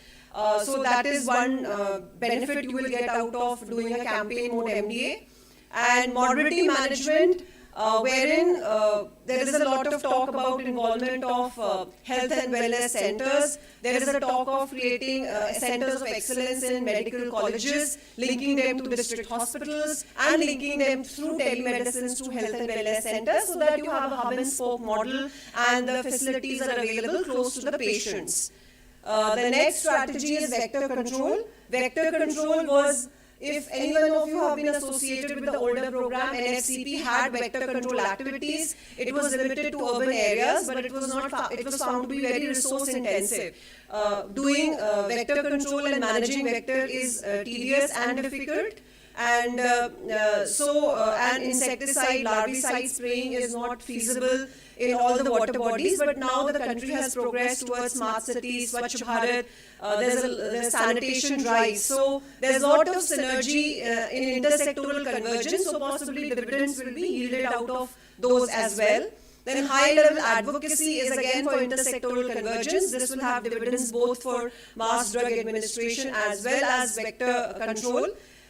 So that is one benefit you will get out of doing a campaign mode MDA. And morbidity management, wherein there is a lot of talk about involvement of health and wellness centers. There is a talk of creating centers of excellence in medical colleges, linking them to district hospitals, and linking them through telemedicine to health and wellness centers, so that you have a hub and spoke model and the facilities are available close to the patients. The next strategy is vector control. Vector control was, if any one of you have been associated with the older program, NFCP had vector control activities. It was limited to urban areas, but it was not. It was found to be very resource intensive. Doing vector control and managing vector is tedious and difficult. And and insecticide, larvicide spraying is not feasible in all the water bodies, but now the country has progressed towards smart cities, Swachh Bharat, there's sanitation drives. So there's a lot of synergy in intersectoral convergence, so possibly dividends will be yielded out of those as well. Then high-level advocacy is again for intersectoral convergence. This will have dividends both for mass drug administration as well as vector control.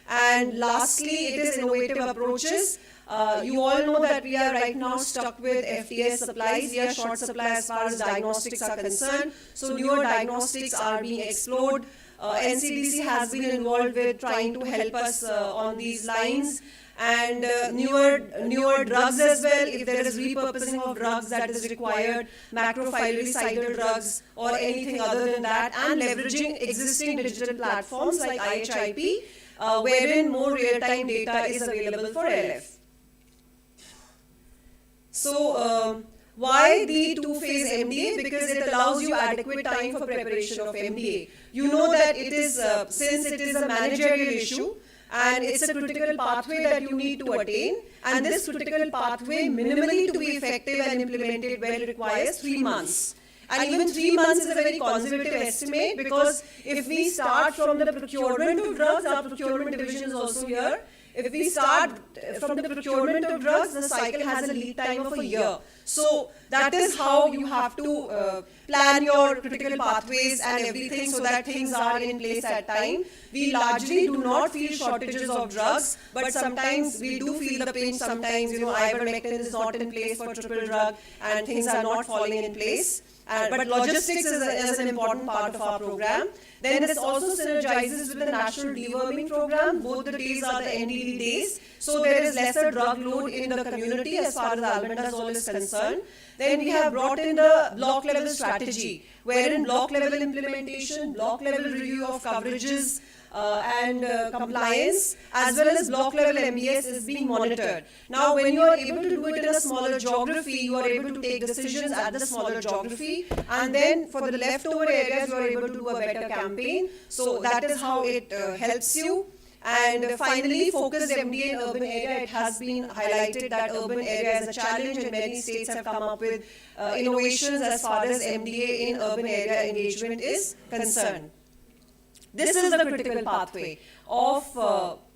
And lastly, it is innovative approaches. You all know that we are right now stuck with FDA supplies. We are short supply as far as diagnostics are concerned. So newer diagnostics are being explored. NCDC has been involved with trying to help us on these lines. And newer drugs as well, if there is repurposing of drugs that is required, macrophyllaricidal drugs or anything other than that, and leveraging existing digital platforms like IHIP, wherein more real-time data is available for LF. So why the two-phase MDA? Because it allows you adequate time for preparation of MDA. You know that it is, since it is a managerial issue, and it's a critical pathway that you need to attain, and this critical pathway minimally to be effective and implemented well requires 3 months. And even 3 months is a very conservative estimate, because if we start from the procurement of drugs, our procurement division is also here. If we start from the procurement of drugs, the cycle has a lead time of a year. So that is how you have to plan your critical pathways and everything, so that things are in place at time. We largely do not feel shortages of drugs, but sometimes we do feel the pinch. Sometimes, ivermectin is not in place for triple drug and things are not falling in place. But logistics is an important part of our program. Then this also synergizes with the National Deworming Program. Both the days are the NDV days. So there is lesser drug load in the community as far as albendazole is concerned. Then we have brought in the block level strategy, wherein block level implementation, block level review of coverages, and compliance, as well as block level MBS is being monitored. Now when you are able to do it in a smaller geography, you are able to take decisions at the smaller geography, and then for the leftover areas you are able to do a better campaign. So that is how it helps you. And finally, focused MDA in urban area. It has been highlighted that urban area is a challenge, and many states have come up with innovations as far as MDA in urban area engagement is concerned. This is the critical pathway of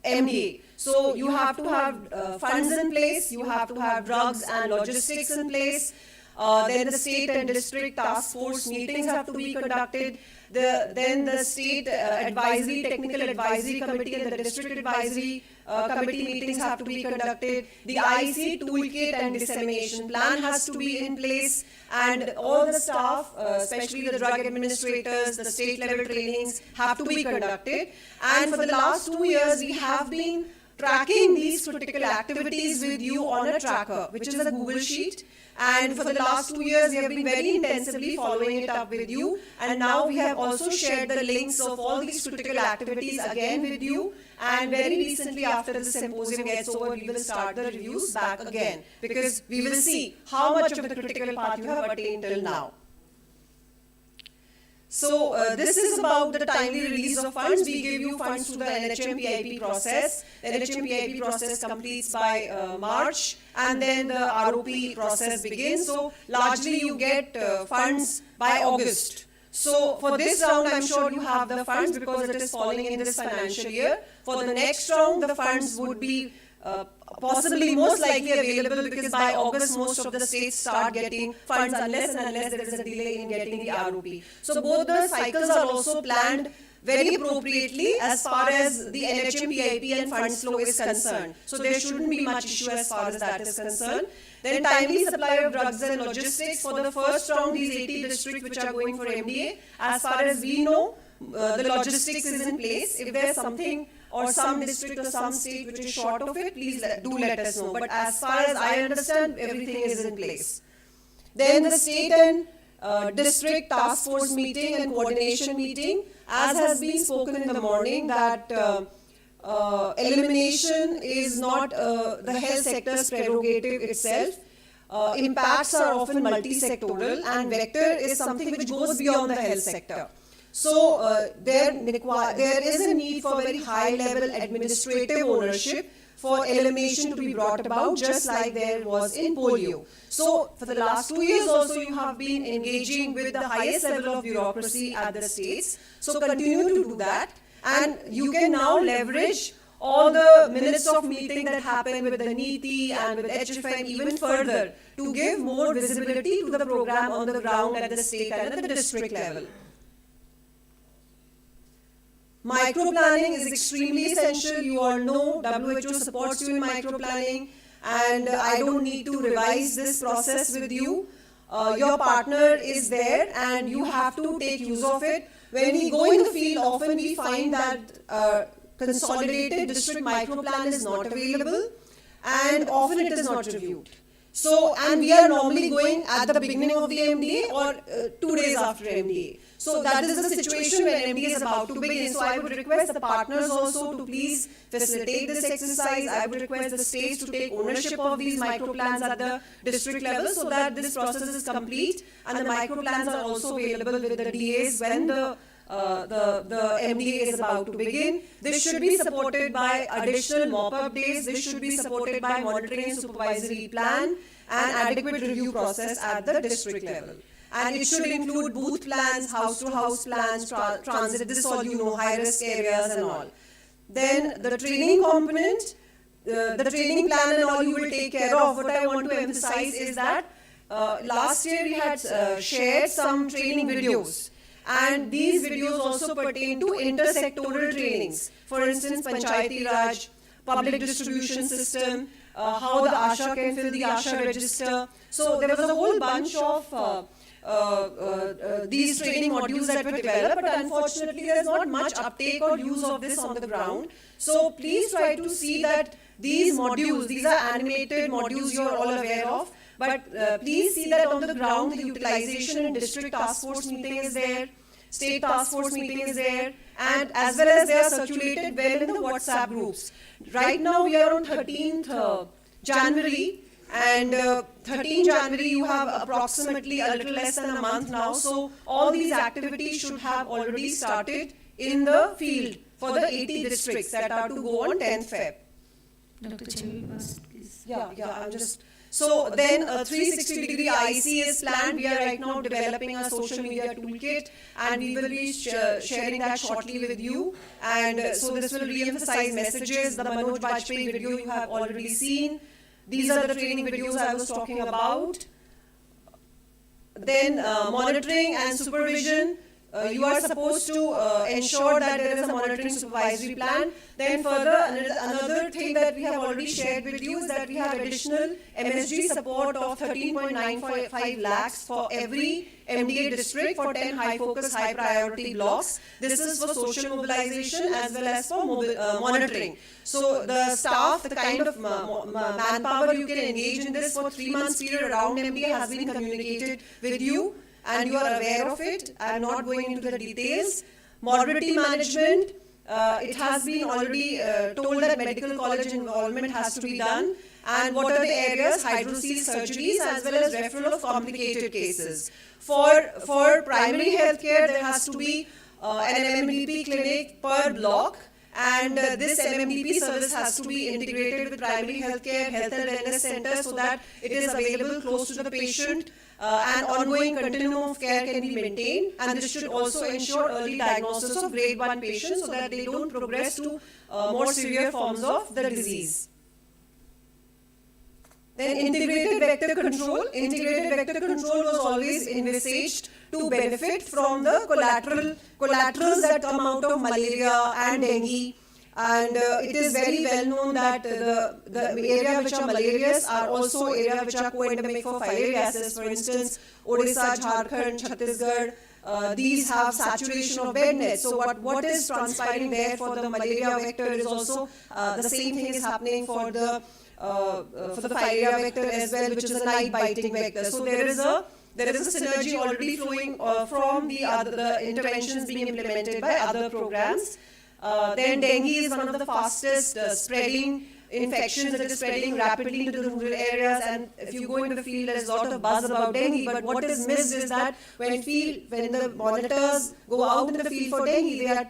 MDA. So you have to have funds in place, you have to have drugs and logistics in place. Then the state and district task force meetings have to be conducted. Then the state advisory, technical advisory committee and the district advisory committee meetings have to be conducted. The IC toolkit and dissemination plan has to be in place, and all the staff, especially the drug administrators, the state level trainings have to be conducted. And for the last 2 years, we have been tracking these critical activities with you on a tracker, which is a Google Sheet. And for the last 2 years, we have been very intensively following it up with you. And now we have also shared the links of all these critical activities again with you. And very recently, after the symposium gets over, we will start the reviews back again, because we will see how much of the critical path you have attained till now. So this is about the timely release of funds. We give you funds through the NHM-PIP process. The NHM-PIP process completes by March, and then the ROP process begins. So largely you get funds by August. So for this round, I'm sure you have the funds because it is falling in this financial year. For the next round, the funds would be possibly most likely available, because by August most of the states start getting funds unless there is a delay in getting the ROP. So both the cycles are also planned very appropriately as far as the NHM, PIP and funds flow is concerned. So there shouldn't be much issue as far as that is concerned. Then timely supply of drugs and logistics. For the first round, these 80 districts which are going for MDA, as far as we know, the logistics is in place. If there's something or some district or some state which is short of it, please do let us know. But as far as I understand, everything is in place. Then the state and district task force meeting and coordination meeting, as has been spoken in the morning, that elimination is not the health sector's prerogative itself. Impacts are often multi-sectoral, and vector is something which goes beyond the health sector. So there is a need for very high-level administrative ownership for elimination to be brought about, just like there was in polio. So for the last 2 years also, you have been engaging with the highest level of bureaucracy at the states. So continue to do that, and you can now leverage all the minutes of meeting that happen with the NITI and with HFN even further to give more visibility to the program on the ground at the state and at the district level. Micro-planning is extremely essential. You all know WHO supports you in micro-planning, and I don't need to revise this process with you. Your partner is there and you have to take use of it. When we go in the field, often we find that consolidated district micro-plan is not available, and often it is not reviewed. So, and we are normally going at the beginning of the MDA or 2 days after MDA. So that is the situation when MDA is about to begin. So I would request the partners also to please facilitate this exercise. I would request the states to take ownership of these micro plans at the district level so that this process is complete, and the micro plans are also available with the DAs when the MDA is about to begin. This should be supported by additional mop-up days. This should be supported by monitoring and supervisory plan and adequate review process at the district level. And it should include booth plans, house-to-house plans, transit, this all you know, high-risk areas and all. Then the training component, the training plan and all you will take care of. What I want to emphasize is that last year we had shared some training videos. And these videos also pertain to intersectoral trainings. For instance, Panchayati Raj, public distribution system, how the ASHA can fill the ASHA register. So there was a whole bunch of these training modules that were developed, but unfortunately there is not much uptake or use of this on the ground. So please try to see that these modules, these are animated modules you are all aware of, but please see that on the ground the utilization in district task force meeting is there, state task force meeting is there, and as well as they are circulated well in the WhatsApp groups. Right now we are on 13th January, and 13th January you have approximately a little less than a month now, so all these activities should have already started in the field for the 80 districts that are to go on 10th Feb. Dr. Chevi, please. Yeah, I'm just... So then a 360-degree IC is planned. We are right now developing a social media toolkit, and we will be sharing that shortly with you. And so this will re-emphasize messages. The Manoj Bajpayee video you have already seen. These are the training videos I was talking about. Then monitoring and supervision. you are supposed to ensure that there is a monitoring supervisory plan. Then further, another thing that we have already shared with you is that we have additional MSG support of 13.95 lakhs for every MDA district for 10 high focus, high priority blocks. This is for social mobilization as well as for monitoring. So the staff, the kind of manpower you can engage in this for 3 months period around MDA has been communicated with you, and you are aware of it. I am not going into the details. Morbidity management, it has been already told that medical college involvement has to be done. And what are the areas? Hydrocele surgeries as well as referral of complicated cases. For primary health care, there has to be an MMDP clinic per block. And this MMDP service has to be integrated with primary health care, health and wellness centers so that it is available close to the patient and ongoing continuum of care can be maintained. And this should also ensure early diagnosis of grade 1 patients so that they don't progress to more severe forms of the disease. Then integrated vector control. Integrated vector control was always envisaged to benefit from the collaterals that come out of malaria and dengue. And it is very well known that the area which are malarious are also area which are co-endemic for filariasis. For instance, Odisha, Jharkhand, Chhattisgarh, these have saturation of bed nets. So what is transpiring there for the malaria vector is also the same thing is happening for the filaria vector as well, which is a night biting vector. So there is a synergy already flowing from the interventions being implemented by other programs. Then dengue is one of the fastest spreading infections that is spreading rapidly into the rural areas, and if you go into the field, there is a lot of buzz about dengue, but what is missed is that when the monitors go out in the field for dengue, they are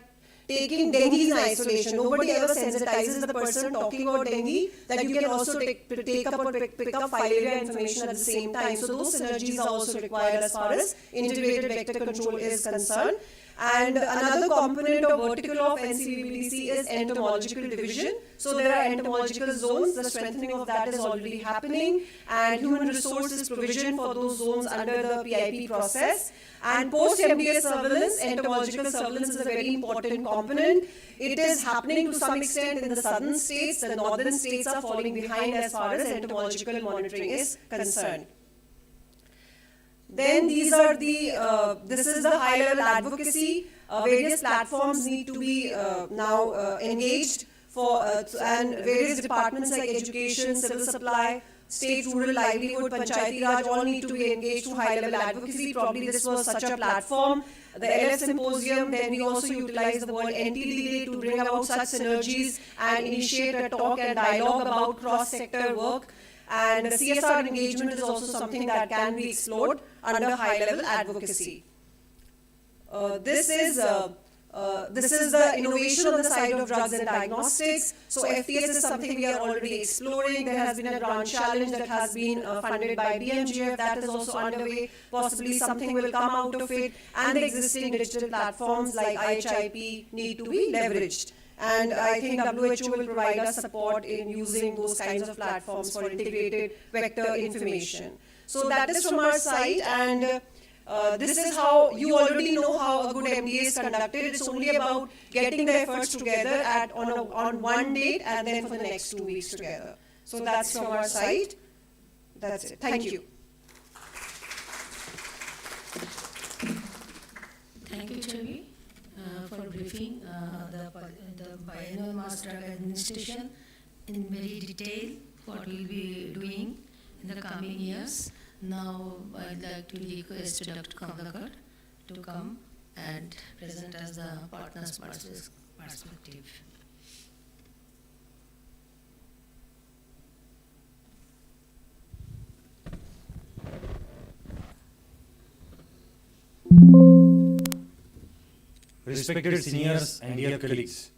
taking dengue in isolation. Nobody ever sensitizes the person talking about dengue that you can also take up or pick up filaria information at the same time. So those synergies are also required as far as integrated vector control is concerned. And another component of vertical of NCVBDC is entomological division. So there are entomological zones. The strengthening of that is already happening, and human resources provision for those zones under the PIP process. And post-MDA surveillance, entomological surveillance is a very important component. It is happening to some extent in the southern states. The northern states are falling behind as far as entomological monitoring is concerned. Then these are this is the high-level advocacy. Various platforms need to be now engaged and various departments like education, civil supply, state, rural livelihood, Panchayati Raj all need to be engaged to high-level advocacy. Probably this was such a platform. The LF Symposium, then we also utilized the World NTD Day to bring about such synergies and initiate a talk and dialogue about cross-sector work. And the CSR engagement is also something that can be explored under high-level advocacy. This is the innovation on the side of drugs and diagnostics. So FTS is something we are already exploring. There has been a grant challenge that has been funded by BMGF. That is also underway. Possibly something will come out of it. And the existing digital platforms like IHIP need to be leveraged. And I think WHO will provide us support in using those kinds of platforms for integrated vector information. So that is from our side, and this is how you already know how a good MDA is conducted. It's only about getting the efforts together on one date and then for the next 2 weeks together. So that's from our side. That's it. Thank you. Thank you, Chavi, for briefing the biannual mass drug administration in very detail what we'll be doing in the coming years. Now I'd like to request Dr. Kamlakar to come and present as the partner's perspective. Respected seniors and dear colleagues,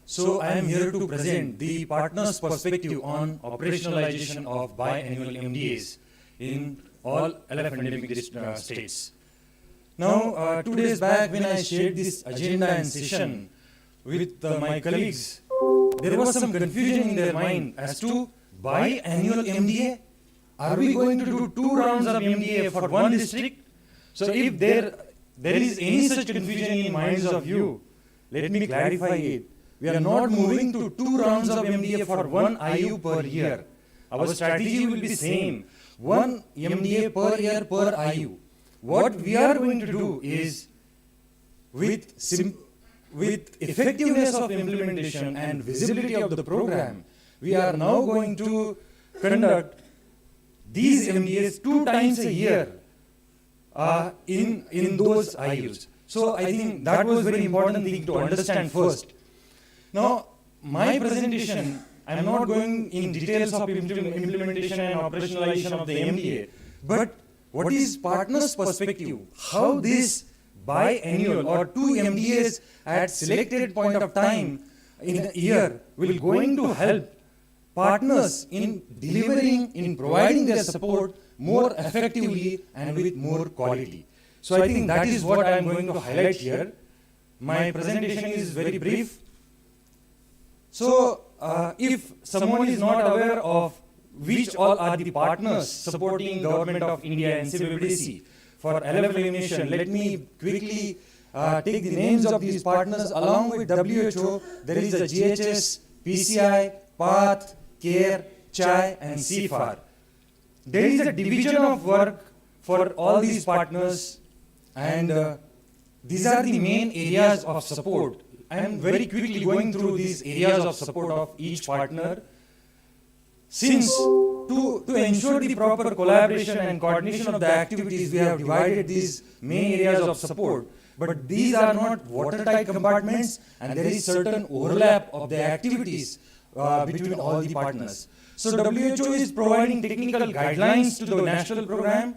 so I am here to present the partner's perspective on operationalization of biannual MDAs in all LF endemic states. Now, 2 days back when I shared this agenda and session with my colleagues, there was some confusion in their mind as to biannual MDA. Are we going to do 2 rounds of MDA for one district? So if there there is any such confusion in minds of you, let me clarify it. We are not moving to 2 rounds of MDA for 1 IU per year. Our strategy will be same, 1 MDA per year per IU. What we are going to do is, with effectiveness of implementation and visibility of the program, we are now going to conduct these MDAs 2 times a year in those IUs. So I think that was very important thing to understand first. Now, my presentation, I am not going in details of implementation and operationalization of the MDA, but what is partners' perspective? How this biannual or 2 MDAs at selected point of time in a year will going to help partners in delivering, in providing their support more effectively and with more quality. So I think that is what I am going to highlight here. My presentation is very brief. So if someone is not aware of which all are the partners supporting Government of India and CBDC for LF elimination, let me quickly take the names of these partners. Along with WHO, there is a GHS, PCI, PATH, CARE, CHAI and CFAR. There is a division of work for all these partners, and these are the main areas of support. I am very quickly going through these areas of support of each partner. Since to ensure the proper collaboration and coordination of the activities, we have divided these main areas of support. But these are not watertight compartments, and there is certain overlap of the activities between all the partners. So WHO is providing technical guidelines to the national program,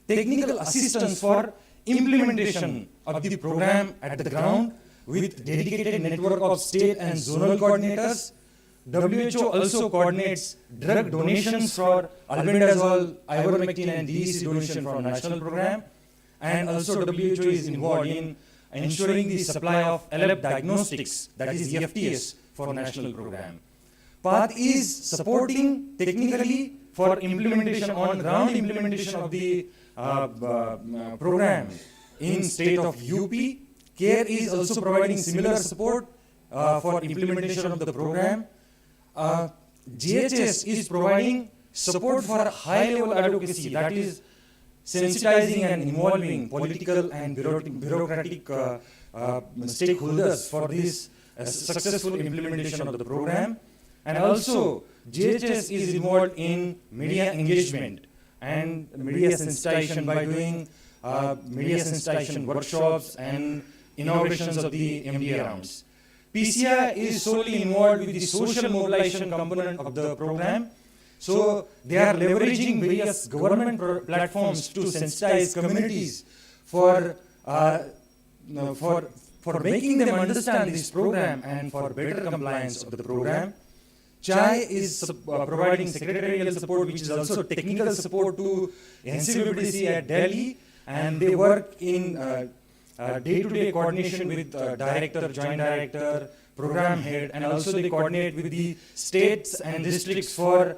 technical assistance for implementation of the program at the ground with dedicated network of state and zonal coordinators. WHO also coordinates drug donations for albendazole, ivermectin and DEC donation from national program. And also WHO is involved in ensuring the supply of LF diagnostics, that is FTS, for national program. PATH is supporting technically for implementation, on ground implementation of the program in state of UP. CARE is also providing similar support for implementation of the program. GHS is providing support for high-level advocacy, that is sensitizing and involving political and bureaucratic stakeholders for this successful implementation of the program. And also, GHS is involved in media engagement and media sensitization by doing media sensitization workshops and inaugurations of the MDA rounds. PCI is solely involved with the social mobilization component of the program. So they are leveraging various government platforms to sensitize communities for making them understand this program and for better compliance of the program. CHAI is providing secretarial support, which is also technical support to NCBDC at Delhi, and they work in day-to-day coordination with director, joint director, program head, and also they coordinate with the states and districts for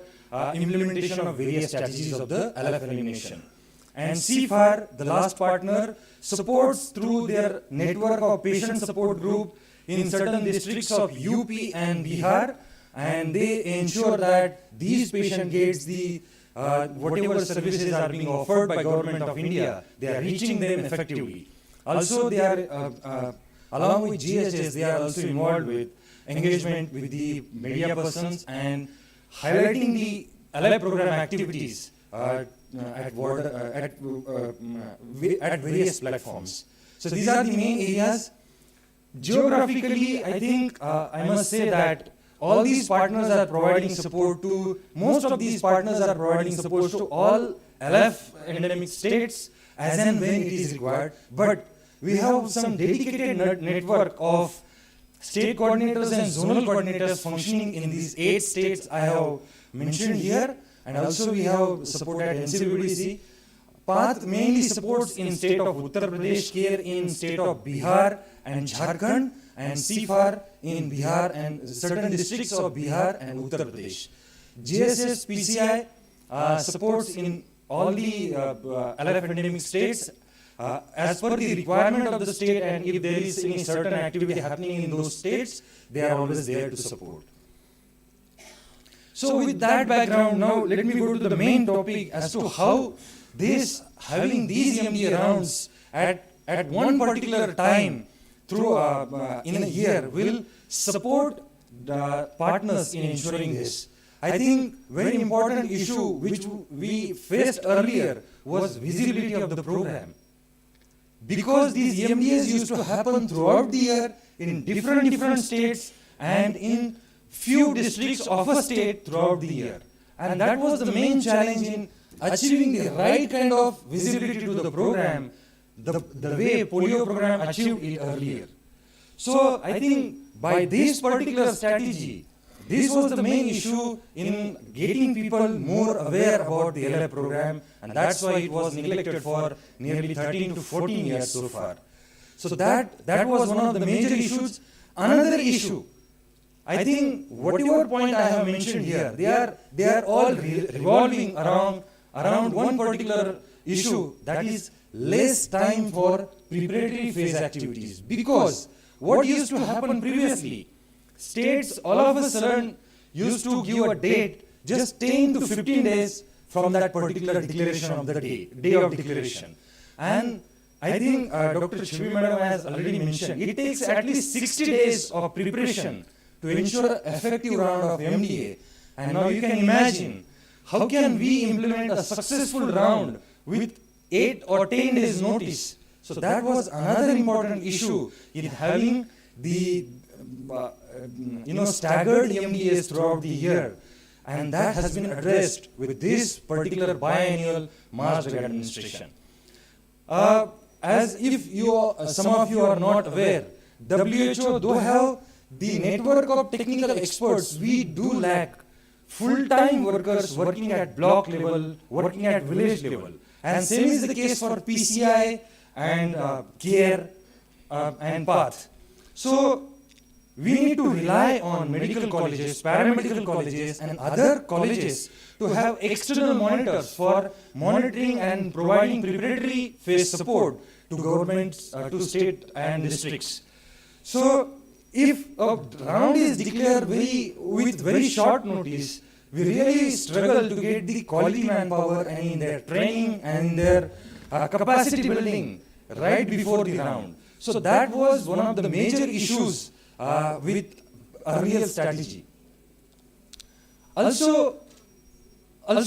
implementation of various strategies of the LF elimination. And CFAR, the last partner, supports through their network of patient support group in certain districts of UP and Bihar, and they ensure that these patient gets the whatever services are being offered by Government of India, they are reaching them effectively. Also, they are, along with GHS, they are also involved with engagement with the media persons and highlighting the LF program activities at various platforms. So these are the main areas. Geographically, I think I must say that all these partners are providing support to, most of these partners are providing support to all LF endemic states as and when it is required. But we have some dedicated network of state coordinators and zonal coordinators functioning in these 8 states I have mentioned here. And also we have support at NCBDC. PATH mainly supports in state of Uttar Pradesh, CARE in state of Bihar and Jharkhand, and CFAR in Bihar and certain districts of Bihar and Uttar Pradesh. GSS PCI supports in all the LF endemic states as per the requirement of the state, and if there is any certain activity happening in those states, they are always there to support. So with that background, now let me go to the main topic as to how having these EMDA rounds at one particular time through in a year will support the partners in ensuring this. I think very important issue which we faced earlier was visibility of the program. Because these EMDAs used to happen throughout the year in different states and in few districts of a state throughout the year. And that was the main challenge in achieving the right kind of visibility to the program, the way polio program achieved it earlier. So I think by this particular strategy, this was the main issue in getting people more aware about the LF program, and that's why it was neglected for nearly 13 to 14 years so far. So that was one of the major issues. Another issue, I think whatever point I have mentioned here, they are all revolving around one particular issue, that is less time for preparatory phase activities. Because what used to happen previously, states all of a sudden used to give a date just 10 to 15 days from that particular declaration of the day of declaration. And I think Dr. Chibi Madam has already mentioned, it takes at least 60 days of preparation to ensure effective round of MDA. And now you can imagine, how can we implement a successful round with 8 or 10 days notice? So that was another important issue in having the staggered MDAs throughout the year. And that has been addressed with this particular biannual mass drug administration. As if some of you are not aware, WHO, though have the network of technical experts, we do lack full-time workers working at block level, working at village level. And same is the case for PCI and CARE and PATH. So we need to rely on medical colleges, paramedical colleges, and other colleges to have external monitors for monitoring and providing preparatory phase support to governments, to state and districts. So if a round is declared with very short notice, we really struggle to get the quality manpower and in their training and in their capacity building right before the round. So that was one of the major issues with earlier strategy. Also, one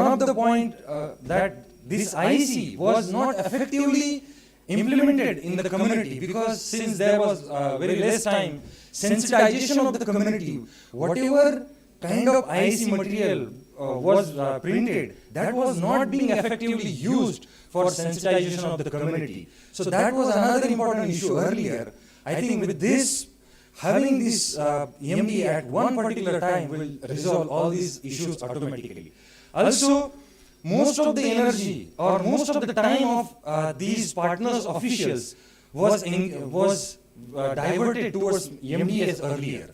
of the point that this IC was not effectively implemented in the community, because since there was very less time, sensitization of the community, whatever kind of IC material was printed, that was not being effectively used for sensitization of the community. So that was another important issue earlier. I think with this, having this EMD at one particular time will resolve all these issues automatically. Also, most of the energy or most of the time of these partners officials was diverted towards EMDs earlier.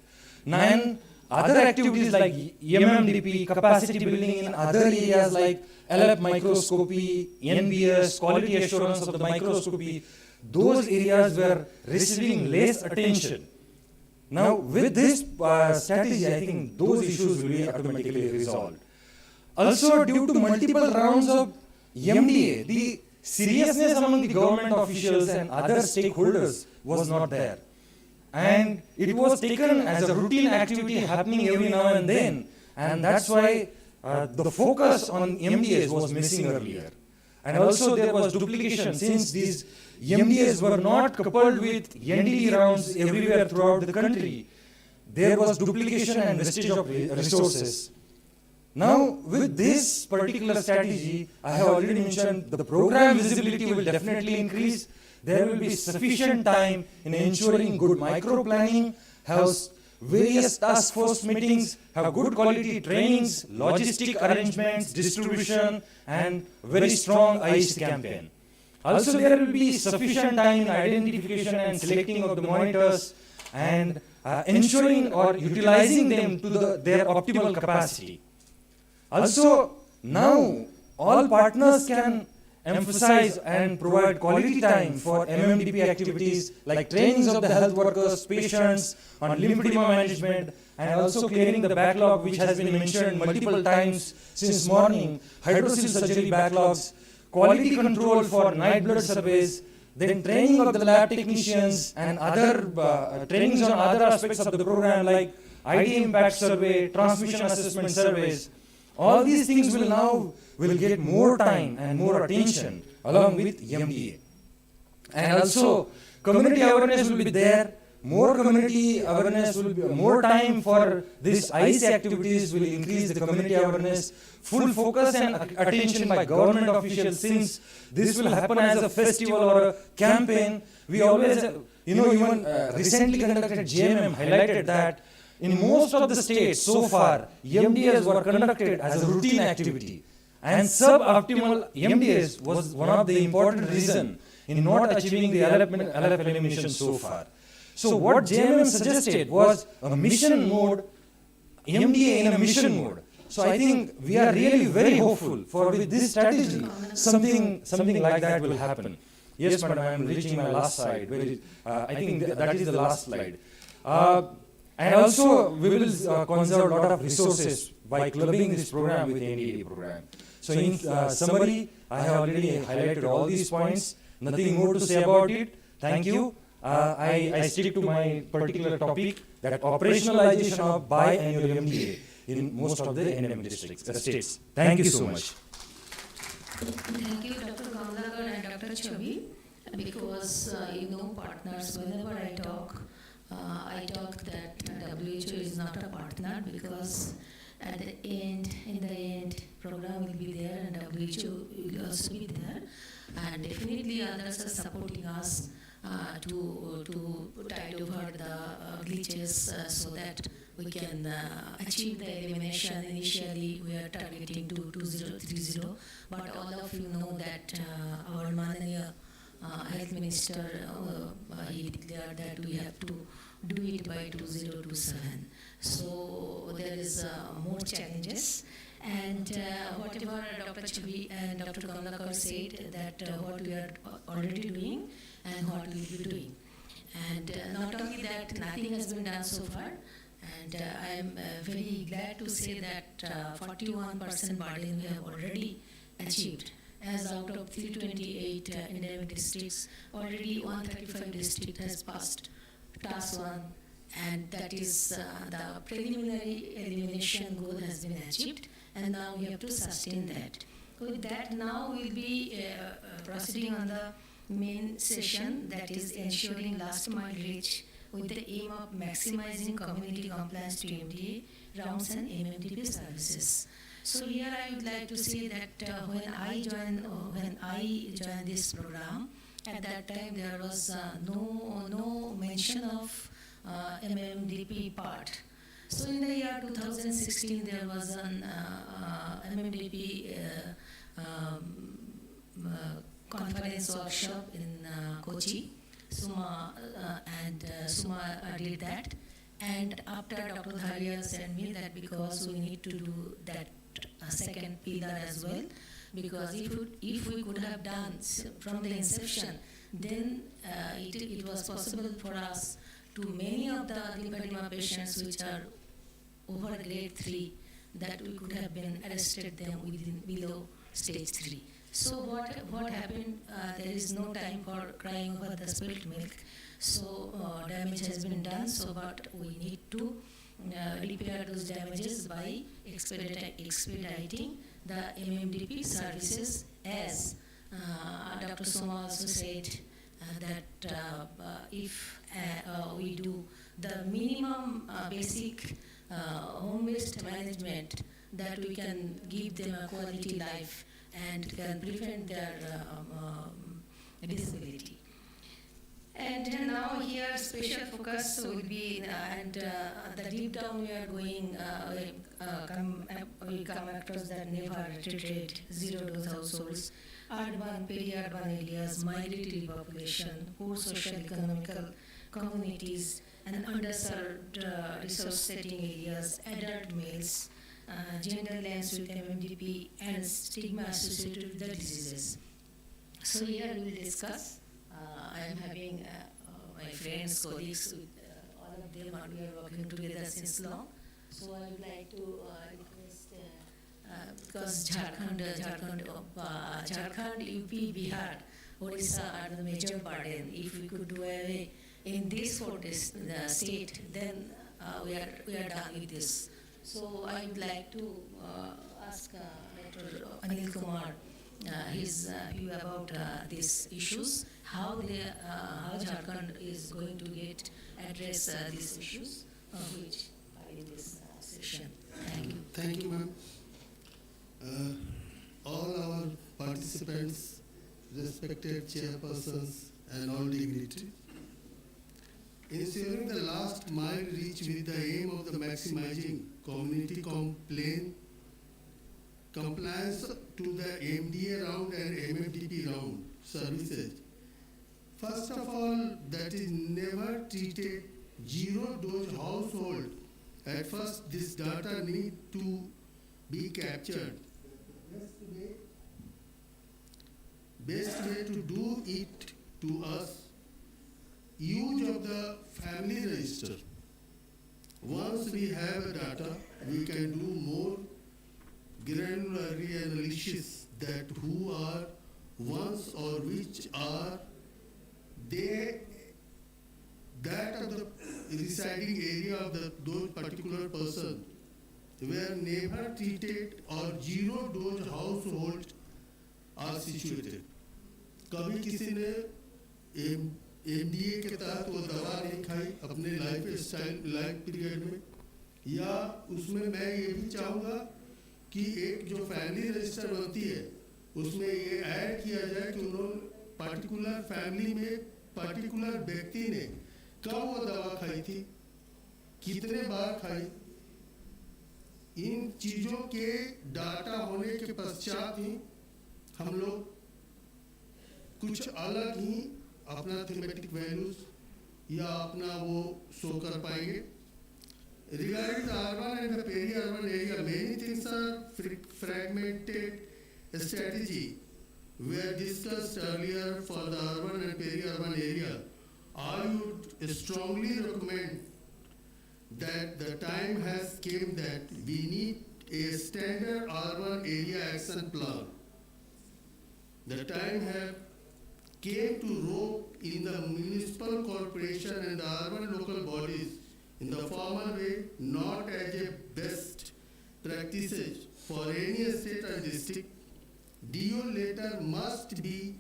And other activities like MMDP, capacity building in other areas like LF microscopy, NBS, quality assurance of the microscopy, those areas were receiving less attention. Now with this strategy, I think those issues will be automatically resolved. Also, due to multiple rounds of MDA, the seriousness among the government officials and other stakeholders was not there. And it was taken as a routine activity happening every now and then. And that's why the focus on MDAs was missing earlier. And also there was duplication, since these MDAs were not coupled with NDD rounds everywhere throughout the country. There was duplication and wastage of resources. Now, with this particular strategy, I have already mentioned the program visibility will definitely increase. There will be sufficient time in ensuring good micro-planning, have various task force meetings, have good quality trainings, logistic arrangements, distribution, and very strong IC campaign. Also, there will be sufficient time in identification and selecting of the monitors and ensuring or utilizing them to their optimal capacity. Also, now all partners can emphasize and provide quality time for MMDP activities like trainings of the health workers, patients on lymphedema management, and also clearing the backlog which has been mentioned multiple times since morning, hydrocele surgery backlogs, quality control for night blood surveys, then training of the lab technicians and other trainings on other aspects of the program like ID impact survey, transmission assessment surveys. All these things will get more time and more attention along with MDA. And also community awareness will be there. More community awareness will be, more time for this IC activities will increase the community awareness, full focus and attention by government officials, since this will happen as a festival or a campaign. We always, even recently conducted JMM highlighted that in most of the states so far, MDAs were conducted as a routine activity. And suboptimal MDAs was one of the important reasons in not achieving the LF elimination so far. So what JMM suggested was a mission mode, MDA in a mission mode. So I think we are really very hopeful for with this strategy, something like that will happen. Yes, madam, I am reaching my last slide. I think that is the last slide. And also we will conserve a lot of resources by clubbing this program with the NDA program. So in summary, I have already highlighted all these points. Nothing more to say about it. Thank you. I stick to my particular topic, that operationalization of biannual MDA in most of the NM states. Thank you so much. Thank you, Dr. Kamlakar and Dr. Chavi, because partners, whenever I talk that WHO is not a partner, because at the end, in the end, program will be there and WHO will also be there, and definitely others are supporting us to tide over the glitches so that we can achieve the elimination. Initially, we are targeting to 2030, but all of you know that our Mananiya Health Minister, he declared that we have to do it by 2027. So there is more challenges. And whatever Dr. Chavi and Dr. Kamlakar said, that what we are already doing and what we will be doing. And not only that, nothing has been done so far. And I am very glad to say that 41% burden we have already achieved. As out of 328 endemic districts, already 135 districts has passed task 1, and that is the preliminary elimination goal has been achieved, and now we have to sustain that. With that, now we'll be proceeding on the main session, that is ensuring last mile reach with the aim of maximizing community compliance to MDA rounds and MMDP services. So here I would like to say that when I joined this program, at that time there was no mention of MMDP part. So in the year 2016 there was an MMDP conference workshop in Kochi. Suma did that, and after Dr. Dharia sent me that because we need to do that second pillar as well, because if we could have done from the inception, then it was possible for us to many of the lymphedema patients which are over grade 3, that we could have been arrested them below stage 3. So what happened, there is no time for crying over the spilt milk. So damage has been done, so but we need to repair those damages by expediting the MMDP services, as Dr. Soma also said that if we do the minimum basic home-based management, that we can give them a quality life and can prevent their disability. And now here special focus will be, and the deep down we are going, we come across that never treated zero-dose households, urban, peri-urban areas, migratory population, poor social economical communities, and underserved resource setting areas, adult males, gender lens with MMDP, and stigma associated with the diseases. So here we will discuss. I am having my friends, colleagues, all of them, and we are working together since long. So I would like to request, because Jharkhand, UP, Bihar, Odisha are the major burden. If we could do away in this state, then we are done with this. So I would like to ask Dr. Anil Kumar his view about these issues, how Jharkhand is going to address these issues, which are in this session. Thank you. Thank you, ma'am. All our participants, respected chairpersons, and all dignitaries. Ensuring the last mile reach with the aim of the maximizing community compliance to the MDA round and MFDP round services. First of all, that is never treated zero-dose household. At first, this data need to be captured. Best way to do it to us, use of the family register. Once we have data, we can do more granular analysis that who are ones or which are they that of the residing area of those particular person were never treated or zero dose household are situated. कभी किसी ने MDA के तहत वो दवा नहीं खाई अपने लाइफ पीरियड में, या उसमें मैं ये भी चाहूँगा कि एक जो फैमिली रजिस्टर बनती है उसमें ये ऐड किया जाए कि उन्होंने पर्टिकुलर फैमिली में पर्टिकुलर व्यक्ति ने कब वो दवा खाई थी, कितने बार खाई। इन चीज़ों के डाटा होने के पश्चात ही हम लोग कुछ अलग ही अपना थीमेटिक वैल्यूज या अपना वो शो कर पाएंगे। Regarding the urban and the peri-urban area, many things are fragmented strategy were discussed earlier for the urban and peri-urban area. I would strongly recommend that the time has came that we need a standard urban area action plan. The time have came to rope in the municipal corporation and the urban local bodies in the formal way, not as a best practices for any state or district. DO letter must be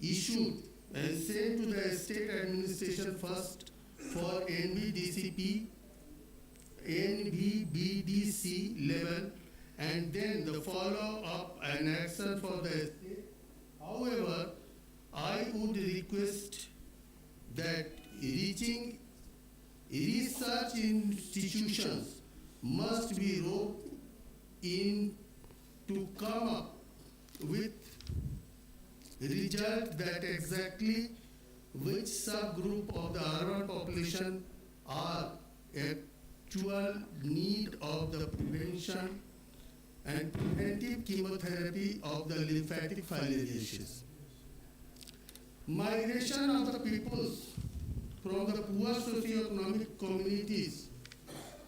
issued and sent to the state administration first for NBDCP, NBBDC level, and then the follow-up and action for the state. However, I would request that reaching research institutions must be roped in to come up with result that exactly which subgroup of the urban population are actual need of the prevention and preventive chemotherapy of the lymphatic filariasis. Migration of the peoples from the poor socioeconomic communities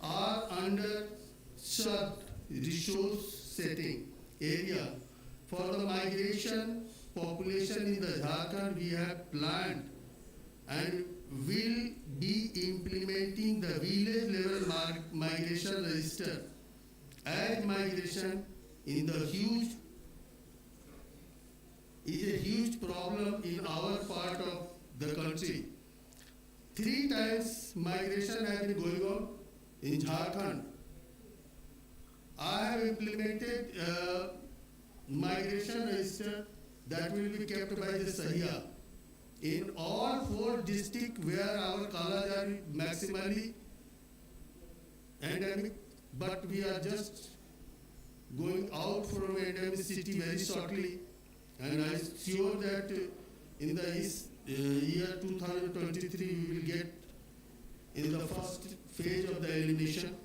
are under served resource setting area. For the migration population in the Jharkhand, we have planned and will be implementing the village level migration register as migration in the huge is a huge problem in our part of the country. 3 times migration has been going on in Jharkhand. I have implemented migration register that will be kept by the Sahiya in all 4 districts where our colors are maximally endemic, but we are just going out from endemicity very shortly, and I am sure that in the year 2023 we will get in the first phase of the elimination.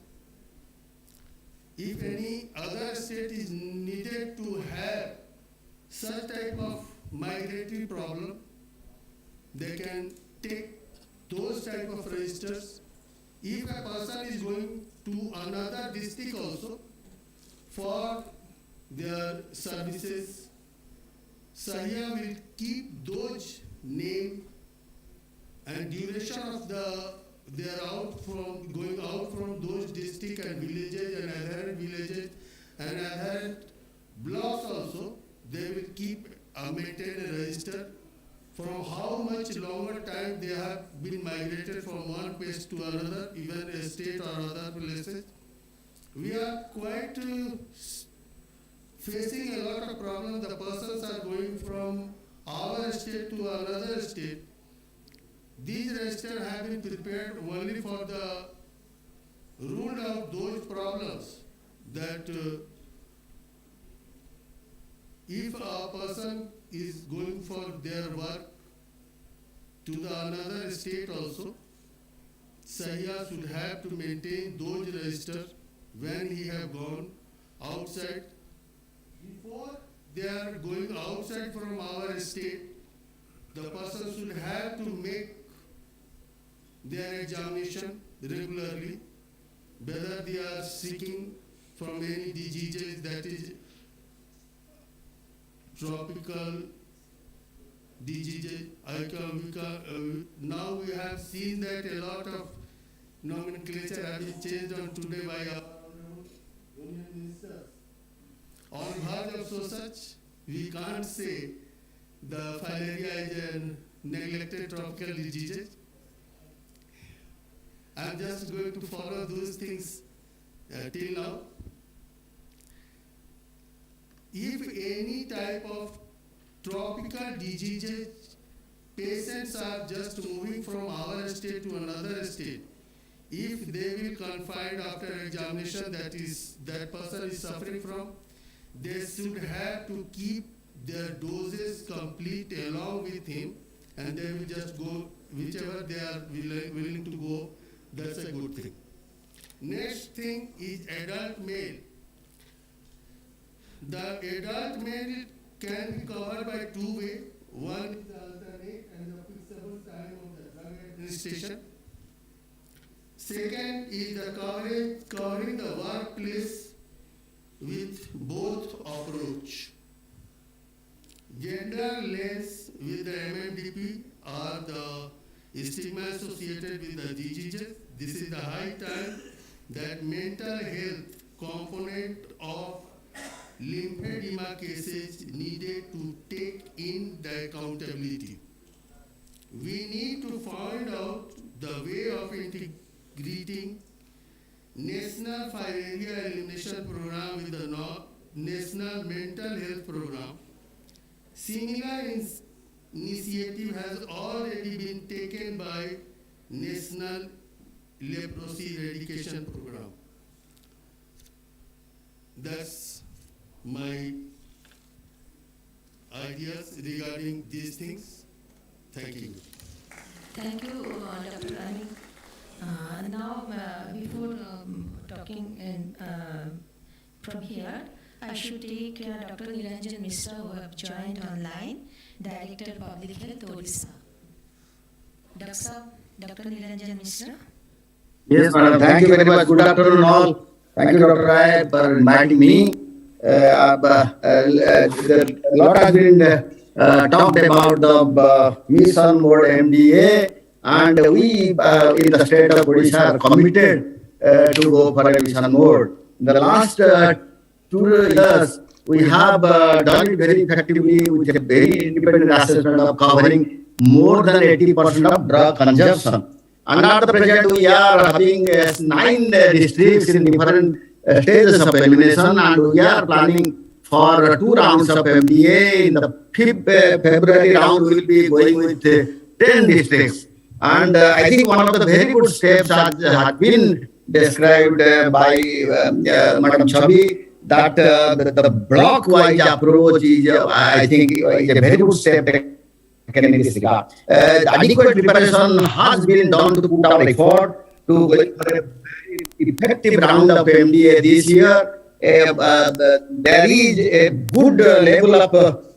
If any other state is needed to have such type of migratory problem, they can take those type of registers. If a person is going to another district also for their services, Sahiya will keep those name and duration of their going out from those districts and villages and adherent villages and adherent blocks also. They will keep maintain a register from how much longer time they have been migrated from one place to another, even a state or other places. We are quite facing a lot of problems. The persons are going from our state to another state. These registers have been prepared only for the rule out those problems that if a person is going for their work to the another state also, Sahiya should have to maintain those registers when he have gone outside. Before they are going outside from our state, the person should have to make their examination regularly, whether they are seeking from any diseases that is tropical diseases. Now we have seen that a lot of nomenclature have been changed on today by our union ministers. On behalf of so such, we can't say the filaria is a neglected tropical disease. I'm just going to follow those things till now. If any type of tropical diseases, patients are just moving from our state to another state, if they will confine after examination that person is suffering from, they should have to keep their doses complete along with him, and they will just go whichever they are willing to go. That's a good thing. Next thing is adult male. The adult male can be covered by two ways. One is the alternate and the fixable time of the drug administration. Second is the covering the workplace with both approach. Gender less with the MMDP are the stigma associated with the diseases. This is the high time that mental health component of lymphedema cases needed to take in the accountability. We need to find out the way of integrating National Filaria Elimination Program with the National Mental Health Program. Similar initiative has already been taken by National Leprosy Eradication Program. That's my ideas regarding these things. Thank you. Thank you, Dr. Rani. Now, before talking from here, I should take Dr. Niranjan Mishra, who have joined online, Director Public Health, Odisha. Dr. Niranjan Mishra. Yes, madam. Thank you very much. Good afternoon, all. Thank you, Dr. Rai, for inviting me. A lot has been talked about the mission mode MDA, and we in the state of Odisha are committed to go for a mission mode. In the last 2 years, we have done it very effectively with a very independent assessment of covering more than 80% of drug consumption. And at the present, we are having 9 districts in different stages of elimination, and we are planning for 2 rounds of MDA. In the 5th February round, we will be going with 10 districts. And I think one of the very good steps has been described by Madam Chabi, that the block-wise approach is, I think, is a very good step taken in this regard. Adequate preparation has been done to put our effort to go for a very effective round of MDA this year. There is a good level of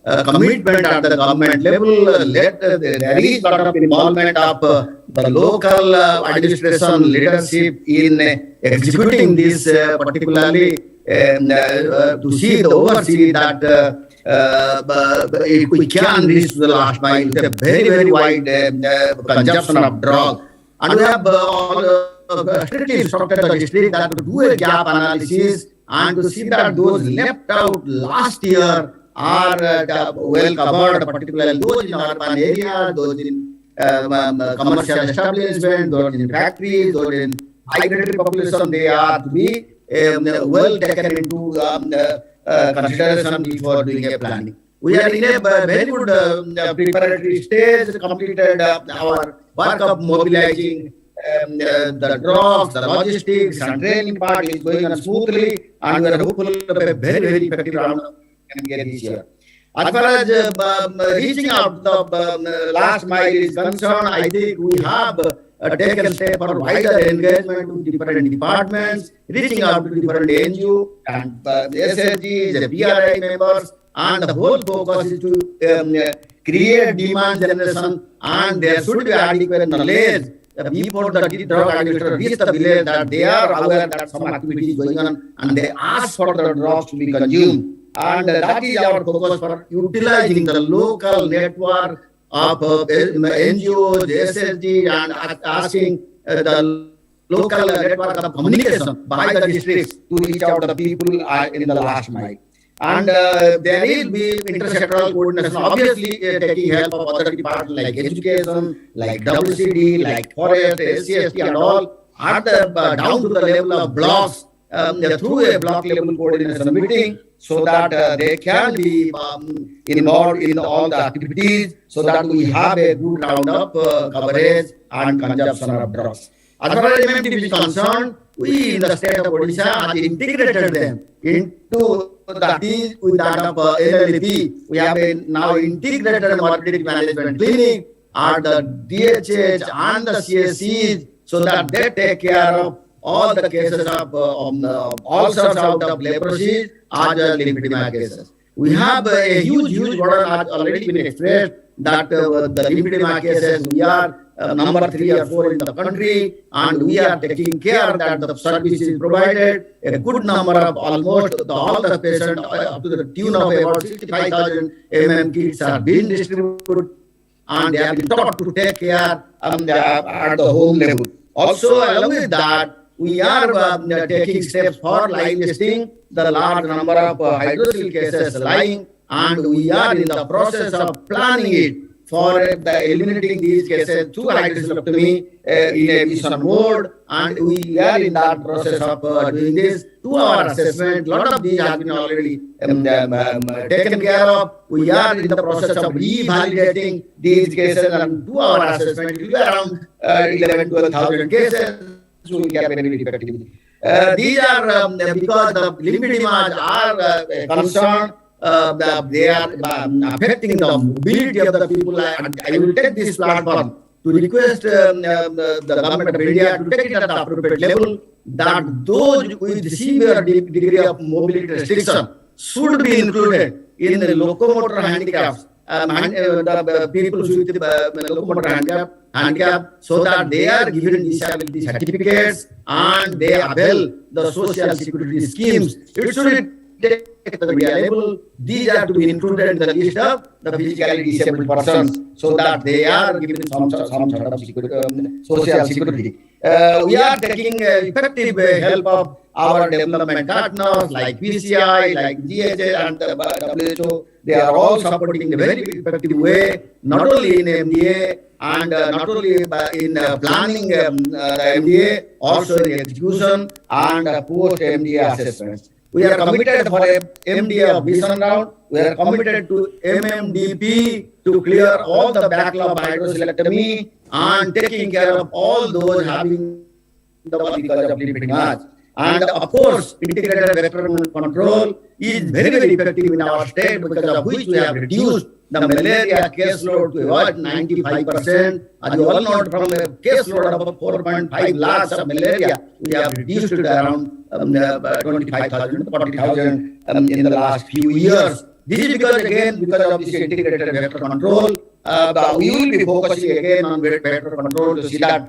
commitment at the government level. There is a lot of involvement of the local administration leadership in executing this, particularly to see the oversee that if we can reach the last mile with a very, very wide consumption of drug. And we have strictly instructed the district that to do a gap analysis and to see that those left out last year are well covered, particularly those in urban areas, those in commercial establishments, those in factories, those in migratory population, they are to be well taken into consideration before doing a planning. We are in a very good preparatory stage, completed our work of mobilizing the drugs, the logistics and training part is going on smoothly, and we are hopeful of a very, very effective round can get this year. As far as reaching out the last mile is concerned, I think we have taken step for wider engagement with different departments, reaching out to different NGO and SSGs, the PRI members, and the whole focus is to create demand generation, and there should be adequate knowledge before the drug administrator reach the village that they are aware that some activity is going on and they ask for the drugs to be consumed. And that is our focus for utilizing the local network of NGOs, SSG, and asking the local network of communication by the districts to reach out to the people in the last mile. And there will be intersectoral coordination, obviously taking help of other departments like education, like WCD, like forest, SCST and all, at the, down to the level of blocks, through a block level coordination meeting, so that they can be involved in all the activities, so that we have a good round of coverage and consumption of drugs. As far as MMTP is concerned, we in the state of Odisha have integrated them into the team with that of NLP. We have a now integrated morbidity management clinic at the DHH and the CSCs, so that they take care of all the cases of all sorts of leprosy as lymphedema cases. We have a huge burden has already been expressed that the lymphedema cases, we are number 3 or 4 in the country, and we are taking care that the service is provided. A good number of almost all the patients up to the tune of about 65,000 kits are being distributed, and they have been taught to take care at the home level. Also, along with that, we are taking steps for live listing the large number of hydrocele cases lying, and we are in the process of planning it for eliminating these cases through hydrocelectomy in a mission mode, and we are in that process of doing this. To our assessment, a lot of these have been already taken care of. We are in the process of revalidating these cases, and to our assessment, it will be around 11,000 to 12,000 cases. So we have very effectively. These are because the lymphedemas are concerned. They are affecting the mobility of the people. I will take this platform to request the government of India to take it at the appropriate level, that those with severe degree of mobility restriction should be included in the locomotor handicaps. The people with the locomotor handicap, so that they are given disability certificates and they avail the social security schemes. It should take the available. These are to be included in the list of the physically disabled persons, so that they are given some sort of security, social security. We are taking effective help of our development partners like PCI, like GHA and WHO. They are all supporting in a very effective way, not only in MDA and not only in planning the MDA, also in execution and post-MDA assessments. We are committed for a MDA vision round. We are committed to MMDP to clear all the backlog of hydrocelectomy and taking care of all those having the because of lymphedemas. And of course, integrated vector control is very, very effective in our state, because of which we have reduced the malaria caseload to about 95%. As you all know, from a caseload of 4.5 lakhs of malaria, we have reduced it around 25,000 to 40,000 in the last few years. This is because of this integrated vector control, we will be focusing again on vector control to see that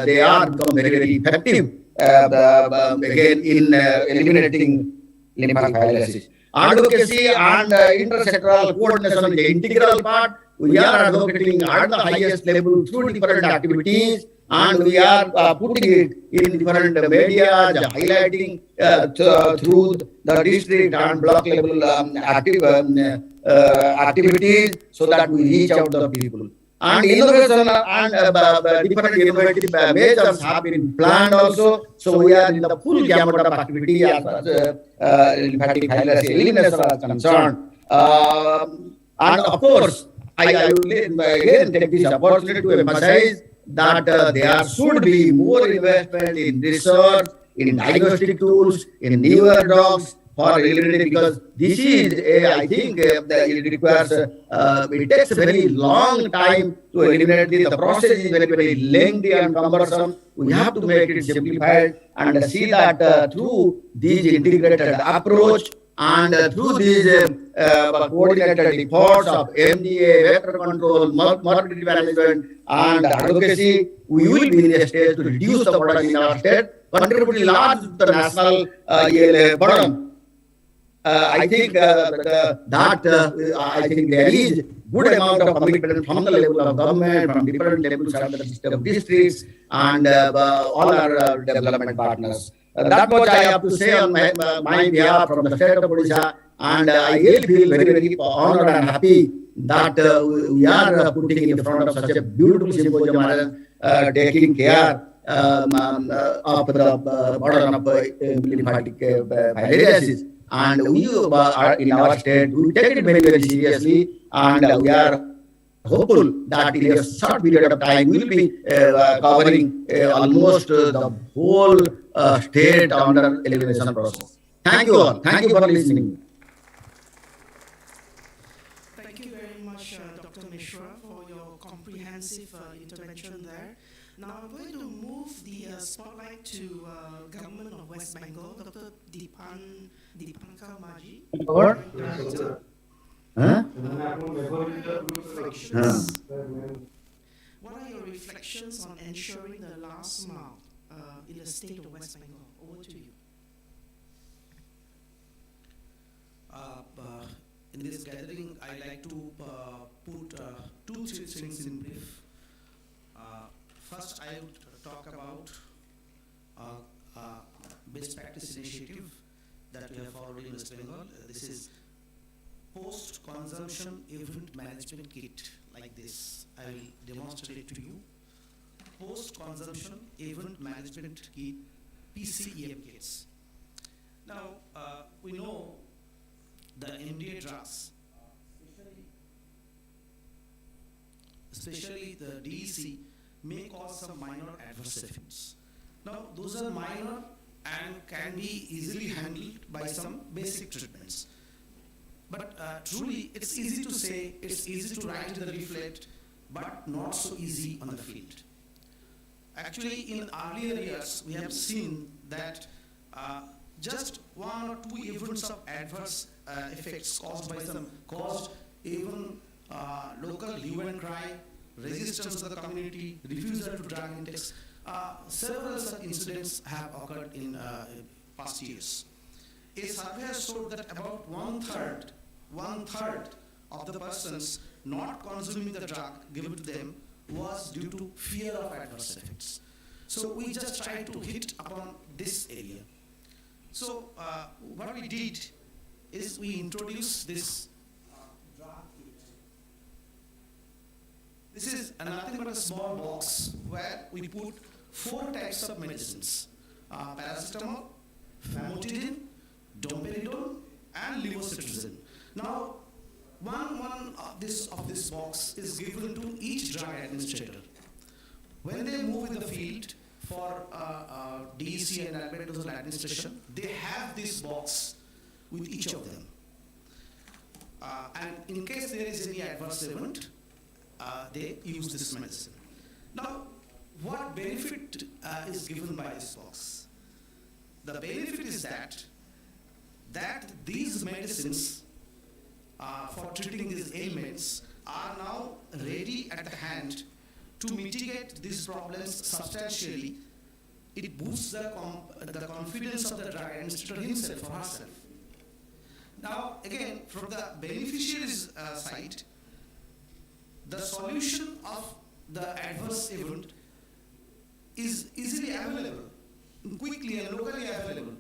they are become very, very effective again in eliminating lymphatic filariasis. Advocacy and intersectoral coordination is the integral part. We are advocating at the highest level through different activities, and we are putting it in different media, highlighting through the district and block level activities, so that we reach out to the people. And innovation and different innovative measures have been planned also. So we are in the full gamut of activity as far as lymphatic filariasis elimination is concerned. And of course, I will again take this opportunity to emphasize that there should be more investment in research, in diagnostic tools, in newer drugs for eliminating, because this is, I think, it requires, it takes a very long time to eliminate this. The process is very, very lengthy and cumbersome. We have to make it simplified and see that through this integrated approach and through these coordinated efforts of MDA, vector control, morbidity management, and advocacy, we will be in a state to reduce the burden in our state, contributing large to the national ELA burden. I think I think there is good amount of commitment from the level of government, from different levels of the districts, and all our development partners. That much I have to say on my behalf from the state of Odisha, and I really feel very, very honored and happy that we are putting in front of such a beautiful symposium and taking care of the burden of lymphatic filariasis. And we are in our state, we take it very, very seriously, and we are hopeful that in a short period of time we will be covering almost the whole state under elimination process. Thank you all. Thank you for listening. Thank you very much, Dr. Mishra, for your comprehensive intervention there. Now I'm going to move the spotlight to Government of West Bengal, Dr. Deepankar Maji. What? Reflections. What are your reflections on ensuring the last mile in the state of West Bengal? Over to you. In this gathering, I like to put two, three things in brief. First, I would talk about best practice initiative that we have followed in West Bengal. This is post-consumption event management kit, like this. I will demonstrate it to you. Post-consumption event management kit, PCEM kits. Now, we know the MDA drugs, especially the DEC, may cause some minor adverse effects. Now, those are minor and can be easily handled by some basic treatments. But truly, it's easy to say, it's easy to write in the leaflet, but not so easy on the field. Actually, in earlier years, we have seen that just one or two events of adverse effects caused even local hue and cry, resistance of the community, refusal to drug intakes. Several such incidents have occurred in past years. A survey has showed that about one third of the persons not consuming the drug given to them was due to fear of adverse effects. So we just try to hit upon this area. So what we did is we introduced this drug kit. This is nothing but a small box where we put 4 types of medicines: paracetamol, famotidine, domperidone, and levocetirizine. Now, one of this box is given to each drug administrator. When they move in the field for DEC and albendazole administration, they have this box with each of them. And in case there is any adverse event, they use this medicine. Now, what benefit is given by this box? The benefit is that these medicines for treating these ailments are now ready at the hand to mitigate these problems substantially. It boosts the confidence of the drug administrator himself or herself. Now, again, from the beneficiary's side, the solution of the adverse event is easily available, quickly and locally available,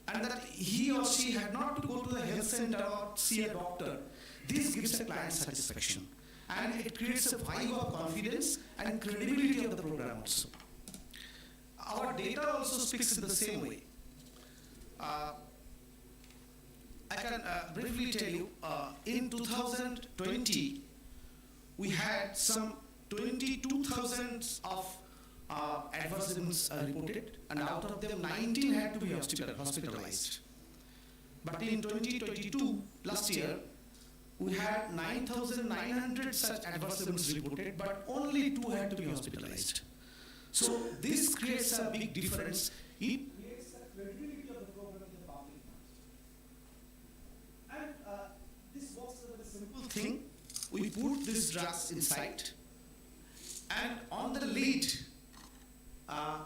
and that he or she had not to go to the health center or see a doctor. This gives a client satisfaction, and it creates a vibe of confidence and credibility of the program also. Our data also speaks in the same way. I can briefly tell you, in 2020, we had some 22,000 of adverse events reported, and out of them 19 had to be hospitalized. But in 2022, last year, we had 9,900 such adverse events reported, but only 2 had to be hospitalized. So this creates a big difference. It creates the credibility of the program in the public. And this works as a simple thing. We put these drugs inside, and on the lid,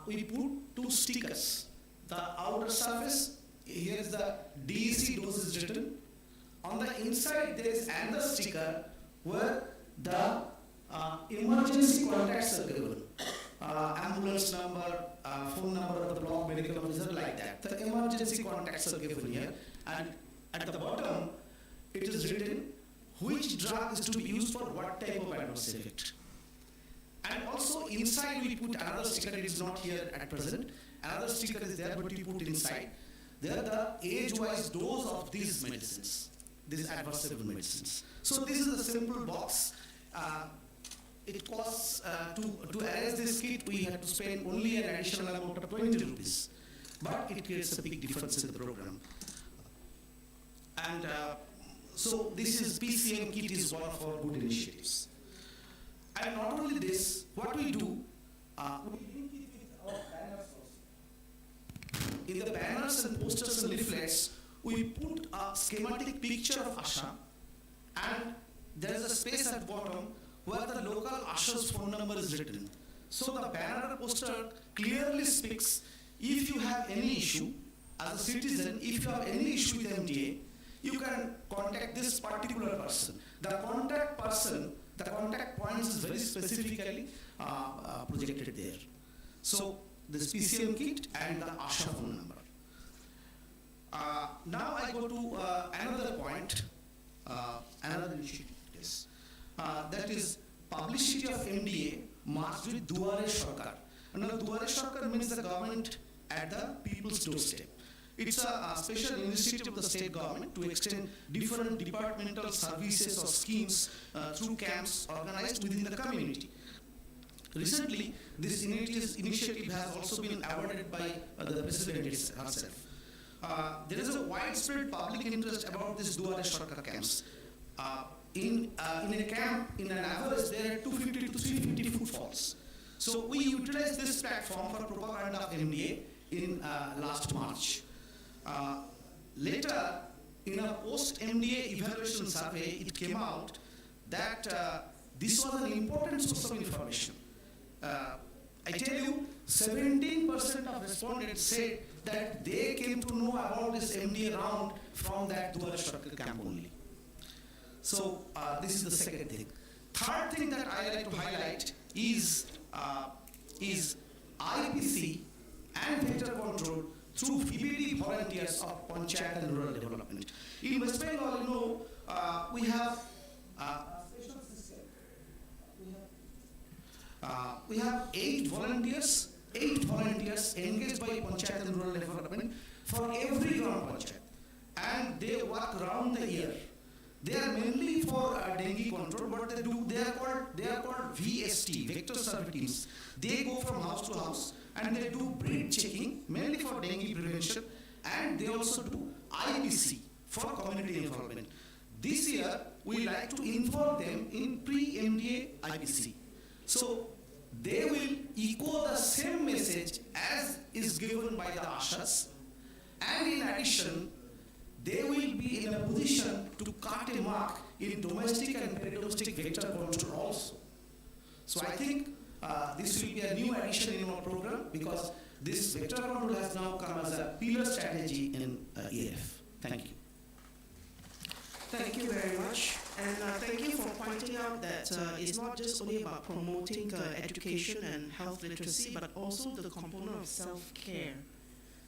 we put 2 stickers. The outer surface, here is the DEC dose is written. On the inside, there is another sticker where the emergency contacts are given. Ambulance number, phone number of the block medical officer, like that. The emergency contacts are given here, and at the bottom, it is written which drug is to be used for what type of adverse effect. And also inside we put another sticker. It is not here at present. Another sticker is there, but we put inside. There are the age-wise dose of these medicines, these adverse event medicines. So this is a simple box. It costs, to arrange this kit, we had to spend only an additional amount of 20 rupees. But it creates a big difference in the program. And so this is PCM kit is one of our good initiatives. And not only this, what we do, we link it with our banners also. In the banners and posters and leaflets, we put a schematic picture of ASHA, and there is a space at the bottom where the local ASHA's phone number is written. So the banner poster clearly speaks, if you have any issue, as a citizen, if you have any issue with MDA, you can contact this particular person. The contact person, the contact points is very specifically projected there. So this PCM kit and the ASHA phone number. Now I go to another point, another initiative. Yes. That is publicity of MDA marked with Duare Sarkar. Now Duare Sarkar means the government at the people's doorstep. It's a special initiative of the state government to extend different departmental services or schemes through camps organized within the community. Recently, this initiative has also been awarded by the President herself. There is a widespread public interest about this Duare Sarkar camps. In a camp, in an average, there are 250 to 350 footfalls. So we utilized this platform for propaganda of MDA in last March. Later, in a post-MDA evaluation survey, it came out that this was an important source of information. I tell you, 17% of respondents said that they came to know about this MDA round from that Duare Sarkar camp only. So this is the second thing. Third thing that I like to highlight is IPC and vector control through VBD volunteers of Panchayat and Rural Development. In West Bengal, you know, we have special system. We have 8 volunteers engaged by Panchayat and Rural Development for every Gram Panchayat, and they work around the year. They are mainly for dengue control, but they are called VST, vector survey teams. They go from house to house and they do breed checking, mainly for dengue prevention, and they also do IPC for community involvement. This year, we like to involve them in pre-MDA IPC. So they will echo the same message as is given by the ASHAs, and in addition, they will be in a position to carte mark in domestic and peri-domestic vector control also. So I think this will be a new addition in our program because this vector control has now come as a pillar strategy in EF. Thank you. Thank you very much. And thank you for pointing out that it's not just only about promoting education and health literacy, but also the component of self-care.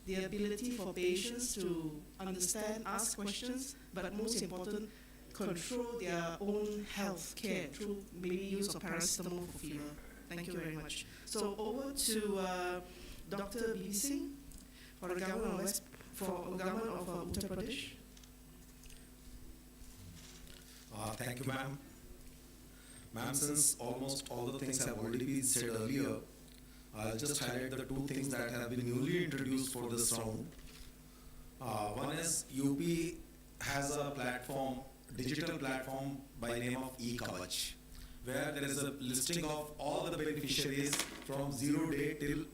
The ability for patients to understand, ask questions, but most important, control their own health care through maybe use of paracetamol for fever. Thank you very much. So over to Dr. B.B. Singh for the government of Uttar Pradesh. Thank you, ma'am. Ma'am, since almost all the things have already been said earlier, I'll just highlight the two things that have been newly introduced for this round. One is UP has a platform, digital platform by name of eKavach, where there is a listing of all the beneficiaries from 0 day till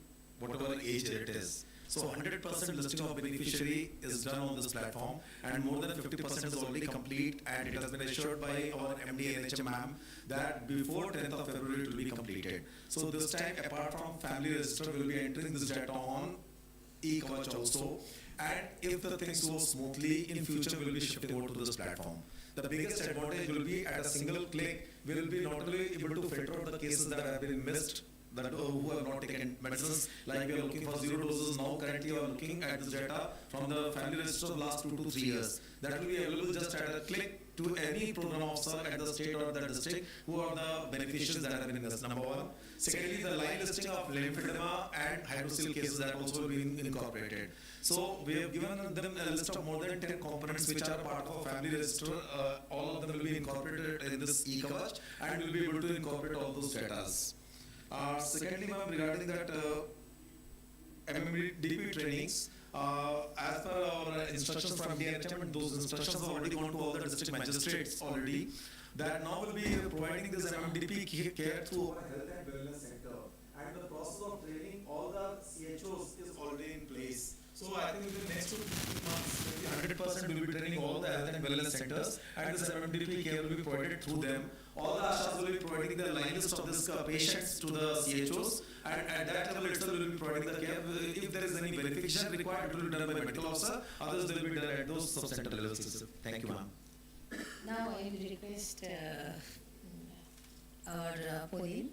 whatever age it is. So 100% listing of beneficiary is done on this platform, and more than 50% is already complete, and it has been assured by our MD NHM ma'am that before 10th of February it will be completed. So this time, apart from family register, we will be entering this data on eKavach also, and if the things go smoothly, in future we will be shifting over to this platform. The biggest advantage will be at a single click, we will be not only able to filter out the cases that have been missed, that who have not taken medicines, like we are looking for 0 doses now. Currently we are looking at this data from the family register of the last 2 to 3 years. That will be available just at a click to any program officer at the state or the district who are the beneficiaries that have been in this, number one. Secondly, the line listing of lymphedema and hydrocele cases that also been incorporated. So we have given them a list of more than 10 components which are part of a family register. All of them will be incorporated in this eKavach, and we'll be able to incorporate all those data. Secondly, ma'am, regarding that MMDP trainings, as per our instructions from the NHM, and those instructions have already gone to all the district magistrates already, that now will be providing this MMDP care through our health and wellness center. And the process of training all the CHOs is already in place. So I think in the next 2 months, 100% will be training all the health and wellness centers, and this MMDP care will be provided through them. All the ASHAs will be providing the line list of these patients to the CHOs, and at that level itself will be providing the care. If there is any verification required, it will be done by medical officer. Others will be done at those sub-center levels. Thank you, ma'am. Now I will request our Pauline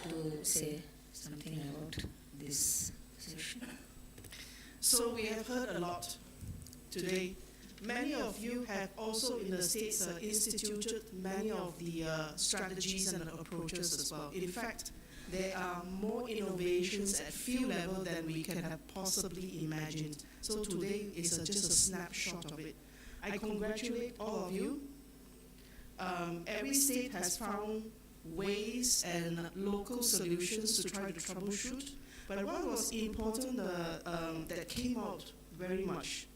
to say something about this session. So we have heard a lot today. Many of you have also in the States instituted many of the strategies and approaches as well. In fact, there are more innovations at field level than we can have possibly imagined. So today is just a snapshot of it. I congratulate all of you. Every state has found ways and local solutions to try to troubleshoot. But what was important that came out very much,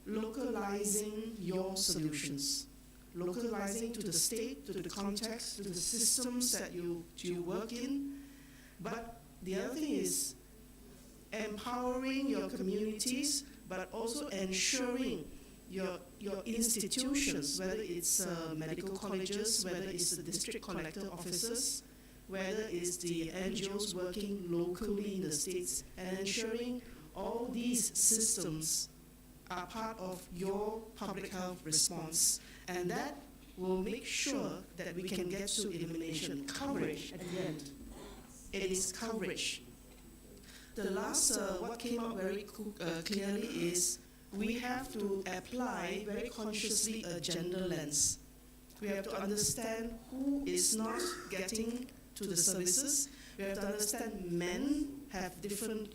localizing your solutions, localizing to the state, to the context, to the systems that you work in. But the other thing is empowering your communities, but also ensuring your institutions, whether it's medical colleges, whether it's the district collector offices, whether it's the NGOs working locally in the states, and ensuring all these systems are part of your public health response. And that will make sure that we can get to elimination coverage at the end. It is coverage. The last, what came out very clearly is we have to apply very consciously a gender lens. We have to understand who is not getting to the services. We have to understand men have different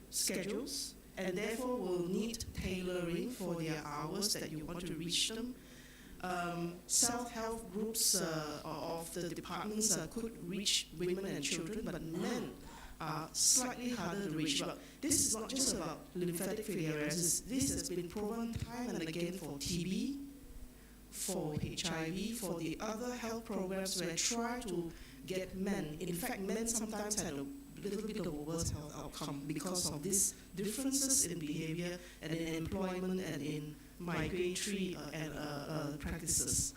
schedules, and therefore will need tailoring for their hours that you want to reach them. Self-help groups of the departments could reach women and children, but men are slightly harder to reach. But this is not just about lymphatic filariasis. This has been proven time and again for TB, for HIV, for the other health programs where try to get men. In fact, men sometimes have little bit of a worse health outcome because of these differences in behavior and in employment and in migratory practices.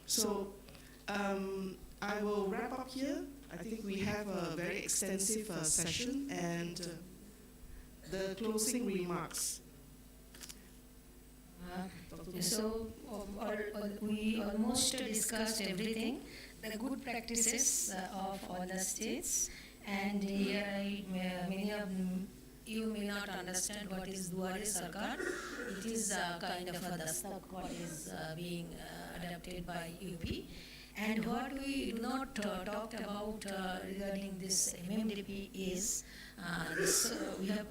So I will wrap up here. I think we have a very extensive session and the closing remarks. So we almost discussed everything, the good practices of all the states, and here many of you may not understand what is Duare Sarkar. It is a kind of a dastak what is being adapted by UP. And what we do not talked about regarding this MMDP is we have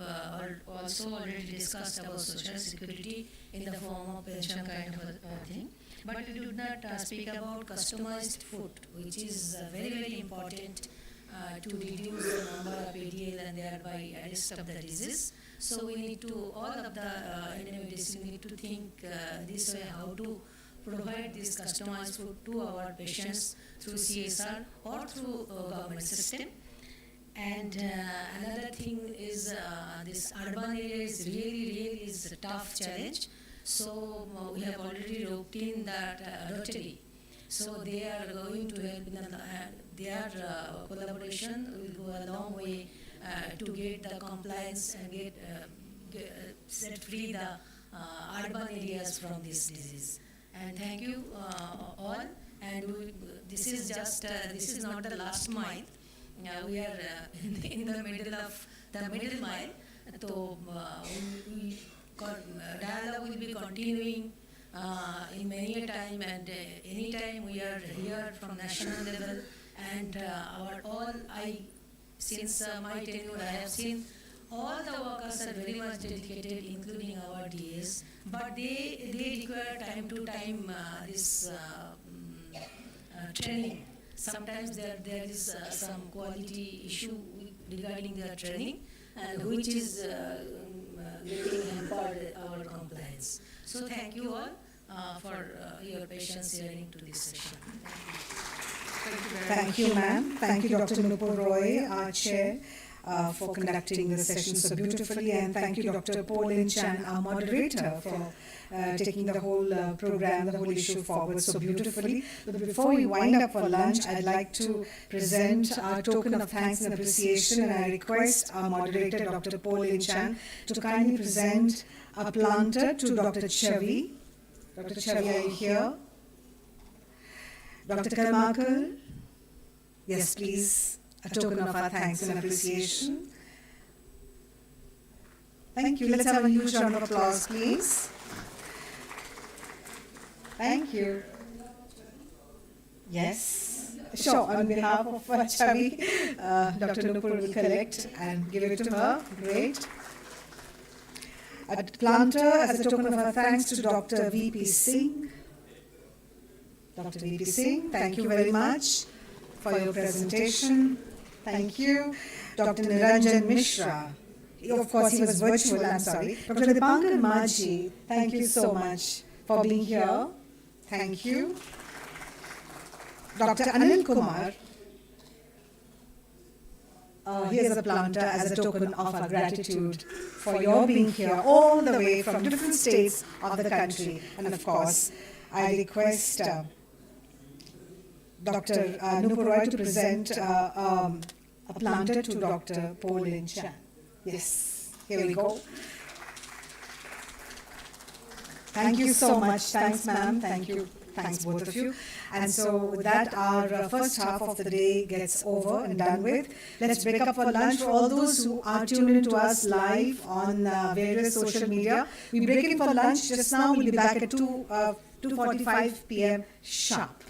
also already discussed about social security in the form of pension kind of a thing. But we do not speak about customized food, which is very, very important to reduce the number of ADL and thereby arrest of the disease. So we need to, all of the NMDs, we need to think this way, how to provide this customized food to our patients through CSR or through government system. And another thing is this urban area is really is a tough challenge. So we have already roped in that Rotary. So they are going to help in their collaboration will go a long way to get the compliance and get set free the urban areas from this disease. And thank you all. And this is just this is not the last mile. We are in the middle of the middle mile. So dialogue will be continuing in many a time, and any time we are here from national level. And since my tenure, I have seen all the workers are very much dedicated, including our DAs, but they require time to time this training. Sometimes there is some quality issue regarding their training, which is getting hampered our compliance. So thank you all for your patience hearing to this session. Thank you, ma'am. Thank you, Dr. Nupur Roy, our chair, for conducting the session so beautifully, and thank you, Dr. Paulin Chan, our moderator, for taking the whole program, the whole issue forward so beautifully. But before we wind up for lunch, I'd like to present our token of thanks and appreciation, and I request our moderator, Dr. Paulin Chan, to kindly present a planter to Dr. Chavi. Dr. Chavi, are you here? Dr. Karmakar? Yes, please. A token of our thanks and appreciation. Thank you. Let's have a huge round of applause, please. Thank you. Yes. Sure, on behalf of Chavi, Dr. Nupur will collect and give it to her. Great. A planter as a token of our thanks to Dr. V.P. Singh. Dr. V.P. Singh, thank you very much for your presentation. Thank you. Dr. Niranjan Mishra. Of course, he was virtual, I'm sorry. Dr. Dipankar Majhi, thank you so much for being here. Thank you. Dr. Anil Kumar. Here's a planter as a token of our gratitude for your being here all the way from different states of the country. And of course, I request Dr. Nupur Roy to present a planter to Dr. Paulin Chan. Yes, here we go. Thank you so much. Thanks, ma'am. Thank you. Thanks, both of you. And so with that, our first half of the day gets over and done with. Let's break up for lunch. For all those who are tuned in to us live on various social media, we break in for lunch just now. We'll be back at 2:45 p.m. sharp.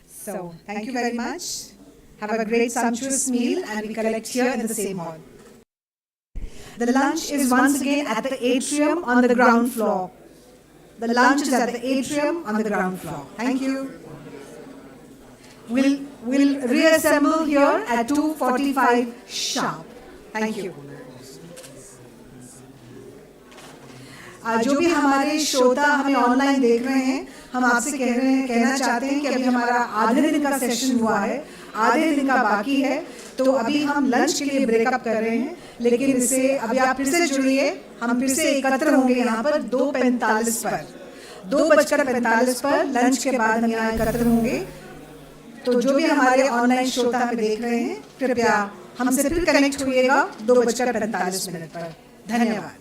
So thank you very much. Have a great sumptuous meal, and we collect here in the same hall. The lunch is once again at the atrium on the ground floor. The lunch is at the atrium on the ground floor. Thank you. We'll reassemble here at 2:45 sharp. Thank you. जो भी हमारे श्रोता हमें online देख रहे हैं, हम आपसे कहना चाहते हैं कि अभी हमारा आधे दिन का सेशन हुआ है, आधे दिन का बाकी है, तो अभी हम लंच के लिए ब्रेकअप कर रहे हैं, लेकिन इसे अभी आप फिर से जुड़िए, हम फिर से एकत्र होंगे यहाँ पर 2:45 पर, 2:45 पर लंच के बाद हम यहाँ एकत्र होंगे। तो जो भी हमारे ऑनलाइन श्रोता हमें देख रहे हैं, कृपया हमसे फिर कनेक्ट होइएगा 2:45 पर। धन्यवाद।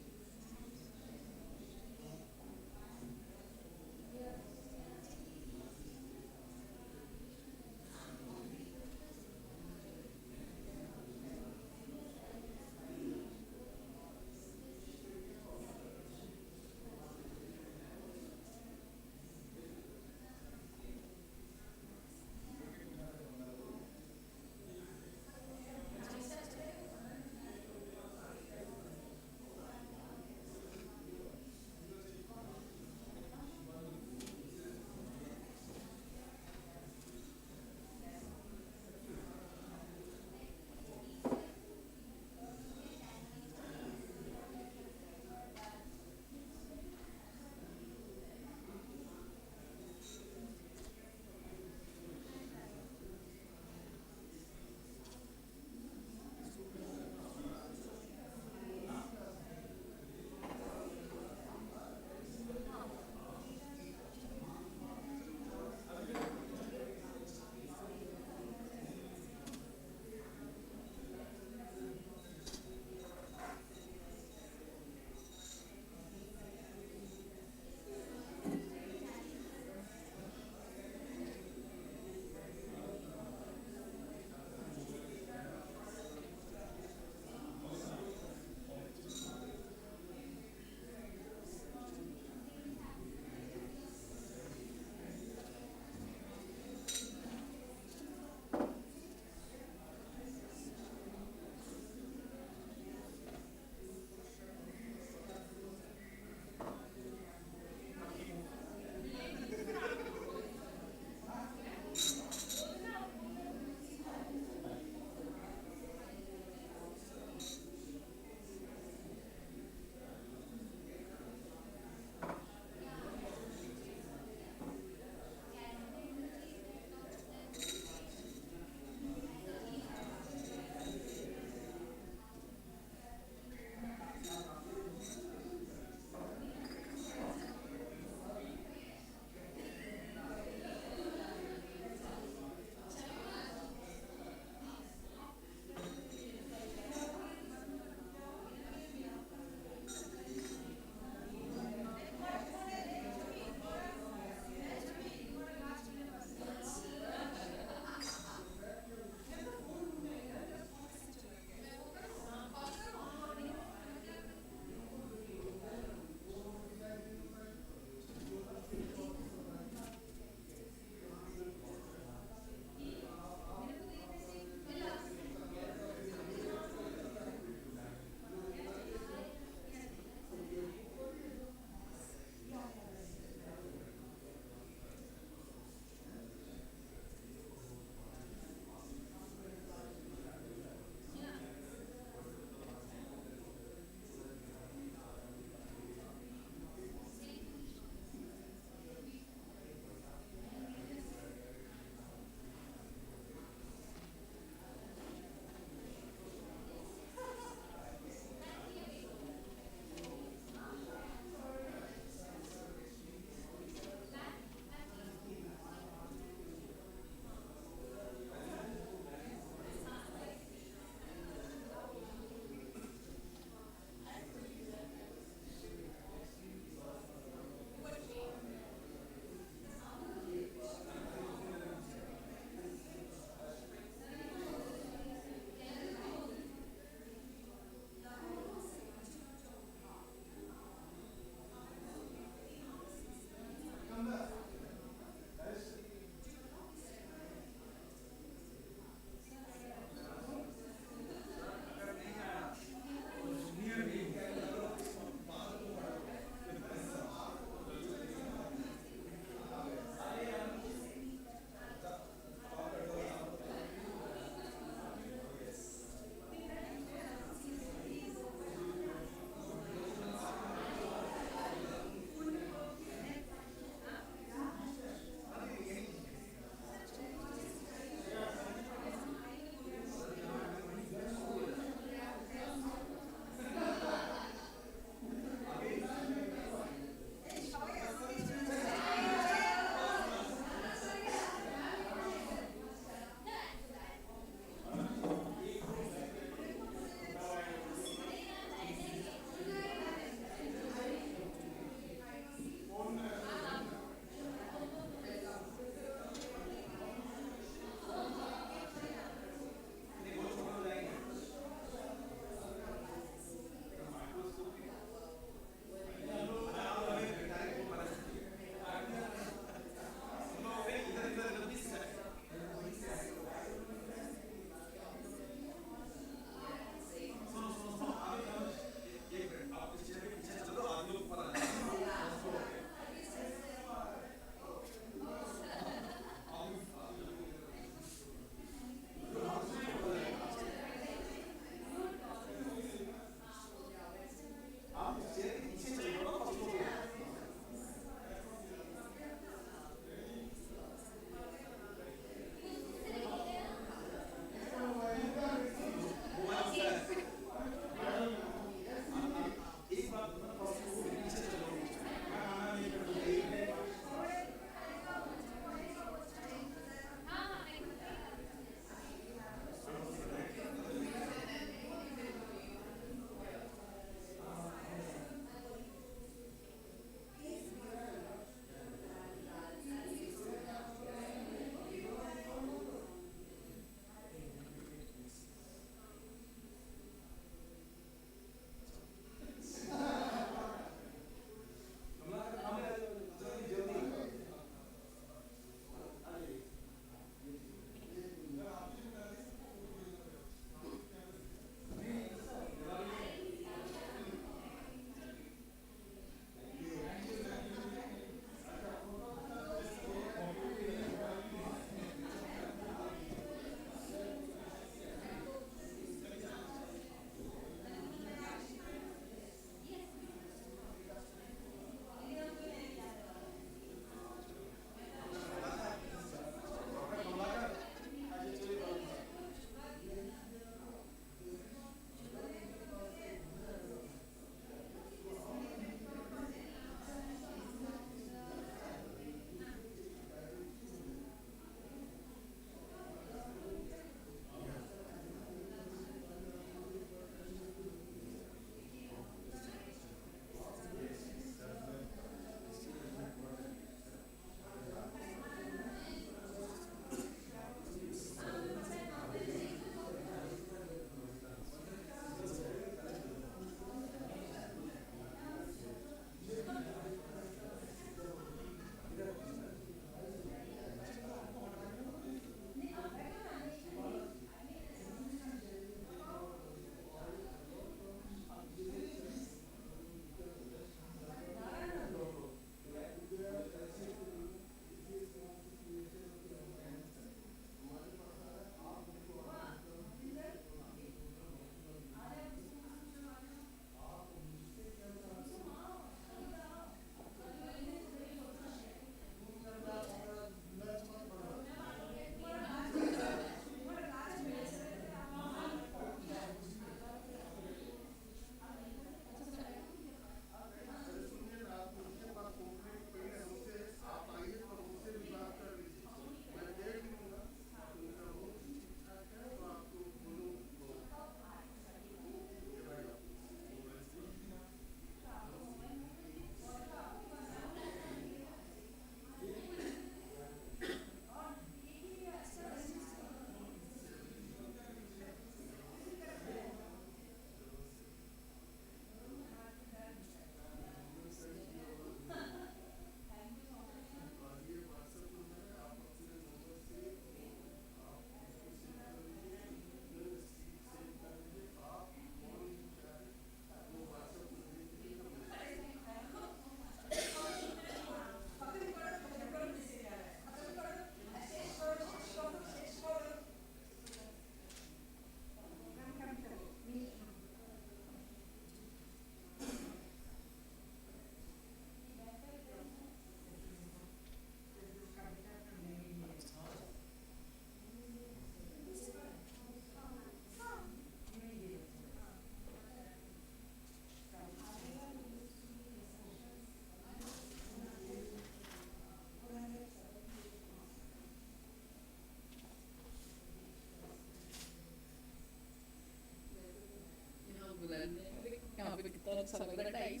some other time.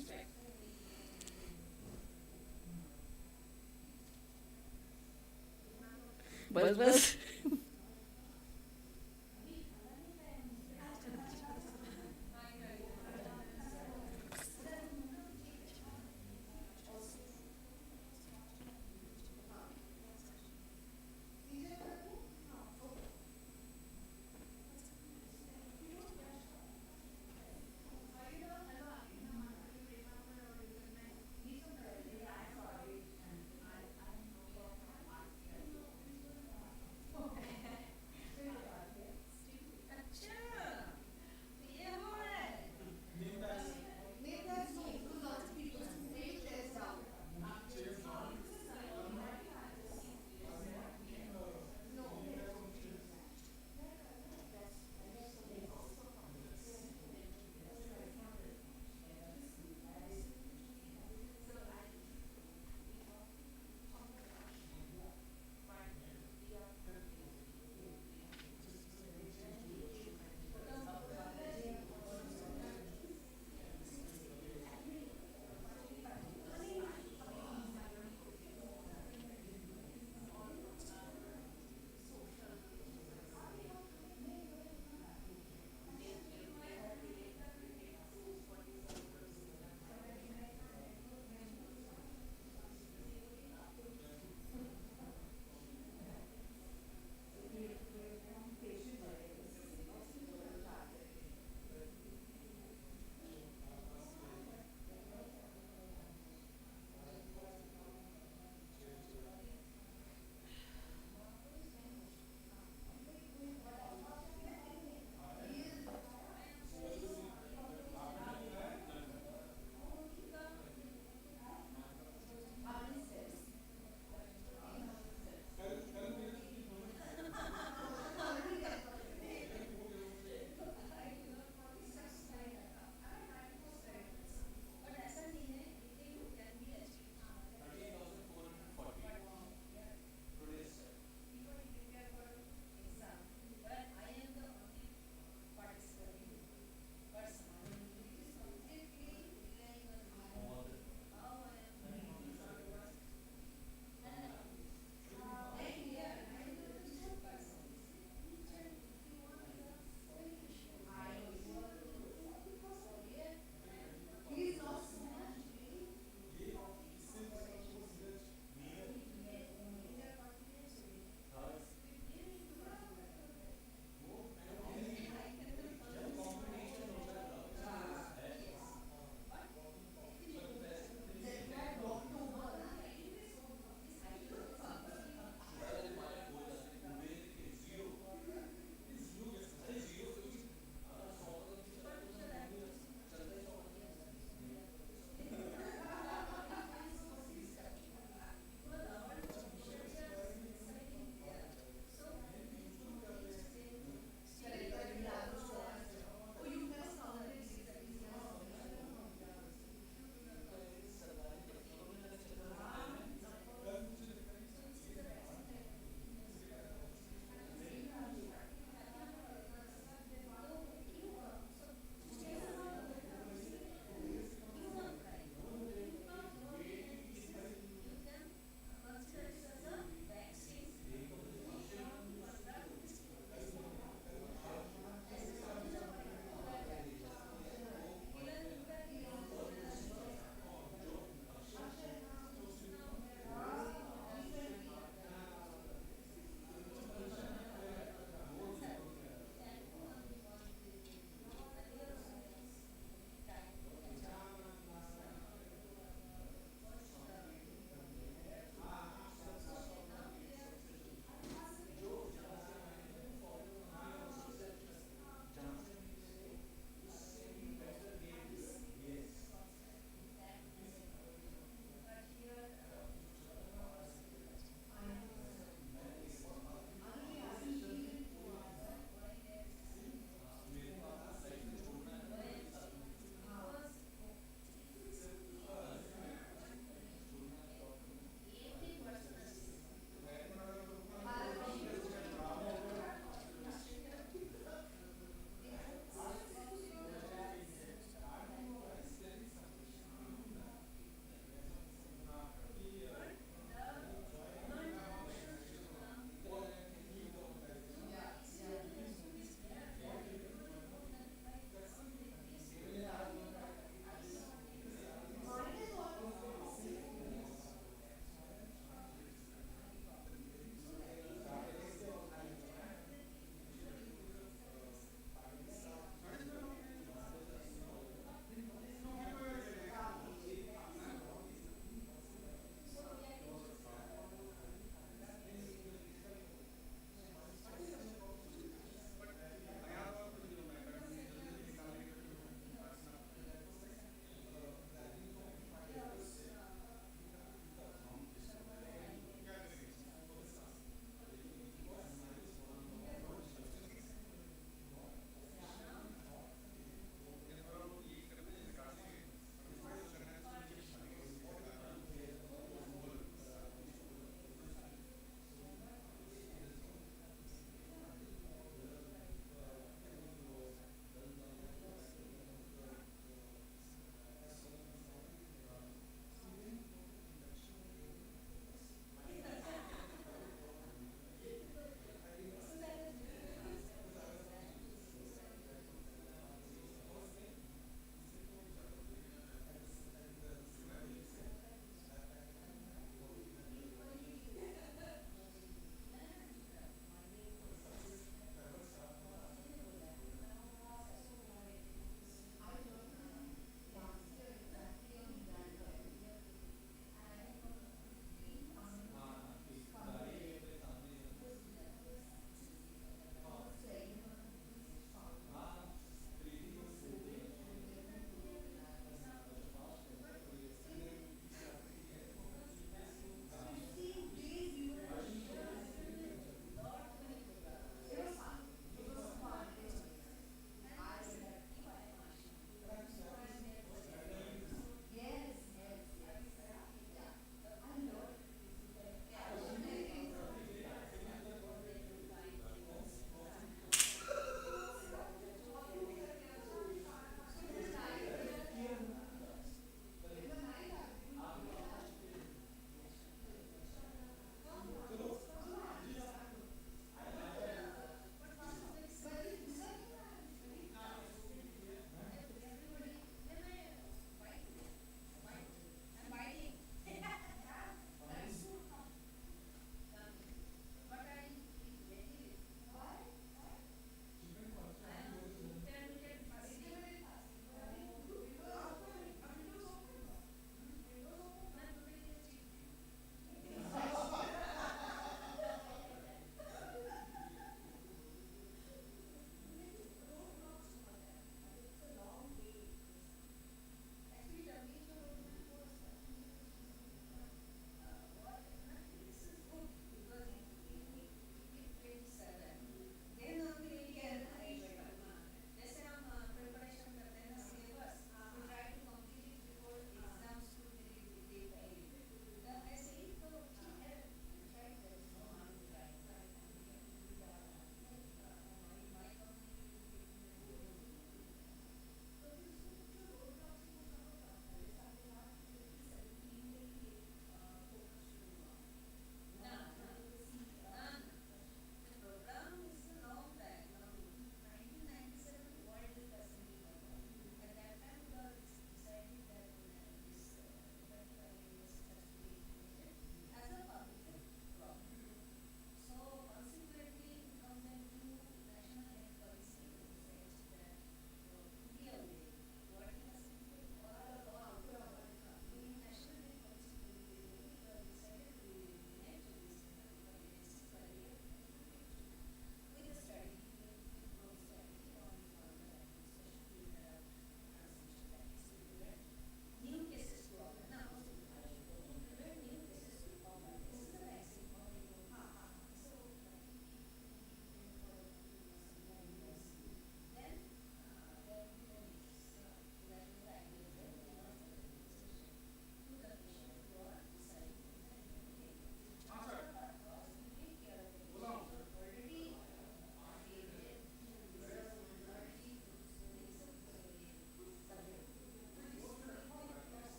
बस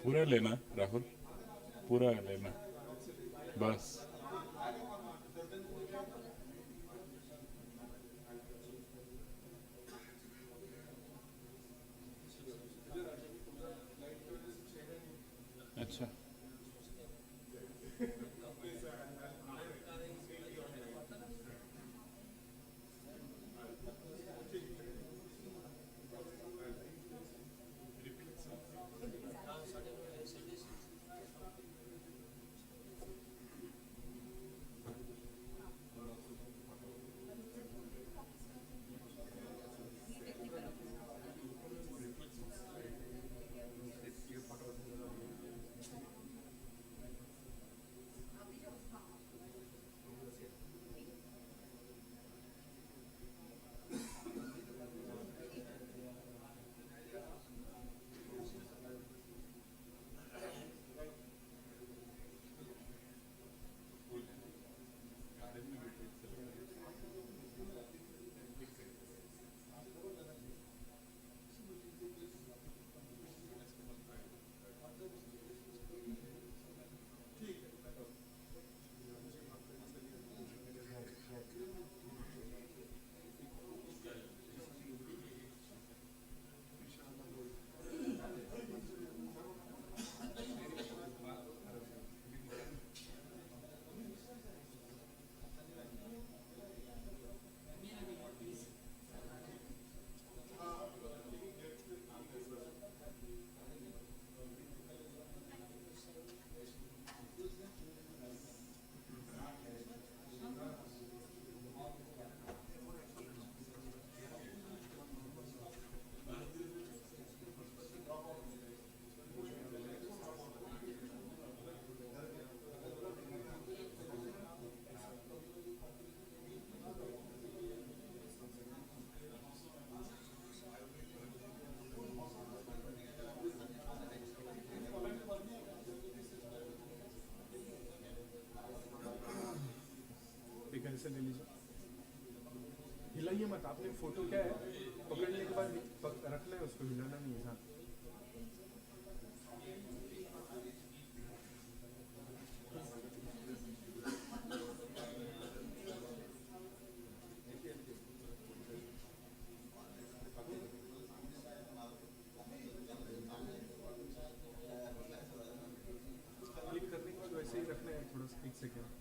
पूरा लेना राहुल, पूरा लेना बस। अच्छा एक ऐसे ले लीजिए, हिलाइए मत। आपने फोटो क्या है पकड़ने के बाद रख ले, उसको हिलाना नहीं है। हाँ क्लिक करने के बाद वैसे ही रखना है, थोड़ा सा 1 सेकेंड।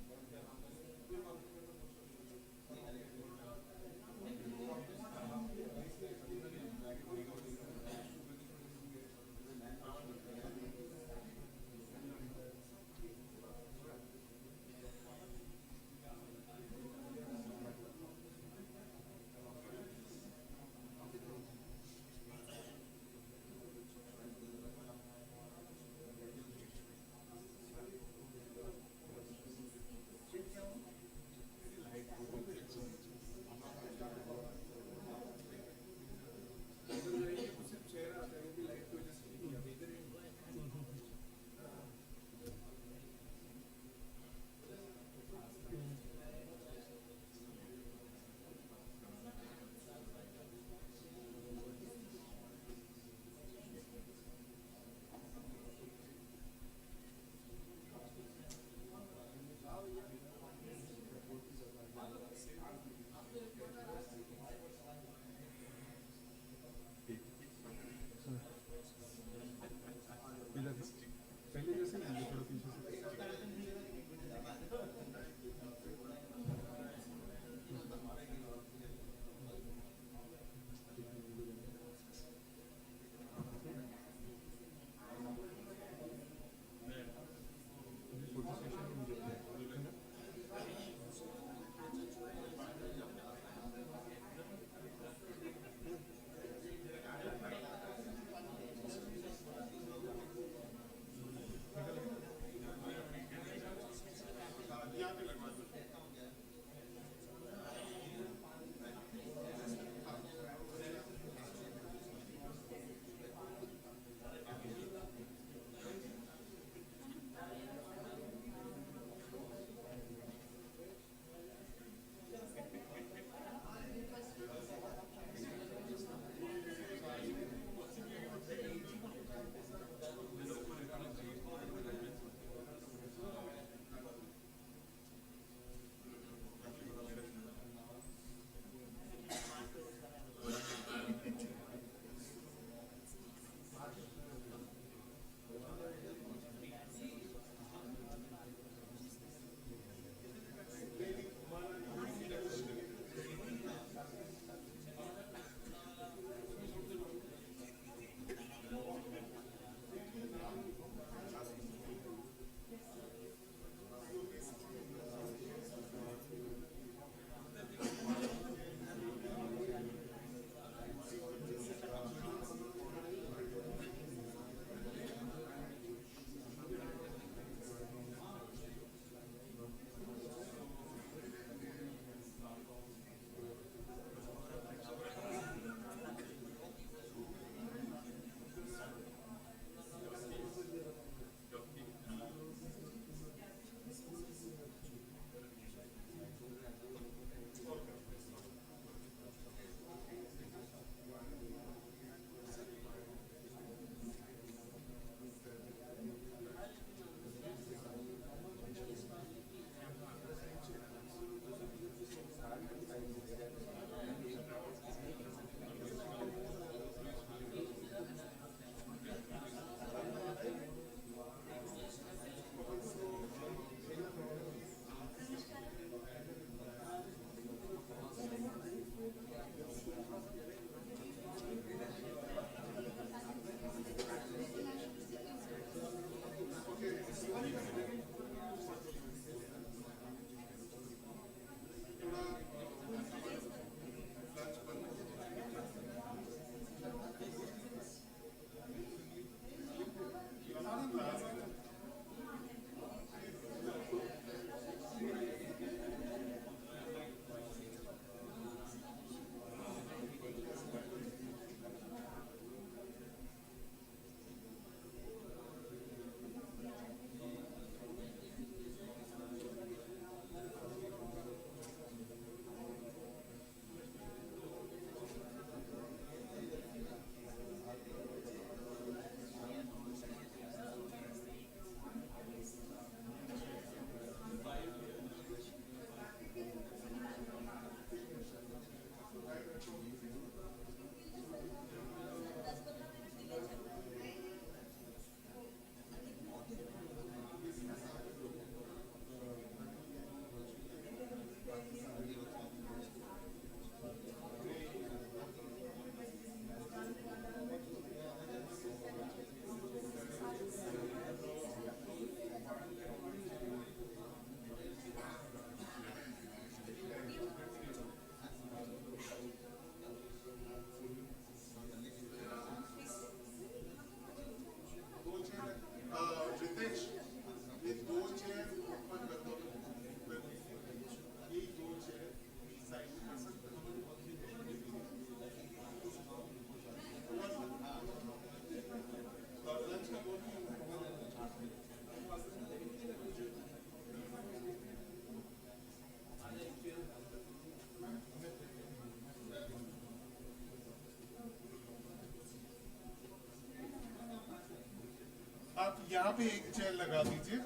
आप यहाँ पे एक चेयर लगा दीजिए।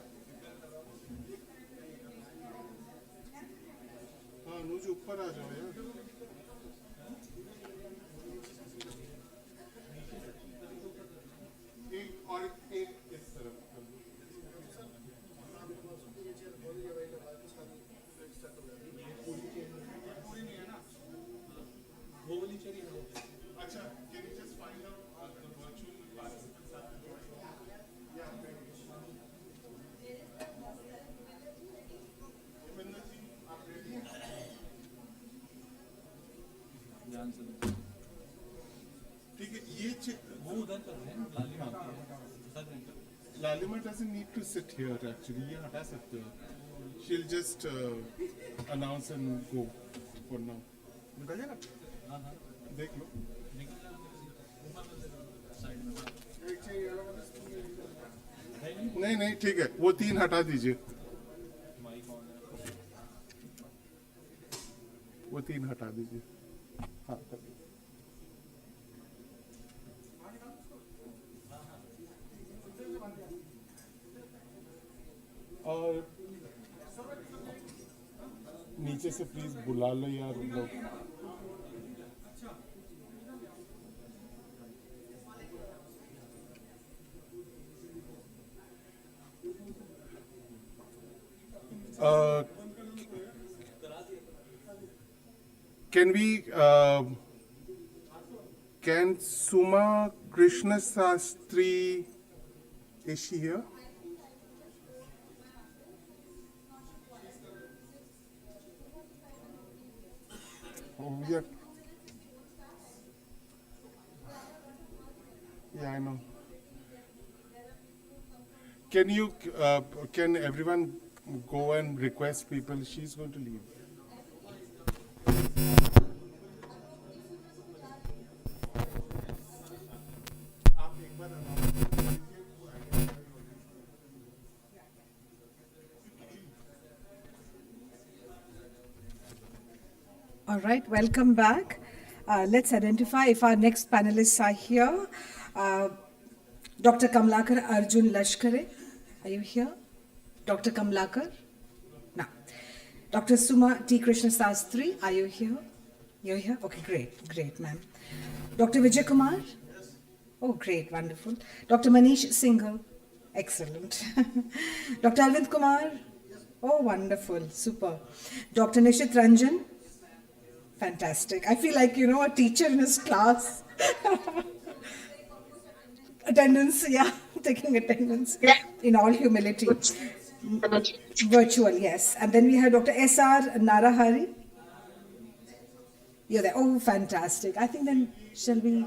हाँ अनुज ऊपर आ जाओ यार। एक और एक इस तरफ कर दो। पूरी नहीं है ना, वो वाली चेयर है। अच्छा, can you just find out the virtual participants are yeah, ठीक है ये वो उधर कर रहे हैं लालिमा doesn't need to sit here actually, ये हटा सकते हो, she'll just announce and go for now। निकल जाएगा? देख लो। नहीं नहीं ठीक है, वो 3 हटा दीजिए, वो 3 हटा दीजिए। हाँ कर दीजिए। और नीचे से प्लीज बुला लो यार लोग। Can we can Suma Krishna Sastri, is she here? Oh, yeah. Yeah, I know. Can you, can everyone go and request people? She's going to leave. All right, welcome back. Let's identify if our next panelists are here. Dr. Kamlakar Arjun Lashkare, are you here? Dr. Kamlakar? No. Dr. Suma T. Krishna Sastri, are you here? You're here? Okay, great, ma'am. Dr. Vijay Kumar? Yes. Oh, great, wonderful. Dr. Manish Singhal? Excellent. Dr. Arvind Kumar? Oh, wonderful, super. Dr. Nishit Ranjan? Fantastic. I feel like, a teacher in his class. Attendance, yeah, taking attendance in all humility. Virtual, yes. And then we have Dr. S.R. Narahari. You're there. Oh, fantastic. I think then, shall we?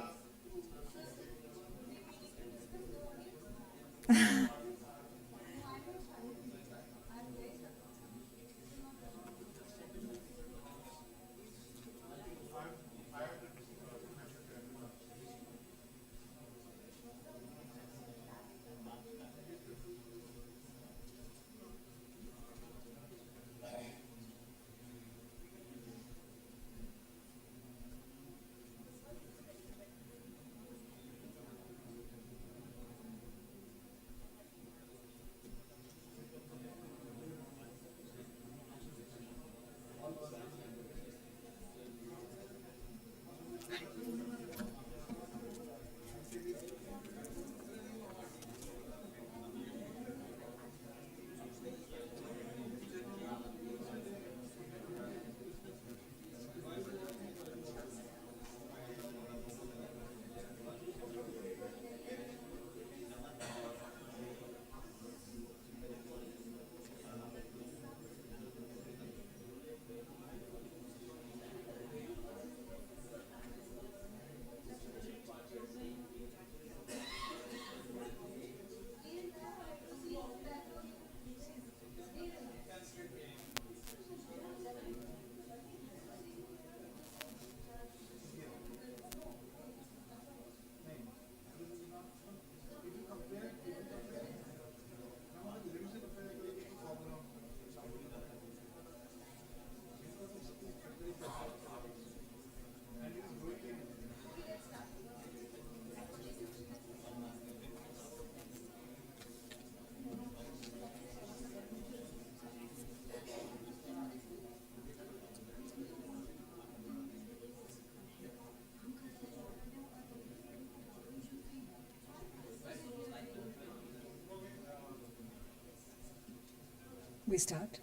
We start?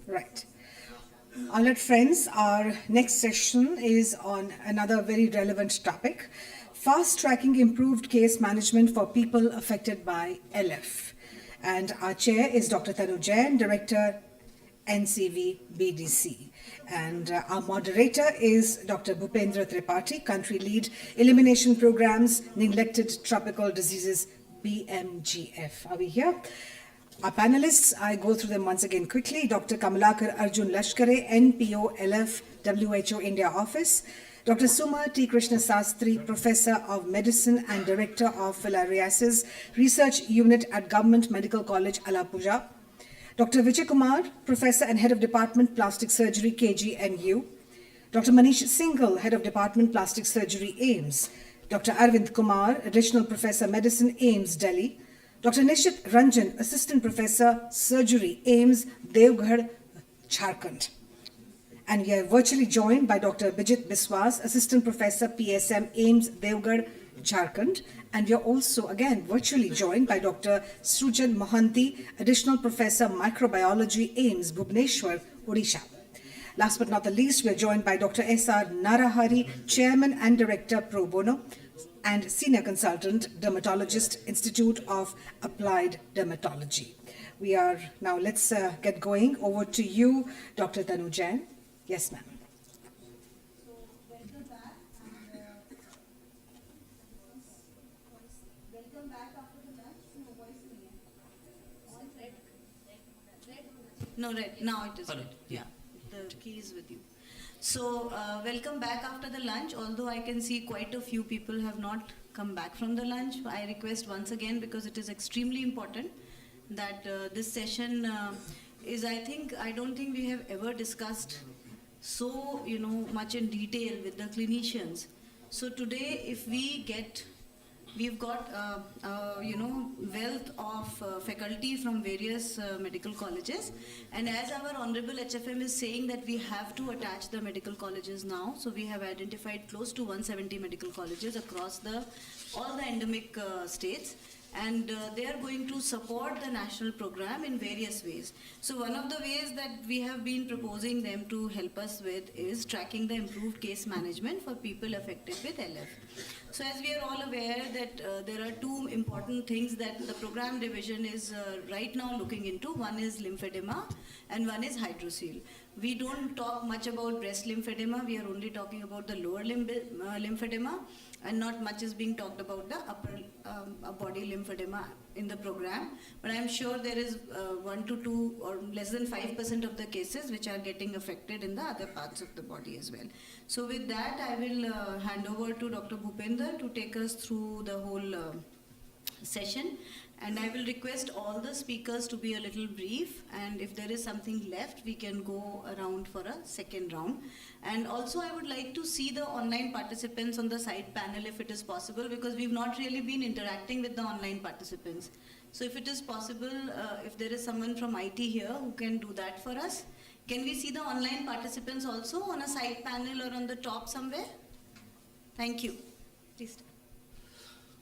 Right. All right, friends, our next session is on another very relevant topic, fast-tracking improved case management for people affected by LF. And our chair is Dr. Tanu Jain, Director, NCV BDC. And our moderator is Dr. Bhupendra Tripathi, Country Lead, Elimination Programs, Neglected Tropical Diseases, BMGF. Are we here? Our panelists, I go through them once again quickly. Dr. Kamalakar Arjun Lashkare, NPO LF, WHO India Office. Dr. Suma T. Krishna Sastri, Professor of Medicine and Director of Filariasis Research Unit at Government Medical College, Alappuzha. Dr. Vijay Kumar, Professor and Head of Department Plastic Surgery, KGNU. Dr. Manish Singhal, Head of Department Plastic Surgery, AIMS. Dr. Arvind Kumar, Additional Professor Medicine, AIMS, Delhi. Dr. Nishit Ranjan, Assistant Professor, Surgery, AIMS, Devgarh, Jharkhand. And we are virtually joined by Dr. Bijit Biswas, Assistant Professor, PSM, AIMS, Devgarh, Jharkhand. And we are also, again, virtually joined by Dr. Srujan Mohanty, Additional Professor, Microbiology, AIMS, Bhubaneswar, Odisha. Last but not the least, we are joined by Dr. S.R. Narahari, Chairman and Director, Pro Bono, and Senior Consultant, Dermatologist, Institute of Applied Dermatology. We are now, let's get going. Over to you, Dr. Tanu Jain. Yes, ma'am. No, right, now it is red. Yeah, the key is with you. So, welcome back after the lunch. Although I can see quite a few people have not come back from the lunch, I request once again, because it is extremely important that this session is, I don't think we have ever discussed so, much in detail with the clinicians. So today, if we've got, wealth of faculty from various medical colleges. And as our Honorable HFM is saying that we have to attach the medical colleges now. So we have identified close to 170 medical colleges across all the endemic states. And they are going to support the national program in various ways. So one of the ways that we have been proposing them to help us with is tracking the improved case management for people affected with LF. So as we are all aware that there are two important things that the program division is right now looking into. One is lymphedema and one is hydrocele. We don't talk much about breast lymphedema. We are only talking about the lower lymphedema, and not much is being talked about the upper body lymphedema in the program. But I'm sure there is 1 to 2 or less than 5% of the cases which are getting affected in the other parts of the body as well. So with that, I will hand over to Dr. Bhupender to take us through the whole session. And I will request all the speakers to be a little brief, and if there is something left, we can go around for a second round. And also I would like to see the online participants on the side panel if it is possible, because we've not really been interacting with the online participants. So if it is possible, if there is someone from IT here who can do that for us. Can we see the online participants also on a side panel or on the top somewhere? Thank you. Please start.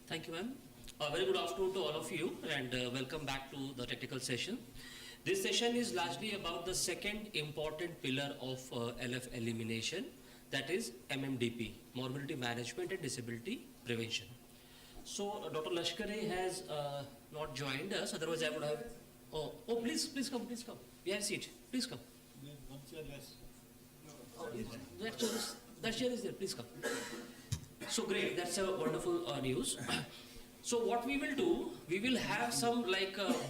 Thank you, ma'am. Very good afternoon to all of you, and welcome back to the technical session. This session is largely about the second important pillar of LF elimination, that is MMDP, Morbidity Management and Disability Prevention. So Dr. Lashkare has not joined us, otherwise I would have... Oh, please come. We have a seat. Please come. That chair is there, please come. So great, that's a wonderful news. So what we will do, we will have some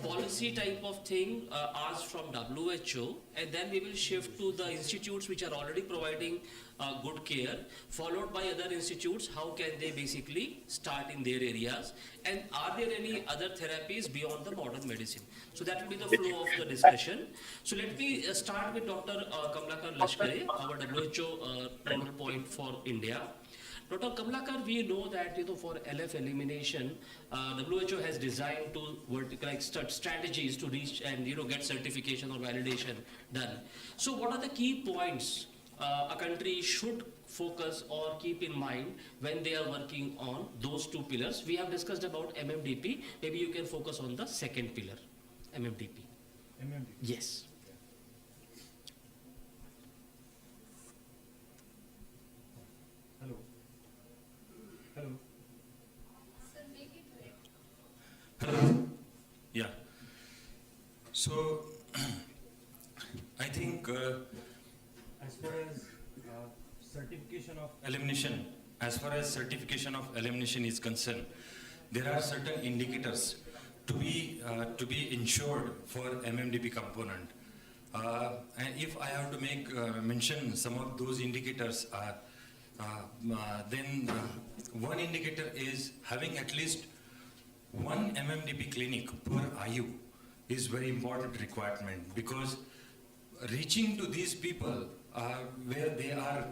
policy type of thing asked from WHO, and then we will shift to the institutes which are already providing good care, followed by other institutes, how can they basically start in their areas, and are there any other therapies beyond the modern medicine. So that will be the flow of the discussion. So let me start with Dr. Kamalakar Lashkare, our WHO nodal point for India. Dr. Kamalakar, we know that for LF elimination, WHO has designed strategies to reach and get certification or validation done. So what are the key points a country should focus or keep in mind when they are working on those two pillars? We have discussed about MMDP. Maybe you can focus on the second pillar, MMDP. MMDP. Yes. Hello. Hello. Yeah. So, I think as far as certification of elimination, is concerned, there are certain indicators to be ensured for MMDP component. And if I have to make mention some of those indicators, then one indicator is having at least one MMDP clinic per IU is very important requirement, because reaching to these people where they are,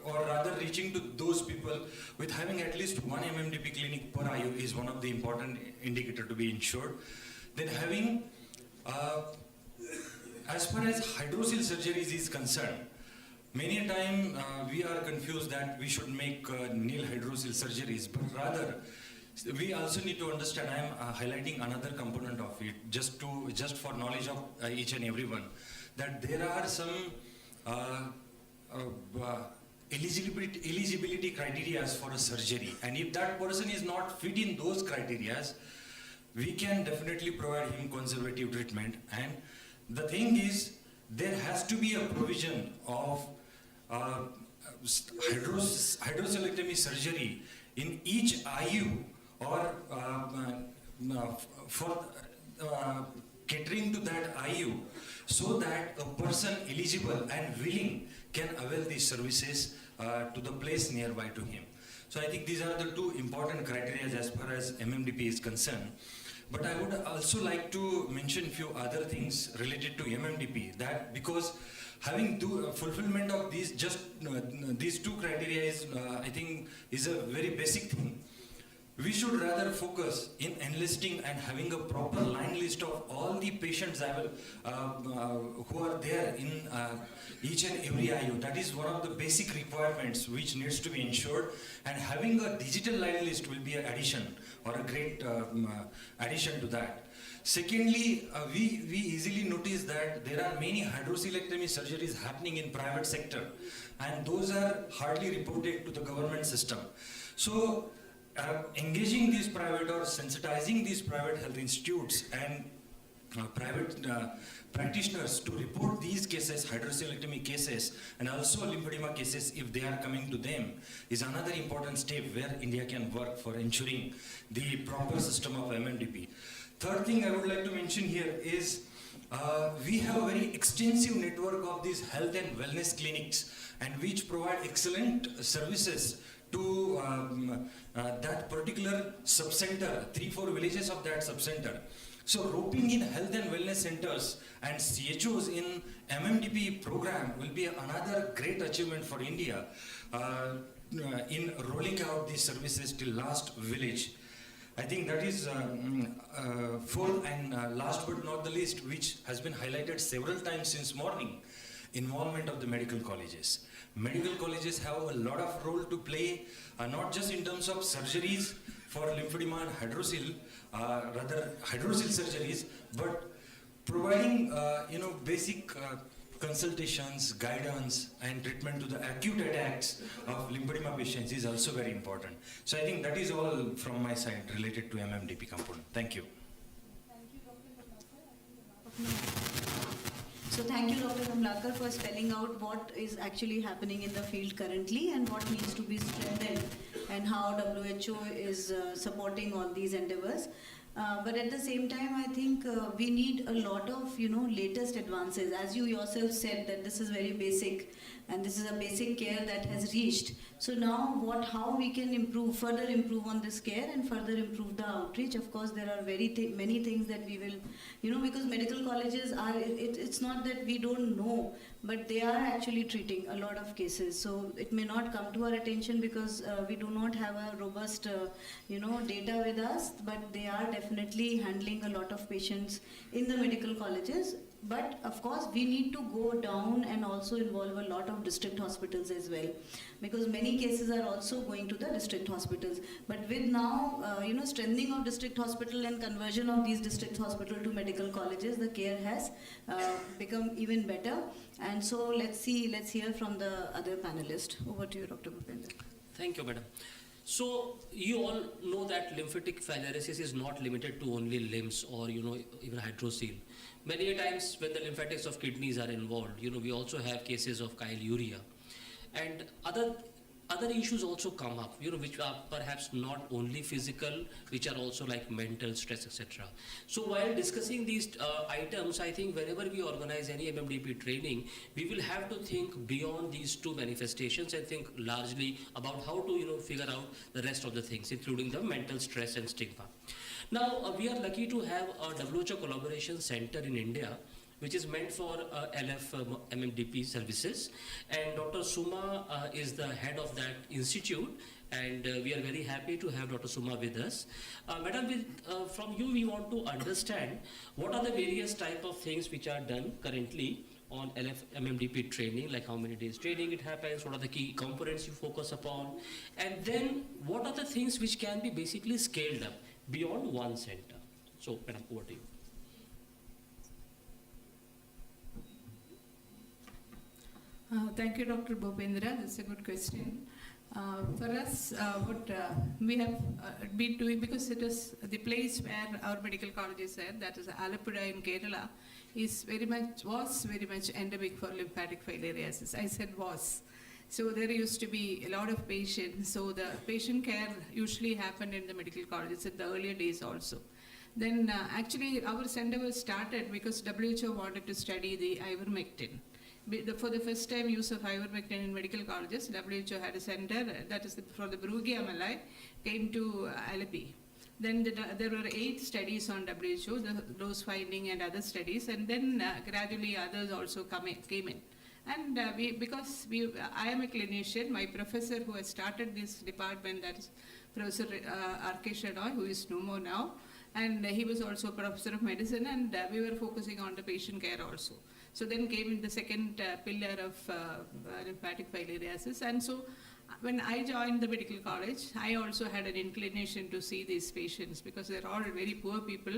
or rather reaching to those people with having at least one MMDP clinic per IU is one of the important indicator to be ensured. Then having, as far as hydrocele surgeries is concerned, many a time we are confused that we should make nil hydrocele surgeries, but rather we also need to understand, I am highlighting another component of it, just for knowledge of each and everyone, that there are some eligibility criteria for a surgery, and if that person is not fit in those criteria, we can definitely provide him conservative treatment. And the thing is, there has to be a provision of hydrocelectomy surgery in each IU, or for catering to that IU, so that a person eligible and willing can avail these services to the place nearby to him. So I think these are the two important criteria as far as MMDP is concerned. But I would also like to mention few other things related to MMDP, that because having fulfillment of these these two criteria is, I think, is a very basic thing. We should rather focus in enlisting and having a proper line list of all the patients who are there in each and every IU. That is one of the basic requirements which needs to be ensured, and having a digital line list will be an addition, or a great addition to that. Secondly, we easily notice that there are many hydrocelectomy surgeries happening in private sector, and those are hardly reported to the government system. So engaging these private, or sensitizing these private health institutes and private practitioners to report these cases, hydrocelectomy cases, and also lymphedema cases if they are coming to them, is another important step where India can work for ensuring the proper system of MMDP. Third thing I would like to mention here is we have a very extensive network of these health and wellness clinics, and which provide excellent services to that particular subcenter, 3-4 villages of that subcenter. So roping in health and wellness centers and CHOs in MMDP program will be another great achievement for India in rolling out these services till last village. I think that is fourth and last but not the least, which has been highlighted several times since morning, involvement of the medical colleges. Medical colleges have a lot of role to play, not just in terms of surgeries for lymphedema and hydrocele, rather hydrocele surgeries, but providing basic consultations, guidance, and treatment to the acute attacks of lymphedema patients is also very important. So I think that is all from my side related to MMDP component. Thank you. So thank you, Dr. Kamlakar, for spelling out what is actually happening in the field currently and what needs to be strengthened, and how WHO is supporting all these endeavors. But at the same time, I think we need a lot of latest advances. As you yourself said, that this is very basic, and this is a basic care that has reached. So now how we can further improve on this care and further improve the outreach. Of course, there are many things that we will, because medical colleges are, it's not that we don't know, but they are actually treating a lot of cases. So it may not come to our attention because we do not have a robust, data with us, but they are definitely handling a lot of patients in the medical colleges. But of course, we need to go down and also involve a lot of district hospitals as well, because many cases are also going to the district hospitals. But with now, strengthening of district hospital and conversion of these district hospital to medical colleges, the care has become even better. And so let's hear from the other panelist. Over to you, Dr. Bhupendra. Thank you, madam. So you all know that lymphatic filariasis is not limited to only limbs or even hydrocele. Many a times when the lymphatics of kidneys are involved, we also have cases of chyluria, and other issues also come up, which are perhaps not only physical, which are also like mental stress, etc. So while discussing these items, I think whenever we organize any MMDP training, we will have to think beyond these two manifestations and think largely about how to figure out the rest of the things, including the mental stress and stigma. Now, we are lucky to have a WHO collaboration center in India, which is meant for LF MMDP services. And Dr. Suma is the head of that institute, and we are very happy to have Dr. Suma with us. Madam, from you we want to understand what are the various type of things which are done currently on LF MMDP training, like how many days training it happens, what are the key components you focus upon, and then what are the things which can be basically scaled up beyond one center. So, madam, over to you. Thank you, Dr. Bhupendra. That's a good question. For us, what we have been doing, because it is the place where our medical college is at, that is Alappuzha in Kerala, was very much endemic for lymphatic filariasis. I said was. So there used to be a lot of patients. So the patient care usually happened in the medical colleges in the earlier days also. Then actually our center was started because WHO wanted to study the ivermectin. For the first time use of ivermectin in medical colleges, WHO had a center, that is for the Brugia Malai, came to Alleppey. Then there were 8 studies on WHO, those finding and other studies, and then gradually others also came in. And because I am a clinician, my professor who has started this department, that is Professor R.K. Shenoy, who is no more now, and he was also a professor of medicine, and we were focusing on the patient care also. So then came in the second pillar of lymphatic filariasis. And so when I joined the medical college, I also had an inclination to see these patients because they're all very poor people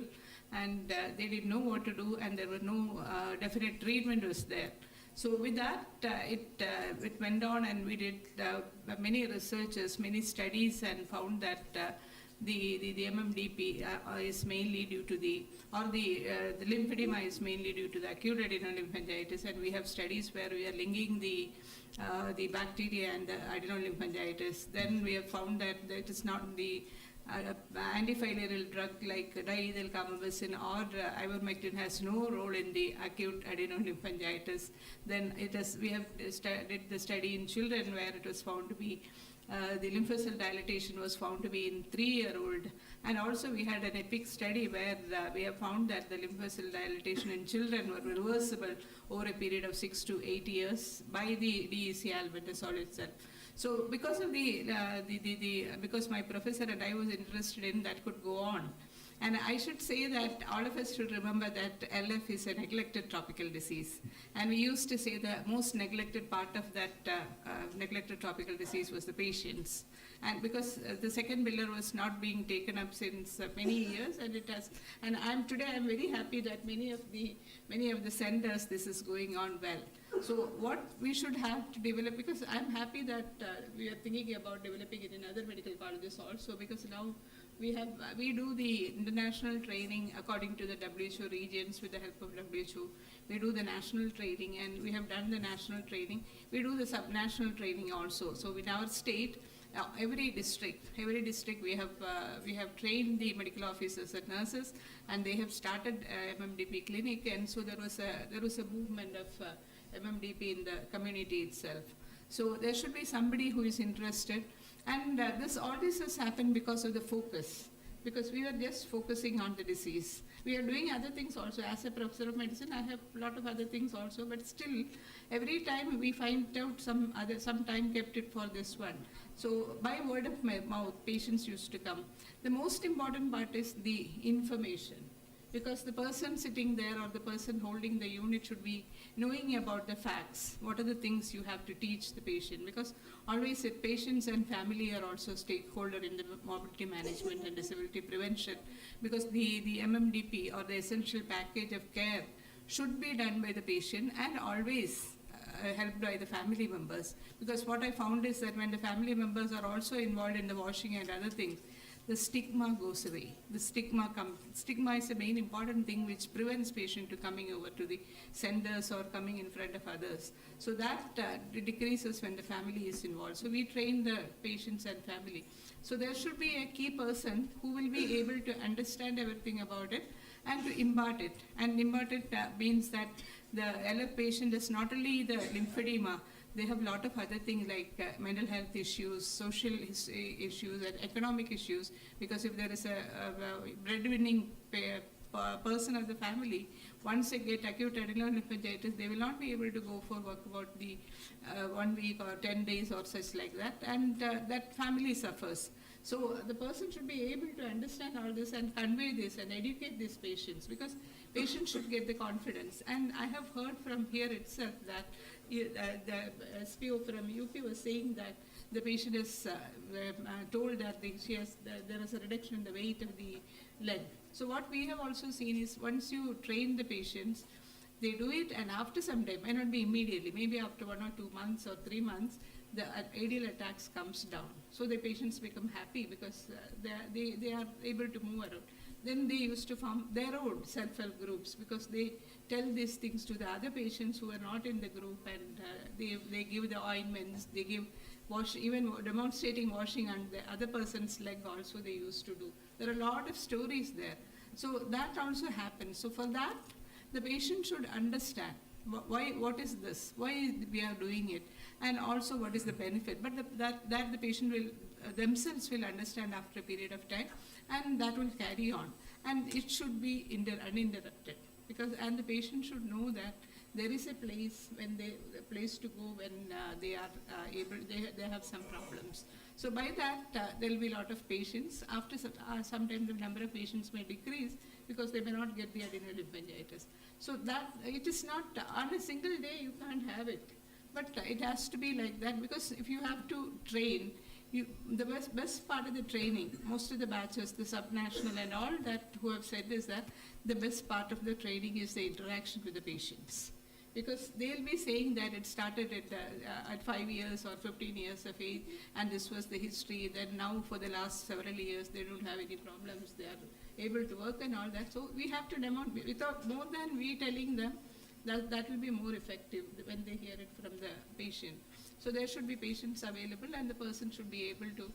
and they didn't know what to do, and there were no definite treatment was there. So with that, it went on, and we did many researches, many studies, and found that the MMDP is mainly due to the lymphedema is mainly due to the acute adenolymphadenitis, and we have studies where we are linking the bacteria and the adenolymphadenitis. Then we have found that it is not the antifilaral drug like diethyl carbamazepine or ivermectin has no role in the acute adenolymphadenitis. Then we have did the study in children where it was found to be the lymphocyte dilatation was found to be in 3-year-old, and also we had an EPIC study where we have found that the lymphocyte dilatation in children were reversible over a period of 6 to 8 years by the DEC albendazole itself. So because of because my professor and I was interested in that could go on. And I should say that all of us should remember that LF is a neglected tropical disease. And we used to say the most neglected part of that neglected tropical disease was the patients. And because the second pillar was not being taken up since many years, and it has. And today I'm very happy that many of the centers this is going on well. So what we should have to develop, because I'm happy that we are thinking about developing it in other medical colleges also, because now we do the international training according to the WHO regions with the help of WHO. We do the national training, and we have done the national training. We do the subnational training also. So in our state, every district we have trained the medical officers and nurses, and they have started MMDP clinic, and so there was a movement of MMDP in the community itself. So there should be somebody who is interested. And all this has happened because of the focus, because we were just focusing on the disease. We are doing other things also. As a professor of medicine, I have a lot of other things also, but still, every time we find out some time kept it for this one. So by word of mouth, patients used to come. The most important part is the information. because the person sitting there or the person holding the unit should be knowing about the facts. What are the things you have to teach the patient? Because always patients and family are also stakeholder in the morbidity management and disability prevention, because the MMDP or the essential package of care should be done by the patient and always helped by the family members. Because what I found is that when the family members are also involved in the washing and other things, the stigma goes away. The stigma is the main important thing which prevents patient to coming over to the centers or coming in front of others. So that decreases when the family is involved. So we train the patients and family. So there should be a key person who will be able to understand everything about it and to impart it. And impart it means that the LF patient is not only the lymphedema, they have a lot of other things like mental health issues, social issues, and economic issues. Because if there is a breadwinning person of the family, once they get acute adrenal lymphangitis, they will not be able to go for work about the 1 week or 10 days or such like that, and that family suffers. So the person should be able to understand all this and convey this and educate these patients, because patients should get the confidence. And I have heard from here itself that the SPO from UP was saying that the patient is told that there is a reduction in the weight of the leg. So what we have also seen is once you train the patients, they do it, and after some time, may not be immediately, maybe after 1 or 2 months or 3 months, the ideal attacks comes down. So the patients become happy because they are able to move around. Then they used to form their own self-help groups, because they tell these things to the other patients who are not in the group, and they give the ointments, they give even demonstrating washing on the other person's leg also they used to do. There are a lot of stories there. So that also happens. So for that, the patient should understand what is this, why we are doing it, and also what is the benefit. But that the patient will themselves will understand after a period of time, and that will carry on. And it should be uninterrupted, and the patient should know that there is a place to go when they are they have some problems. So by that, there will be a lot of patients. After sometimes the number of patients may decrease because they may not get the adrenal lymphangitis. So that it is not on a single day you can't have it, but it has to be like that, because if you have to train, the best part of the training, most of the batches, the subnational and all that who have said is that the best part of the training is the interaction with the patients. Because they'll be saying that it started at 5 years or 15 years of age, and this was the history. Then now for the last several years, they don't have any problems. They are able to work and all that. So we have to demonstrate, without more than we telling them, that will be more effective when they hear it from the patient. So there should be patients available, and the person should be able to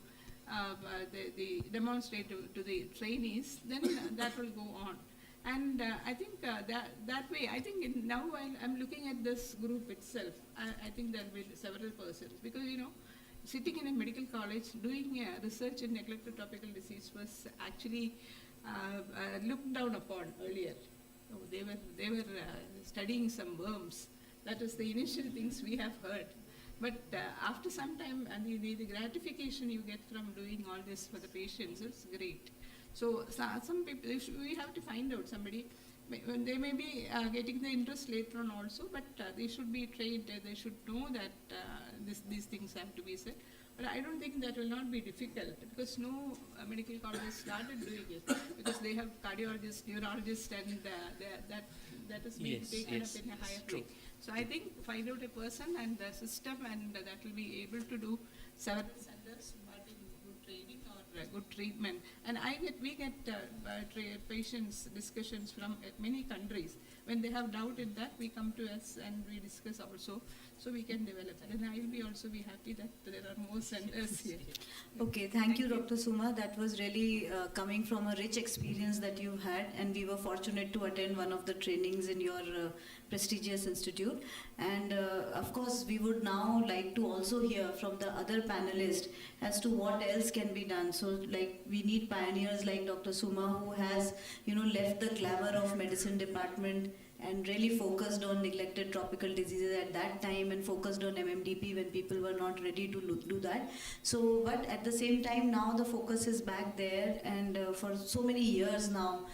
demonstrate to the trainees. Then that will go on. And I think that way, I think now while I'm looking at this group itself, I think there will be several persons, because sitting in a medical college doing research in neglected tropical disease was actually looked down upon earlier. Oh, they were studying some worms. That was the initial things we have heard. But after some time, the gratification you get from doing all this for the patients is great. So some people, we have to find out somebody. They may be getting the interest later on also, but they should be trained. They should know that these things have to be said. But I don't think that will not be difficult, because no medical colleges started doing it, because they have cardiologists, neurologists, and that is being taken up in a higher way. So I think find out a person and the system, and that will be able to do several centers, but in good training or good treatment. And we get patients discussions from many countries. When they have doubt in that, we come to us and we discuss also, so we can develop that. And I will be also be happy that there are more centers here. Okay, thank you, Dr. Suma. That was really coming from a rich experience that you had, and we were fortunate to attend one of the trainings in your prestigious institute. And of course, we would now like to also hear from the other panelists as to what else can be done. So, like, we need pioneers like Dr. Suma, who has, left the glamour of medicine department and really focused on neglected tropical diseases at that time and focused on MMDP when people were not ready to do that. So, but at the same time now the focus is back there, and for so many years now,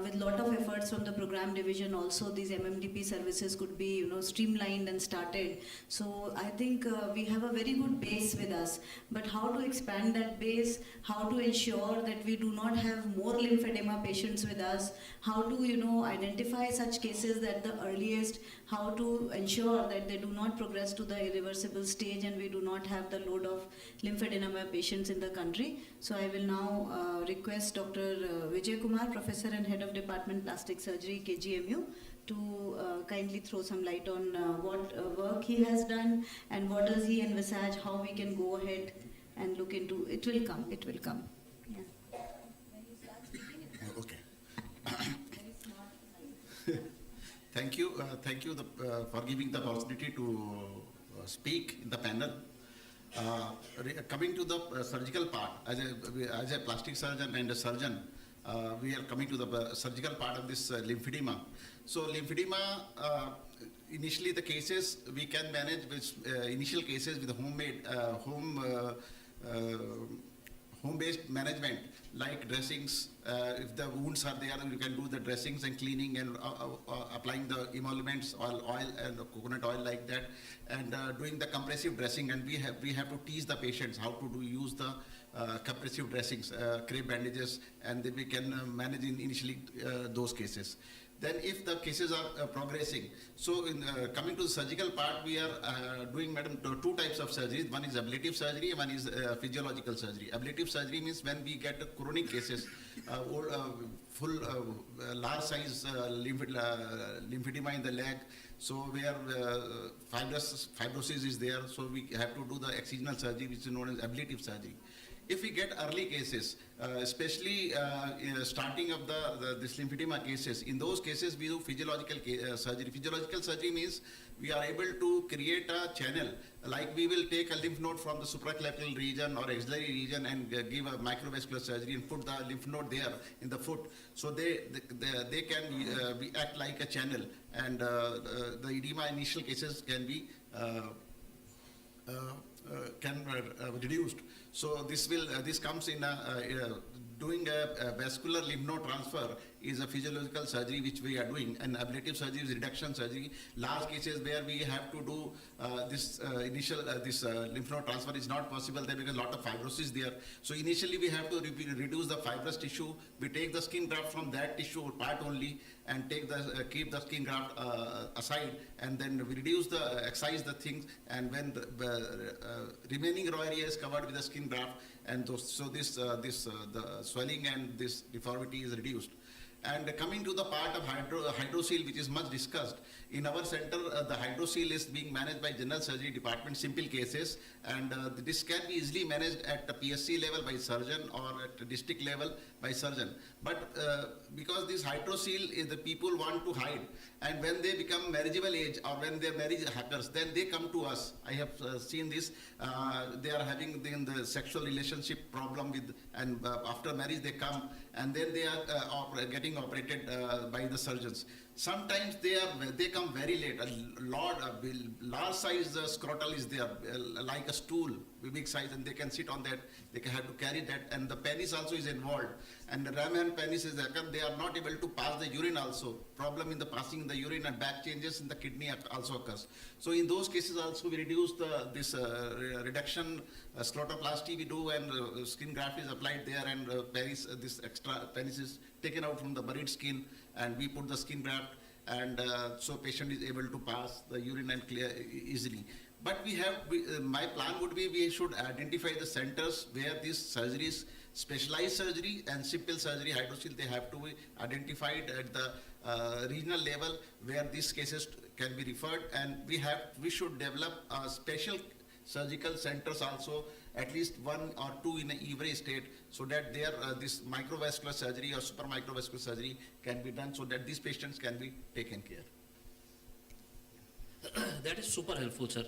with lot of efforts from the program division also, these MMDP services could be streamlined and started. So I think we have a very good base with us, but how to expand that base, how to ensure that we do not have more lymphedema patients with us, how to identify such cases at the earliest, how to ensure that they do not progress to the irreversible stage and we do not have the load of lymphedema patients in the country. So I will now request Dr. Vijay Kumar, Professor and Head of Department Plastic Surgery, KGMU, to kindly throw some light on what work he has done and what does he envisage, how we can go ahead and look into. It will come, it will come. Yeah. Okay. Thank you for giving the opportunity to speak in the panel. Coming to the surgical part, as a plastic surgeon and a surgeon, we are coming to the surgical part of this lymphedema. So lymphedema, initially the cases we can manage with initial cases with homemade, home-based management, like dressings. If the wounds are there, you can do the dressings and cleaning and applying the emoluments, oil and coconut oil like that, and doing the compressive dressing. And we have to teach the patients how to use the compressive dressings, crepe bandages, and then we can manage initially those cases. Then if the cases are progressing, so in coming to the surgical part, we are doing, madam, two types of surgeries. One is ablative surgery, one is physiological surgery. Ablative surgery means when we get chronic cases, full large size lymphedema in the leg, so where fibrosis is there, so we have to do the excisional surgery, which is known as ablative surgery. If we get early cases, especially starting of this lymphedema cases, in those cases we do physiological surgery. Physiological surgery means we are able to create a channel, like we will take a lymph node from the supraclavicular region or axillary region and give a microvascular surgery and put the lymph node there in the foot. So they can act like a channel, and the edema initial cases can be reduced. So this comes in doing a vascular lymph node transfer is a physiological surgery which we are doing, and ablative surgery is reduction surgery. Large cases where we have to do this lymph node transfer is not possible there because a lot of fibrosis there. So initially we have to reduce the fibrous tissue. We take the skin graft from that tissue or part only and keep the skin graft aside, and then we reduce excise the things, and when the remaining raw area is covered with the skin graft, and the swelling and this deformity is reduced. And coming to the part of hydrocele, which is much discussed, in our center, the hydrocele is being managed by general surgery department, simple cases, and this can be easily managed at the PSC level by surgeon or at the district level by surgeon. But because this hydrocele, the people want to hide, and when they become marriageable age or when their marriage happens, then they come to us. I have seen this. They are having the sexual relationship problem with, and after marriage they come, and then they are getting operated by the surgeons. Sometimes they come very late. Large size scrotal is there, like a stool, big size, and they can sit on that. They can have to carry that, and the penis also is involved. And the ram and penis is occur. They are not able to pass the urine also. Problem in the passing the urine, and back changes in the kidney also occurs. So in those cases also we reduce this reduction sclerotoplasty we do, and skin graft is applied there, and this extra penis is taken out from the buried skin, and we put the skin graft, and so patient is able to pass the urine and clear easily. But my plan would be we should identify the centers where these surgeries, specialized surgery and simple surgery, hydrocele, they have to be identified at the regional level where these cases can be referred, and we should develop special surgical centers also, at least 1 or 2 in every state, so that this microvascular surgery or super microvascular surgery can be done, so that these patients can be taken care. That is super helpful, sir.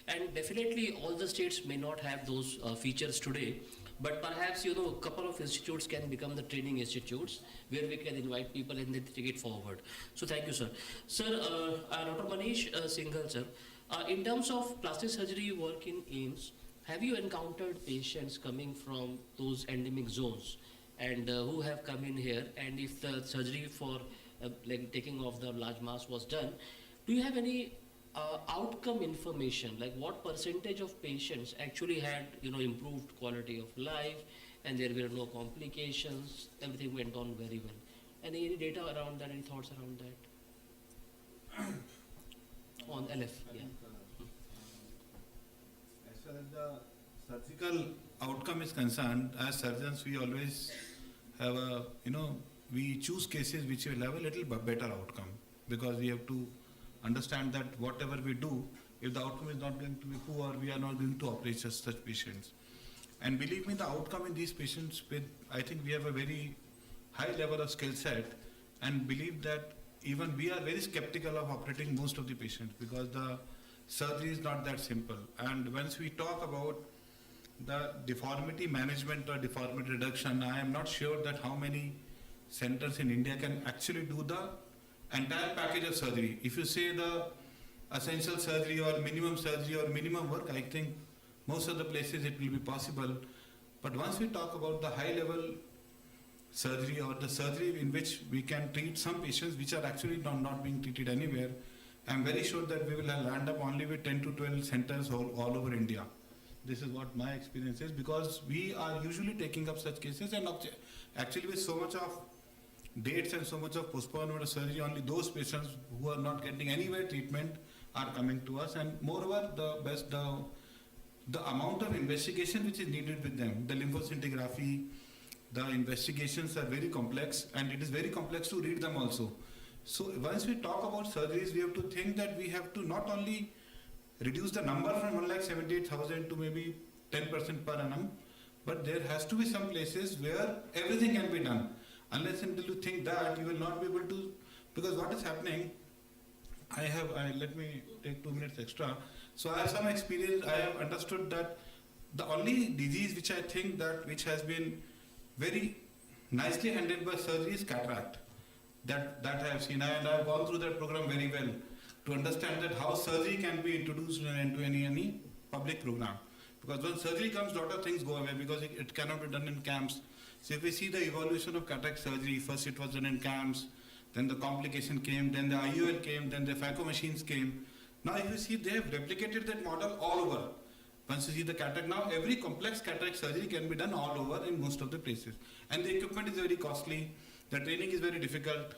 And definitely all the states may not have those features today, But perhaps, you know, a couple of institutes can become the training institutes where we can invite people and then take it forward. So thank you, sir. Sir, Dr. Manish Singhal, sir, in terms of plastic surgery work in AIMS, have you encountered patients coming from those endemic zones and who have come in here, and if the surgery for like taking off the large mass was done, do you have any outcome information, like what percentage of patients actually had, you know, improved quality of life and there were no complications, everything went on very well? Any data around that, any thoughts around that? On LF, yeah. As far as the surgical outcome is concerned, as surgeons we always have a, you know, we choose cases which will have a little better outcome, because we have to understand that whatever we do, if the outcome is not going to be poor, we are not going to operate such patients. And believe me, the outcome in these patients, with, I think we have a very high level of skill set, and believe that even we are very skeptical of operating most of the patients, because the surgery is not that simple. And once we talk about the deformity management or deformity reduction, I am not sure that how many centers in India can actually do the entire package of surgery. If you say the essential surgery or minimum work, I think most of the places it will be possible. But once we talk about the high level surgery, or the surgery in which we can treat some patients which are actually not being treated anywhere, I'm very sure that we will land up only with 10 to 12 centers all over India. This is what my experience is, because we are usually taking up such cases, and actually with so much of dates and so much of postponement of surgery, only those patients who are not getting anywhere treatment are coming to us. And moreover, the amount of investigation which is needed with them, the lymphoscintigraphy, the investigations are very complex, and it is very complex to read them also. So once we talk about surgeries, we have to think that we have to not only reduce the number from 1,78,000 to maybe 10% per annum, but there has to be some places where everything can be done. Unless until you think that, you will not be able to, because what is happening, let me take 2 minutes extra. So I have some experience. I have understood that the only disease which I think that which has been very nicely handled by surgery is cataract. That I have seen, and I have gone through that program very well to understand that how surgery can be introduced into any public program. Because when surgery comes, a lot of things go away, because it cannot be done in camps. So if we see the evolution of cataract surgery, first it was done in camps, then the complication came, then the IUL came, then the phaco machines came. Now if you see, they have replicated that model all over. Once you see the cataract, now every complex cataract surgery can be done all over in most of the places. And the equipment is very costly, the training is very difficult.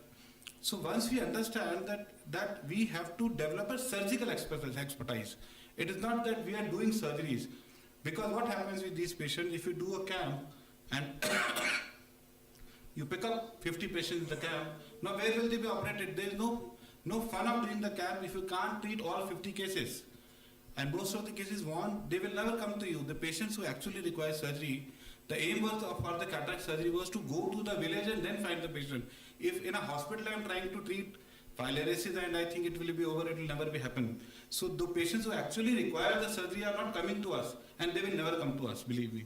So once we understand that we have to develop a surgical expertise. It is not that we are doing surgeries. Because what happens with these patients, if you do a camp, and you pick up 50 patients in the camp, now where will they be operated? There is no fun of doing the camp if you can't treat all 50 cases. And most of the cases they will never come to you. The patients who actually require surgery, the aim was for the cataract surgery was to go to the village and then find the patient. If in a hospital I am trying to treat filariasis and I think it will be over, it will never be happen. So the patients who actually require the surgery are not coming to us, and they will never come to us, believe me.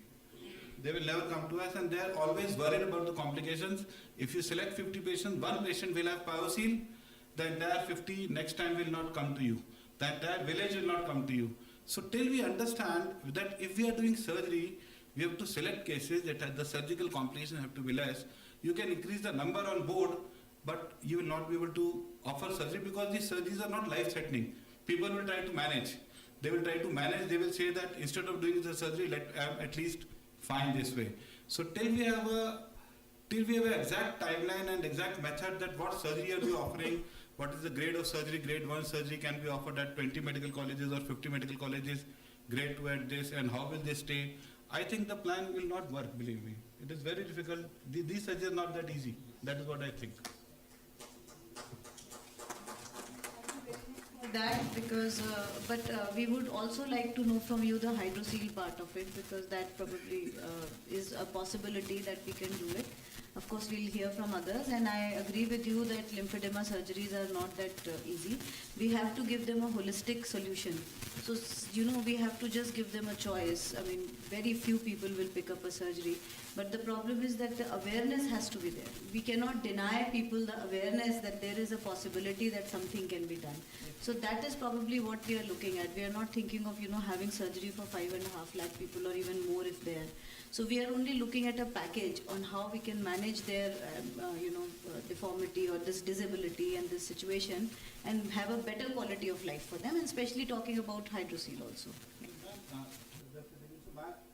They will never come to us, and they are always worried about the complications. If you select 50 patients, one patient will have pyocele, the entire 50 next time will not come to you. The entire village will not come to you. So till we understand that if we are doing surgery, we have to select cases that the surgical complications have to be less. You can increase the number on board, but you will not be able to offer surgery, because these surgeries are not life-threatening. People will try to manage. They will try to manage. They will say that instead of doing the surgery, let at least find this way. So till we have an exact timeline and exact method that what surgery are we offering, what is the grade of surgery, grade 1 surgery can be offered at 20 medical colleges or 50 medical colleges, grade 2 at this, and how will they stay? I think the plan will not work, believe me. It is very difficult. These surgeries are not that easy. That is what I think. that because, but we would also like to know from you the hydrocele part of it, because that probably is a possibility that we can do it. Of course, we'll hear from others, and I agree with you that lymphedema surgeries are not that easy. We have to give them a holistic solution. So, we have to just give them a choice. I mean, very few people will pick up a surgery. But the problem is that the awareness has to be there. We cannot deny people the awareness that there is a possibility that something can be done. So that is probably what we are looking at. We are not thinking of, having surgery for 5.5 lakh people or even more if they are. So we are only looking at a package on how we can manage their, deformity or this disability and this situation and have a better quality of life for them, and especially talking about hydrocele also.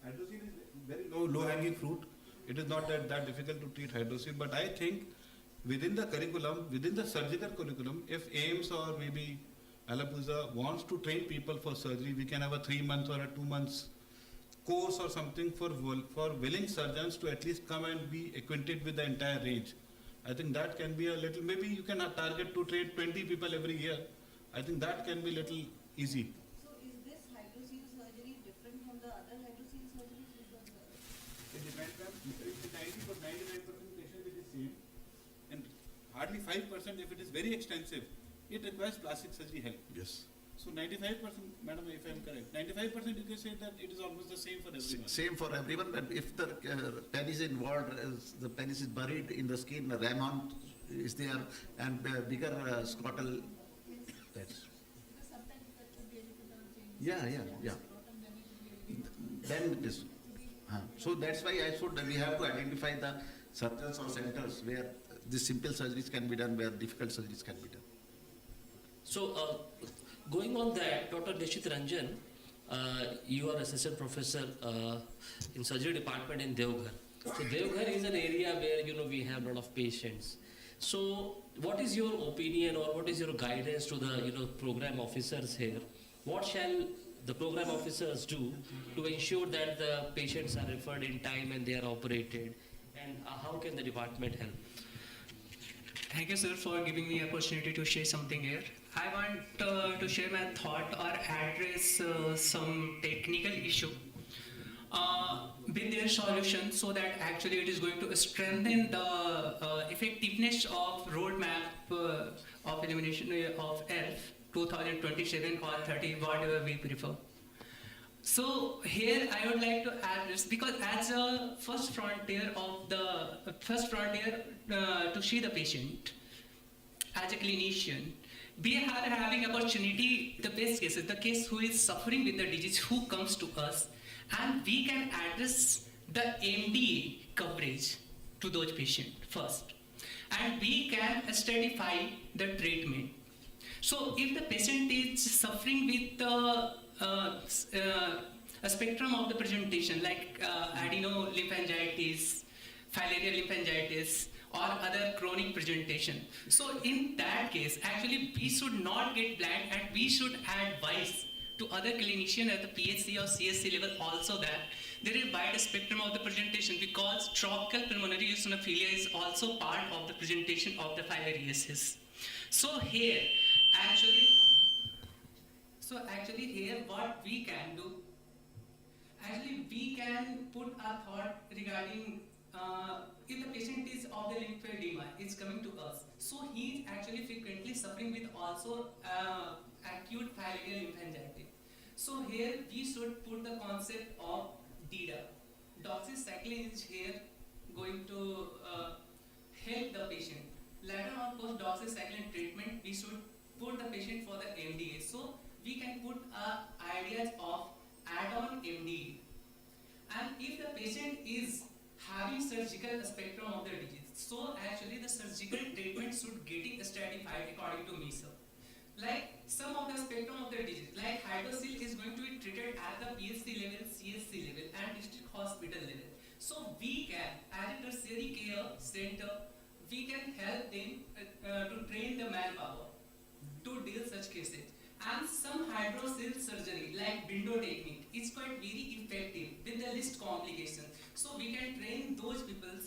Hydrocele is very low-hanging fruit. It is not that difficult to treat hydrocele, but I think within the curriculum, within the surgical curriculum, if AIMS or maybe Alappuzha wants to train people for surgery, we can have a 3 months or a 2 months course or something for willing surgeons to at least come and be acquainted with the entire range. I think that can be a little, maybe you can target to train 20 people every year. I think that can be a little easy. So is this hydrocele surgery different from the other hydrocele surgeries? It depends on, if 99% patient it is same, and hardly 5% if it is very extensive, it requires plastic surgery help. Yes. So 95%, madam, if I am correct, 95% you can say that it is almost the same for everyone. Same for everyone, but if the penis involved, the penis is buried in the skin, the ramon is there, and bigger scrotal. Yeah. Then it is. So that's why we have to identify the surgeons or centers where the simple surgeries can be done, where difficult surgeries can be done. So, going on that, Dr. Nishit Ranjan, you are assistant professor in surgery department in Devghar. So Devghar is an area where we have a lot of patients. So what is your opinion or what is your guidance to the program officers here? What shall the program officers do to ensure that the patients are referred in time and they are operated, and how can the department help? Thank you, sir, for giving me opportunity to share something here. I want to share my thought or address some technical issue with their solution, so that actually it is going to strengthen the effectiveness of roadmap of elimination of ELF 2027 or 30, whatever we prefer. So here I would like to address, because as a first frontier to see the patient, as a clinician, we are having opportunity, the best cases, the case who is suffering with the disease, who comes to us, and we can address the MDA coverage to those patients first. And we can stratify the treatment. So if the patient is suffering with a spectrum of the presentation, like adenolymphangitis, filarial lymphangitis, or other chronic presentation. So in that case, actually we should not get blind, and we should advise to other clinicians at the PHC or CSC level also that there is a wide spectrum of the presentation, because tropical pulmonary eosinophilia is also part of the presentation of the filariasis. So here, actually here what we can do, actually we can put our thought regarding if the patient is of the lymphedema, is coming to us, so he is actually frequently suffering with also acute filarial lymphangitis. So here we should put the concept of DIDA. Doxycycline is here going to help the patient. Later on post doxycycline treatment, we should put the patient for the MDA. So we can put ideas of add-on MDA. And if the patient is having surgical spectrum of the disease, so actually the surgical treatment should getting stratified according to me, sir. Like some of the spectrum of the disease, like hydrocele is going to be treated at the PHC level, CSC level, and district hospital level. So we can, as a tertiary care center, we can help them to train the manpower to deal such cases. And some hydrocele surgery, like window technique, is quite very effective with the least complications. So we can train those people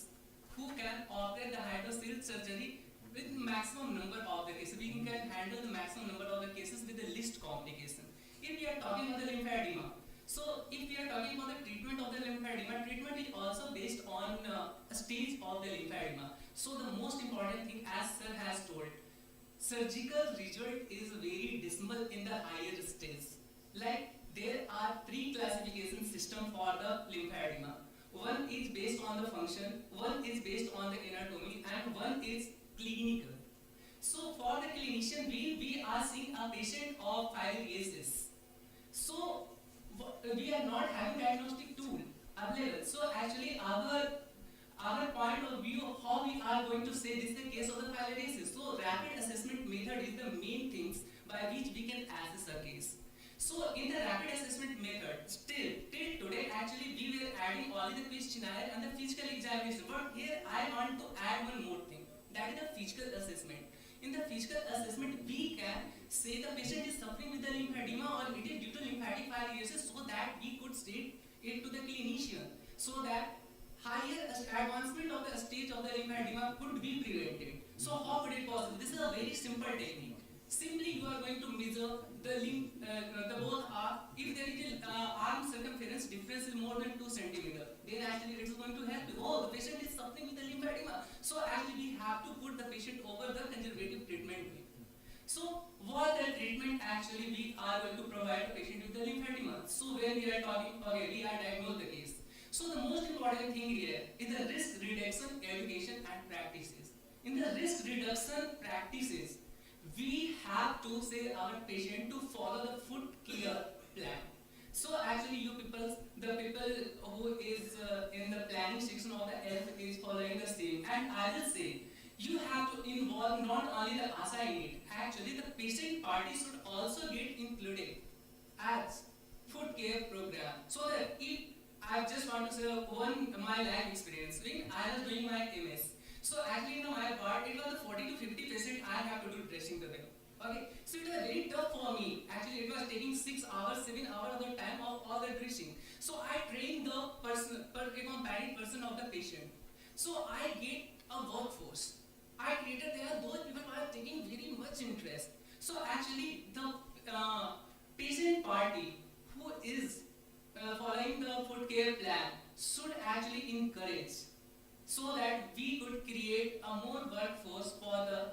who can operate the hydrocele surgery with maximum number of the cases. We can handle the maximum number of the cases with the least complication. If we are talking about the lymphedema, so if we are talking about the treatment of the lymphedema, treatment is also based on a stage of the lymphedema. So the most important thing, as sir has told, surgical result is very dismal in the higher stage. Like there are 3 classification system for the lymphedema. One is based on the function, one is based on the anatomy, and one is clinical. So for the clinician, we are seeing a patient of filariasis. So we are not having diagnostic tool available. So actually our point of view of how we are going to say this is the case of the filariasis. So rapid assessment method is the main things by which we can assess a case. So in the rapid assessment method, till today actually we were adding only the questionnaire and the physical examination. But here I want to add one more thing, that is the physical assessment. In the physical assessment, we can say the patient is suffering with the lymphedema or it is due to lymphatic filariasis, so that we could state it to the clinician, so that higher advancement of the stage of the lymphedema could be prevented. So how would it possible? This is a very simple technique. Simply you are going to measure the both arm. If there is arm circumference difference is more than 2 cm, then actually it is going to help you. Oh, the patient is suffering with the lymphedema. So actually we have to put the patient over the conservative treatment way. So what the treatment actually we are going to provide the patient with the lymphedema. So when we are talking, okay, we are diagnosed the case. So the most important thing here is the risk reduction, education and practices. In the risk reduction practices, we have to say our patient to follow the food care plan. So actually you people, the people who is in the planning section of the health is following the same. And I will say, you have to involve not only the ASA in it, actually the patient party should also get included as food care program. So that if I just want to say my life experience, when I was doing my MS, so actually in my part, it was the 40 to 50% I have to do dressing the them. Okay, so it was very tough for me. Actually, it was taking 6 hours, 7 hours of the time of all the dressing. So I trained the person, parent person of the patient. So I get a workforce. I created there, those people who are taking very much interest. So actually, the patient party who is following the food care plan should actually encourage, so that we could create a more workforce for the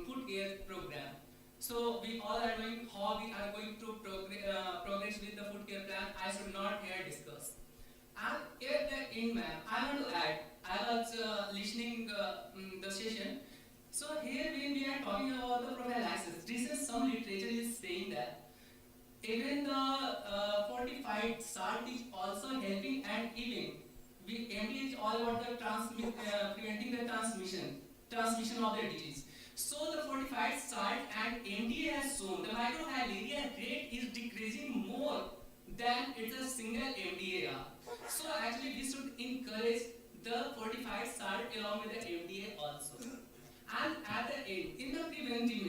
food care program. So we all are knowing how we are going to progress with the food care plan. I should not here discuss. And at the end, ma'am, I want to add, I was listening the session. So here when we are talking about the prophylaxis, this is some literature is saying that even the fortified salt is also helping, and even MD is all about the preventing the transmission of the disease. So the fortified salt and MD has shown the microfilaria rate is decreasing more than it's a single MDA. So actually we should encourage the fortified salt along with the MDA also. And at the end, in the preventive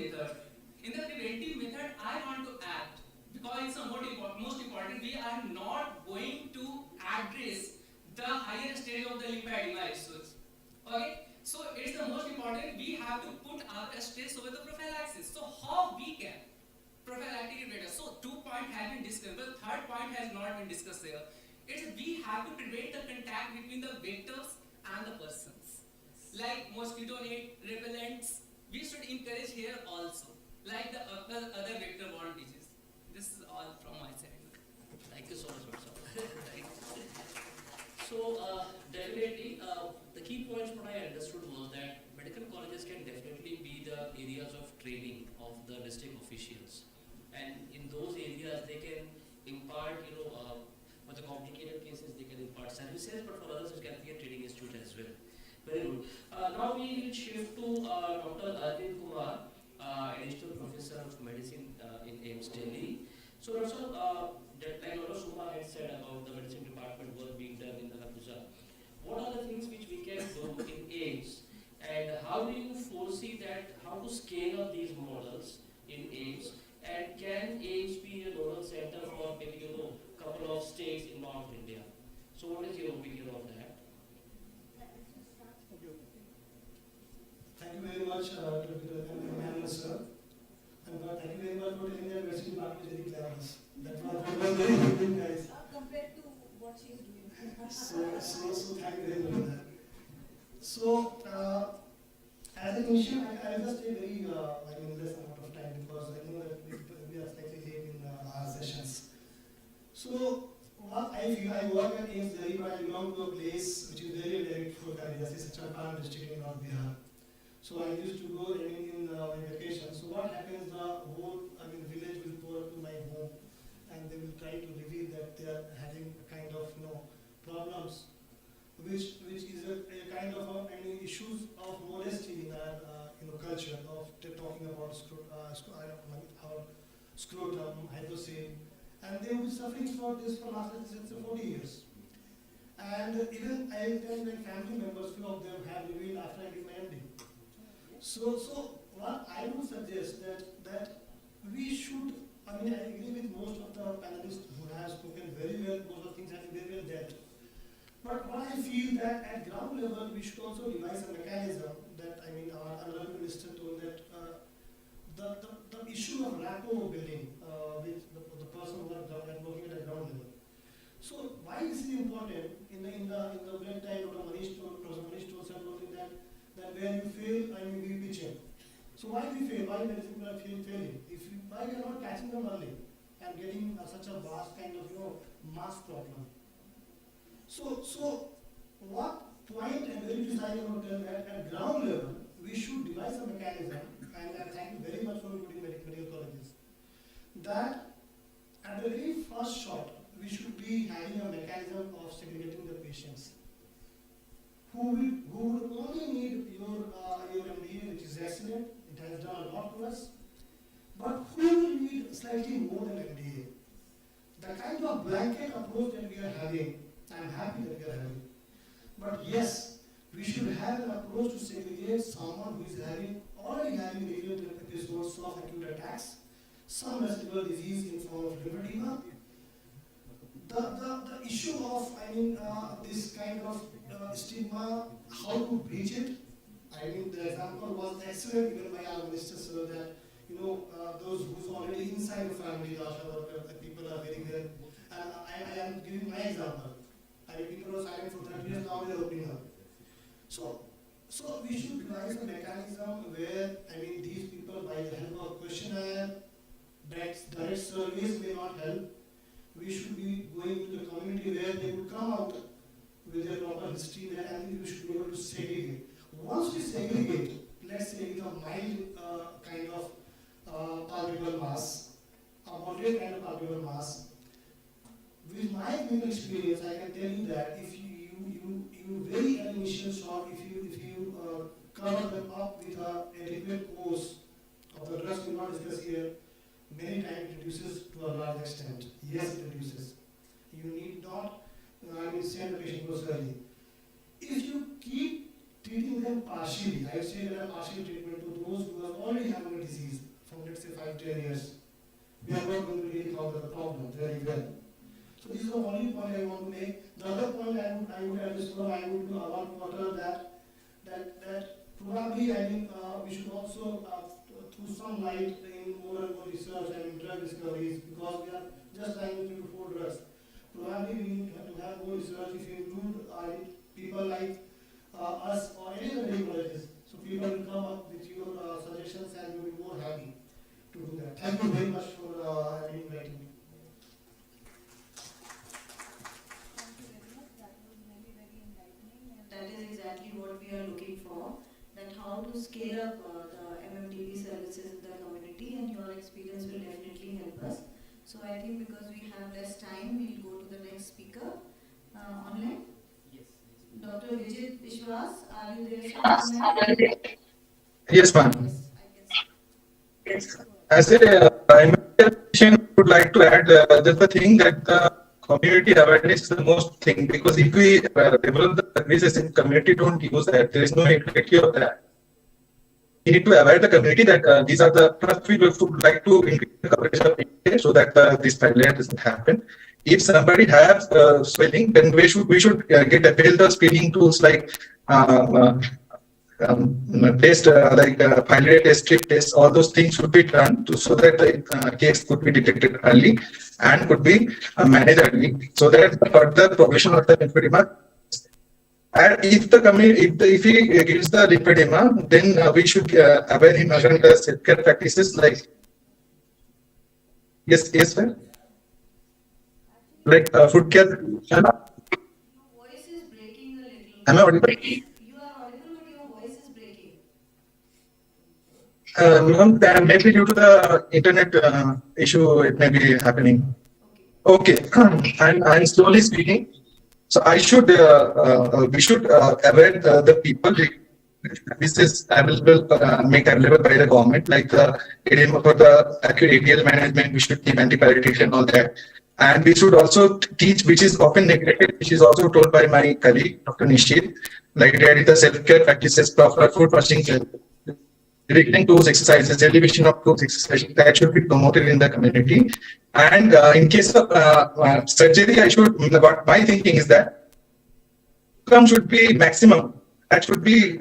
method, I want to add, because it's the most important, we are not going to address the higher stage of the lymphedema issues. Okay? So it's the most important, we have to put our stress over the prophylaxis. So how we can prophylactic it better? So 2 points have been discussed, but 3rd point has not been discussed here. It's we have to prevent the contact between the vectors and the persons. Like mosquito net, repellents, we should encourage here also, like the other vector-borne disease. This is all from my side. Thank you so much, Dr. So definitely, the key points what I understood was that medical colleges can definitely be the areas of training of the district officials, and in those areas they can impart, for the complicated cases they can impart services, but for others it can be a training institute as well. Very good. Now we will shift to Dr. Arvind Kumar, additional professor of medicine in AIMS Delhi. So also, like Dr. Suma had said about the medicine department work being done in the Hapusa, what are the things which we can do in AIMS, and how do you foresee that, how to scale up these models in AIMS, and can AIMS be a nodal center for maybe couple of states in North India? So what is your opinion of that? Thank you very much to the National sir. And thank you very much for telling the university department very clever. That was very good, guys. Compared to what she is doing. So thank you very much for that. So, as I mentioned, I will just take very less amount of time because I know that we are slightly late in our sessions. So, what I feel, I work at AIMS Delhi, but I belong to a place which is very direct for Kaligasi, Champaran district in North Bihar. So I used to go in my vacation. So what happens, the whole village will pour to my home and they will try to reveal that they are having a kind of problems, which is a kind of issues of modesty in our culture of talking about scrotum, hydrocele, and they will be suffering for this for last 40 years. And even I will tell my family members, few of them have revealed after I did my MD. So what I would suggest that we should, I agree with most of the panelists who have spoken very well, most of the things have been very well dealt. But what I feel that at ground level, we should also devise a mechanism that, our honorable minister told that the issue of rapport building with the person who are working at the ground level. So why this is important in the black tie or Manish told something that where you fail, we pitch in. So why we fail? Why medicine people are failing? Why we are not catching them early and getting such a vast kind of mass problem? So what point and very design at ground level we should devise a mechanism, and thank you very much for including medical colleges, that at the very first shot we should be having a mechanism of segregating the patients who would only need your MBA, which is excellent, it has done a lot to us, but who will need slightly more than MBA. The kind of blanket approach that we are having, I am happy that we are having. But yes, we should have an approach to segregate someone who is already having recurrent episodes of acute attacks, some residual disease in form of lymphedema. The issue of this kind of stigma, how to breach it. The example was excellent given by our minister, sir, that those who's already inside the family, people are very well. And I am giving my example. People are silent for 30 years, now they are opening up. So we should devise a mechanism where these people, by the help of questionnaire, direct surveys may not help. We should be going to the community where they would come out with their proper history, and we should be able to segregate. Once we segregate, let's say with a mild kind of palpable mass, a moderate kind of palpable mass, with my clinical experience, I can tell you that if you very initial shot, if you cover them up with an adequate course of the drugs we will not discuss here, many times it reduces to a large extent. Yes, it reduces. You need not send the patient to surgery. If you keep treating them partially, I say that a partial treatment to those who are already having a disease from let's say 5-10 years, we are not going to really cover the problem very well. So this is the only point I want to make. The other point I would add is I would want to utter that probably we should also throw some light in more and more research and drug discoveries, because we are just trying to 4 drugs. Probably we need to have more research if you include people like us or any other colleges. So people will come up with your suggestions and we will be more happy to do that. Thank you very much for inviting me. That is exactly what we are looking for, that how to scale up the MMDB services in the community, and your experience will definitely help us. So I think because we have less time, we'll go to the next speaker online. Yes. Dr. Vijay Vishwas, are you there? Yes, ma'am. Yes. As a patient, I would like to add just the thing that the community awareness is the most thing, because if we develop the services in community, don't use that, there is no effect of that. We need to aware the community that these are the first we would like to increase the coverage of it so that this failure doesn't happen. If somebody has swelling, then we should get avail the screening tools like test like filaria test, strip test, all those things should be done so that the case could be detected early and could be managed early, so that further progression of the lymphedema. And if the if he gives the lymphedema, then we should aware him around the self-care practices like yes, sir. Like food care. Am I audible? You are audible, but your voice is breaking. Ma'am, maybe due to the internet issue, it may be happening. Okay, I'm slowly speaking. So I should, we should aware the people. This is available, make available by the government, like the for the acute ATL management. We should keep antibiotics and all that. And we should also teach, which is often neglected, which is also told by my colleague, Dr. Nishit, like that is the self-care practices, proper food washing, directing those exercises, elevation of those exercises that should be promoted in the community. And in case of surgery, what my thinking is that outcome should be maximum. That should be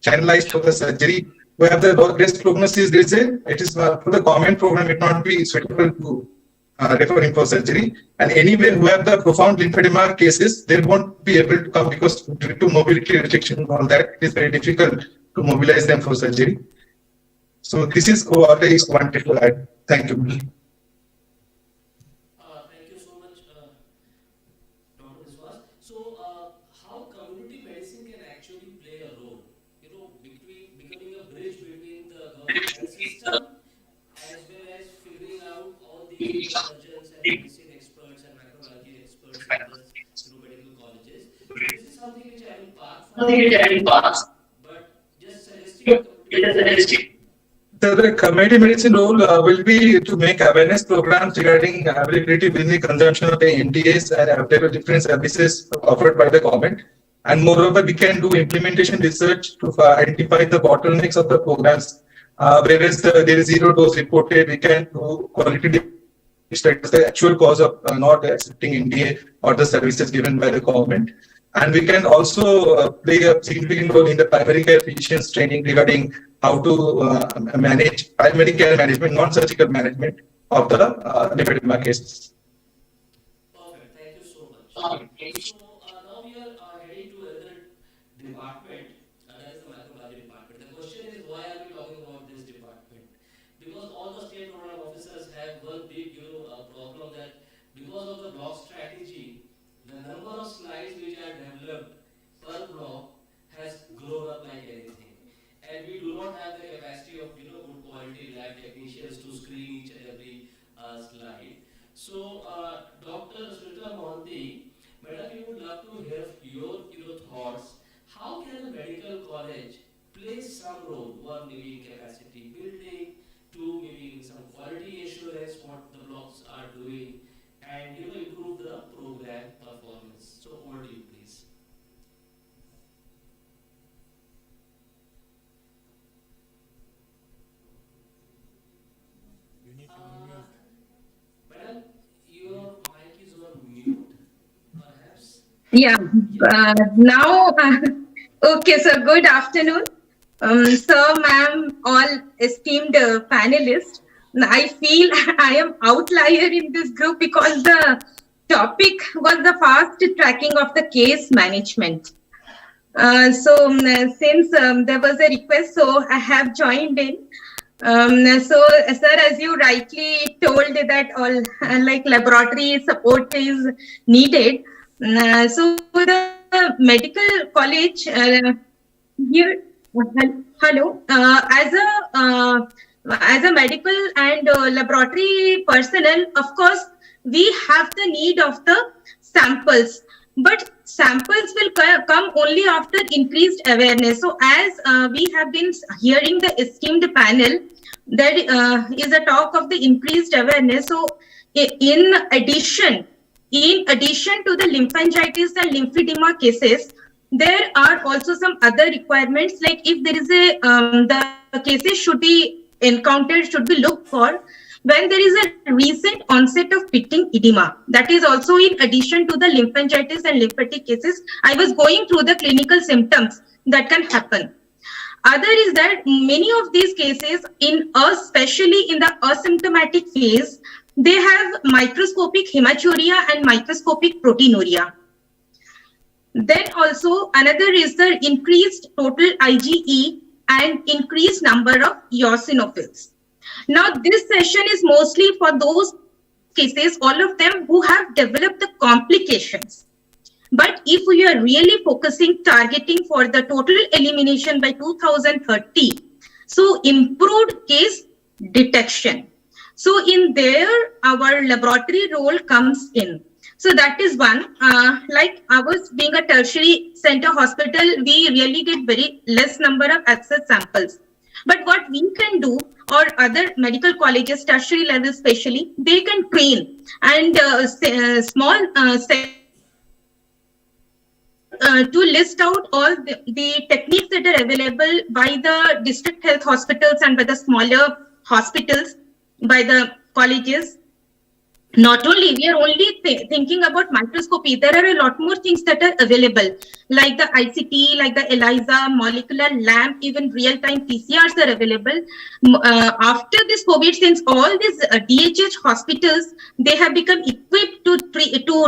channelized for the surgery. We have the best prognosis. It is for the government program, it not be suitable to referring for surgery. And anyway, who have the profound lymphedema cases, they won't be able to come because due to mobility restriction and all that, it is very difficult to mobilize them for surgery. So this is what I wanted to add. Thank you. Thank you so much, Dr. Viswas. So, how community medicine can actually play a role, between becoming a bridge between the government health system as well as figuring out all the surgeons and medicine experts and microbiology experts in the medical colleges. So this is something which I will pass. But just suggesting. The community medicine role will be to make awareness programs regarding availability within the consumption of the NDAs and available different services offered by the government. And moreover, we can do implementation research to identify the bottlenecks of the programs. Whereas there is zero dose reported, we can do quality studies, the actual cause of not accepting NDA or the services given by the government. And we can also play a significant role in the primary care physicians training regarding how to manage primary care management, non-surgical management of the lymphedema cases. Perfect. Thank you so much. So now we are heading to another department, that is the microbiology department. The question is, why are we talking about this department? Because all the state program officers have one big, problem that because of the block strategy, the number of slides which are developed per block has grown up like anything. And we do not have the capacity of good quality lab technicians to screen each and every slide. So, Dr. Smrita Mohanty, Madam, we would love to hear your thoughts. How can a medical college play some role? One, maybe in capacity building, two, maybe in some quality assurance, what the blocks are doing, and improve the program performance. So, over to you, please. Madam, your mic is on mute, perhaps. Yeah, now, okay, so good afternoon. Sir, ma'am, all esteemed panelists. I feel I am outlier in this group because the topic was the fast tracking of the case management. Since there was a request, so I have joined in. So, sir, as you rightly told that all like laboratory support is needed. So the medical college here, hello, as a medical and laboratory personnel, of course, we have the need of the samples, but samples will come only after increased awareness. So as we have been hearing the esteemed panel, there is a talk of the increased awareness. So in addition to the lymphangitis and lymphedema cases, there are also some other requirements, like if there is the cases should be encountered, should be looked for when there is a recent onset of pitting edema. That is also in addition to the lymphangitis and lymphatic cases. I was going through the clinical symptoms that can happen. Other is that many of these cases, especially in the asymptomatic phase, they have microscopic hematuria and microscopic proteinuria. Then also another is the increased total IgE and increased number of eosinophils. Now this session is mostly for those cases, all of them who have developed the complications. But if we are really focusing, targeting for the total elimination by 2030, so improved case detection. So in there, our laboratory role comes in. So that is one. Like ours being a tertiary center hospital, we really get very less number of access samples. But what we can do, or other medical colleges, tertiary level especially, they can train and small to list out all the techniques that are available by the district health hospitals and by the smaller hospitals, by the colleges. Not only, we are only thinking about microscopy. There are a lot more things that are available, like the ICT, like the ELISA, molecular lamp, even real-time PCRs are available. After this COVID, since all these DHH hospitals, they have become equipped to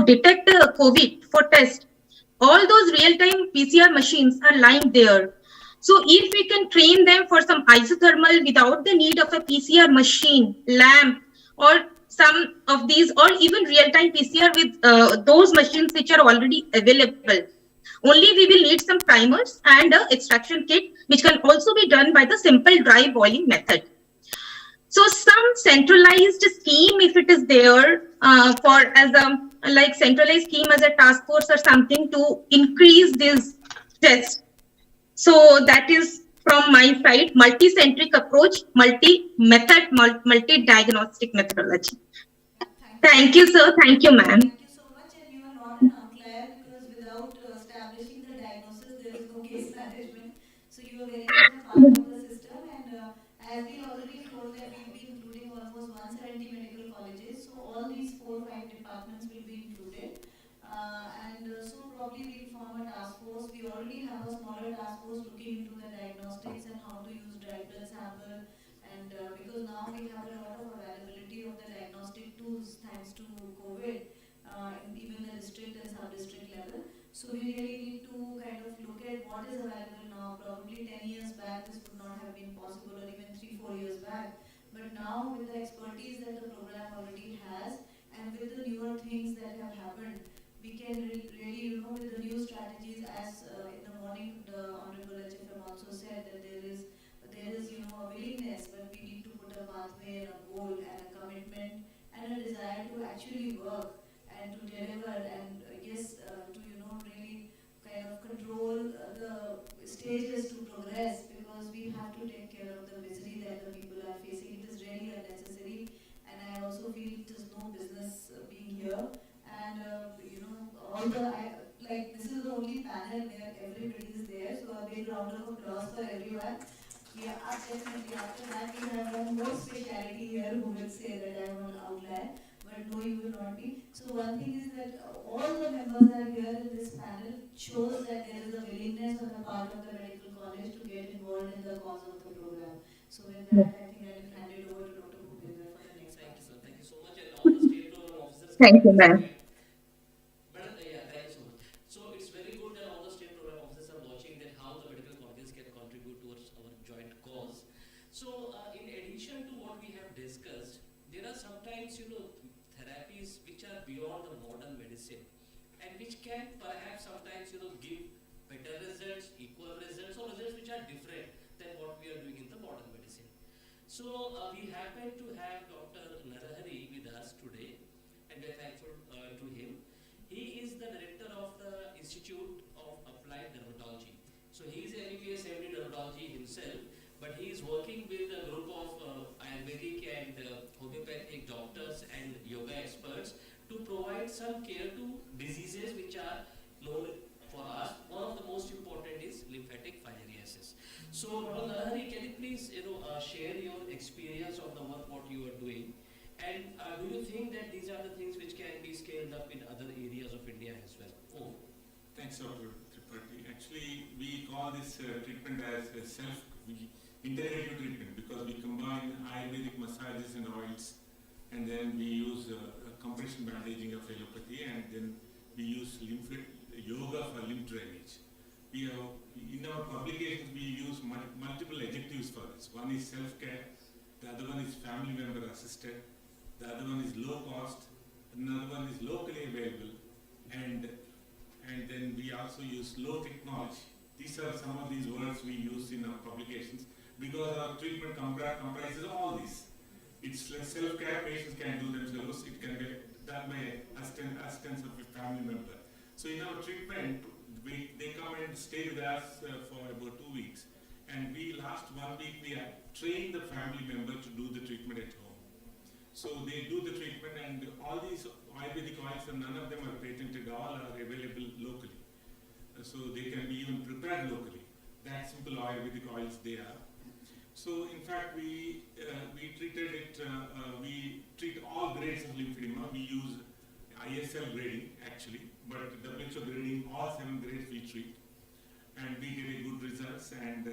detect COVID for test. All those real-time PCR machines are lying there. So if we can train them for some isothermal without the need of a PCR machine, lamp, or some of these, or even real-time PCR with those machines which are already available. Only we will need some primers and an extraction kit, which can also be done by the simple dry boiling method. So some centralized scheme, if it is there, for as a like centralized scheme as a task force or something to increase this test. So that is from my side, multi-centric approach, multi-method, multi-diagnostic methodology. Thank you, sir. Thank you, ma'am. Thank you so much, and you are not an outlier because without establishing the diagnosis, there is no case management. So you are very much a part of the system, and as we already told that we'll be including almost 170 medical colleges. So all these 4 or 5 departments will be included. So probably we'll form a task force. We already have a smaller task force looking into the diagnostics and how to use dry blood sample. And because now we have a lot of availability of the diagnostic tools thanks to COVID, in even the district and sub-district level. So we really need to kind of look at what is available now. Probably 10 years back this would not have been possible, or even 3-4 years back. But now with the expertise that the program already has, and with the newer things that have happened, we can really, with the new strategies, as in the morning the Honorable HFM also said that there is a willingness, but we need to put a pathway and a goal and a commitment and a desire to actually work and to deliver and to really kind of control the stages to progress, because we have to take care of the misery that the people are facing. It is really unnecessary, and I also feel it is no business being here. And this is the only panel where everybody is there, so a big round of applause for everyone. Yeah, definitely. After that, we have one more speciality here who will say that I am an outlier, but no, you will not be. So one thing is that all the members are here in this panel shows that there is a willingness on the part of the medical college to get involved in the cause of the program. So with that, I think I will hand it over to Dr. Bhupendra for the next part. Thank you so much, and all the state program officers. Thank you, ma'am. Thank you so much. So it's very good that all the state program officers are watching that how the medical colleges can contribute towards our joint cause. So in addition to what we have discussed, there are sometimes therapies which are beyond the modern medicine, and which can perhaps sometimes give better results, equal results, or results which are different than what we are doing in the modern medicine. So we happen to have Dr. Narahari with us today, and we are thankful to him. He is the director of the Institute of Applied Dermatology. So he is an MBBS MD dermatology himself, but he is working with a group of Ayurvedic and homeopathic doctors and yoga experts to provide some care to diseases which are known for us. One of the most important is lymphatic filariasis. So Dr. Narahari, can you please share your experience of the work what you are doing? And do you think that these are the things which can be scaled up in other areas of India as well? Oh, thanks, Dr. Tripathi. Actually, we call call this treatment as a integrative treatment because we combine Ayurvedic massages and oils, and then we use compression bandaging of allopathy, and then we use yoga for lymph drainage. We have, in our publications, we use multiple adjectives for this. One is self-care, the other one is family member assisted, the other one is low cost, another one is locally available, and then we also use low technology. These are some of these words we use in our publications because our treatment comprises all these. It's like self-care, patients can do themselves, it can be done by assistance of a family member. So in our treatment, they come and stay with us for about 2 weeks. And last 1 week, we have trained the family member to do the treatment at home. So they do the treatment, and all these Ayurvedic oils, and none of them are patented, all are available locally. So they can be even prepared locally. That simple Ayurvedic oils they are. So in fact, we treated it, we treat all grades of lymphedema. We use ISL grading actually, but WHO grading, all 7 grades we treat. And we get a good results, and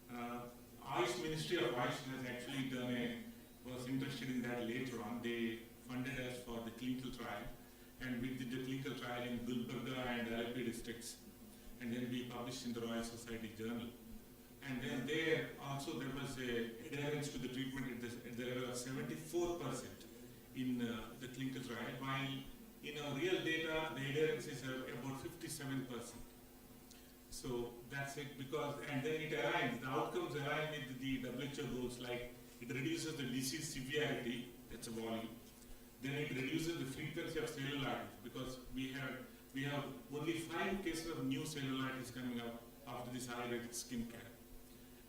Ayush Ministry of Ayush has actually was interested in that later on. They funded us for the clinical trial, and we did the clinical trial in Gulbarga and Alleppey districts, and then we published in the Royal Society Journal. And then there was a adherence to the treatment at the level of 74% in the clinical trial, while in our real data, the adherence is about 57%. So that's it, and then it aligns, the outcomes align with the WHO goals, like it reduces the disease severity, that's a volume. Then it reduces the frequency of cellulitis, because we have only 5 cases of new cellulitis coming up after this Ayurvedic skincare.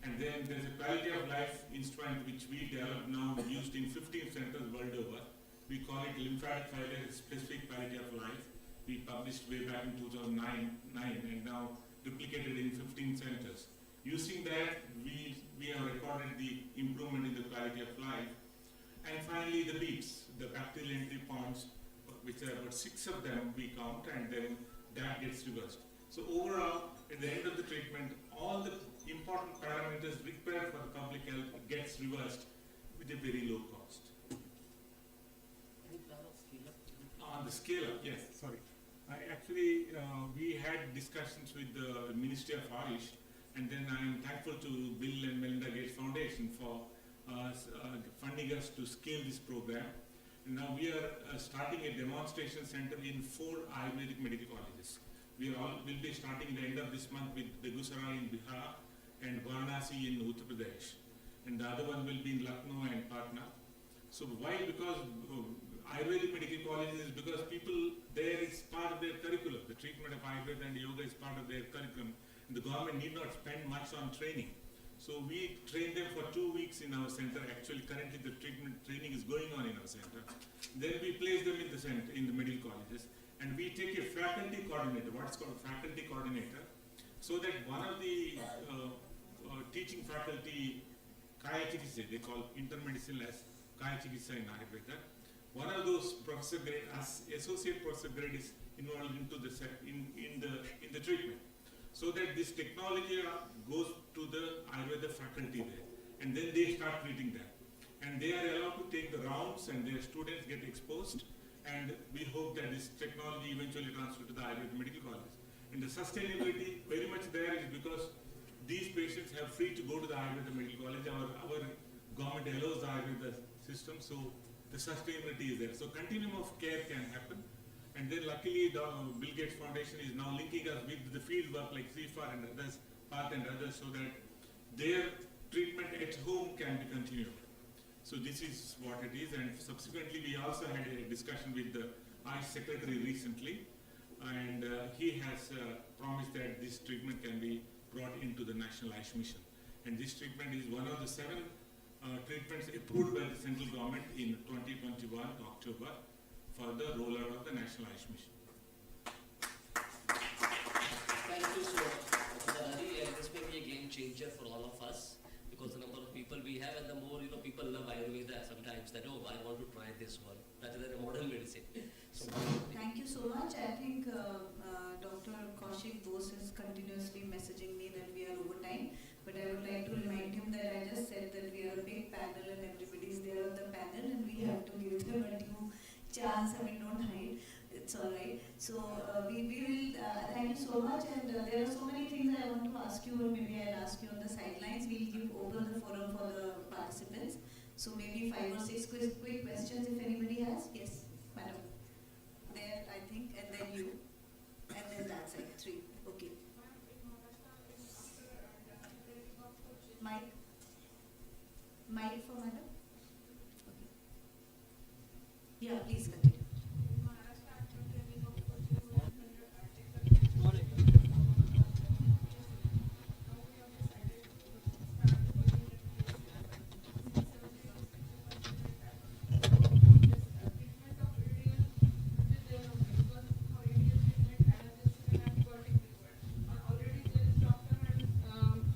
And then there's a quality of life instrument which we developed now, used in 15 centers world over. We call it lymphatic filariasis specific quality of life. We published way back in 2009, and now duplicated in 15 centers. Using that, we have recorded the improvement in the quality of life. And finally, the beeps, the bacterial entry points, which are about 6 of them we count, and then that gets reversed. So overall, at the end of the treatment, all the important parameters required for the public health gets reversed with a very low cost. On the scale up, yes, sorry. We had discussions with the Ministry of Ayush, and then I am thankful to Bill and Melinda Gates Foundation for funding us to scale this program. And now we are starting a demonstration center in 4 Ayurvedic medical colleges. We'll be starting the end of this month with Begusarai in Bihar and Varanasi in Uttar Pradesh. And the other one will be in Lucknow and Patna. So why? Because Ayurvedic medical colleges is because people there, it's part of their curriculum. The treatment of Ayurveda and yoga is part of their curriculum. And the government need not spend much on training. So we train them for 2 weeks in our center. Actually, currently the training is going on in our center. Then we place them in the center, in the medical colleges, and we take a faculty coordinator, what's called faculty coordinator, so that one of the teaching faculty, Kaya Chikitsa, they call intermedicine as Kaya Chikitsa in Ayurveda. One of those professor grade, associate professor grade, is involved into the in the treatment, so that this technology goes to the Ayurveda faculty there, and then they start treating them, and they are allowed to take the rounds, and their students get exposed, and we hope that this technology eventually transfers to the Ayurveda medical college. And the sustainability very much there is because these patients have free to go to the Ayurveda medical college. Our government allows the Ayurveda system, so the sustainability is there. So continuum of care can happen. And then luckily the Bill Gates Foundation is now linking us with the field work like CFAR and others, PATH and others, so that their treatment at home can be continued. So this is what it is, and subsequently we also had a discussion with the Ayush Secretary recently, and he has promised that this treatment can be brought into the National Ayush Mission. And this treatment is one of the 7 treatments approved by the central government in 2021 October for the rollout of the National Ayush Mission. Thank you so much, Dr. Hari, and this may be a game changer for all of us, because the number of people we have, and the more people love Ayurveda sometimes, that I want to try this one rather than a modern medicine. So, thank you so much. I think Dr. Kaushik Bose is continuously messaging me that So we will thank you so much, and there are so many things I want to ask you, or maybe I'll ask you on the sidelines. We'll give open the forum for the participants. So maybe 5 or 6 quick questions if anybody has. Yes, madam. There, I think, and then you, and then that side. 3. Okay. Mic for madam. Okay. Yeah, please continue.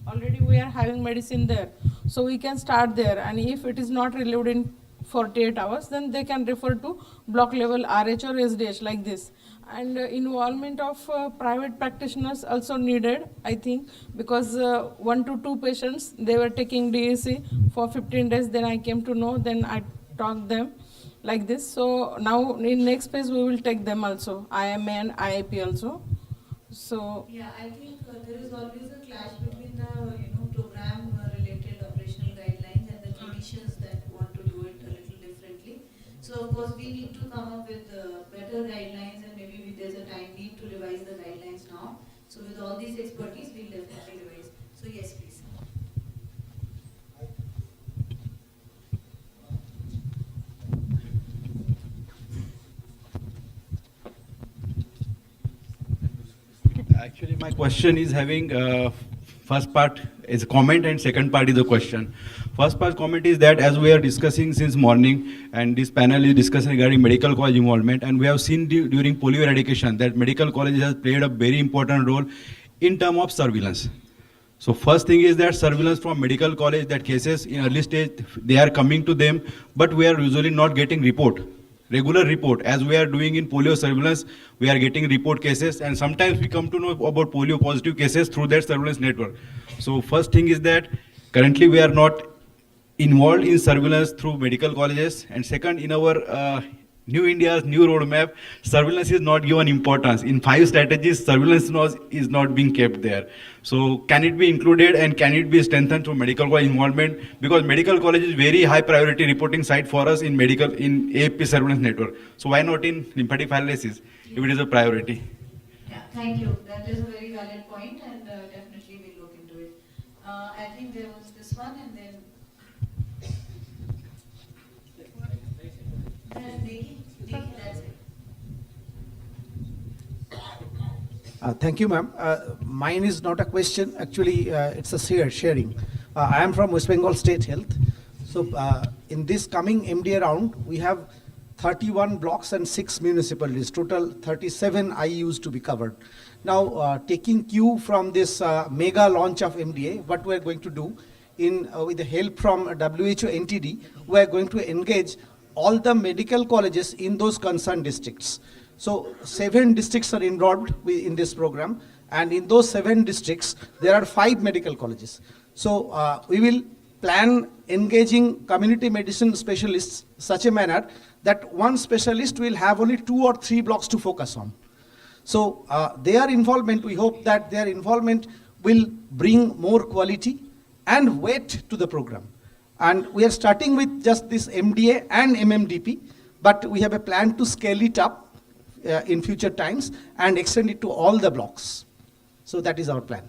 Already we are having medicine there, so we can start there, and if it is not relieved in 48 hours, then they can refer to block level RH or SDH like this. And involvement of private practitioners also needed, I think, because 1 to 2 patients, they were taking DAC for 15 days, then I came to know, then I talked them like this. So now in next phase we will take them also, IMA and IIP also. So yeah, I think there is always a clash between the program related operational guidelines and the clinicians that want to do it a little differently. So of course we need to come up with better guidelines, and maybe there's a time need to revise the guidelines now. So with all these expertise, we'll definitely revise. So yes, please. Actually, my question is having first part is a comment and second part is a question. First part comment is that as we are discussing since morning, and this panel is discussing regarding medical college involvement, and we have seen during polio eradication that medical college has played a very important role in terms of surveillance. So first thing is that surveillance from medical college, that cases in early stage, they are coming to them, but we are usually not getting regular report. As we are doing in polio surveillance, we are getting report cases, and sometimes we come to know about polio positive cases through that surveillance network. So first thing is that currently we are not involved in surveillance through medical colleges, and second, in our New India's new roadmap, surveillance is not given importance. In 5 strategies, surveillance is not being kept there. So can it be included, and can it be strengthened through medical college involvement? Because medical college is very high priority reporting site for us in AFP surveillance network. So why not in lymphatic filariasis if it is a priority? Yeah, thank you. That is a very valid point, and definitely we'll look into it. I think there was this one, and then that's it. Thank you, ma'am. Mine is not a question. Actually, it's a sharing. I am from West Bengal State Health. So in this coming MDA round, we have 31 blocks and 6 municipalities, total 37 IUs to be covered. Now, taking cue from this mega launch of MDA, what we are going to do, with the help from WHO NTD, we are going to engage all the medical colleges in those concerned districts. So 7 districts are involved in this program, and in those 7 districts, there are 5 medical colleges. So we will plan engaging community medicine specialists such a manner that one specialist will have only 2 or 3 blocks to focus on. So their involvement, we hope that their involvement will bring more quality and weight to the program. And we are starting with just this MDA and MMDP, but we have a plan to scale it up in future times and extend it to all the blocks. So that is our plan.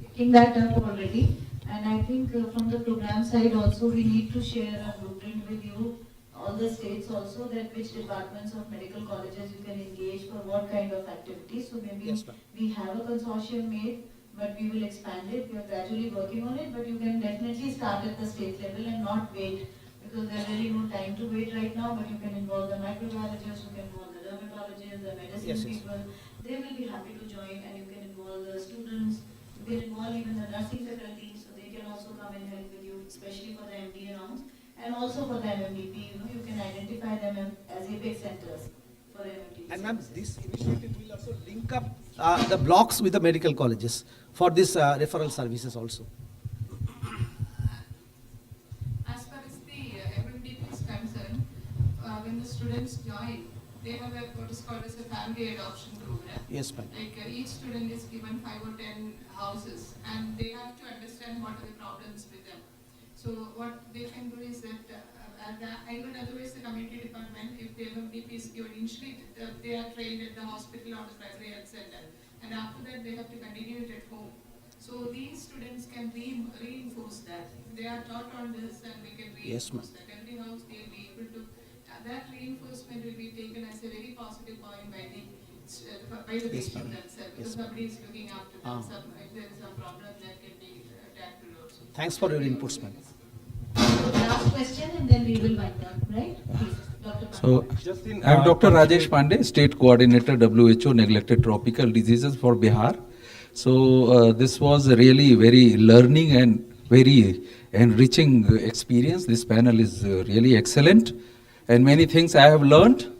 Picking that up already, and I think from the program side also we need to share a blueprint with you, all the states also, that which departments of medical colleges you can engage for what kind of activities. So maybe we have a consortium made, but we will expand it. We are gradually working on it, but you can definitely start at the state level and not wait, because there's really no time to wait right now, but you can involve the microbiologists, you can involve the dermatologists, the medicine people. They will be happy to join, and you can involve the students, you can involve even the nursing faculty, so they can also come and help with you, especially for the MDA rounds, and also for the MMDP, you can identify them as apex centers for MMDP. And ma'am, this initiative will also link up the blocks with the medical colleges for this referral services also. As far as the MMDP is concerned, when the students join, they have what is called as a family adoption program. Yes, ma'am. Like each student is given 5 or 10 houses, and they have to understand what are the problems with them. So what they can do is that, even otherwise the community department, if the MMDP is given initially, they are trained at the hospital or the primary health center, and after that they have to continue it at home. So these students can reinforce that. They are taught on this, and we can reinforce that. Every house they will be able to, that reinforcement will be taken as a very positive point by the patient themselves, because somebody is looking after them. If there is a problem, that can be tackled also. Thanks for your inputs, ma'am. Last question and then we will wind up, right? Please, Dr. So, I'm Dr. Rajesh Pandey, State Coordinator, WHO Neglected Tropical Diseases for Bihar. So, this was a really very learning and very enriching experience. This panel is really excellent, and many things I have learned.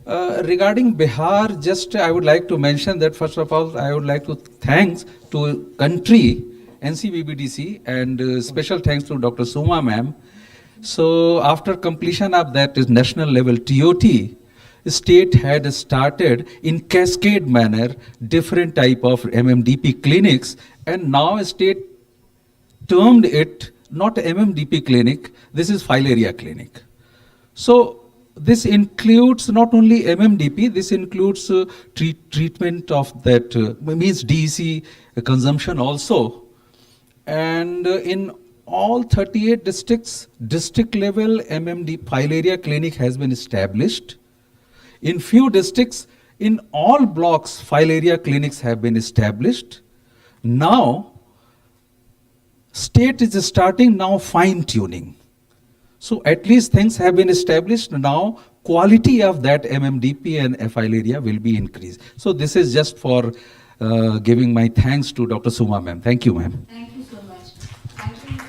Regarding Bihar, just I would like to mention that first of all, I would like to thanks to country, NCBBDC, and special thanks to Dr. Suma ma'am. So after completion of that is national level TOT, state had started in cascade manner different type of MMDP clinics, and now state termed it not MMDP clinic, this is filaria clinic. So this includes not only MMDP, this includes treatment of that, means DEC consumption also. And in all 38 districts, district level MMD filaria clinic has been established. In few districts, in all blocks, filaria clinics have been established. Now, state is starting now fine tuning. So at least things have been established. Now quality of that MMDP and filaria will be increased. So this is just for giving my thanks to Dr. Suma ma'am. Thank you, ma'am. Thank you so much. I think,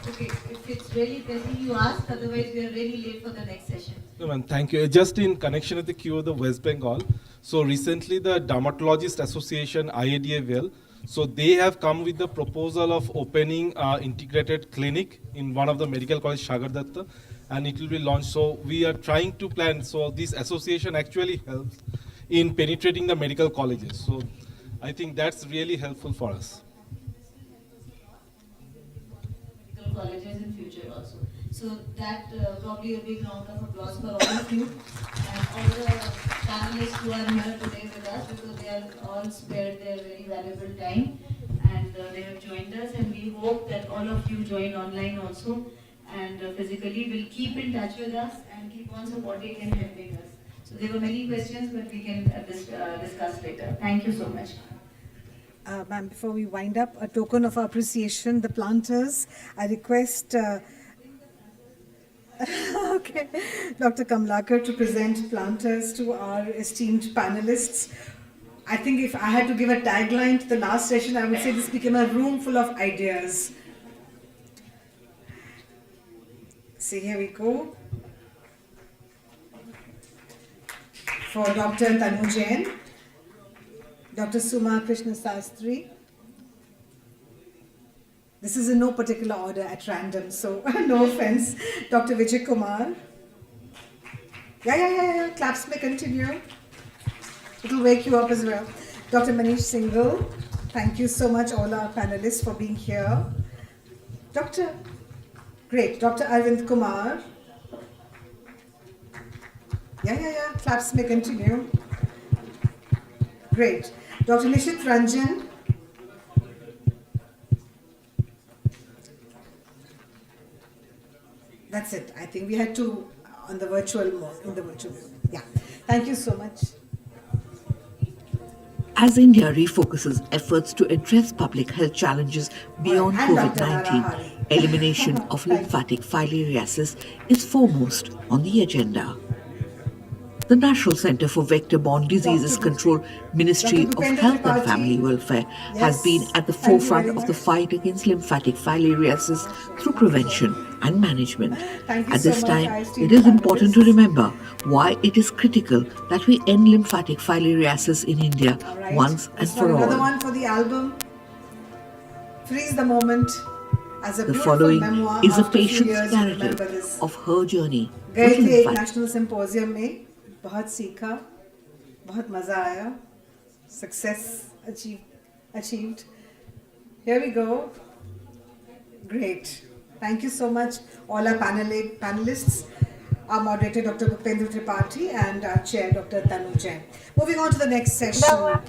okay, if it's really pressing, you ask, otherwise we are really late for the next session. No, ma'am, thank you. Just in connection with the queue of the West Bengal, so recently the Dermatologist Association, IADAVL, so they have come with the proposal of opening integrated clinic in one of the medical college, Sagardatta, and it will be launched. So we are trying to plan. So this association actually helps in penetrating the medical colleges. So I think that's really helpful for us. Medical colleges in future also. So that probably a big round of applause for all of you and all the panelists who are here today with us, because they are all spared their very valuable time and they have joined us, and we hope that all of you join online also and physically will keep in touch with us and keep on supporting and helping us. So there were many questions, but we can discuss later. Thank you so much. Ma'am, before we wind up, a token of appreciation, the planters, I request okay, Dr. Kamlakar to present planters to our esteemed panelists. I think if I had to give a tagline to the last session, I would say this became a room full of ideas. So here we go. For Dr. Tanu Jain, Dr. Suma Krishna Sastry. This is in no particular order, at random, so no offense. Dr. Vijay Kumar. Yeah. Claps may continue. It'll wake you up as well. Dr. Manish Singhal. Thank you so much, all our panelists, for being here. Great. Dr. Arvind Kumar. Yeah. Claps may continue. Great. Dr. Nishit Ranjan. That's it. I think we had to on the virtual mode, in the virtual mode. Yeah. Thank you so much. As India refocuses efforts to address public health challenges beyond COVID-19, elimination of lymphatic filariasis is foremost on the agenda. The National Center for Vector-Borne Diseases Control, Ministry of Health and Family Welfare, has been at the forefront of the fight against lymphatic filariasis through prevention and management. At this time, it is important to remember why it is critical that we end lymphatic filariasis in India once and for all. Another one for the album. Freeze the moment. As a the beautiful following memoir is a after few patient's years, narrative remember this. of her journey. गए with थे एक lymphatic national symposium में बहुत सीखा, बहुत मज़ा आया, success achieved. Here we go. Great. Thank you so much, all our panelists, our moderator, Dr. Bhupendra Tripathi, and our chair, Dr. Tanu Jain. Moving on to the next session.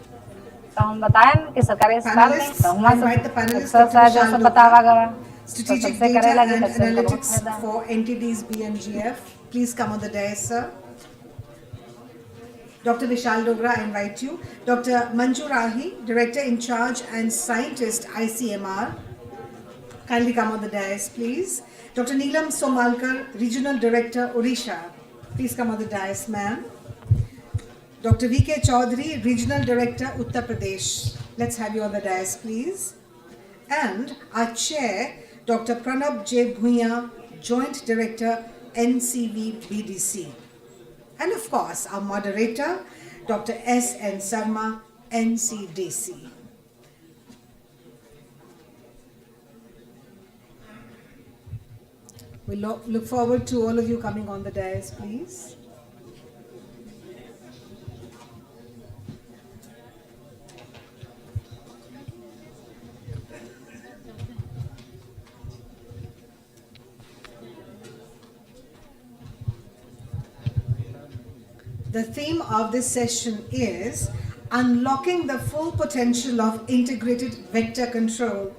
तो हम बताएं कि सरकारी अस्पताल में Panelists, कहूँगा I invite the panelists, सब Dr. जो Vishal सब Dogra, बतावा गया तो Strategic सबसे Data करेला कि and तब से उनको बहुत Analytics फायदा है for NTD's BMGF. Please come on the dais, sir. Dr. Vishal Dogra, I invite you. Dr. Manju Rahi, Director in Charge and Scientist, ICMR. Kindly come on the dais, please. Dr. Neelam Somalkar, Regional Director, Odisha. Please come on the dais, ma'am. Dr. V.K. Chaudhary, Regional Director, Uttar Pradesh. Let's have you on the dais, please. And our chair, Dr. Pranab J. Bhuiya, Joint Director, NCV BDC. And of course, our moderator, Dr. S. N. Sarma, NCDC. We look forward to all of you coming on the dais, please. The theme of this session is unlocking the full potential of integrated vector control.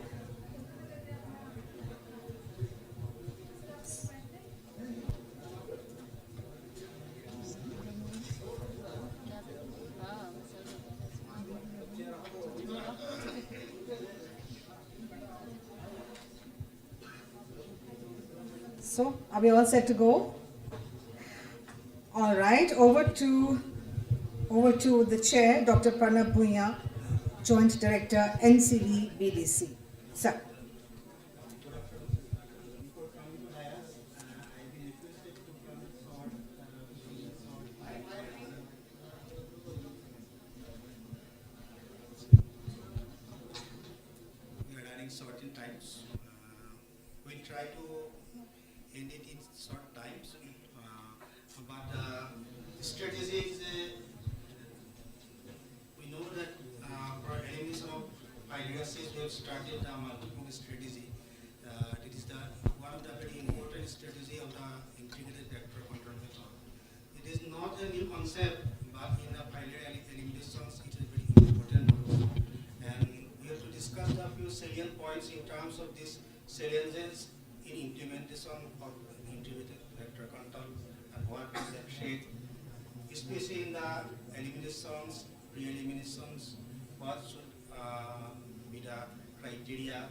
So, are we all set to go? All right, over to the chair, Dr. Pranab Bhuiya, Joint Director, NCV BDC. Sir. We are running short in times. We'll try to end it in short times. But strategy is, we know that for elimination of filariasis, we have started a multiple strategy. It is one of the very important strategy of the integrated vector control method. It is not a new concept, but in the filarial eliminations, it is very important. And we have to discuss a few salient points in terms of these saliences in implementation of integrated vector control and what is that shape, especially in the eliminations, pre-eliminations, what should be the criteria,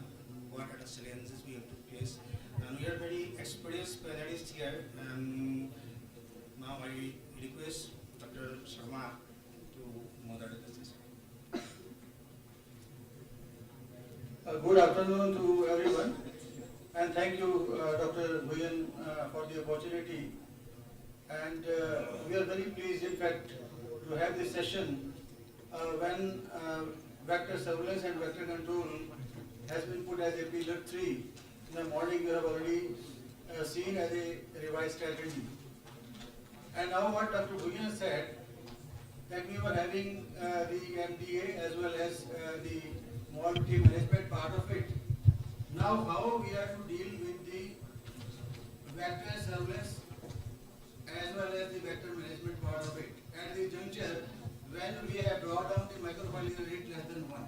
what are the challenges we have to face. And we are very experienced panelists here, and now I request Dr. Sharma to moderate the session. Good afternoon to everyone, and thank you, Dr. Bhuiyan, for the opportunity. And we are very pleased, in fact, to have this session when vector surveillance and vector control has been put as a pillar 3. In the morning, you have already seen as a revised strategy. And now what Dr. Bhuiyan said, that we were having the MDA as well as the mobility management part of it. Now how we are to deal with the vector surveillance as well as the vector management part of it at the juncture when we have brought down the microfilaria rate less than 1.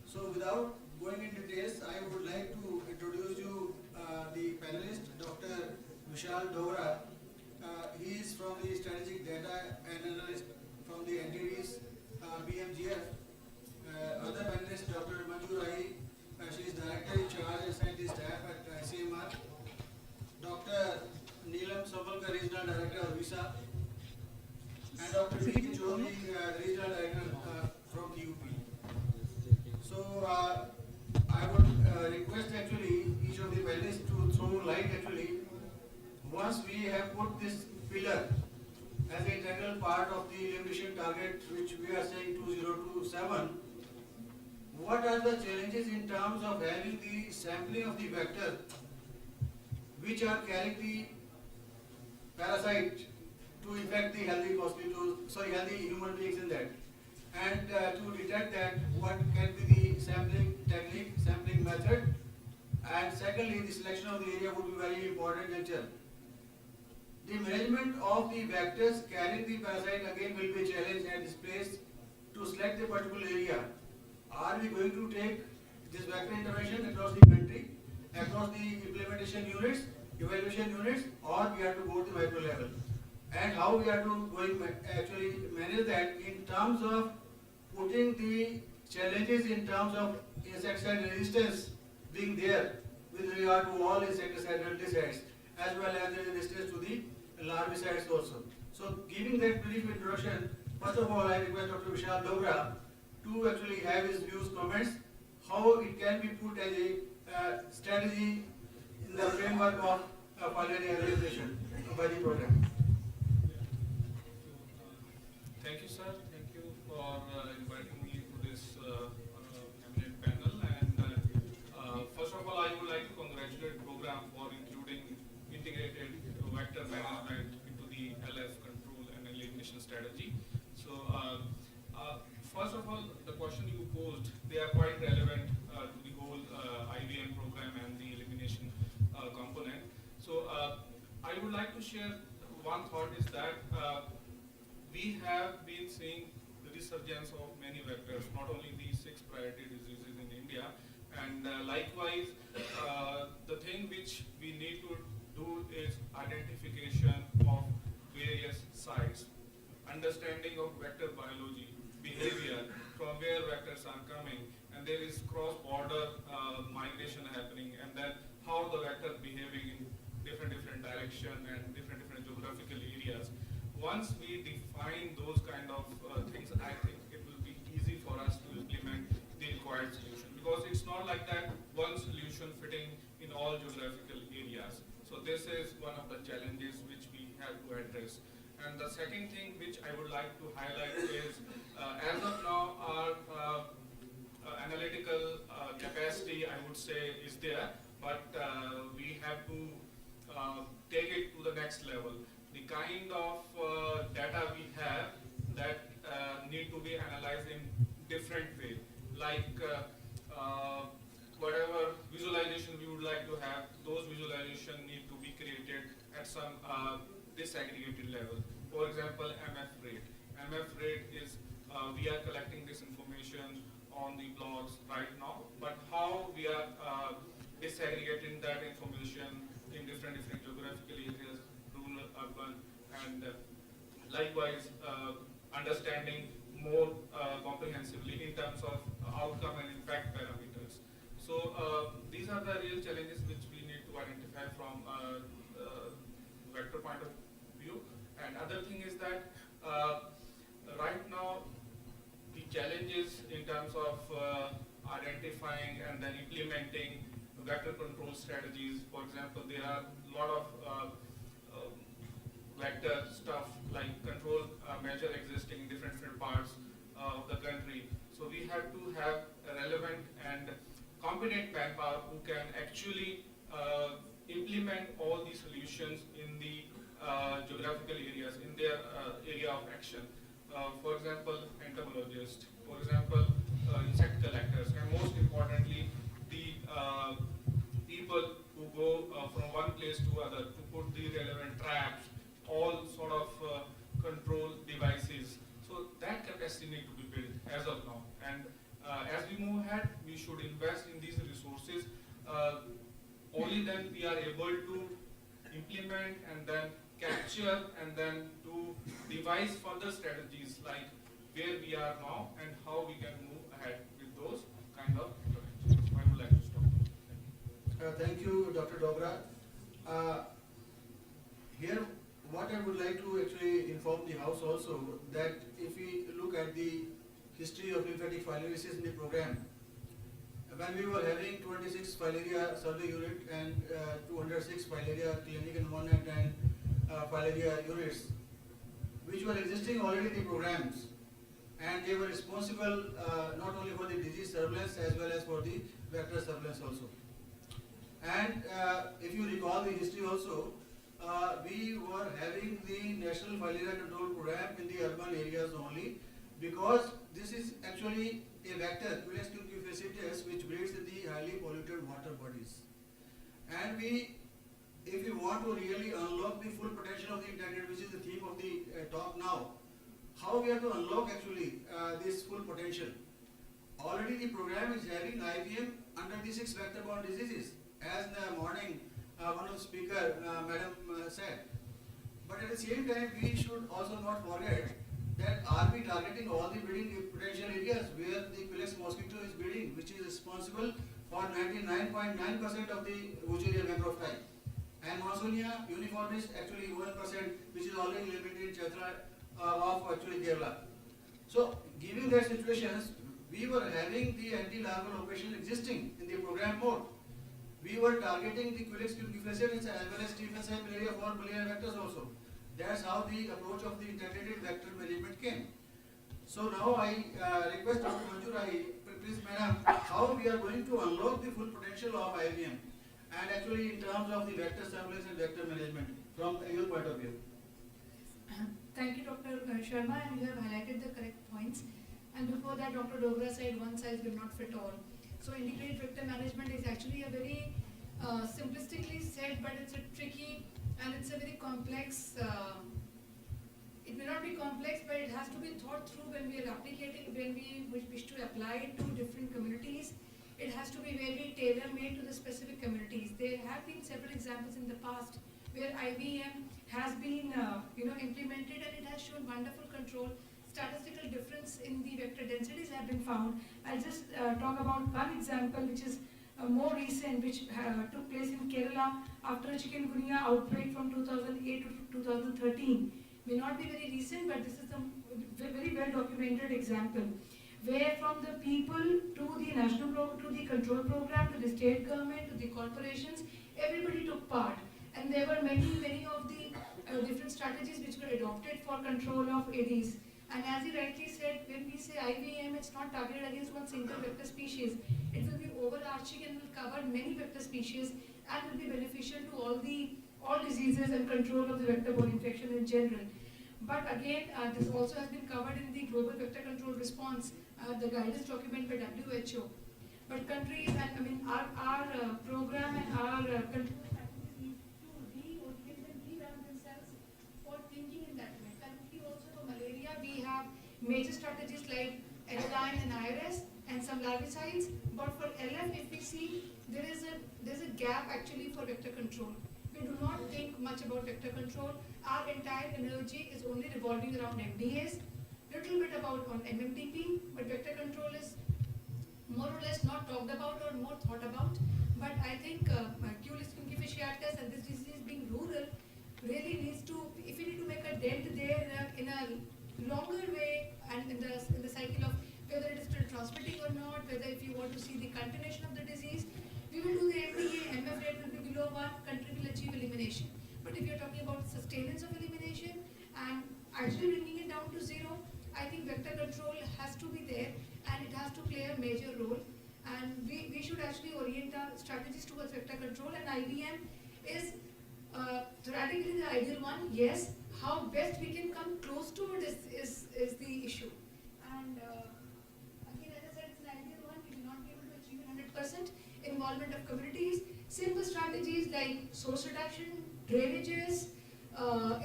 So without going into details, I would like to introduce you the panelist, Dr. Vishal Dogra. He is from the strategic data analyst from the entities BMGF. Other panelist, Dr. Manju Rahi, she is director in charge and scientist staff at ICMR. Dr. Neelam Somalkar, regional director of Visa, and Dr. V.K. Chaudhary, regional director from the UP. So I would request actually each of the panelists to throw light actually. Once we have put this pillar as a integral part of the elimination target, which we are saying 2027, what are the challenges in terms of having the sampling of the vector which are carrying the parasite to infect the healthy healthy human beings in that. And to detect that, what can be the sampling technique, sampling method, and secondly, the selection of the area would be very important nature. The management of the vectors carrying the parasite again will be a challenge at this place to select a particular area. Are we going to take this vector intervention across the country, across the implementation units, evaluation units, or we have to go to micro level? And how we are to actually manage that in terms of putting the challenges in terms of insecticide resistance being there with regard to all insecticidal herbicides, as well as the resistance to the larvicides also. So giving that brief introduction, first of all I request Dr. Vishal Dogra to actually have his views, comments, how it can be put as a strategy in the framework of foliar elimination by the program. Thank you, sir. Thank you for inviting me to this eminent panel. And first of all, I would like to congratulate the program for including integrated vector management into the LF control and elimination strategy. So, first of all, the question you posed, they are quite relevant to the whole IVM program and the elimination component. So, I would like to share one thought is that we have been seeing the resurgence of many vectors, not only the 6 priority diseases in India, and likewise, the thing which we need to do is identification of various sites, understanding of vector biology, behavior, from where vectors are coming, and there is cross-border migration happening, and then how the vector behaving in different direction and different geographical areas. Once we define those kind of things, I think it will be easy for us to implement the required solution, because it's not like that one solution fitting in all geographical areas. So this is one of the challenges which we have to address. And the second thing which I would like to highlight is, as of now, our analytical capacity, I would say, is there, but we have to take it to the next level. The kind of data we have that need to be analyzed in different way, like whatever visualization we would like to have, those visualization need to be created at some disaggregated level. For example, MF rate. MF rate is, we are collecting this information on the blogs right now, but how we are disaggregating that information in different geographical areas, rural, urban, and likewise understanding more comprehensively in terms of outcome and impact parameters. So these are the real challenges which we need to identify from vector point of view. And other thing is that right now the challenges in terms of identifying and then implementing vector control strategies. For example, there are a lot of vector stuff like control measure existing in different parts of the country. So we have to have a relevant and competent manpower who can actually implement all these solutions in the geographical areas, in their area of action. For example, entomologists, for example, insect collectors, and most importantly, the people who go from one place to other to put the relevant traps, all sort of control devices. So that capacity need to be built as of now. And as we move ahead, we should invest in these resources. Only then we are able to implement and then capture and then to devise further strategies like where we are now and how we can move ahead with those kind of interventions. I would like to stop. Thank you, Dr. Dogra. Here, what I would like to actually inform the House also, that if we look at the history of lymphatic filariasis in the program, when we were having 26 filaria survey unit and 206 filaria clinic and 110 filaria units, which were existing already in the programs, and they were responsible not only for the disease surveillance as well as for the vector surveillance also. And if you recall the history also, we were having the National Malaria Control Program in the urban areas only, because this is actually a vector, Culex cucufacitus, which breeds in the highly polluted water bodies. And if we want to really unlock the full potential of the integrated, which is the theme of the talk now, how we have to unlock actually this full potential. Already the program is having IVM under the 6 vector-borne diseases, as in the morning one of the speaker, madam said. But at the same time, we should also not forget that are we targeting all the breeding potential areas where the Culex mosquito is breeding, which is responsible for 99.9% of the Wucheria macrophyte. And Monsonia uniformis actually 1%, which is already limited in Chatra of actually Kerala. So, given that situations, we were having the anti-larval operation existing in the program mode. We were targeting the Culex cucufacitus as well as Stephen's malaria for malaria vectors also. That's how the approach of the integrated vector management came. So now I request Dr. Manjurai, please madam, how we are going to unlock the full potential of IVM and actually in terms of the vector surveillance and vector management from your point of view. Thank you, Dr. Sharma, and you have highlighted the correct points. And before that, Dr. Dogra said one size will not fit all. So integrated vector management is actually a very simplistically said, but it's a tricky and it's a very complex. It may not be complex, but it has to be thought through when we are applicating, when we wish to apply it to different communities. It has to be very tailor-made to the specific communities. There have been several examples in the past where IVM has been implemented and it has shown wonderful control. Statistical difference in the vector densities have been found. I'll just talk about one example which is more recent, which took place in Kerala after a chikungunya outbreak from 2008 to 2013. May not be very recent, but this is the very well documented example, where from the people to the to the control program, to the state government, to the corporations, everybody took part. And there were many of the different strategies which were adopted for control of Aedes. And as he rightly said, when we say IVM, it's not targeted against one single vector species. It will be overarching and will cover many vector species and will be beneficial to all diseases and control of the vector-borne infection in general. But again, this also has been covered in the Global Vector Control Response, the guidance document by WHO. But countries, and our program and our control strategies need to reorient and revamp themselves for thinking in that way. Currently also for malaria, we have major strategies like Eliminate and IRS and some larvicides. But for LF, if we see, there's a gap actually for vector control. We do not think much about vector control. Our entire energy is only revolving around MDAs, little bit about on MMTP, but vector control is more or less not talked about or more thought about. But I think Culex cucufaciatus and this disease being rural really needs to, if we need to make a dent there in a longer way and in the cycle of whether it is still transmitting or not, whether if you want to see the continuation of the disease, we will do the MDA, MF rate will be below 1, country will achieve elimination. But if you're talking about sustenance of elimination and actually bringing it down to 0, I think vector control has to be there and it has to play a major role. And we should actually orient our strategies towards vector control, and IVM is theoretically the ideal one, yes. How best we can come close to it is the issue. And again, as I said, it's an ideal one. We will not be able to achieve 100% involvement of communities. Simple strategies like source reduction, drainages,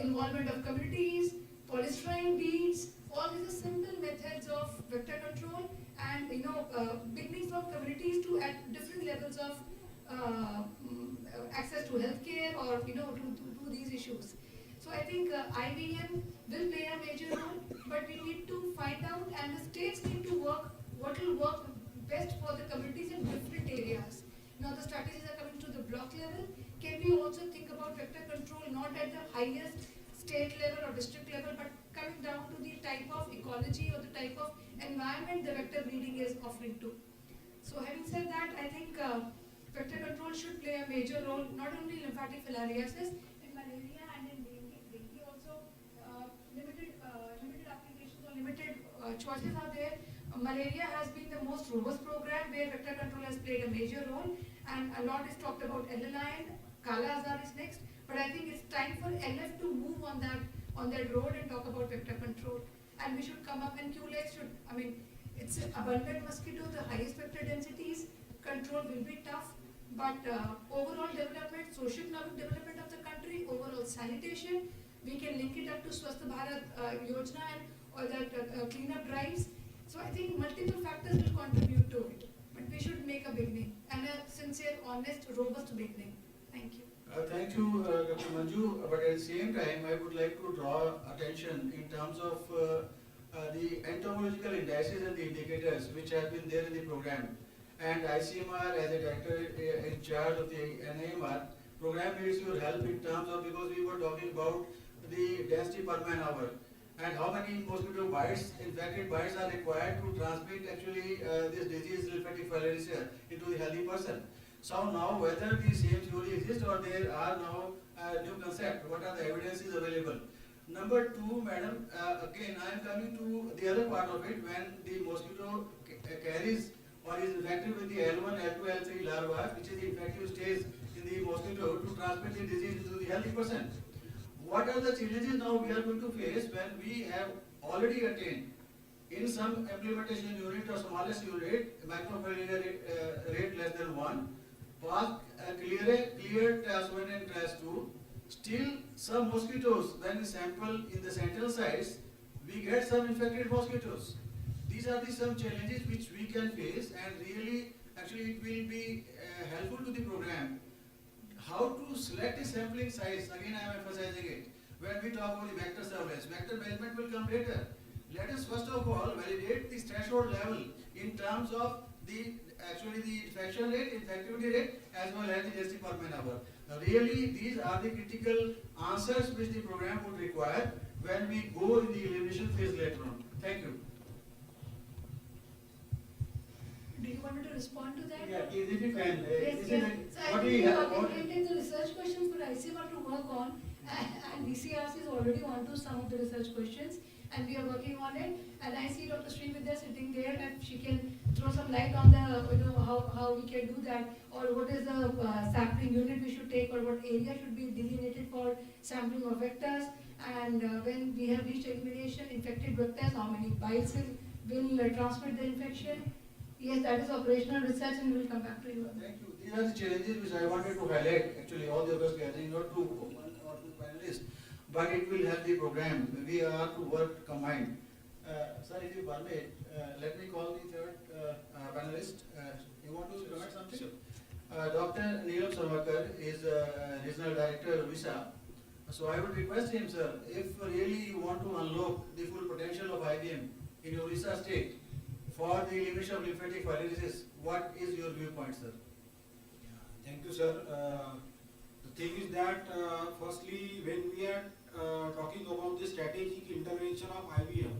involvement of communities, polystyrene beads, all these are simple methods of vector control, and beginning from communities to at different levels of access to healthcare or to these issues. So I think IVM will play a major role, but we need to find out, and the states need to work what will work best for the communities in different areas. Now the strategies are coming to the block level. Can we also think about vector control not at the highest state level or district level, but coming down to the type of ecology or the type of environment the vector breeding is offering to? So having said that, I think vector control should play a major role, not only in lymphatic filariasis, in malaria and in dengue also. Limited applications or limited choices are there. Malaria has been the most robust program where vector control has played a major role, and a lot is talked about Eliminate. Kala Azar is next, But I think it's time for LF to move on that road and talk about vector control. And we should come up, and QLEX should, I mean, it's an abundant mosquito, the highest vector densities, control will be tough, but overall development, socio-economic development of the country, overall sanitation, we can link it up to Swasth Bharat Yojana and or that cleanup drives. So I think multiple factors will contribute to it, but we should make a beginning and a sincere, honest, robust beginning. Thank you. Thank you, Dr. Manju. But at the same time, I would like to draw attention in terms of the entomological indices and the indicators which have been there in the program. And ICMR as a director in charge of the NAMR program needs your help in terms of, because we were talking about the density per man hour and how many mosquito bites, infected bites are required to transmit actually this disease lymphatic filariasis into the healthy person. So now whether the same theory exists or there are now new concept, what are the evidences available? Number two, madam, again I am coming to the other part of it, when the mosquito carries or is infected with the L1, L2, L3 larva, which is the infective stage in the mosquito to transmit the disease to the healthy person. What are the challenges now we are going to face when we have already attained in some implementation unit or smallest unit, microfilaria rate less than 1, past clear TAS 1 and TAS 2, still some mosquitoes, when we sample in the central sites, we get some infected mosquitoes. These are the some challenges which we can face, and really actually it will be helpful to the program. How to select a sampling size, again I am emphasizing it. When we talk about the vector surveillance, vector management will come later. Let us first of all validate the threshold level in terms of the infection rate, infectivity rate, as well as the density per man hour. Really, these are the critical answers which the program would require when we go in the elimination phase later on. Thank you. Do you want me to respond to that? Yeah, if you can. Yes. So I think we have created the research questions for ICMR to work on, and DCRC is already onto some of the research questions, and we are working on it. And I see Dr. Srividya sitting there, and she can throw some light on the, how we can do that, or what is the sampling unit we should take, or what area should be delineated for sampling of vectors, and when we have reached elimination, infected vectors, how many bites will transmit the infection. Yes, that is operational research, and we will come back to you. Thank you. These are the challenges which I wanted to highlight. Actually, all the others gathering, not two, one or two panelists, but it will help the program. We are to work combined. Sir, if you permit, let me call the third panelist. You want to comment something? Sure. Dr. Neelam Sarwakar is Regional Director of Odisha. So I would request him, sir, if really you want to unlock the full potential of IBM in Odisha state for the elimination of lymphatic filariasis, what is your viewpoint, sir? Thank you, sir. The thing is that, firstly, when we are talking about the strategic intervention of IBM,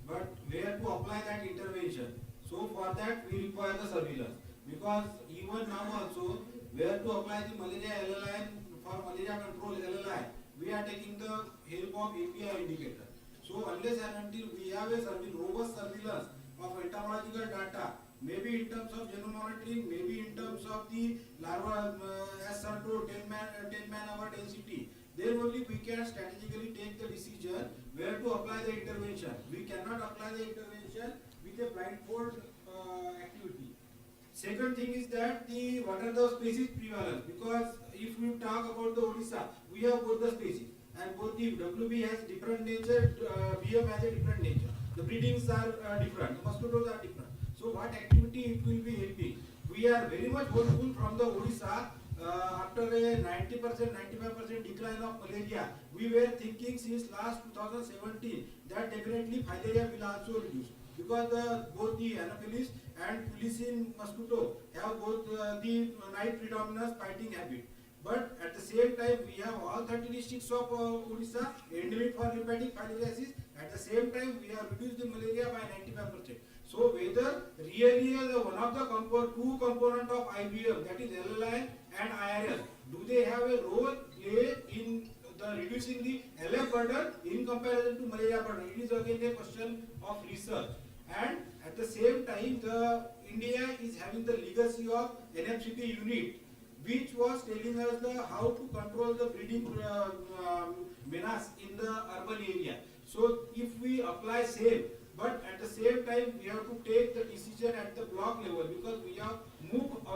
but where to apply that intervention? So for that, we require the surveillance. Because even now also, where to apply the malaria LLI, for malaria control LLI, we are taking the help of API indicator. So unless and until we have a robust surveillance of entomological data, maybe in terms of genome monitoring, maybe in terms of the larva as sir told 10 man hour density, then only we can strategically take the decision where to apply the intervention. We cannot apply the intervention with a blindfold activity. Second thing is that what are the species prevalence? Because if we talk about the Odisha, we have both the species, and both the WB has different nature, BM has a different nature. The breedings are different, the mosquitoes are different. So what activity it will be helping? We are very much hopeful from the Odisha. After a 90%, 95% decline of malaria, we were thinking since last 2017 that definitely filaria will also reduce, because both the Anopheles and Pulicin mosquito have both the night predominance fighting habit. But at the same time, we have all 30 districts of Odisha endemic for lymphatic filariasis. At the same time, we have reduced the malaria by 95%. So whether really one of the two component of IBM, that is LLI and IRS, do they have a role play in the reducing the LF burden in comparison to malaria burden? It is again a question of research. And at the same time, India is having the legacy of NFCP unit. which was telling us the how to control the breeding menace in the urban area. So if we apply same, but at the same time we have to take the decision at the block level, because we have moved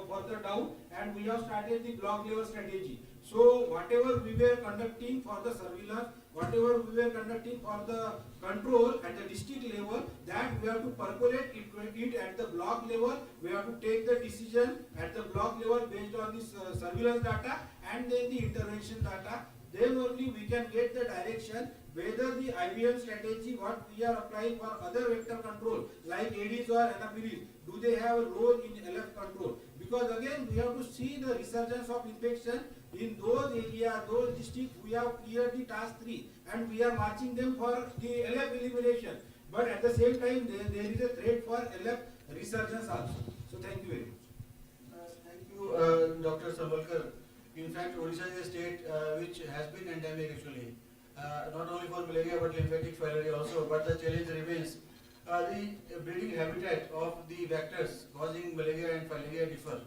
further down and we have started the block level strategy. So whatever we were conducting for the surveillance, whatever we were conducting for the control at the district level, that we have to percolate it at the block level. We have to take the decision at the block level based on this surveillance data and then the intervention data. Then only we can get the direction whether the IBM strategy what we are applying for other vector control like Aedes or Anopheles, do they have a role in LF control? Because again we have to see the resurgence of infection in those areas, those districts. We have cleared the task 3 and we are marching them for the LF elimination. But at the same time there is a threat for LF resurgence also. So thank you very much. Thank you, Dr. Savalkar. In fact, Odisha is a state which has been endemic actually, not only for malaria but lymphatic filariasis also. But the challenge remains. The breeding habitat of the vectors causing malaria and filaria differ,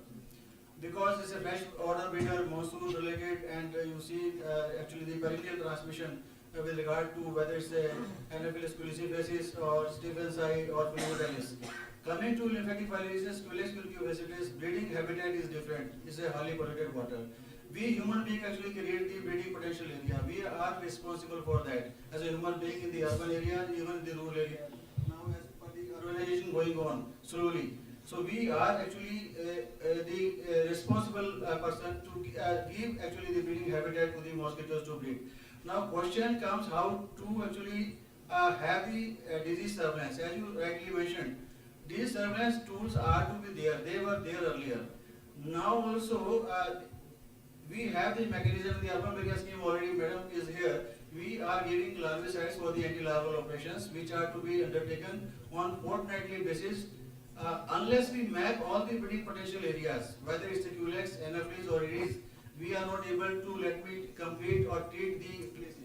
because it's a fresh order breeder, monsoon related, and you see actually the perennial transmission with regard to whether it's a Anopheles culicifacis or Stephensii or Pneumothallis. Coming to lymphatic filariasis, Culex culicifacis, breeding habitat is different. It's a highly polluted water. We human beings actually create the breeding potential area. We are responsible for that as a human being in the urban area, even in the rural area. Now, as per the urbanization going on slowly, so we are actually the responsible person to give actually the breeding habitat to the mosquitoes to breed. Now, question comes how to actually have the disease surveillance. As you rightly mentioned, these surveillance tools are to be there. They were there earlier. Now also we have the mechanism. The urban area scheme already, madam, is here. We are giving larvicides for the anti-larval operations, which are to be undertaken on fortnightly basis. Unless we map all the breeding potential areas, whether it's the Culex, Anopheles or Aedes, we are not able to complete or treat the places.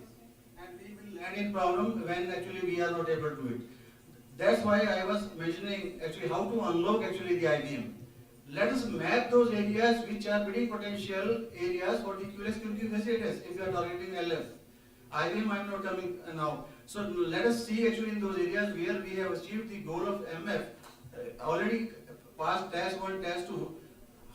And we will land in problem when actually we are not able to it. That's why I was mentioning actually how to unlock actually the IBM. Let us map those areas which are breeding potential areas for the Culex culicifacis if you are targeting LF. IBM I am not coming now. So let us see actually in those areas where we have achieved the goal of MF, already past TAS 1, TAS 2,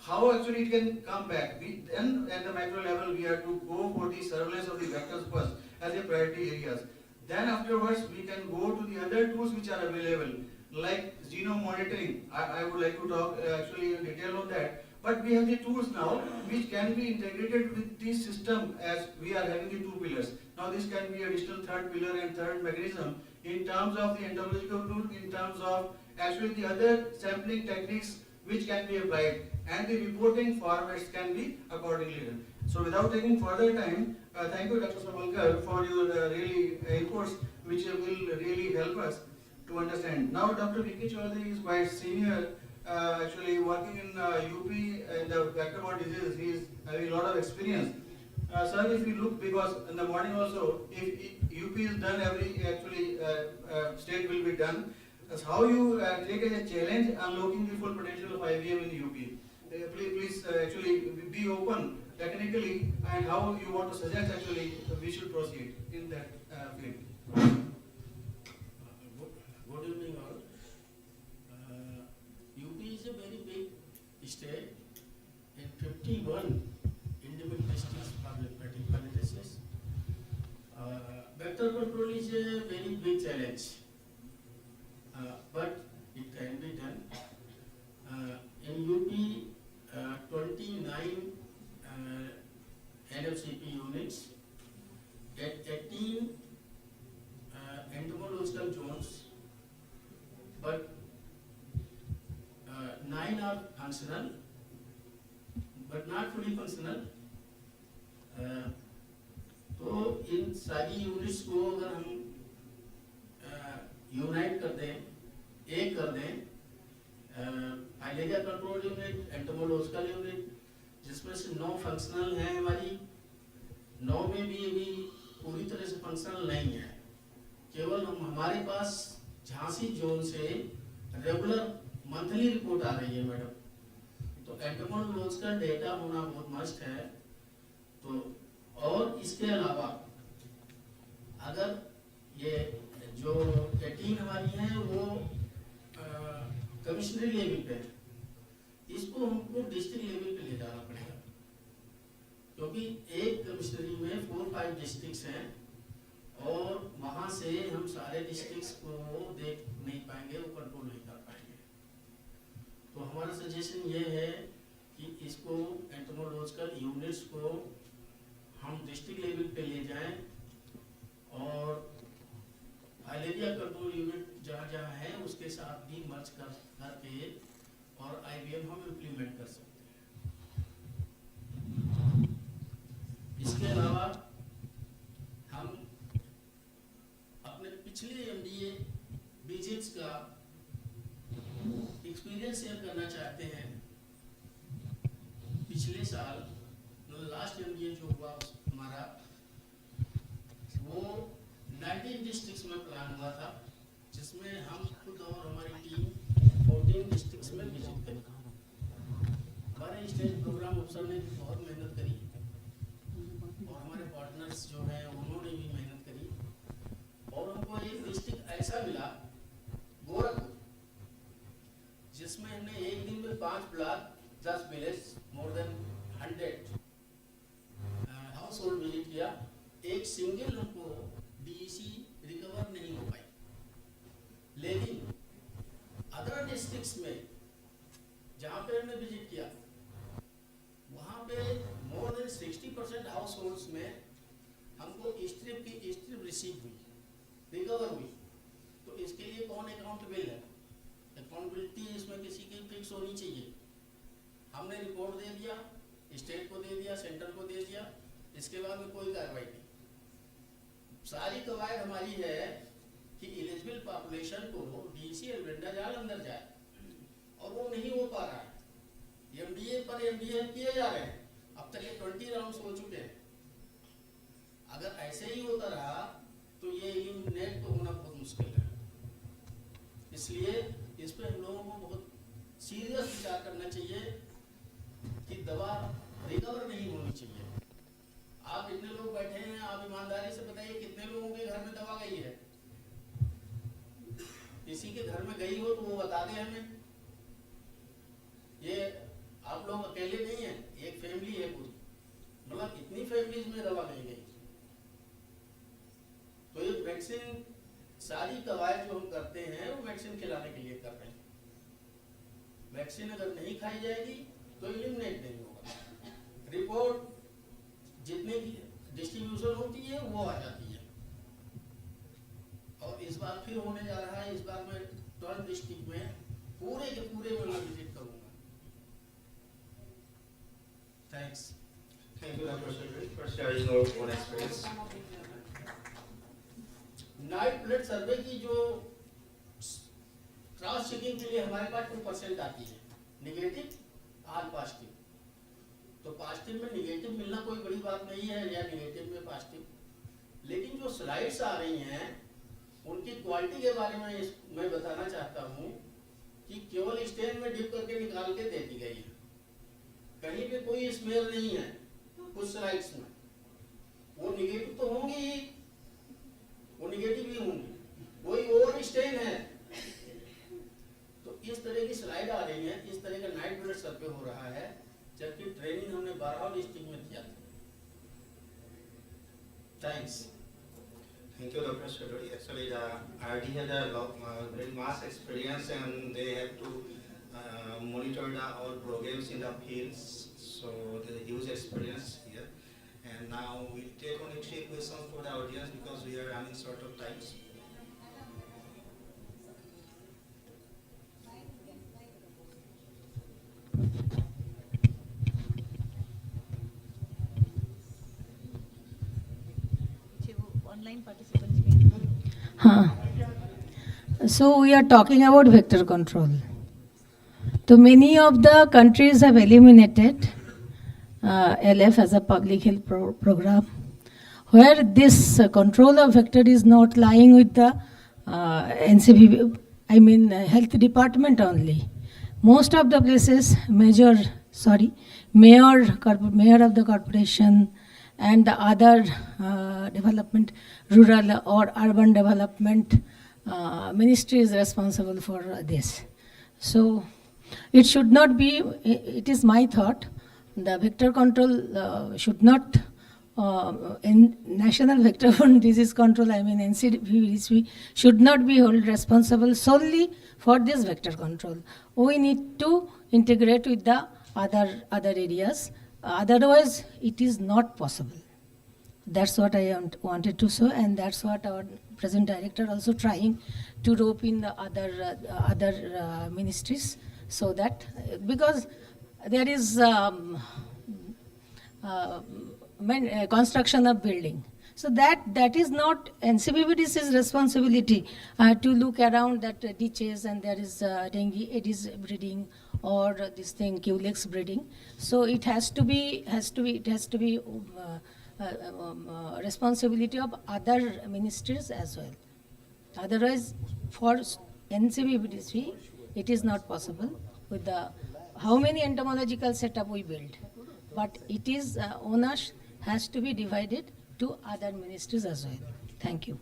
how actually it can come back. Then at the macro level we have to go for the surveillance of the vectors first as a priority areas. Then afterwards we can go to the other tools which are available, like genome monitoring. I would like to talk actually in detail on that. But we have the tools now which can be integrated with the system as we are having the 2 pillars. Now this can be additional third pillar and third mechanism in terms of the entomological tool, in terms of actually the other sampling techniques which can be applied, and the reporting formats can be accordingly done. So without taking further time, thank you Dr. Savalkar for your really inputs which will really help us to understand. Now Dr. Vicky Chaudhary is quite senior, actually working in UP in the vector-borne diseases. He is having a lot of experience. Sir, if you look, because in the morning also, if UP is done, every actually state will be done. That's how you take as a challenge unlocking the full potential of IVM in UP. Please actually be open technically and how you want to suggest actually we should proceed in that field. Good evening all. UP is a very big state in 51 independent districts for lymphatic filariasis. Vector control is a very big challenge, but it can be done. In UP, 29 NFCP units at 18 entomological zones, but 9 are functional, but not fully functional. तो इन सारी units को अगर हम unite कर दें, एक कर दें, filaria control unit, entomological unit, जिसमें से 9 फंक्शनल हैं हमारी, 9 में भी अभी पूरी तरह से फंक्शनल नहीं है। केवल हमारे पास झांसी जोन से रेगुलर मंथली रिपोर्ट आ रही है मैडम। तो तो एंटोमोलॉजिकल डेटा होना बहुत मस्ट है। तो और इसके अलावा अगर ये जो 18 हमारी हैं वो कमिश्नरी लेवल पे है, इसको हमको डिस्ट्रिक्ट लेवल पे ले जाना पड़ेगा, क्योंकि एक कमिश्नरी में 4-5 डिस्ट्रिक्ट्स हैं और वहाँ से हम सारे डिस्ट्रिक्ट्स को देख नहीं पाएंगे, वो कंट्रोल नहीं कर पाएंगे। तो हमारा सजेशन ये है कि इसको एंटोमोलॉजिकल यूनिट्स को हम डिस्ट्रिक्ट लेवल पे ले जाएं और फाइलेरिया कंट्रोल यूनिट जहाँ जहाँ है उसके साथ भी मर्ज करके और IBM हम इम्प्लीमेंट कर सकते हैं। इसके अलावा हम अपने पिछले MDA विजिट्स का एक्सपीरियंस शेयर करना चाहते हैं। पिछले साल लास्ट MDA जो हुआ हमारा, वो 19 डिस्ट्रिक्ट्स में प्लान हुआ था, जिसमें हम खुद और हमारी टीम 14 डिस्ट्रिक्ट्स में विजिट करी। हमारे स्टेट प्रोग्राम अफसर ने भी बहुत मेहनत करी और हमारे पार्टनर्स जो हैं उन्होंने भी मेहनत करी और हमको एक डिस्ट्रिक्ट ऐसा मिला गोरखपुर, जिसमें हमने एक दिन में 5 block 10 village more than 100 house hold visit किया। एक सिंगल हमको DEC रिकवर नहीं हो पाई, लेकिन अदर डिस्ट्रिक्ट्स में जहाँ पे हमने विजिट किया वहाँ पे मोर देन 60% हाउस होल्ड्स में हमको स्ट्रिप रिसीव हुई, रिकवर हुई। तो इसके लिए कौन अकाउंटेबल है? अकाउंटेबिलिटी इसमें किसी की फिक्स होनी चाहिए। हमने रिपोर्ट दे दिया, स्टेट को दे दिया, सेंटर को दे दिया, इसके बाद में कोई कार्रवाई नहीं। सारी कवायद हमारी है कि एलिजिबल पॉपुलेशन को DEC एल्वेंडा जाल अंदर जाए और वो नहीं हो पा रहा है। MDA पर MDA किए जा रहे हैं, अब तक ये 20 राउंड्स हो चुके हैं। अगर ऐसे ही होता रहा तो ये एलिमिनेट तो होना बहुत मुश्किल है। इसलिए इस पर हम लोगों को बहुत सीरियस विचार करना चाहिए कि दवा रिकवर नहीं होनी चाहिए। आप इतने लोग बैठे हैं, आप ईमानदारी से बताइए कितने लोगों के घर में दवा गई है? किसी के घर में गई हो तो वो बता दें हमें। ये आप लोग अकेले नहीं हैं, एक फैमिली है पूरी, मतलब इतनी फैमिलीज में दवा नहीं गई। तो ये वैक्सीन सारी कवायद जो हम करते हैं वो वैक्सीन खिलाने के लिए कर रहे हैं। वैक्सीन अगर नहीं खाई जाएगी तो एलिमिनेट नहीं होगा। रिपोर्ट जितने की डिस्ट्रीब्यूशन होती है वो आ जाती है। और इस बार फिर होने जा रहा है, इस बार मैं 12 डिस्ट्रिक्ट में पूरे के पूरे मैं विजिट करूंगा। Thanks. Thank you, Dr. Secretary, for sharing your own experience. Night blood survey की जो क्रॉस चेकिंग के लिए हमारे पास 2% आती है, निगेटिव और पॉजिटिव। तो पॉजिटिव में निगेटिव मिलना कोई बड़ी बात नहीं है, या निगेटिव में पॉजिटिव। लेकिन जो स्लाइड्स आ रही हैं उनकी क्वालिटी के बारे में मैं बताना चाहता हूँ कि केवल स्टेन में डिप करके निकाल के दे दी गई है, कहीं पे कोई स्मेल नहीं है। कुछ स्लाइड्स में वो निगेटिव तो होंगी ही, वो निगेटिव ही होंगी, कोई और स्टेन है। तो इस तरह की स्लाइड आ रही है, इस तरह का नाइट ब्लड सर्वे हो रहा है, जबकि ट्रेनिंग हमने 12 डिस्ट्रिक्ट में किया था। Thanks. Thank you, Dr. Secretary. Actually, the IRD had a very vast experience and they have to monitor all programs in the fields. So they huge experience here. And now we'll take only 3 questions for the audience because we are running short of times. So we are talking about vector control. So many of the countries have eliminated LF as a public health program, where this control of vector is not lying with the health department only. Most of the places, major mayor of the corporation and the other development, rural or urban development ministry is responsible for this. So it should not be, it is my thought, the vector control should not, in National Vector-Borne Disease Control, I mean NCDVC, should not be held responsible solely for this vector control. We need to integrate with the other areas, otherwise it is not possible. That's what I wanted to say, and that's what our present director also trying to rope in the other ministries, so that, because there is construction of building. So that is not NCBBDC's responsibility to look around that ditches and there is dengue Aedes breeding or this thing Culex breeding. So it has to be responsibility of other ministries as well. Otherwise, for NCBBDC, it is not possible with the how many entomological setup we build. But it is onus has to be divided to other ministries as well. Thank you.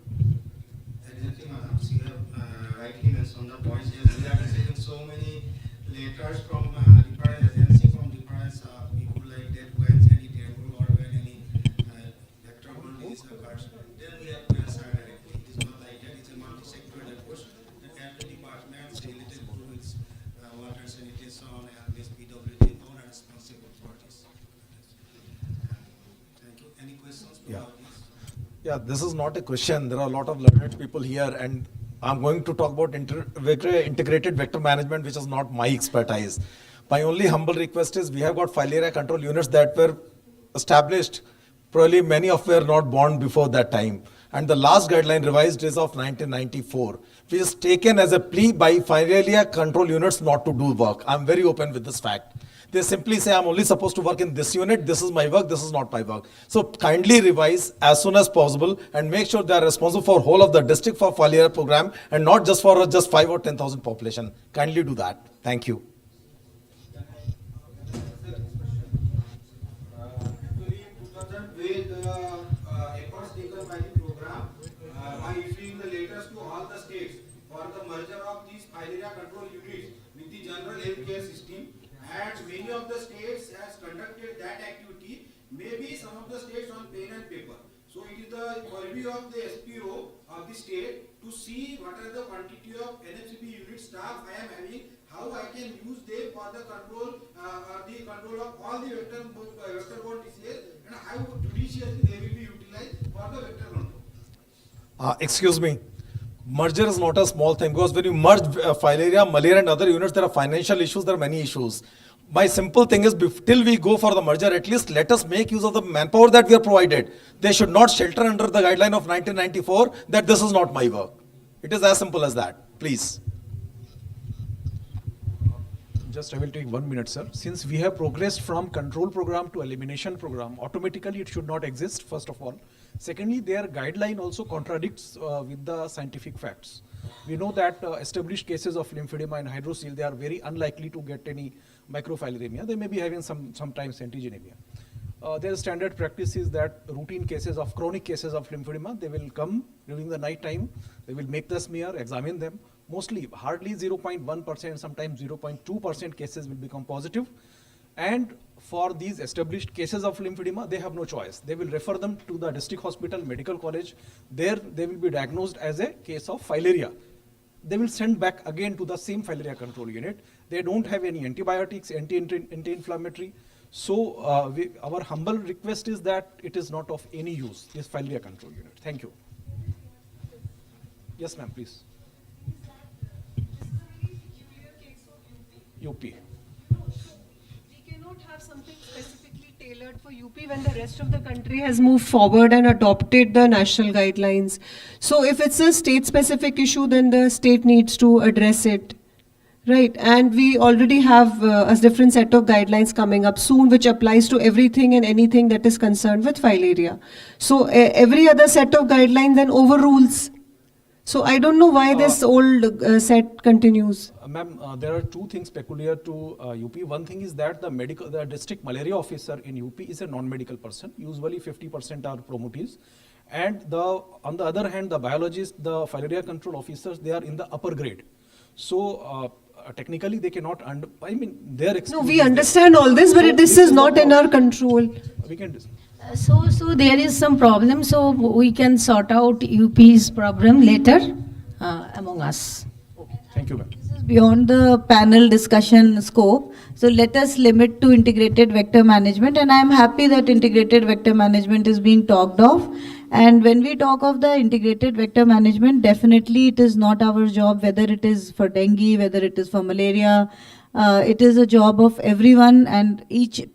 Exactly, madam. So you have rightly mentioned the points. Yes, we are receiving so many letters from different agencies, from different people like that when any dengue or when any vector-borne disease occurs, then we have to answer directly. It is not like that. It's a multi-sectoral approach that every department related to its water sanitation and this PWD all are responsible for this. Thank you. Any questions about this? Yeah, this is not a question. There are a lot of learned people here, and I'm going to talk about integrated vector management, which is not my expertise. My only humble request is we have got filaria control units that were established. Probably many of were not born before that time. And the last guideline revised is of 1994, which is taken as a plea by filaria control units not to do work. I'm very open with this fact. They simply say, I'm only supposed to work in this unit, this is my work, this is not my work. So kindly revise as soon as possible and make sure they are responsible for whole of the district for filaria program and not just for just 5 or 10,000 population. Kindly do that. Thank you. Actually, in 2000, with efforts taken by the program, by issuing the letters to all the states for the merger of these filaria control units with the general healthcare system, and many of the states has conducted that activity, maybe some of the states on pen and paper. So it is the purview of the SPO of the state to see what are the quantity of NFCP unit staff I am having, how I can use them for the control of all the vector-borne diseases, and how judiciously they will be utilized for the vector control. Excuse me. Merger is not a small thing, because when you merge filaria, malaria and other units, there are financial issues, there are many issues. My simple thing is, till we go for the merger, at least let us make use of the manpower that we are provided. They should not shelter under the guideline of 1994 that this is not my work. It is as simple as that. Please. Just I will take 1 minute, sir. Since we have progressed from control program to elimination program, automatically it should not exist, first of all. Secondly, their guideline also contradicts with the scientific facts. We know that established cases of lymphedema and hydrocele, they are very unlikely to get any microfilaria. They may be having sometimes antigenemia. Their standard practice is that routine cases of chronic cases of lymphedema, they will come during the night time, they will make the smear, examine them. Mostly, hardly 0.1%, sometimes 0.2% cases will become positive. And for these established cases of lymphedema, they have no choice. They will refer them to the district hospital, medical college. There, they will be diagnosed as a case of filaria. They will send back again to the same filaria control unit. They don't have any antibiotics, anti-inflammatory. So our humble request is that it is not of any use, this filaria control unit. Thank you. Yes, ma'am, please. UP. We cannot have something specifically tailored for UP when the rest of the country has moved forward and adopted the national guidelines. So if it's a state-specific issue, then the state needs to address it. Right, and we already have a different set of guidelines coming up soon, which applies to everything and anything that is concerned with filaria. So every other set of guidelines then overrules So I don't know why this old set continues. Ma'am, there are two things peculiar to UP. One thing is that the district malaria officer in UP is a non-medical person. Usually 50% are promotees. And on the other hand, the biologists, the filaria control officers, they are in the upper grade. So technically they cannot, their No, we understand all this, but this is not in our control. We can discuss. So there is some problem, so we can sort out UP's problem later among us. Thank you, ma'am. This is beyond the panel discussion scope. So let us limit to integrated vector management, and I am happy that integrated vector management is being talked of. And when we talk of the integrated vector management, definitely it is not our job, whether it is for dengue, whether it is for malaria. It is a job of everyone, and each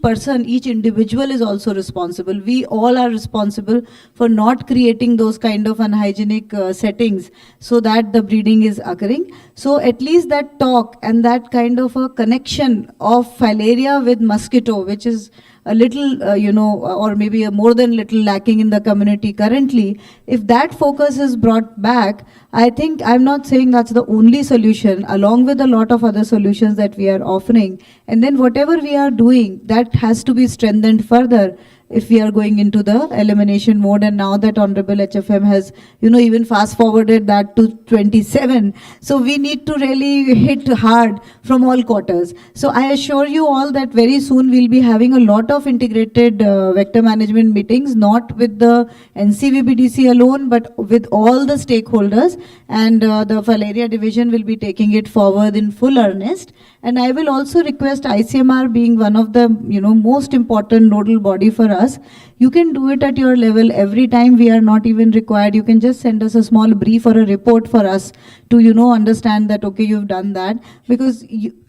person, each individual is also responsible. We all are responsible for not creating those kind of unhygienic settings so that the breeding is occurring. So at least that talk and that kind of a connection of filaria with mosquito, which is a little, or maybe a more than little lacking in the community currently, if that focus is brought back, I think, I'm not saying that's the only solution, along with a lot of other solutions that we are offering. And then whatever we are doing, that has to be strengthened further if we are going into the elimination mode. And now that Honorable HFM has, even fast forwarded that to 27. So we need to really hit hard from all quarters. So I assure you all that very soon we'll be having a lot of integrated vector management meetings, not with the NCVBDC alone, but with all the stakeholders. And the Filaria division will be taking it forward in full earnest. And I will also request ICMR, being one of the most important nodal body for us, you can do it at your level. Every time we are not even required, you can just send us a small brief or a report for us to understand that, okay, you've done that. Because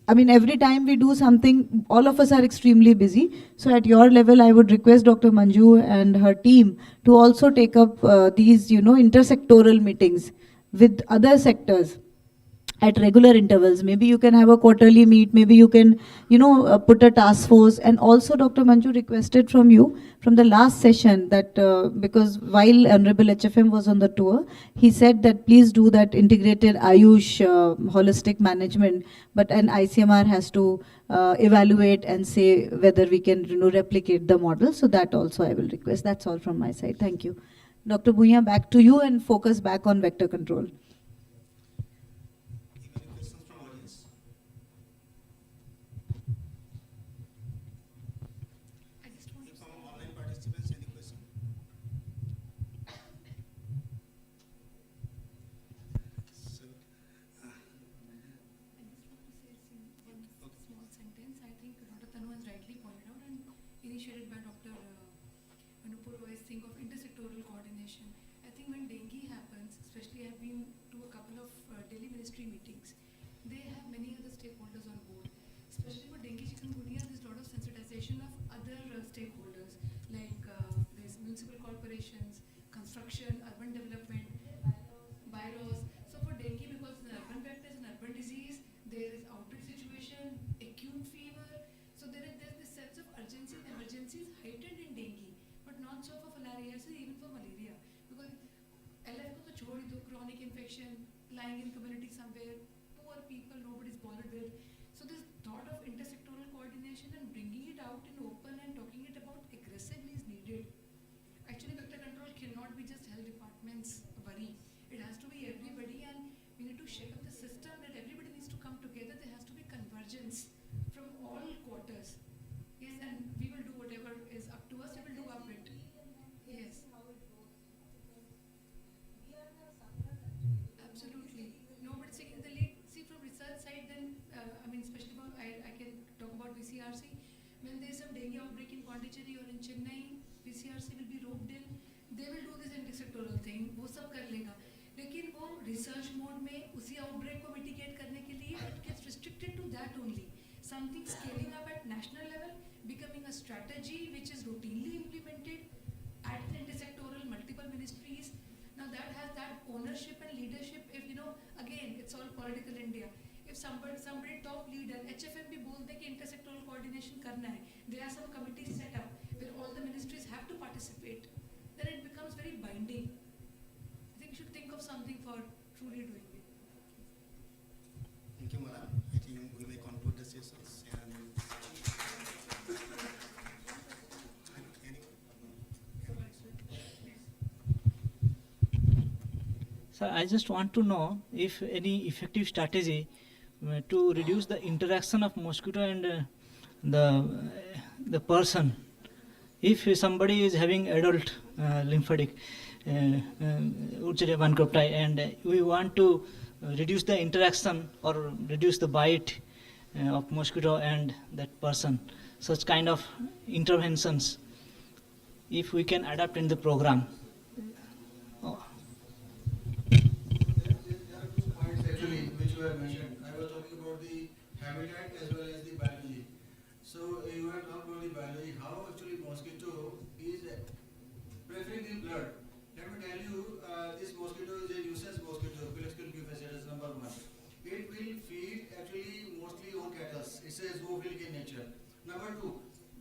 every time we do something, all of us are extremely busy. So at your level, I would request Dr. Manju and her team to also take up these intersectoral meetings with other sectors at regular intervals. Maybe you can have a quarterly meet, maybe you can, put a task force. And also Dr. Manju requested from you, from the last session, that because while Honorable HFM was on the tour, he said that please do that integrated Ayush holistic management, but an ICMR has to evaluate and say whether we can replicate the model. So that also I will request. That's all from my side. Thank you. Dr. Bhuiyan, back to you, and focus back on vector control. Initiated by Dr. Anupur Roy's thing of intersectoral coordination. I think when dengue happens, especially I've been to a couple of Delhi ministry meetings, they have many other stakeholders on board. Especially for dengue chikungunya, there's a lot of sensitization of other stakeholders, like there's municipal corporations, construction, urban development, bylaws. So for dengue, because it's an urban vector, it's an urban disease, there is outbreak situation, acute fever. So there's this sense of urgency and emergency is heightened in dengue, but not so for filariasis, even for malaria. Because LF ko to chhod do, chronic infection, lying in community somewhere, poor people, nobody's bothered with. So this thought of intersectoral coordination and bringing it out in open and talking it about aggressively is needed. Actually, vector control cannot be just health department's worry. It has to be everybody, and we need to shake up the system that everybody needs to come together. There has to be convergence from all quarters. Yes, and we will do whatever is up to us. We will do our bit. Yes. Absolutely. Nobody's taking the lead. See, from research side, then, especially for, I can talk about VCRC. When there's some dengue outbreak in Pondicherry or in Chennai, VCRC will be roped in. They will do this intersectoral thing. वो सब कर लेगा. लेकिन वो research mode में उसी outbreak को mitigate करने के लिए it gets restricted to that only. Something scaling up at national level, becoming a strategy which is routinely implemented at the intersectoral multiple ministries. Now that has that ownership and leadership. If again, it's all political India. If somebody top leader, HFM भी बोलते कि intersectoral coordination करना है, there are some committees set up where all the ministries have to participate, then it becomes very binding. I think we should think of something for truly doing it. Thank you, madam. I think we may conclude the sessions and So I just want to know if any effective strategy to reduce the interaction of mosquito and the person. If somebody is having adult lymphatic Uchere and we want to reduce the interaction or reduce the bite of mosquito and that person, such kind of interventions, if we can adapt in the program. Oh. there are 2 points actually which you have mentioned. I was talking about the habitat as well as the biology. So you have talked about the biology, how actually mosquito is preferring the blood. Let me tell you, this mosquito is a nuisance mosquito, Pilexical Q-faciatus number 1. It will feed actually mostly on cattle. It's a zoophilic in nature. Number 2,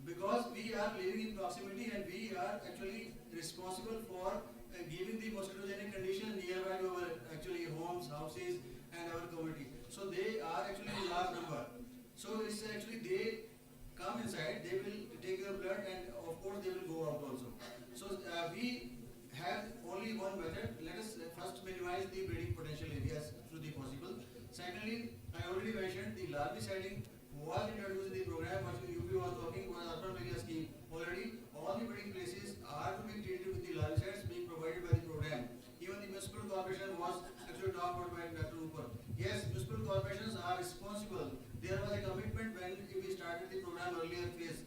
because we are living in proximity and we are actually responsible for giving the mosquitogenic condition nearby to our actually homes, houses and our community. So they are actually in large number. So it's actually they come inside, they will take your blood and of course they will go out also. So we have only one method. Let us first minimize the breeding potential areas to the possible. Secondly, I already mentioned the larviciding was introduced in the program, but UP was talking was urban area scheme. Already all the breeding places are to be treated with the larvicides being provided by the program. Even the municipal corporation was actually talked about by Dr. Upar. Yes, municipal corporations are responsible. There was a commitment when we started the program earlier phase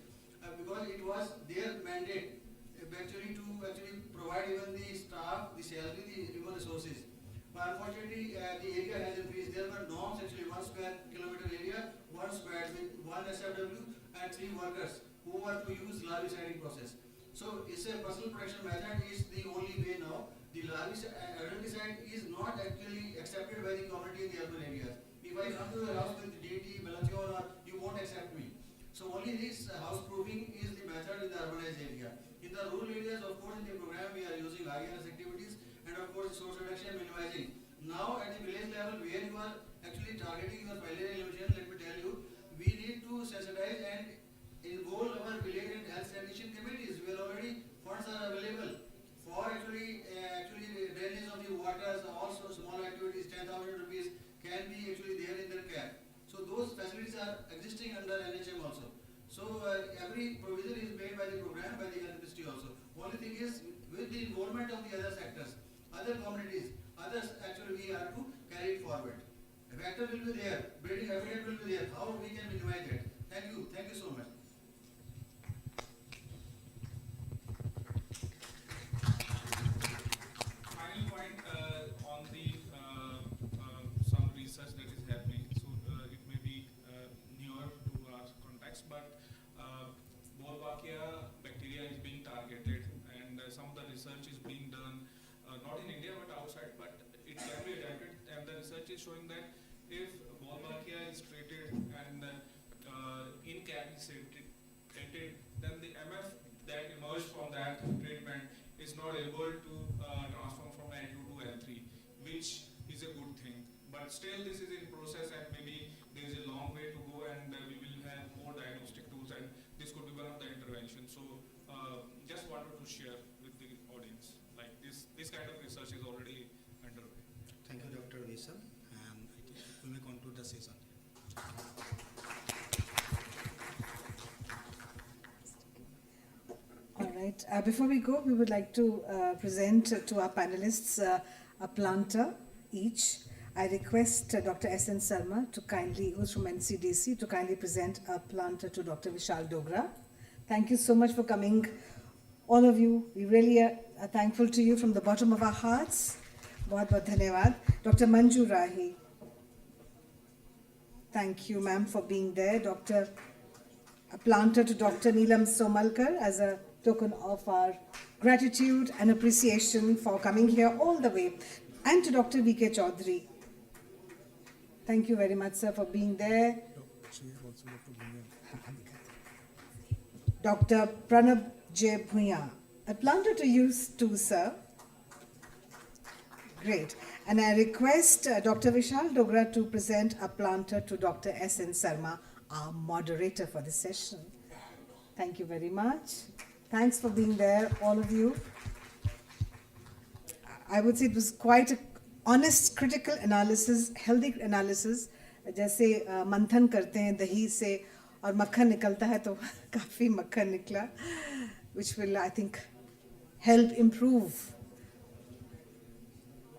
because it was their mandate actually to provide even the staff, the salary, the human resources. But unfortunately, the area has increased. There were norms actually 1 square kilometer area, 1 square with 1 SFW and 3 workers who were to use larviciding process. So it's a personal protection method is the only way now. The larvicide is not actually accepted by the community in the urban areas. If I come to your house with DT, Melation, or you won't accept me. So only this house proofing is the method in the urbanized area. In the rural areas, of course, in the program we are using IRS activities and of course source reduction minimizing. Now at the village level where you are actually targeting your filaria elimination, let me tell you, we need to sensitize and involve our village and health sanitation committees where already funds are available for actually drainage of the waters, also small activities, 10,000 rupees can be actually there in their care. So those facilities are existing under NHM also. So every provision is made by the program, by the health ministry also. Only thing is with the involvement of the other sectors, other communities, others actually we are to carry it forward. A vector will be there, breeding habitat will be there. How we can minimize it? Thank you so much. Final point on the some research that is happening. So it may be newer to our context, but Wolbachia bacteria is being targeted, and some of the research is being done not in India but outside, but it can be adapted. And the research is showing that if Wolbachia is treated and incapacitated, then the MF that emerged from that treatment is not able to transform from L2 to L3, which is a good thing. But still this is in process and maybe there is a long way to go, and we will have more diagnostic tools, and this could be one of the interventions. So just wanted to share with the audience, like this kind of research is already underway. Thank you, Dr. Vishal, and I think we may conclude the session. All right. Before we go, we would like to present to our panelists a planter each. I request Dr. S.N. Sarma to kindly, who's from NCDC, to kindly present a planter to Dr. Vishal Dogra. Thank you so much for coming, all of you. We really are thankful to you from the bottom of our hearts. Bahut bahut dhanyawad. Dr. Manju Rahi. Thank you, ma'am, for being there. A planter to Dr. Neelam Somalkar as a token of our gratitude and appreciation for coming here all the way. And to Dr. V.K. Chaudhary. Thank you very much, sir, for being there. Dr. Pranab J. Bhuya. A planter to you too, sir. Great. And I request Dr. Vishal Dogra to present a planter to Dr. S.N. Sarma, our moderator for the session. Thank you very much. Thanks for being there, all of you. I would say it was quite a honest, critical analysis, healthy analysis. जैसे मंथन करते हैं दही से और मक्खन निकलता है तो काफ़ी मक्खन निकला, which will, I think, help improve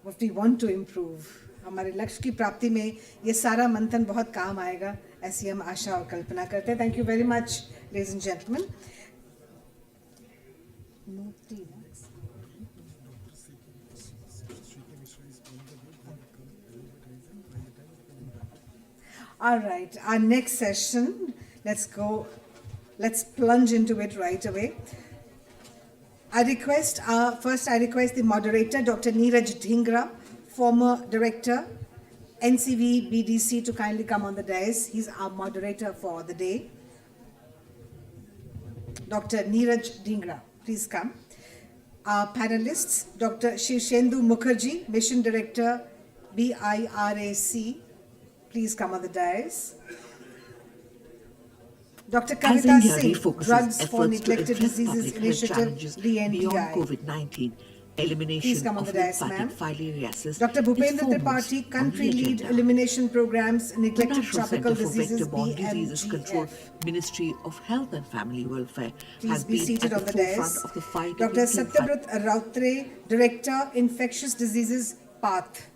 what we want to improve. हमारे लक्ष्य की प्राप्ति में ये सारा मंथन बहुत काम आएगा, ऐसी हम आशा और कल्पना करते हैं. Thank you very much, ladies and gentlemen. All right, our next session, let's plunge into it right away. First I request the moderator, Dr. Neeraj Dhingra, former director, NCV BDC, to kindly come on the dais. He's our moderator for the day. Dr. Neeraj Dhingra, please come. Our panelists, Dr. Shirshendu Mukherjee, Mission Director, BIRAC, please come on the dais. Dr. As Kavita India Singh, refocuses Drugs for efforts to Neglected address Diseases public health challenges Initiative, beyond DNDI. COVID-19, Please elimination come on of the dais, lymphatic ma'am. filariasis Dr. is Bhupendra foremost Tripathi, on country the lead agenda. elimination programs, The neglected National tropical Centre for diseases, Vector-Borne Diseases Control, BMGF. Ministry of Health and Family Welfare, Please has be been seated at on the the forefront dais. of the fight Dr. against lymphatic. Satyabrat Rautre, Director, Infectious Diseases, PATH.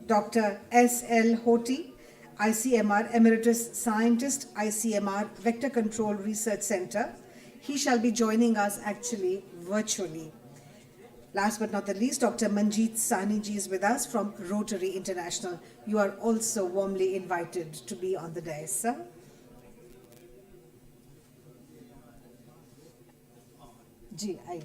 Dr. S.L. Hoti, ICMR Emeritus Scientist, ICMR Vector Control Research Center. He shall be joining us actually virtually. Last but not the least, Dr. Manjeet Sahni ji is with us from Rotary International. You are also warmly invited to be on the dais, sir. Ji, aye.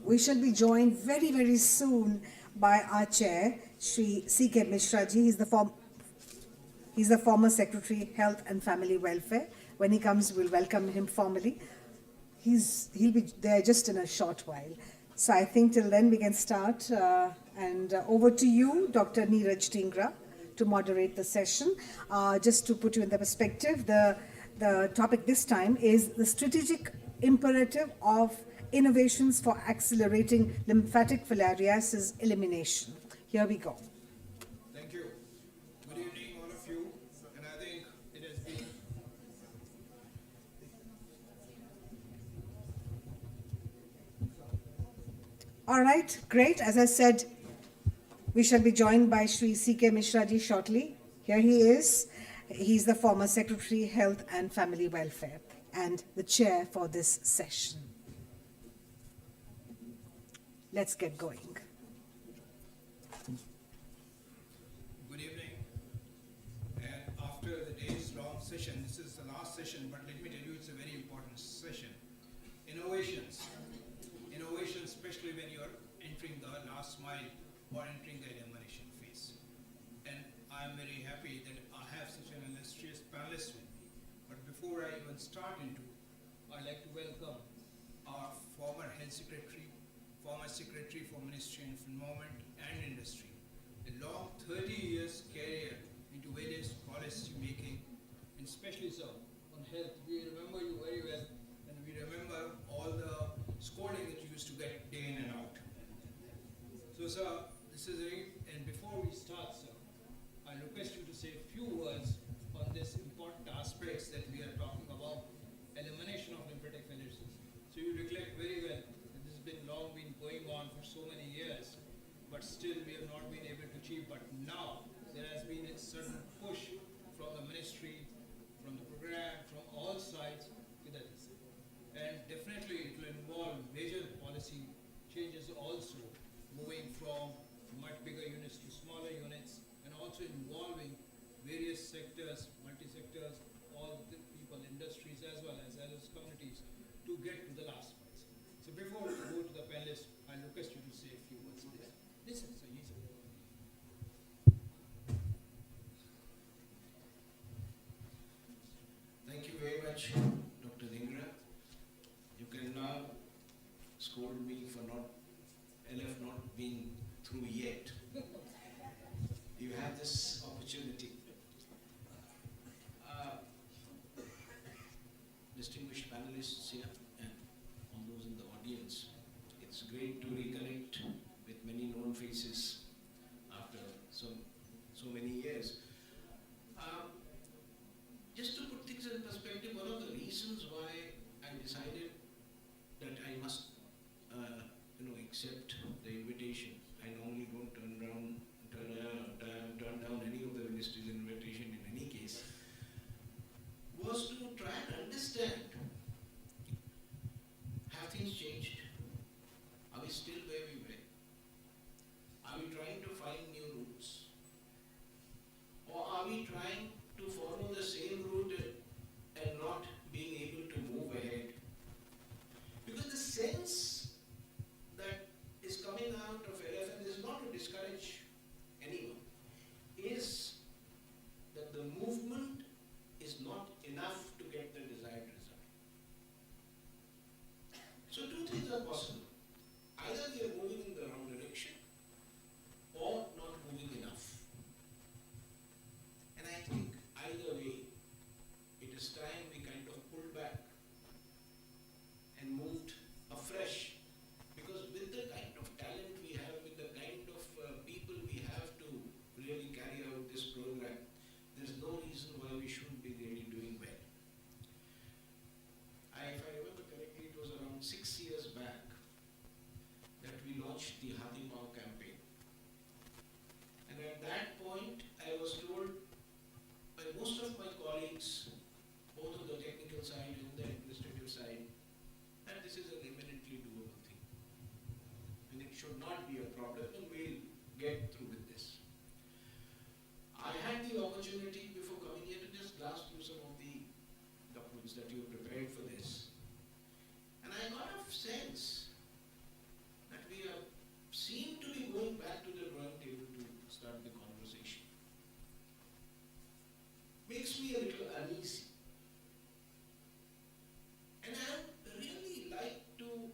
We shall be joined very, very soon by our chair, Shri C.K. Mishra ji. He's the former Secretary, Health and Family Welfare. When he comes, we'll welcome him formally. He'll be there just in a short while. So I think till then we can start. Over to you, Dr. Neeraj Dhingra, to moderate the session. Just to put you in the perspective, the topic this time is the strategic imperative of innovations for accelerating lymphatic filariasis elimination. Here we go. Thank you. Good evening, all of you. And I think it has been All right, great. As I said, we shall be joined by Shri C.K. Mishra ji shortly. Here he is. He's the former Secretary, Health and Family Welfare, and the chair for this session. Let's get going. good evening. And after the day's long session, this is the last session, but let me tell you, it's a very important session. Innovations, especially when you're entering the last mile or entering the elimination phase. And I'm very happy that I have such an illustrious panelist with me. But before I even start into, I'd like to welcome our former health secretary, former secretary for Ministry of Environment and Industry, a long 30 years career into various policy making, and especially so on health. We remember you very well, and we remember all the scolding that you used to get day in and out. So sir, this is and before we start, sir, I request you to say a few words on this important aspects that we are talking about, elimination of lymphatic filariasis. So you recollect very well that this has been going on for so many years, but still we have not been able to achieve. But now there has been a certain push from the ministry, from the program, from all sides with this. And definitely it will involve major policy changes much, Dr. Dhingra. You can now scold me for LF not being through yet. You have this opportunity. Distinguished panelists here and all those in the audience, it's great to reconnect with many known faces after so many years. Just to put things in perspective, one of the reasons why I decided that I must accept the invitation. I normally don't turn down any of the ministry's invitation in any case, was to try and understand, have things changed? Are we still where we were? Are we trying to find new routes? Or are we trying to follow the same route and not being able to move ahead? Because the sense that is coming out of LF, and this is not to discourage anyone, is that the movement is not enough to get the desired result. So two things are possible. Either we are moving in the wrong direction or not moving enough. And I think either way, it is time we kind of pulled back and moved afresh. Because with the kind of talent we have, with the kind of people we have to really carry out this program, there's no reason why we shouldn't be really doing well. If I remember correctly, it was around 6 years back that we launched the Hathi Pao campaign. And at that point, I was told by most of my colleagues, both on the technical side and the administrative side, that this is an eminently doable thing. And it should not be a problem, and we'll get through with this. I had the opportunity before coming here to just blast through some of the documents that you prepared for this. And I got a sense that we seem to be going back to the drawing table to start the conversation. Makes me a little uneasy. And I really like to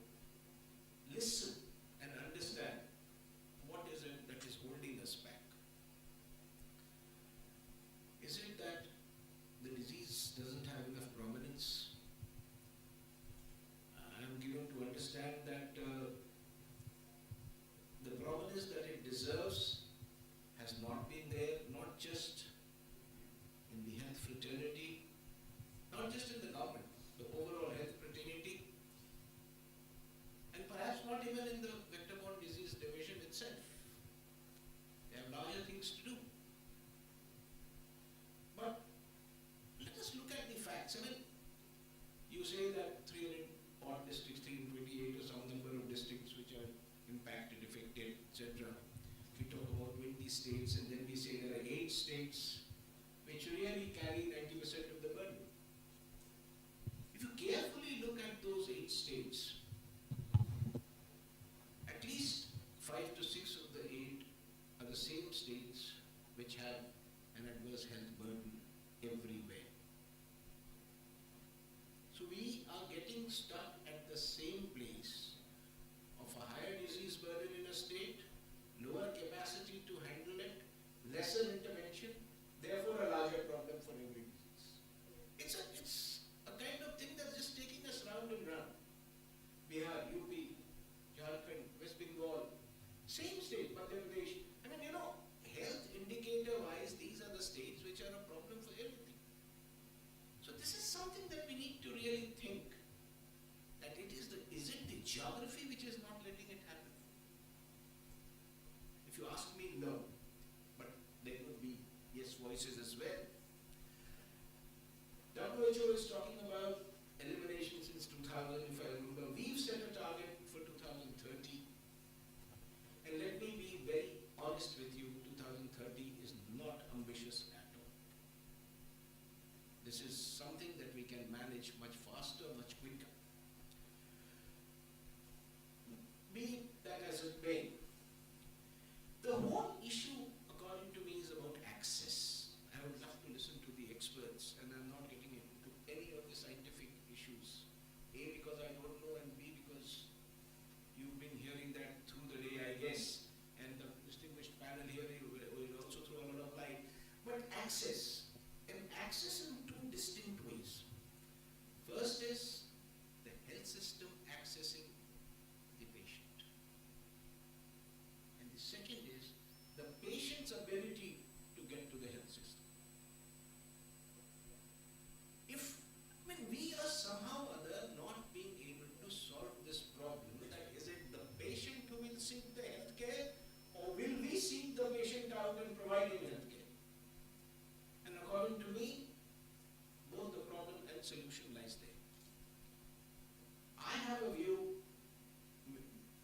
listen and understand what is it that is holding us back. Is it that the disease doesn't have enough prominence? I'm given to understand that the prominence that it deserves has not been there, not just in the health fraternity, not just in the government, the overall health fraternity, and perhaps not even in the vector-borne disease division itself. They have larger things to do. But let us look at the facts. I mean, you say that 300 odd districts, 328 or some number of districts which are impacted, affected, etc. We talk about 20 states, and then we say there are 8 states which really carry 90% of the burden. If you carefully look at those 8 states, at least 5 to 6 of the 8 are the same states which have an adverse health burden everywhere. So we are getting stuck at the same place of a higher disease burden in a state, lower capacity to handle it, lesser intervention, therefore a larger problem for every disease. It's a kind of thing that's just taking us round and round. Bihar, UP, Jharkhand, West Bengal, same state, Madhya Pradesh. I mean, health indicator-wise, these are the states which are a problem for everything. So this is something that we need to really think, that is it the geography which is not letting it happen? If you ask me, no. But there could be yes voices as well. WHO is talking about elimination since 2000, if I remember. We've set a target for 2030. And let me be very honest with you, 2030 is not ambitious at all. This is something that we can manage much faster, much quicker. Be that as it may, the whole issue, according to me, is about access. I would love to listen to the experts, and I'm not getting into any of the scientific and solution lies there. I have a view,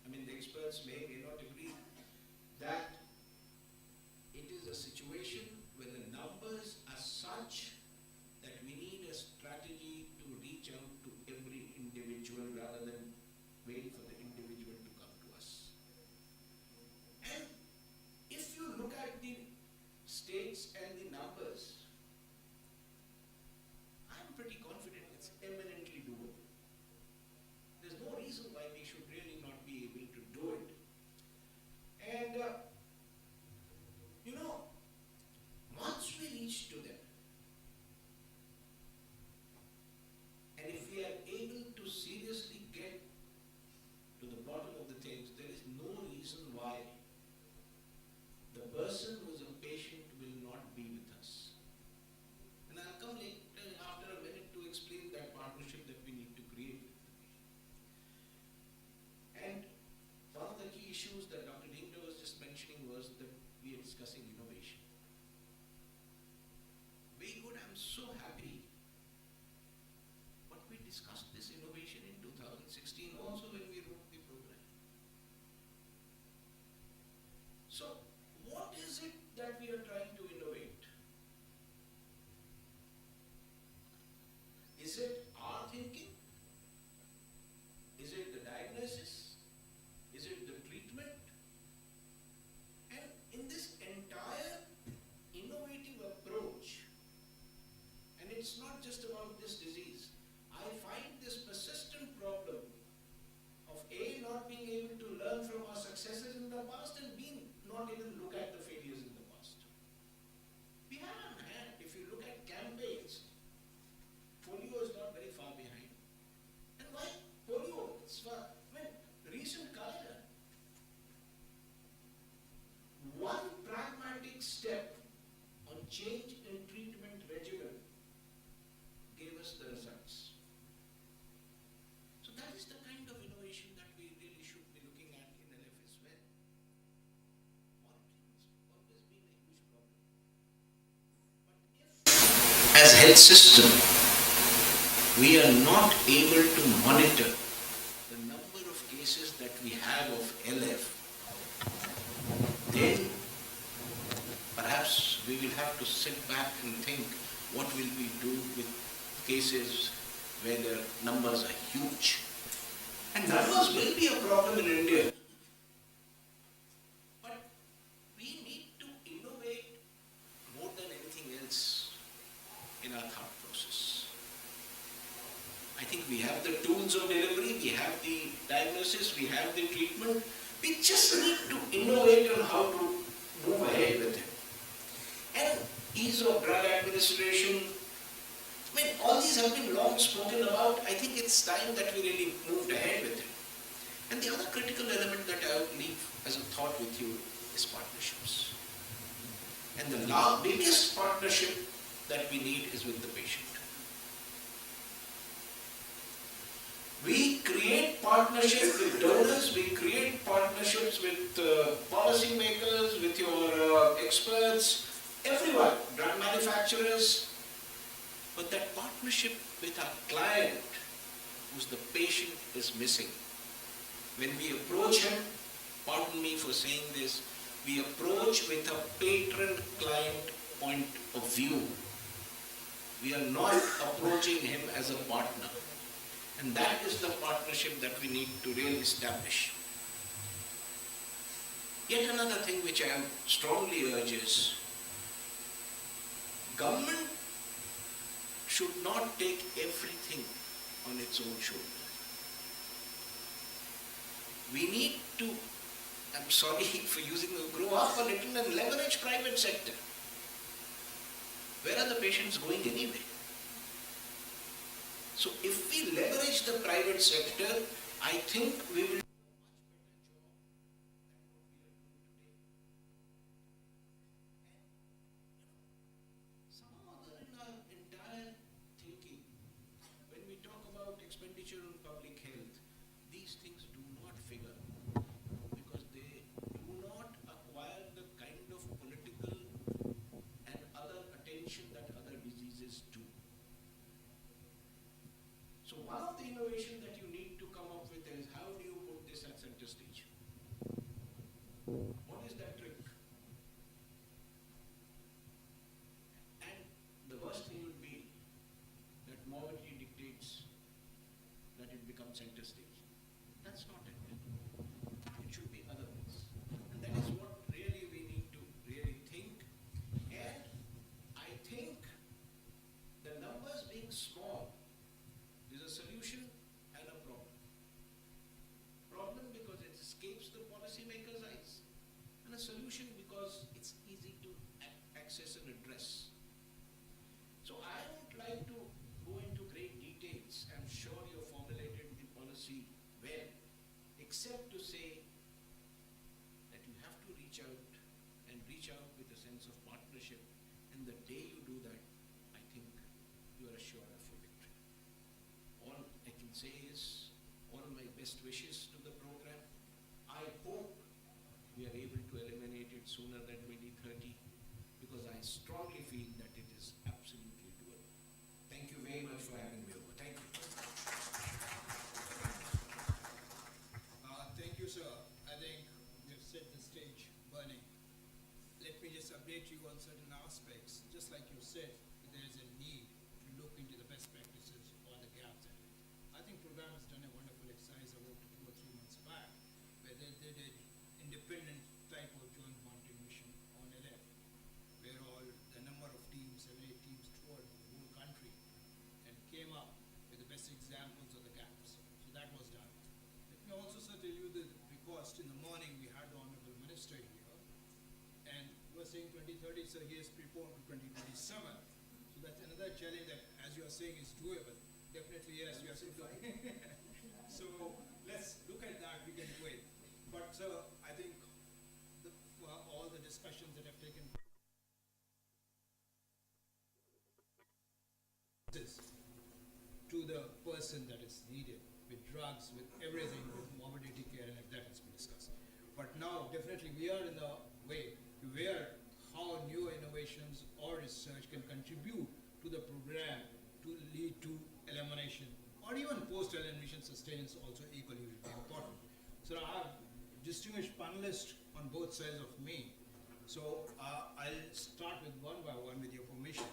I mean the experts may not agree, that it is a situation where the numbers are such that we need a strategy to reach out to every individual rather than wait for the individual to come to us. And if you look at the states and the numbers, I'm pretty confident it's eminently doable. There's no reason why we should really not be able to do it. And once we reach to them, and if we are able to seriously get to the bottom of the things, there is no reason why the person who is a patient will not be with us. And I'll come later after a minute to explain that partnership that we need to create with the patient. And one of the key issues that Dr. Dingdo was just mentioning was that we are discussing innovation. Very good, I'm so happy. But we discussed this innovation in 2016 also when we wrote the program. So, what is it that we are trying to innovate? Is it our thinking? Is it the diagnosis? Is it the treatment? And in this entire innovative approach, and it's not just about this disease, I find this persistent problem of A, not being able to learn from our successes in the past, and B, not even look at the failures in the past. We have on hand, if you look at campaigns, polio is not very far behind. And why polio? It's recent culture. One pragmatic step on change in treatment regimen gave us the results. So that is the kind of innovation that we really should be looking at in LF as well. Monitoring has always been a huge problem. But if, as health system, we are not able to monitor the number of cases that we have of LF, then perhaps we will have to sit back and think, what will we do with cases where the numbers are huge? And numbers will be a problem in India. But we need to innovate more than anything else in our thought process. I think we have the tools of delivery, we have the diagnosis, we have the treatment. We just need to innovate on how to move ahead with it. And ease of drug administration, all these have been long spoken about. I think it's time that we really moved ahead with it. And the other critical element that I would leave as a thought with you is partnerships. And the biggest partnership that we need is with the patient. We create partnerships with donors, we create partnerships with policy makers, with your experts, everyone, drug manufacturers. But that partnership with our client, who's the patient, is missing. When we approach him, pardon me for saying this, we approach with a patron-client point of view. We are not approaching him as a partner. And that is the partnership that we need to really establish. Yet another thing which I strongly urge is, government should not take everything on its own shoulder. We need to, I'm sorry for using the, grow up a little and leverage private sector. Where are the patients going anyway? So if we leverage the private sector, I think we will do a much better job than what we are doing today. And somehow or other in our entire thinking, when we talk about expenditure on public health, these things do not figure because they do not acquire the kind of political and other attention that other diseases do. innovation that you need to come up with is how do you put this at center stage? What is that trick? And the worst thing would be that morality dictates that it becomes center stage. That's not it. It should be otherwise. And that is what really we need to really think. And I think the numbers being small is a solution and a problem. Problem because it escapes the policymaker's eyes, and a solution because it's easy to access and address. So I don't like to go into great details. I'm sure you formulated the policy well, except to say that you have to reach out with a sense of partnership, and the day you do that, I think you are assured of a victory. All I can say is all my best wishes to the program. I hope we are able to eliminate it sooner than 2030, because I strongly feel that it is absolutely doable. Thank you very much for having me over. Thank you. Thank you, sir. I think we have set the stage burning. Let me just update you on certain aspects. Just like you said, there is a need to look into the best practices or the gaps. I think program has done a wonderful exercise about 2 or 3 months back, where they did an independent type of joint monitoring mission on LF, where all the number of teams, 7, 8 teams toured the whole country and came up with the best examples of the gaps. So that was done. Let me also sir tell you the request. In the morning we had the Honorable Minister here, and we were saying 2030, so he has preponed to 2027. So that's another challenge that, as you are saying, is doable. Definitely yes, we are so So let's look at that, we can do it. But sir, I think for all the discussions that have taken place to the person that is needed, with drugs, with everything, with morbidity care, and that has been discussed. But now, definitely, we are in the way where how new innovations or research can contribute to the program to lead to elimination, or even post-elimination sustenance also equally will be important. So I have distinguished panelists on both sides of me. So I'll start with one by one with your permission.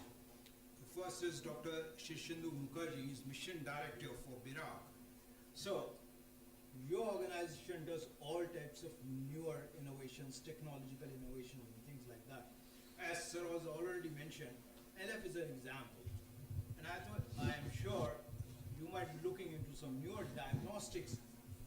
The first is Dr. Shishindu Mukherjee, he's Mission Director for BIRAC. So, your organization does all types of newer innovations, technological innovations and things like that. As sir was already mentioned, LF is an example. And I am sure you might be looking into some newer diagnostics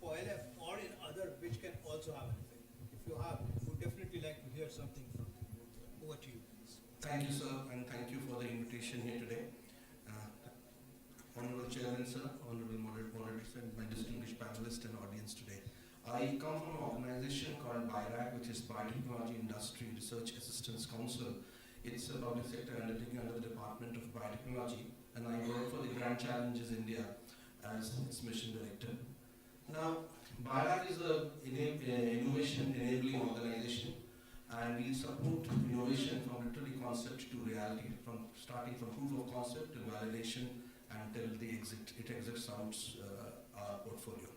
for LF or in other which can also have an effect. If you have, would definitely like to hear something from you. Over to you, please. Thank you, sir, and thank you for the invitation here today. Honorable Chairman, sir, honorable moderators, and my distinguished panelists and audience today. I come from an organization called BIRAC, which is Biotechnology Industry Research Assistance Council. It's a public sector undertaking under the Department of Biotechnology, and I work for the Grand Challenges India as its mission director. Now, BIRAC is an innovation enabling organization, and we support innovation from literally concept to reality, from starting from proof of concept to validation until it exits out our portfolio.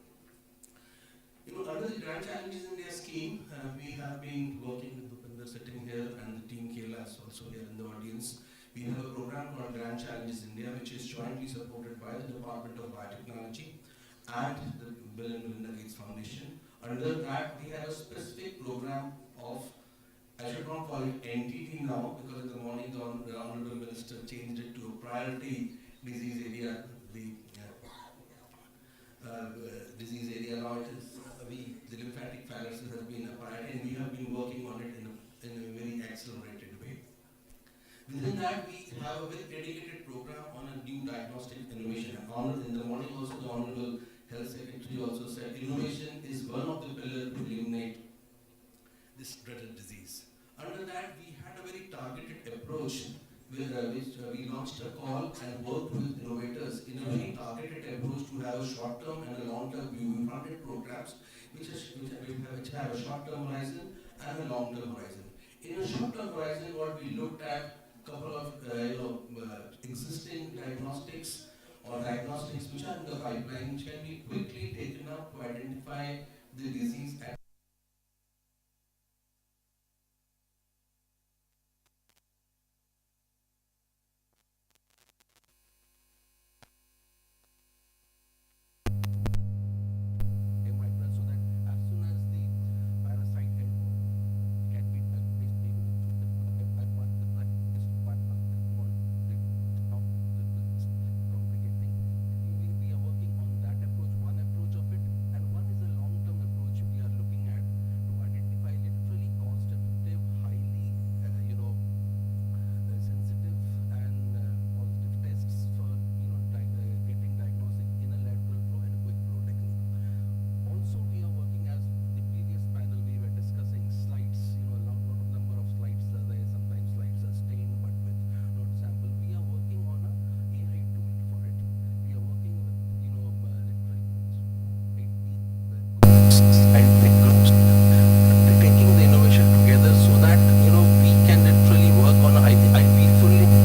Under the Grand Challenges India scheme, we have been working with Bhupinder sitting here, and the team Kela is also here in the audience. We have a program called Grand Challenges India, which is jointly supported by the Department of Biotechnology and the Bill and Melinda Gates Foundation. Under that, we have a specific program of, I should not call it NTT now, because in the morning the Honorable Minister changed it to a priority disease area. Disease area now it is the lymphatic filariasis has been a priority, and we have been working on it in a very accelerated way. Within that, we have a very dedicated program on a new diagnostic innovation. In the morning also, the Honorable Health Secretary also said innovation is one of the pillars to eliminate this dreaded disease. Under that, we had a very targeted approach which we launched a call and worked with innovators in a very targeted approach to have a short-term and a long-term view. We funded programs which have a short-term horizon and a long-term horizon. In a short-term horizon, what we looked at a couple of existing diagnostics or diagnostics which are in the pipeline, which can be quickly taken up to identify the disease at so that as soon as the parasite can be placed maybe complicating. We are working on that approach, one approach of it, and one is a long-term approach we are looking at to identify literally cost-effective, highly, sensitive and positive tests for getting diagnostic in a lateral flow and a quick flow technique. Also, we are working, as the previous panel we were discussing, slides, a lot of number of slides are there. Sometimes slides are stained, but with not sample. We are working on a AI tool for it. We are working with, literally 80 scientific groups, taking the innovation together so that, we can literally work on, I feel fully it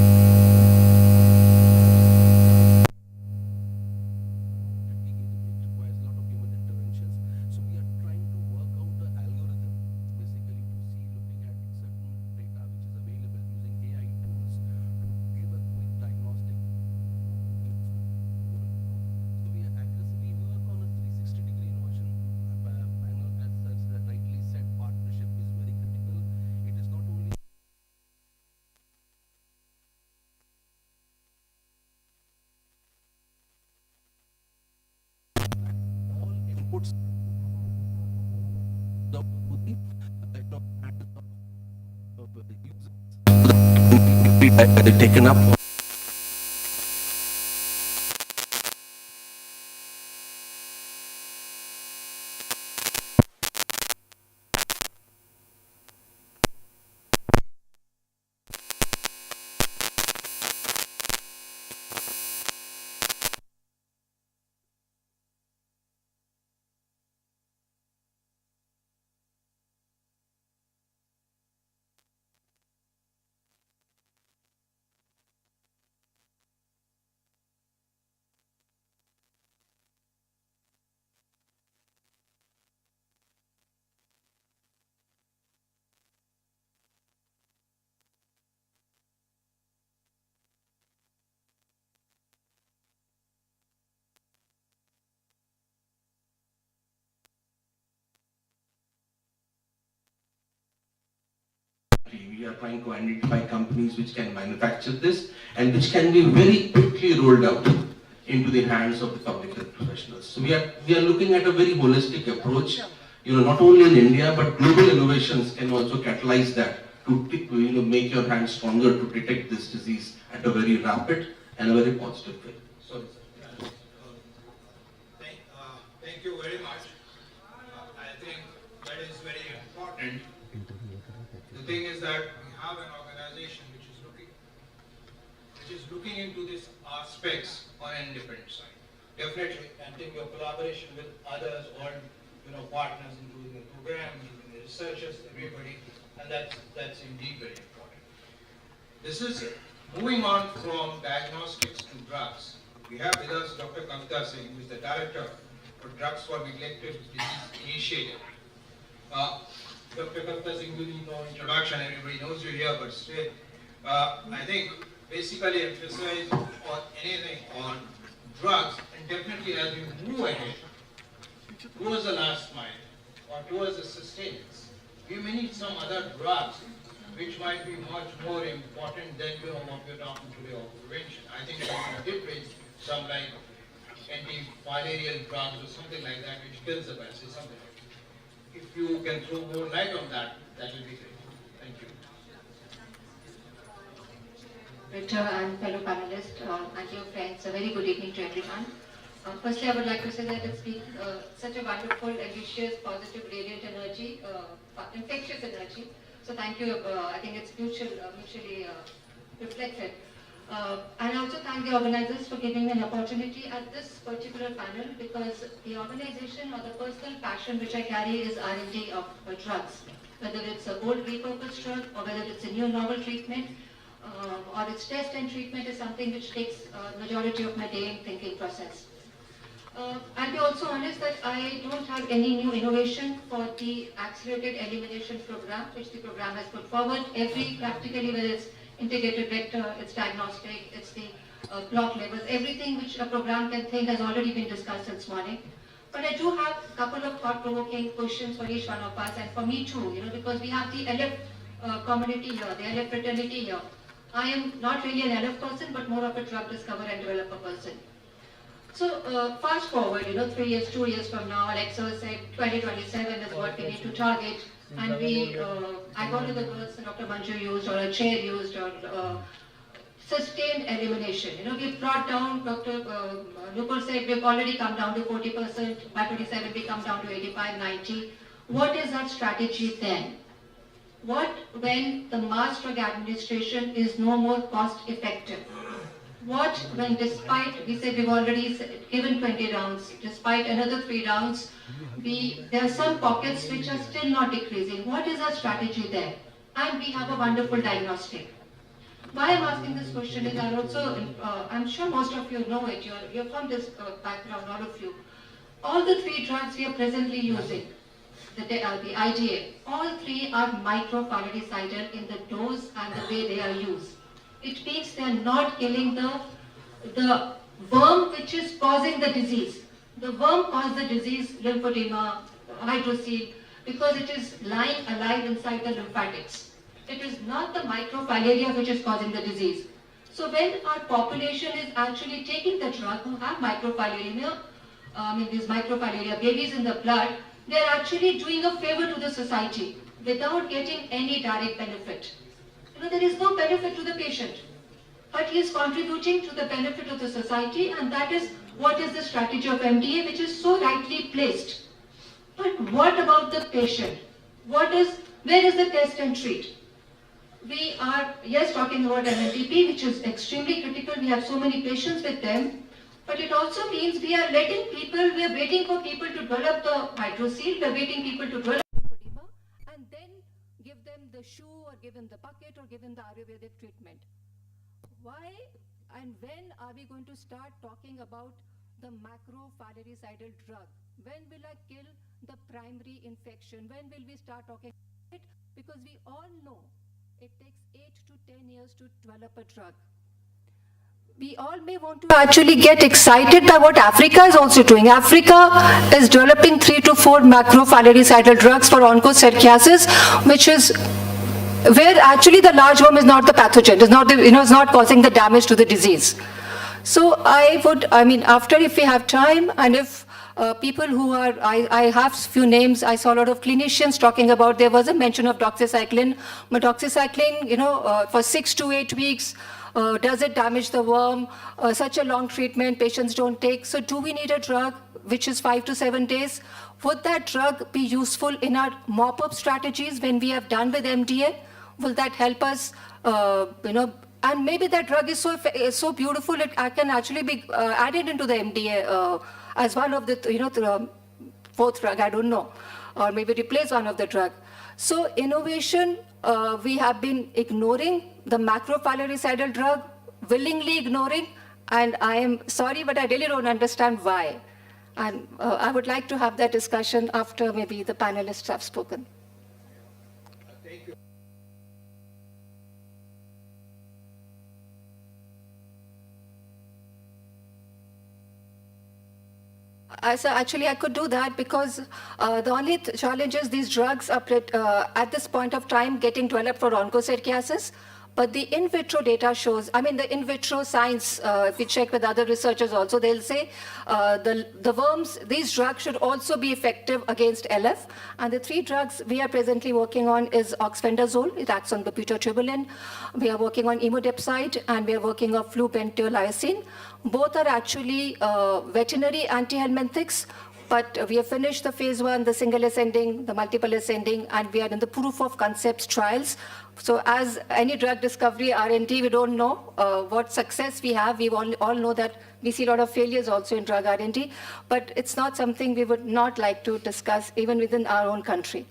requires a lot of human interventions. So we are trying to work out the algorithm basically to see, looking at certain data which is available using AI tools to give a quick diagnostic. So we are aggressively work on a 360-degree innovation panel. As such, that rightly said, partnership is very critical. It is not only all inputs taken up. We are trying to identify companies which can manufacture this and which can be very quickly rolled out into the hands of the public health professionals. So we are looking at a very holistic approach. Not only in India, but global innovations can also catalyze that to make your hands stronger to detect this disease at a very rapid and a very positive way. Sorry, sir. Thank you very much. I think that is very important. The thing is that we have an organization which is looking into these aspects on an independent side. Definitely, I think your collaboration with others, all partners, including the program, including the researchers, everybody, and that's indeed very important. This is moving on from diagnostics to drugs. We have with us Dr. Kavita Singh, who is the director for Drugs for Neglected Disease Initiative. Dr. Kavita Singh, you need no introduction, everybody knows you here, but still, I think basically emphasize on anything on drugs, and definitely as we move ahead towards the last mile or towards the sustenance, we may need some other drugs which might be much more important than what we're talking today of prevention. I think we did raise some like anti-filarial drugs or something like that which kills the bacillus, something like that. If you can throw more light on that, that will be great. Thank you. Director and fellow panelists, and dear friends, a very good evening to everyone. Firstly, I would like to say that it's been such a wonderful, ambitious, positive, radiant energy, infectious energy. So thank you. I think it's mutually reflected. And I also thank the organizers for giving me an opportunity at this particular panel, because the organization or the personal passion which I carry is R&D of drugs. Whether it's a old repurposed drug or whether it's a new novel treatment, or its test and treatment is something which takes majority of my day in thinking process. I'll be also honest that I don't have any new innovation for the accelerated elimination program, which the program has put forward. Practically, whether it's integrated vector, it's diagnostic, it's the block levels, everything which a program can think has already been discussed this morning. But I do have a couple of thought-provoking questions for each one of us, and for me too, because we have the LF community here, the LF fraternity here. I am not really an LF person, but more of a drug discover and developer person. So fast forward, 3 years, 2 years from now, like sir said, 2027 is what we need to target. And I got to the words Dr. Manju used, or a chair used, or sustained elimination. We've brought down, Dr. Nupur said, we've already come down to 40%, by 27 we come down to 85, 90. What is our strategy then? What when the mass drug administration is no more cost effective? What when despite, we said we've already given 20 rounds, despite another 3 rounds, there are some pockets which are still not decreasing. What is our strategy there? And we have a wonderful diagnostic. Why I'm asking this question is I'm sure most of you know it, you're from this background, all of you. All the 3 drugs we are presently using, the IGA, all 3 are microfilaricidal in the dose and the way they are used. It means they are not killing the worm which is causing the disease. The worm caused the disease, lymphedema, hydrocele, because it is lying alive inside the lymphatics. It is not the microfilaria which is causing the disease. So when our population is actually taking the drug who have microfilaria, these microfilaria babies in the blood, they are actually doing a favor to the society without getting any direct benefit. There is no benefit to the patient, but he is contributing to the benefit of the society, and that is what is the strategy of MDA, which is so rightly placed. But what about the patient? Where is the test and treat? We are, yes, talking about MNTP, which is extremely critical. We have so many patients with them, but it also means we are waiting for people to develop the hydrocele, we are waiting people to develop lymphedema, and then give them the shoe, or give them the bucket, or give them the Ayurvedic treatment. Why and when are we going to start talking about the macrofilaricidal drug? When will I kill the primary infection? When will we start talking about it? Because we all know it takes 8 to 10 years to develop a drug. We all may want to actually get excited by what Africa is also doing. Africa is developing 3 to 4 macrofilaricidal drugs for onchocerciasis, which is where actually the large worm is not the pathogen, is not causing the damage to the disease. So after, if we have time, and if people who are, I have few names, I saw a lot of clinicians talking about, there was a mention of doxycycline, but doxycycline, for 6 to 8 weeks, does it damage the worm? Such a long treatment, patients don't take. So do we need a drug which is 5 to 7 days? Would that drug be useful in our mop-up strategies when we have done with MDA? Will that help us, and maybe that drug is so beautiful, it can actually be added into the MDA as one of the, the 4th drug, I don't know, or maybe replace one of the drug. So innovation, we have been ignoring the macrofilaricidal drug, willingly ignoring, and I am sorry, but I really don't understand why. And I would like to have that discussion after maybe the panelists have spoken. Thank you. So actually, I could do that because the only challenge is these drugs are at this point of time getting developed for onchocerciasis. But the in vitro data shows, the in vitro science, if we check with other researchers also, they'll say the worms, these drugs should also be effective against LF. And the 3 drugs we are presently working on is oxfendazole, it acts on the butyrtubulin. We are working on imodepside, and we are working on flupentyolysine. Both are actually veterinary antihelminthics, but we have finished the phase 1, the single ascending, the multiple ascending, and we are in the proof of concepts trials. So as any drug discovery, R&D, we don't know what success we have. We all know that we see a lot of failures also in drug R&D, but it's not something we would not like to discuss even within our own country.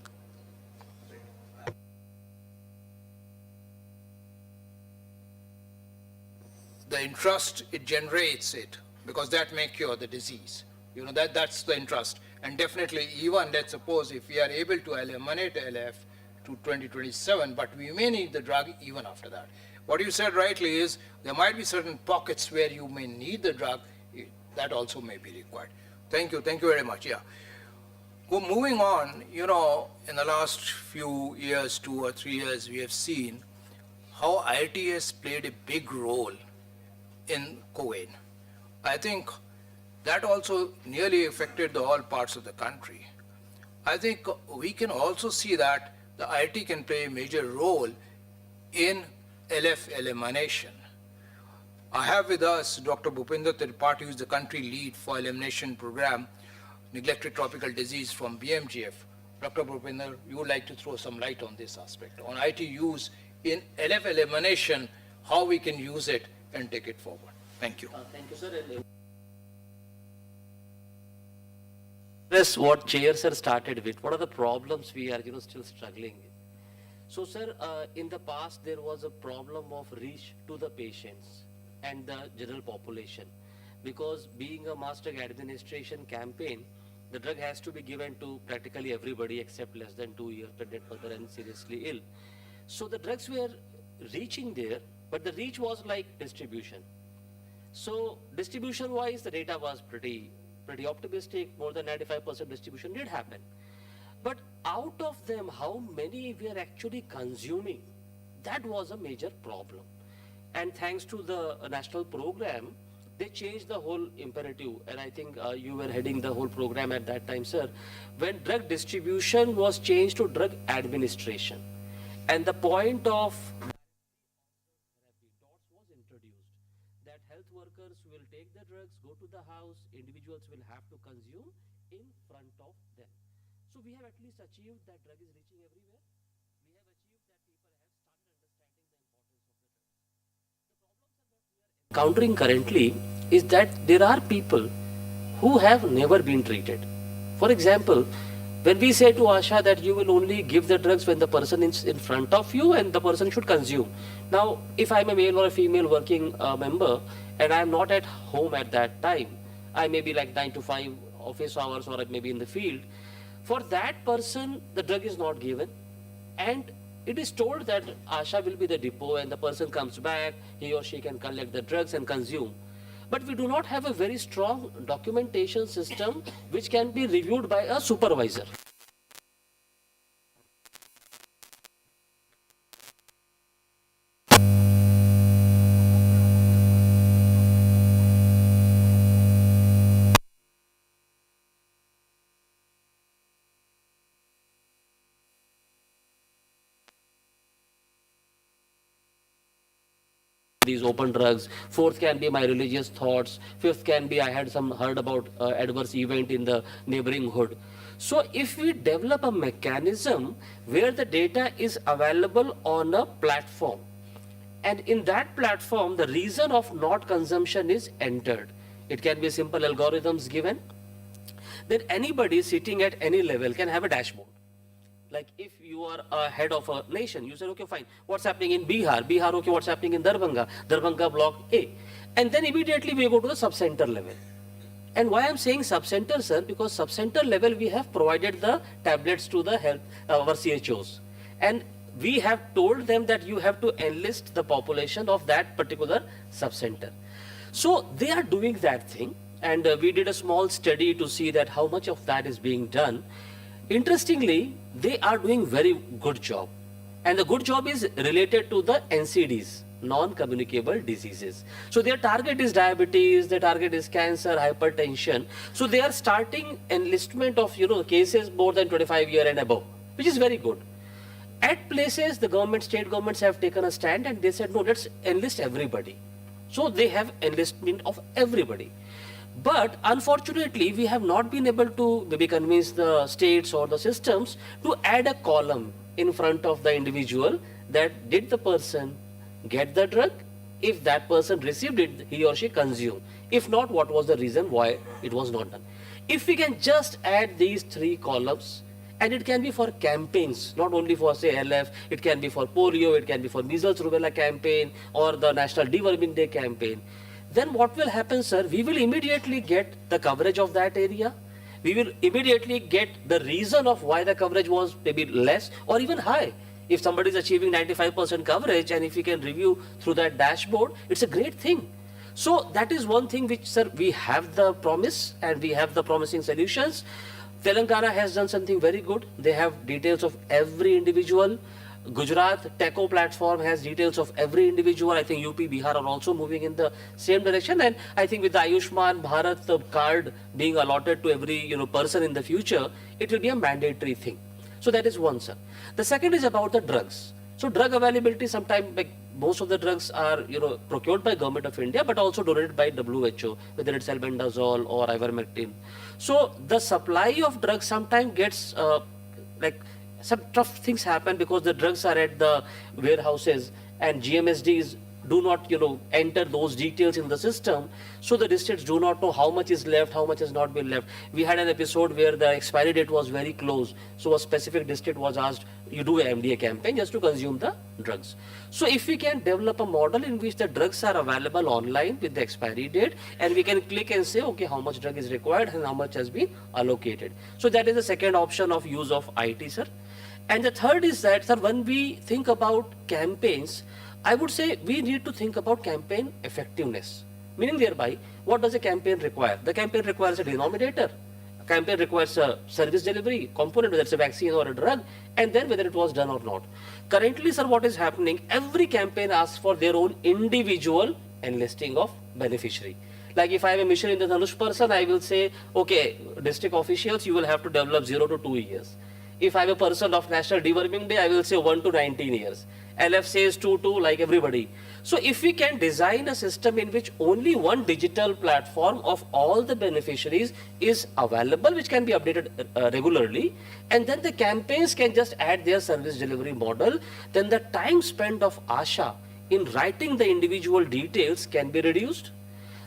interest it generates it, because that may cure the disease. That's the interest. And definitely, even let's suppose if we are able to eliminate LF to 2027, but we may need the drug even after that. What you said rightly is there might be certain pockets where you may need the drug, that also may be required. Thank you very much, yeah. Well, moving on, in the last few years, 2 or 3 years, we have seen how IIT has played a big role in COVID. I think that also nearly affected all parts of the country. I think we can also see that the IIT can play a major role in LF elimination. I have with us Dr. Bhupinder Tripathi, who is the country lead for elimination program, neglected tropical disease from BMGF. Dr. Bhupinder, you would like to throw some light on this aspect, on IT use in LF elimination, how we can use it and take it forward. Thank you. Thank you, sir. That's what Chair sir started with. What are the problems we are still struggling with? So sir, in the past there was a problem of reach to the patients and the general population, because being a mass drug administration campaign, the drug has to be given to practically everybody except less than 2 years pregnant mother and seriously ill. So the drugs were reaching there, but the reach was like distribution. So distribution wise, the data was pretty optimistic. More than 95% distribution did happen. But out of them, how many were actually consuming? That was a major problem. And thanks to the national program, they changed the whole imperative. And I think you were heading the whole program at that time, sir, when drug distribution was changed to drug administration. And the point of DOTS was introduced, that health workers will take the drugs, go to the house, individuals will have to consume in front of them. So we have at least achieved that drug is reaching everywhere. We have achieved that people have started understanding the importance of the drugs. The problems that we are encountering currently is that there are people who have never been treated. For example, when we say to Asha that you will only give the drugs when the person is in front of you and the person should consume. Now, if I'm a male or a female working member and I'm not at home at that time, I may be like 9 to 5 office hours or I may be in the field. For that person, the drug is not given, and it is told that Asha will be the depot and the person comes back, he or she can collect the drugs and consume. But we do not have a very strong documentation system which can be reviewed by a supervisor. These open drugs. Fourth can be my religious thoughts. Fifth can be I had heard about adverse event in the neighboring hood. So if we develop a mechanism where the data is available on a platform, and in that platform the reason of not consumption is entered, it can be simple algorithms given, then anybody sitting at any level can have a dashboard. Like if you are a head of a nation, you say, okay, fine, what's happening in Bihar? Bihar, okay, what's happening in Darbhanga? Darbhanga block A. And then immediately we go to the sub-center level. And why I'm saying sub-center, sir, because sub-center level we have provided the tablets to the health, our CHOs. And we have told them that you have to enlist the population of that particular sub-center. So they are doing that thing. And we did a small study to see that how much of that is being done. Interestingly, they are doing very good job. And the good job is related to the NCDs, non-communicable diseases. So their target is diabetes, their target is cancer, hypertension. So they are starting enlistment of, cases more than 25 years and above, which is very good. At places, the government, state governments have taken a stand and they said, no, let's enlist everybody. So they have enlistment of everybody. But unfortunately, we have not been able to maybe convince the states or the systems to add a column in front of the individual that did the person get the drug? If that person received it, he or she consumed. If not, what was the reason why it was not done? If we can just add these 3 columns And it can be for campaigns, not only for say LF, it can be for polio, it can be for measles rubella campaign or the National Deworming Day campaign. Then what will happen, sir? We will immediately get the coverage of that area. We will immediately get the reason of why the coverage was maybe less or even high. If somebody is achieving 95% coverage and if we can review through that dashboard, it's a great thing. So that is one thing which, sir, we have the promise and we have the promising solutions. Telangana has done something very good. They have details of every individual. Gujarat TECO platform has details of every individual. I think UP, Bihar are also moving in the same direction. And I think with the Ayushman Bharat card being allotted to every person in the future, it will be a mandatory thing. So that is one, sir. The second is about the drugs. So drug availability, sometimes like most of the drugs are procured by Government of India, but also donated by WHO, whether it's albendazole or ivermectin. So the supply of drugs sometimes gets like some tough things happen because the drugs are at the warehouses and GMSDs do not enter those details in the system. So the districts do not know how much is left, how much has not been left. We had an episode where the expiry date was very close. So a specific district was asked, you do an MDA campaign just to consume the drugs. So if we can develop a model in which the drugs are available online with the expiry date and we can click and say, okay, how much drug is required and how much has been allocated. So that is the second option of use of IT, sir. And the third is that, sir, when we think about campaigns, I would say we need to think about campaign effectiveness. Meaning thereby, what does a campaign require? The campaign requires a denominator. A campaign requires a service delivery component, whether it's a vaccine or a drug, and then whether it was done or not. Currently, sir, what is happening? Every campaign asks for their own individual enlisting of beneficiary. Like if I have a mission in the Dhanush person, I will say, okay, district officials, you will have to develop 0 to 2 years. If I have a person of National Deworming Day, I will say 1 to 19 years. LF says 2 to like everybody. So if we can design a system in which only one digital platform of all the beneficiaries is available, which can be updated regularly, and then the campaigns can just add their service delivery model, then the time spent of ASHA in writing the individual details can be reduced.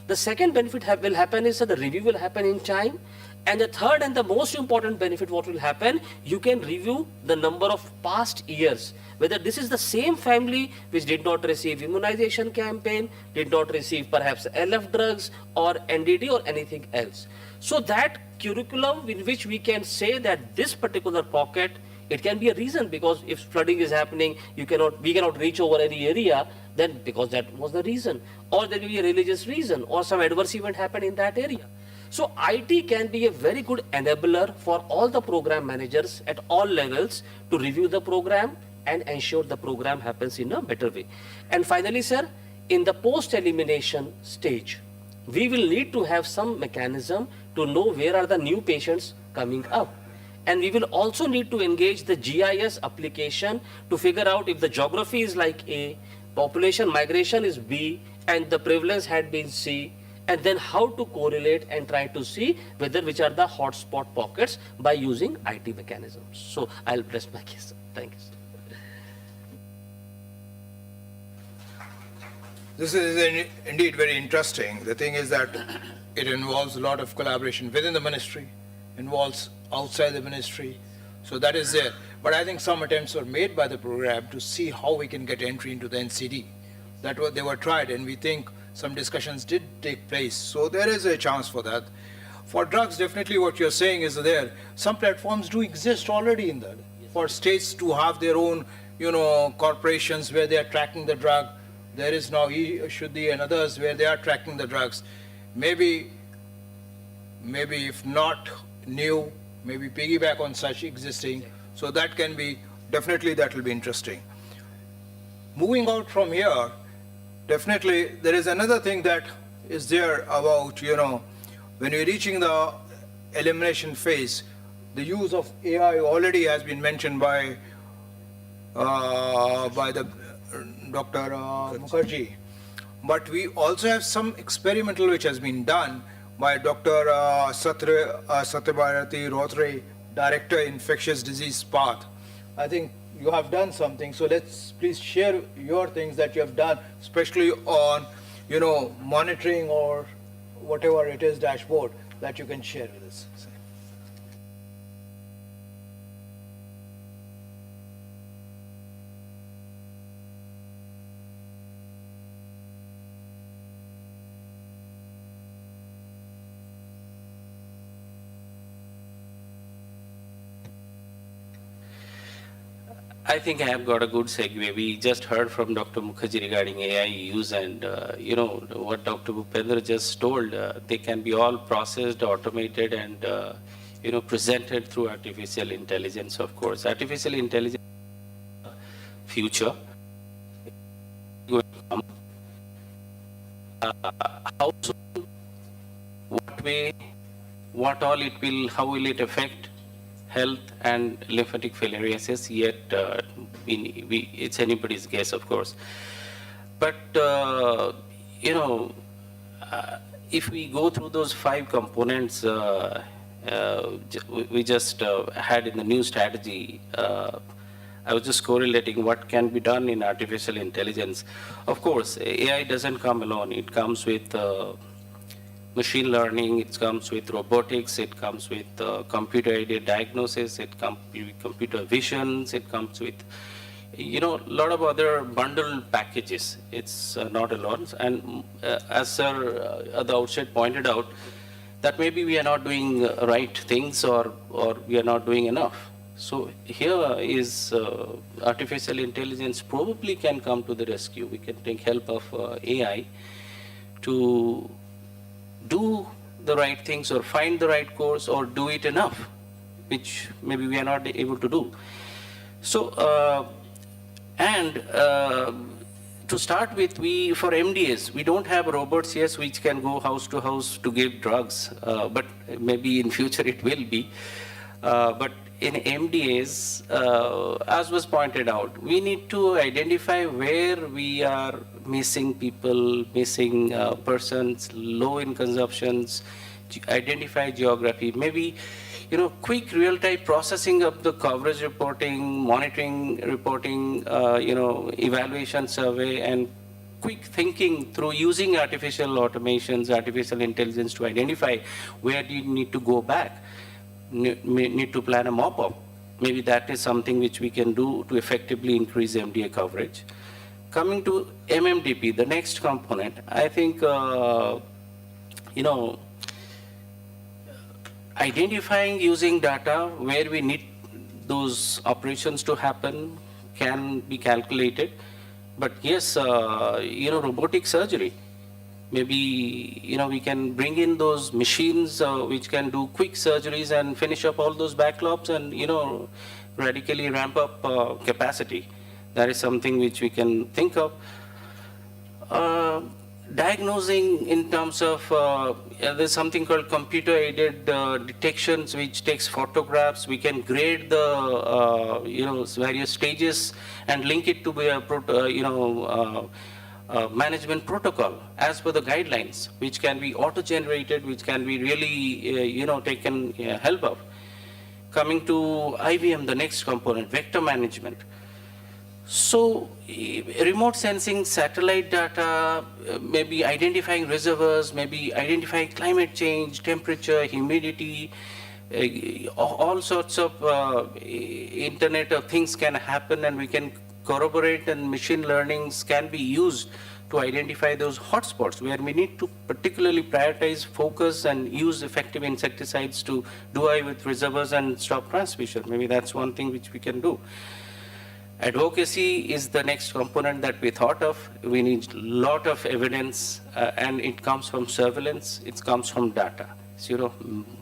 The second benefit will happen is that the review will happen in time. And the third and the most important benefit, what will happen, you can review the number of past years, whether this is the same family which did not receive immunization campaign, did not receive perhaps LF drugs or NDD or anything else. So that curriculum in which we can say that this particular pocket, it can be a reason because if flooding is happening, we cannot reach over any area, then because that was the reason. Or there will be a religious reason or some adverse event happened in that area. So IT can be a very good enabler for all the program managers at all levels to review the program and ensure the program happens in a better way. And finally, sir, in the post-elimination stage, we will need to have some mechanism to know where are the new patients coming up. And we will also need to engage the GIS application to figure out if the geography is like A, population migration is B, and the prevalence had been C, and then how to correlate and try to see whether which are the hotspot pockets by using IT mechanisms. So I'll rest my case. Thank you, sir. This is indeed very interesting. The thing is that it involves a lot of collaboration within the ministry, involves outside the ministry. So that is there. But I think some attempts were made by the program to see how we can get entry into the NCD. They were tried, and we think some discussions did take place. So there is a chance for that. For drugs, definitely what you're saying is there. Some platforms do exist already in that. For states to have their own, corporations where they are tracking the drug. There is now Shuddhi and others where they are tracking the drugs. Maybe if not new, maybe piggyback on such existing. So that can be, definitely that will be interesting. Moving out from here, definitely there is another thing that is there about, when you're reaching the elimination phase, the use of AI already has been mentioned by the Dr. Mukherjee. But we also have some experimental which has been done by Dr. Satyabharati Rothre, Director, Infectious Disease Path. I think you have done something, so let's please share your things that you have done, especially on, monitoring or whatever it is dashboard that you can share with us. I think I have got a good segue. We just heard from Dr. Mukherjee regarding AI use, and what Dr. Bhupendra just told. They can be all processed, automated, and presented through artificial intelligence. Of course, artificial intelligence future going to come. How soon? What way? What all it will? How will it affect health and lymphatic filariasis? Yet it's anybody's guess, of course. But if we go through those 5 components we just had in the new strategy, I was just correlating what can be done in artificial intelligence. Of course, AI doesn't come alone. It comes with machine learning, it comes with robotics, it comes with computer-aided diagnosis, it comes with computer visions, it comes with a lot of other bundled packages. It's not alone. And as Sir at the outset pointed out, that maybe we are not doing right things or we are not doing enough. So here is artificial intelligence probably can come to the rescue. We can take help of AI to do the right things or find the right course or do it enough, which maybe we are not able to do. So, to start with, for MDAs, we don't have robots, yes, which can go house to house to give drugs, but maybe in future it will be. But in MDAs, as was pointed out, we need to identify where we are missing people, missing persons, low in consumptions, identify geography, maybe quick real-time processing of the coverage reporting, monitoring reporting, evaluation survey, and quick thinking through using artificial automations, artificial intelligence to identify where do you need to go back, need to plan a mop-up. Maybe that is something which we can do to effectively increase MDA coverage. Coming to MMDP, the next component, I think, identifying using data where we need those operations to happen can be calculated. But yes, robotic surgery, maybe, we can bring in those machines which can do quick surgeries and finish up all those backlogs and, radically ramp up capacity. That is something which we can think of. Diagnosing in terms of, there's something called computer-aided detections, which takes photographs. We can grade the, various stages and link it to a management protocol as per the guidelines, which can be auto-generated, which can be really, taken help of. Coming to IVM, the next component, vector management. So, remote sensing, satellite data, maybe identifying reservoirs, maybe identifying climate change, temperature, humidity, all sorts of Internet of Things can happen, and we can corroborate, and machine learnings can be used to identify those hotspots where we need to particularly prioritize, focus, and use effective insecticides to do away with reservoirs and stop transmission. Maybe that's one thing which we can do. Advocacy is the next component that we thought of. We need a lot of evidence, and it comes from surveillance, it comes from data. So,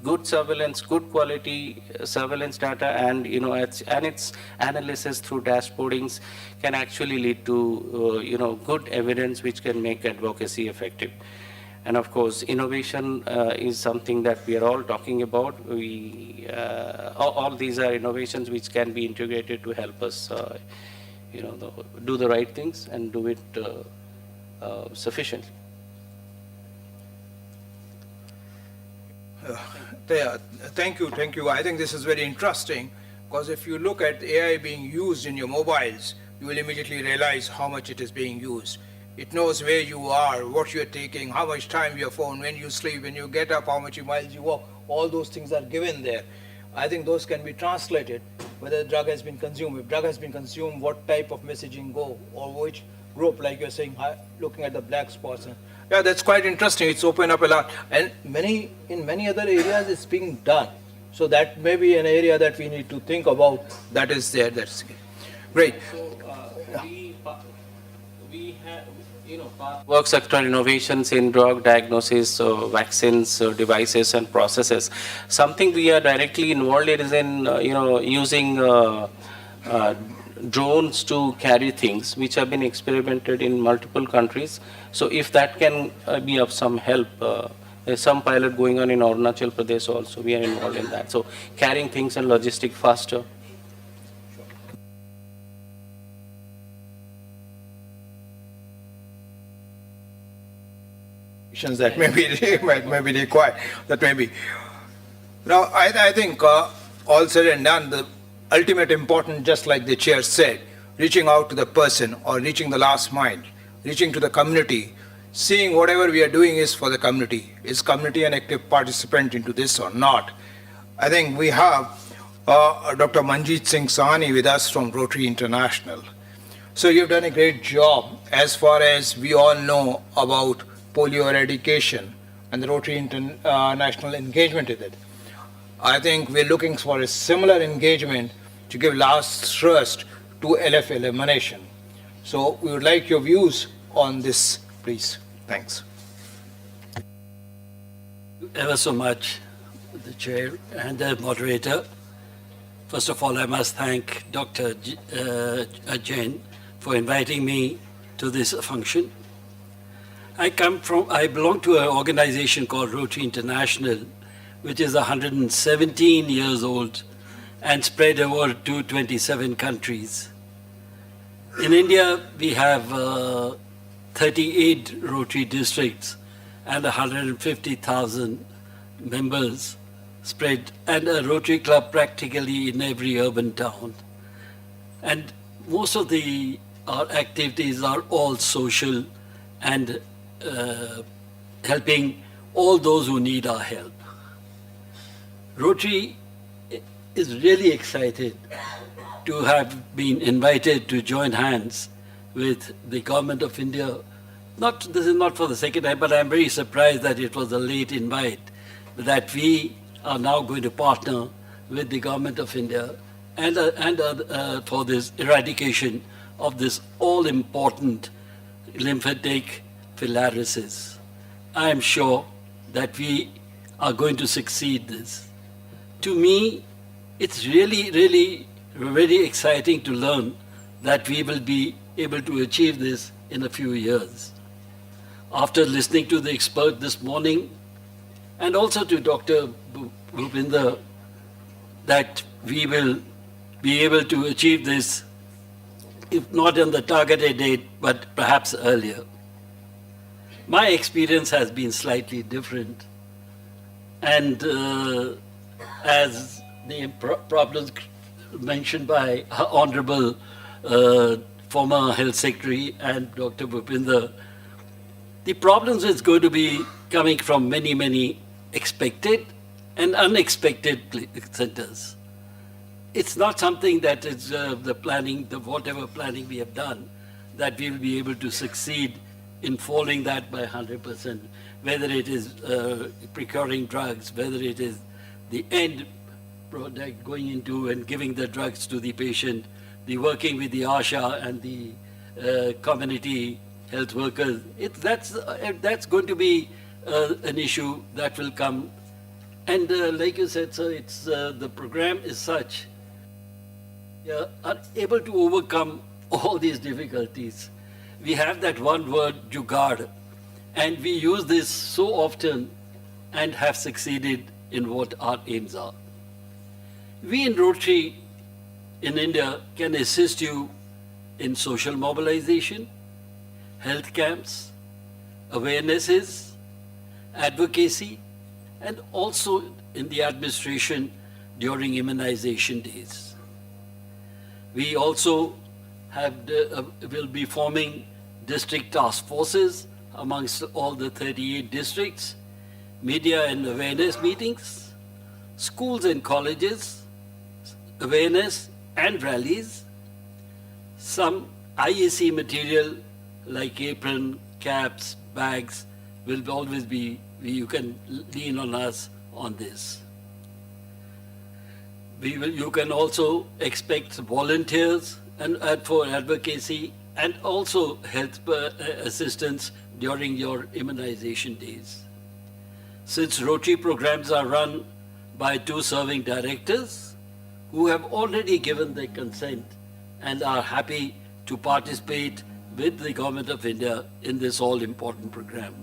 good surveillance, good quality surveillance data, and its analysis through dashboardings can actually lead to good evidence which can make advocacy effective. And of course, innovation is something that we are all talking about. All these are innovations which can be integrated to help us, do the right things and do it sufficiently. Thank you. I think this is very interesting, because if you look at AI being used in your mobiles, you will immediately realize how much it is being used. It knows where you are, what you're taking, how much time your phone, when you sleep, when you get up, how much miles you walk. All those things are given there. I think those can be translated, whether the drug has been consumed. If drug has been consumed, what type of messaging go, or which group, like you're saying, looking at the black spots. Yeah, that's quite interesting. It's opened up a lot. And in many other areas, it's being done. So that may be an area that we need to think about. That is there. Great. We have, work sector innovations in drug diagnosis, vaccines, devices and processes. Something we are directly involved in is in, using drones to carry things, which have been experimented in multiple countries. So if that can be of some help, there's some pilot going on in Arunachal Pradesh also. We are involved in that. So carrying things and logistic faster. That may be required. That may be. Now, I think all said and done, the ultimate important, just like the chair said, reaching out to the person or reaching the last mile, reaching to the community, seeing whatever we are doing is for the community. Is community an active participant into this or not? I think we have Dr. Manjeet Singh Sahani with us from Rotary International. So you've done a great job as far as we all know about polio eradication and the Rotary International engagement with it. I think we're looking for a similar engagement to give last thrust to LF elimination. So we would like your views on this, please. Thanks. Ever so much, the chair and the moderator. First of all, I must thank Dr. Jain for inviting me to this function. I belong to an organization called Rotary International, which is 117 years old and spread over to 27 countries. In India, we have 38 Rotary districts and 150,000 members spread, and a Rotary club practically in every urban town. And most of our activities are all social and helping all those who need our help. Rotary is really excited to have been invited to join hands with the government of India. This is not for the second time, but I'm very surprised that it was a late invite, that we are now going to partner with the government of India and for this eradication of this all-important lymphatic filariasis. I am sure that we are going to succeed this. To me, it's really, really very exciting to learn that we will be able to achieve this in a few years. After listening to the expert this morning, and also to Dr. Bhupinder, that we will be able to achieve this, if not on the targeted date, but perhaps earlier. My experience has been slightly different, and as the problems mentioned by Honorable former Health Secretary and Dr. Bhupinder, the problems is going to be coming from many, many expected and unexpected centers. It's not something that is whatever planning we have done, that we will be able to succeed in following that by 100%, whether it is procuring drugs, whether it is the end product going into and giving the drugs to the patient, the working with the ASHA and the community health workers. That's going to be an issue that will come. And like you said, sir, the program is such, are able to overcome all these difficulties. We have that one word, jugaad, and we use this so often and have succeeded in what our aims are. We in Rotary in India can assist you in social mobilization, health camps, awarenesses, advocacy, and also in the administration during immunization days. We also will be forming district task forces amongst all the 38 districts, media and awareness meetings, schools and colleges, awareness and rallies, some IAC material like apron, caps, bags will always be, you can lean on us on this. You can also expect volunteers and for advocacy and also health assistance during your immunization days. Since Rotary programs are run by 2 serving directors who have already given their consent and are happy to participate with the Government of India in this all-important program.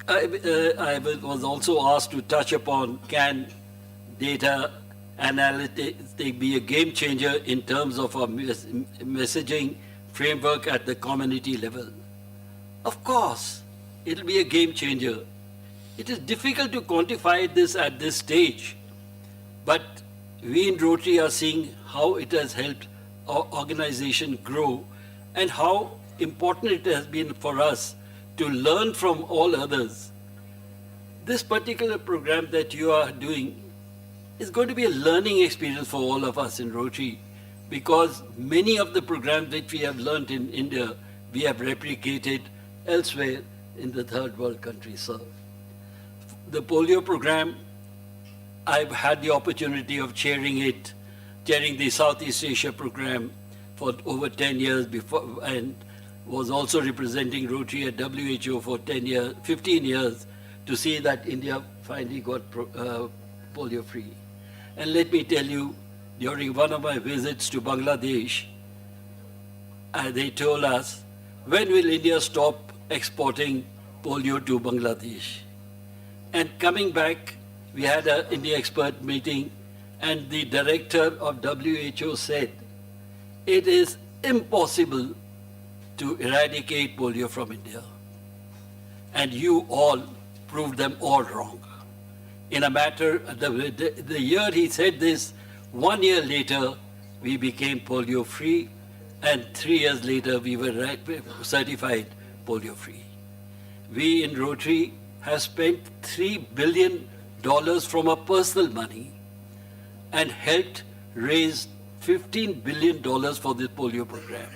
I was also asked to touch upon, can data analytics be a game changer in terms of our messaging framework at the community level? Of course, it'll be a game changer. It is difficult to quantify this at this stage, but we in Rotary are seeing how it has helped our organization grow and how important it has been for us to learn from all others. This particular program that you are doing is going to be a learning experience for all of us in Rotary, because many of the programs which we have learned in India, we have replicated elsewhere in the third world countries, sir. The polio program, I've had the opportunity of chairing the Southeast Asia program for over 10 years before, and was also representing Rotary at WHO for 15 years to see that India finally got polio free. And let me tell you, during one of my visits to Bangladesh, they told us, when will India stop exporting polio to Bangladesh? And coming back, we had an India expert meeting, and the director of WHO said, it is impossible to eradicate polio from India. And you all proved them all wrong. In a matter, the year he said this, 1 year later, we became polio free, and 3 years later, we were certified polio free. We in Rotary have spent $3 billion from our personal money and helped raise $15 billion for this polio program.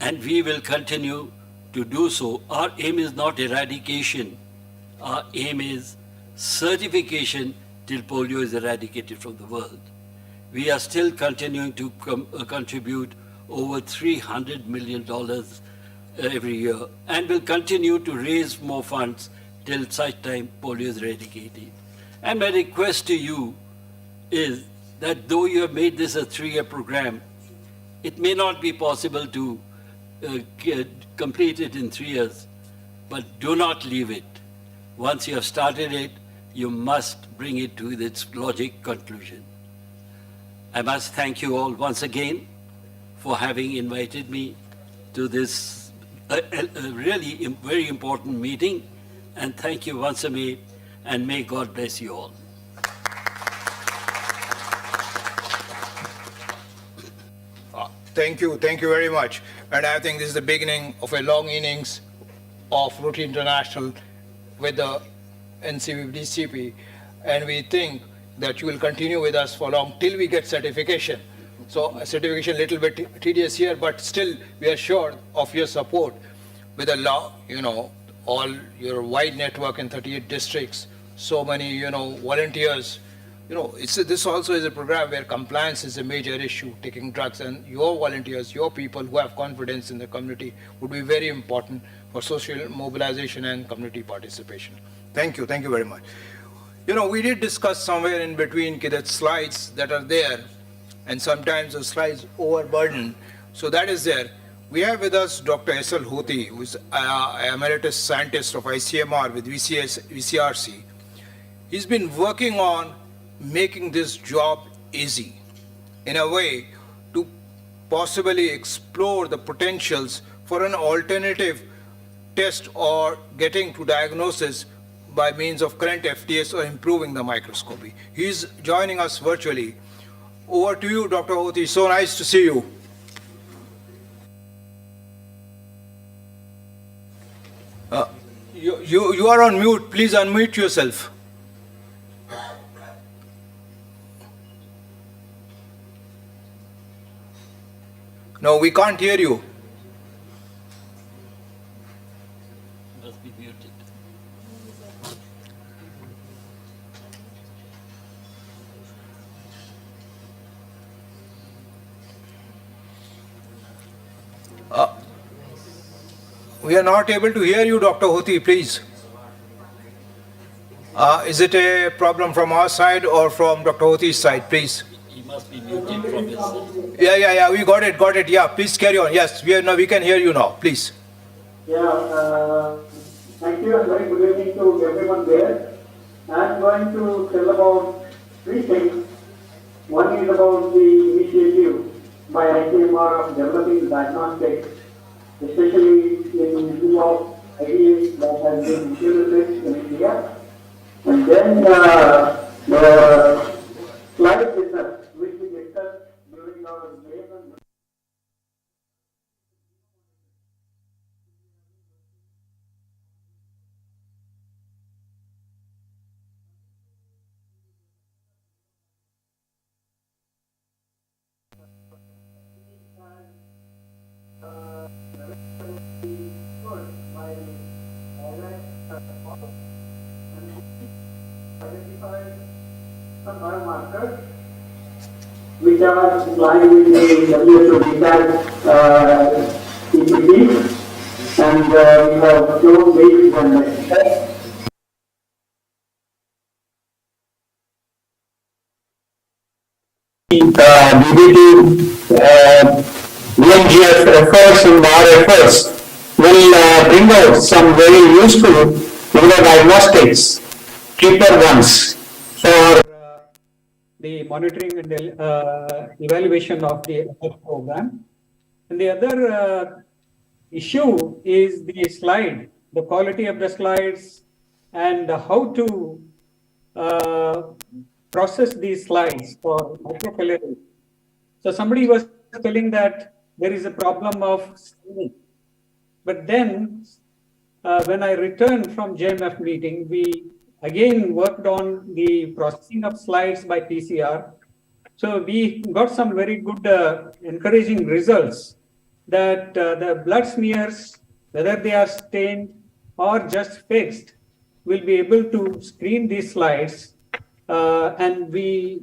And we will continue to do so. Our aim is not eradication. Our aim is certification till polio is eradicated from the world. We are still continuing to contribute over $300 million every year, and will continue to raise more funds till such time polio is eradicated. And my request to you is that though you have made this a 3-year program, it may not be possible to complete it in 3 years, but do not leave it. Once you have started it, you must bring it to its logic conclusion. I must thank you all once again for having invited me to this really very important meeting, and thank you once again, and may God bless you all. Thank you very much. And I think this is the beginning of a long innings of Rotary International with the NCVDCP, and we think that you will continue with us for long till we get certification. So certification a little bit tedious here, but still we are sure of your support with a law, all your wide network in 38 districts, so many, volunteers. This also is a program where compliance is a major issue, taking drugs, and your volunteers, your people who have confidence in the community would be very important for social mobilization and community participation. Thank you very much. We did discuss somewhere in between that slides that are there, and sometimes the slides overburden. So that is there. We have with us Dr. S.L. Hoti, who is emeritus scientist of ICMR with VCRC. He's been working on making this job easy in a way to possibly explore the potentials for an alternative test or getting to diagnosis by means of current FTS or improving the microscopy. He's joining us virtually. Over to you, Dr. Hoti. So nice to see you. You are on mute. Please unmute yourself. No, we can't hear you. Must be muted. We are not able to hear you, Dr. Hoti, please. Is it a problem from our side or from Dr. Hoti's side, please? He must be muted from his side. Yeah, we got it. Yeah, please carry on. Yes, we can hear you now, please. Thank you and very good evening to everyone there. I'm going to tell about three things. One is about the initiative by ICMR of developing diagnostics, especially in view of ideas that has been implemented in India. And then the slide business, which we discussed during our game and some biomarkers which are supplied with the WHO data EPP, and we have shown basis and VNGF efforts and our efforts will bring out some very useful diagnostics, cheaper ones for the monitoring and evaluation of the program. And the other issue is the slide, the quality of the slides, and how to process these slides for microfilariasis. So somebody was telling that there is a problem of screening. But then when I returned from JMF meeting, we again worked on the processing of slides by PCR. So we got some very good encouraging results that the blood smears, whether they are stained or just fixed, will be able to screen these slides, and we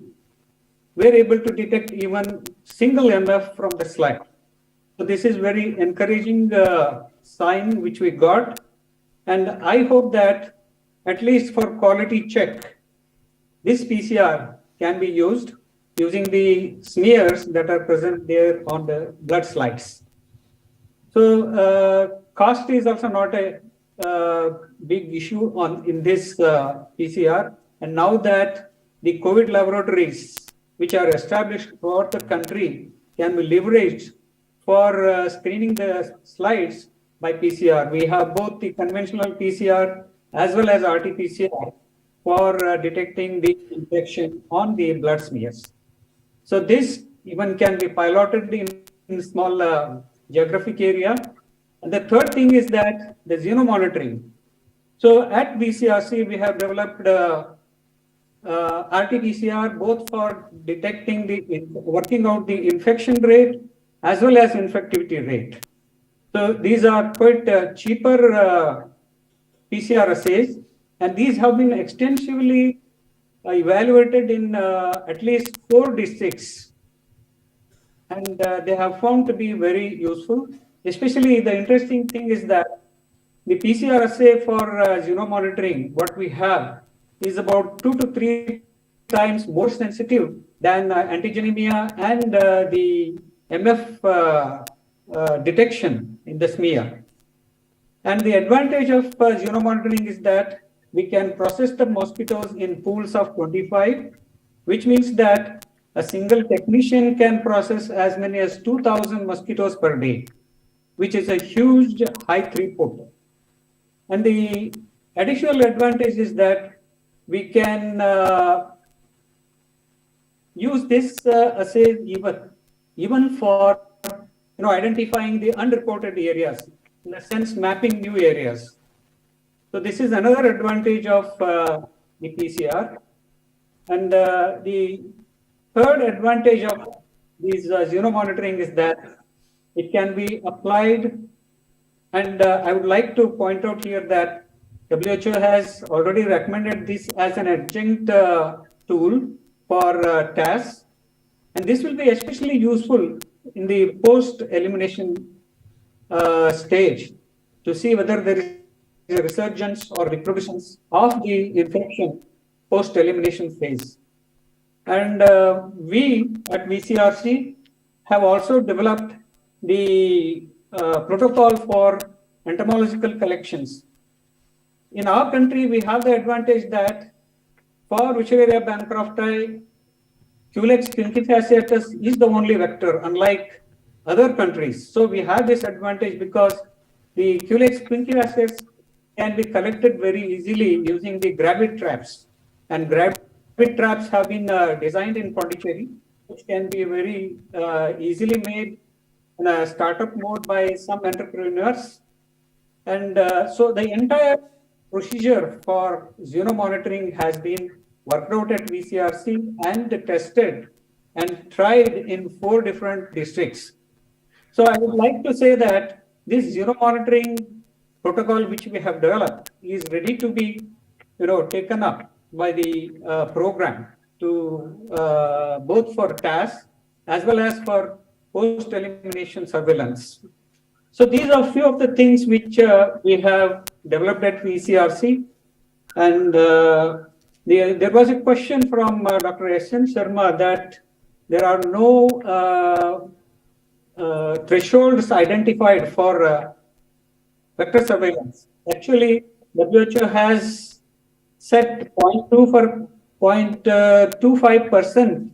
were able to detect even single MF from the slide. So this is very encouraging sign which we got, and I hope that at least for quality check, this PCR can be used using the smears that are present there on the blood slides. So cost is also not a big issue in this PCR. And now that the COVID laboratories, which are established throughout the country, can be leveraged for screening the slides by PCR. We have both the conventional PCR as well as RT-PCR for detecting the infection on the blood smears. So this even can be piloted in small geographic area. And the third thing is that the xenomonitoring. So at BCRC, we have developed RT-PCR both for detecting working out the infection rate as well as infectivity rate. So these are quite cheaper PCR assays, and these have been extensively evaluated in at least 4 districts, and they have found to be very useful. Especially the interesting thing is that the PCR assay for xenomonitoring, what we have, is about 2 to 3 times more sensitive than antigenemia and the MF detection in the smear. And the advantage of xenomonitoring is that we can process the mosquitoes in pools of 25, which means that a single technician can process as many as 2,000 mosquitoes per day, which is a huge high throughput. And the additional advantage is that we can use this assay even for identifying the unreported areas, in a sense mapping new areas. So this is another advantage of the PCR. And the third advantage of these xenomonitoring is that it can be applied, and I would like to point out here that WHO has already recommended this as an adjunct tool for TAS, and this will be especially useful in the post-elimination stage, to see whether there is a resurgence or recrudescence of the infection post-elimination phase. And we at VCRC have also developed the protocol for entomological collections. In our country, we have the advantage that for Wuchereria bancrofti, Culex quinquefasciatus is the only vector, unlike other countries. So we have this advantage because the Culex quinquefasciatus can be collected very easily using the gravit traps. And gravit traps have been designed in Pondicherry, which can be very easily made in a startup mode by some entrepreneurs. And so the entire procedure for xenomonitoring has been worked out at VCRC and tested and tried in 4 different districts. So I would like to say that this xenomonitoring protocol which we have developed is ready to be, taken up by the program to both for TAS as well as for post-elimination surveillance. So these are few of the things which we have developed at VCRC. And there was a question from Dr. S.N. Sharma that there are no thresholds identified for vector surveillance. Actually, WHO has set 0.2 for 0.25%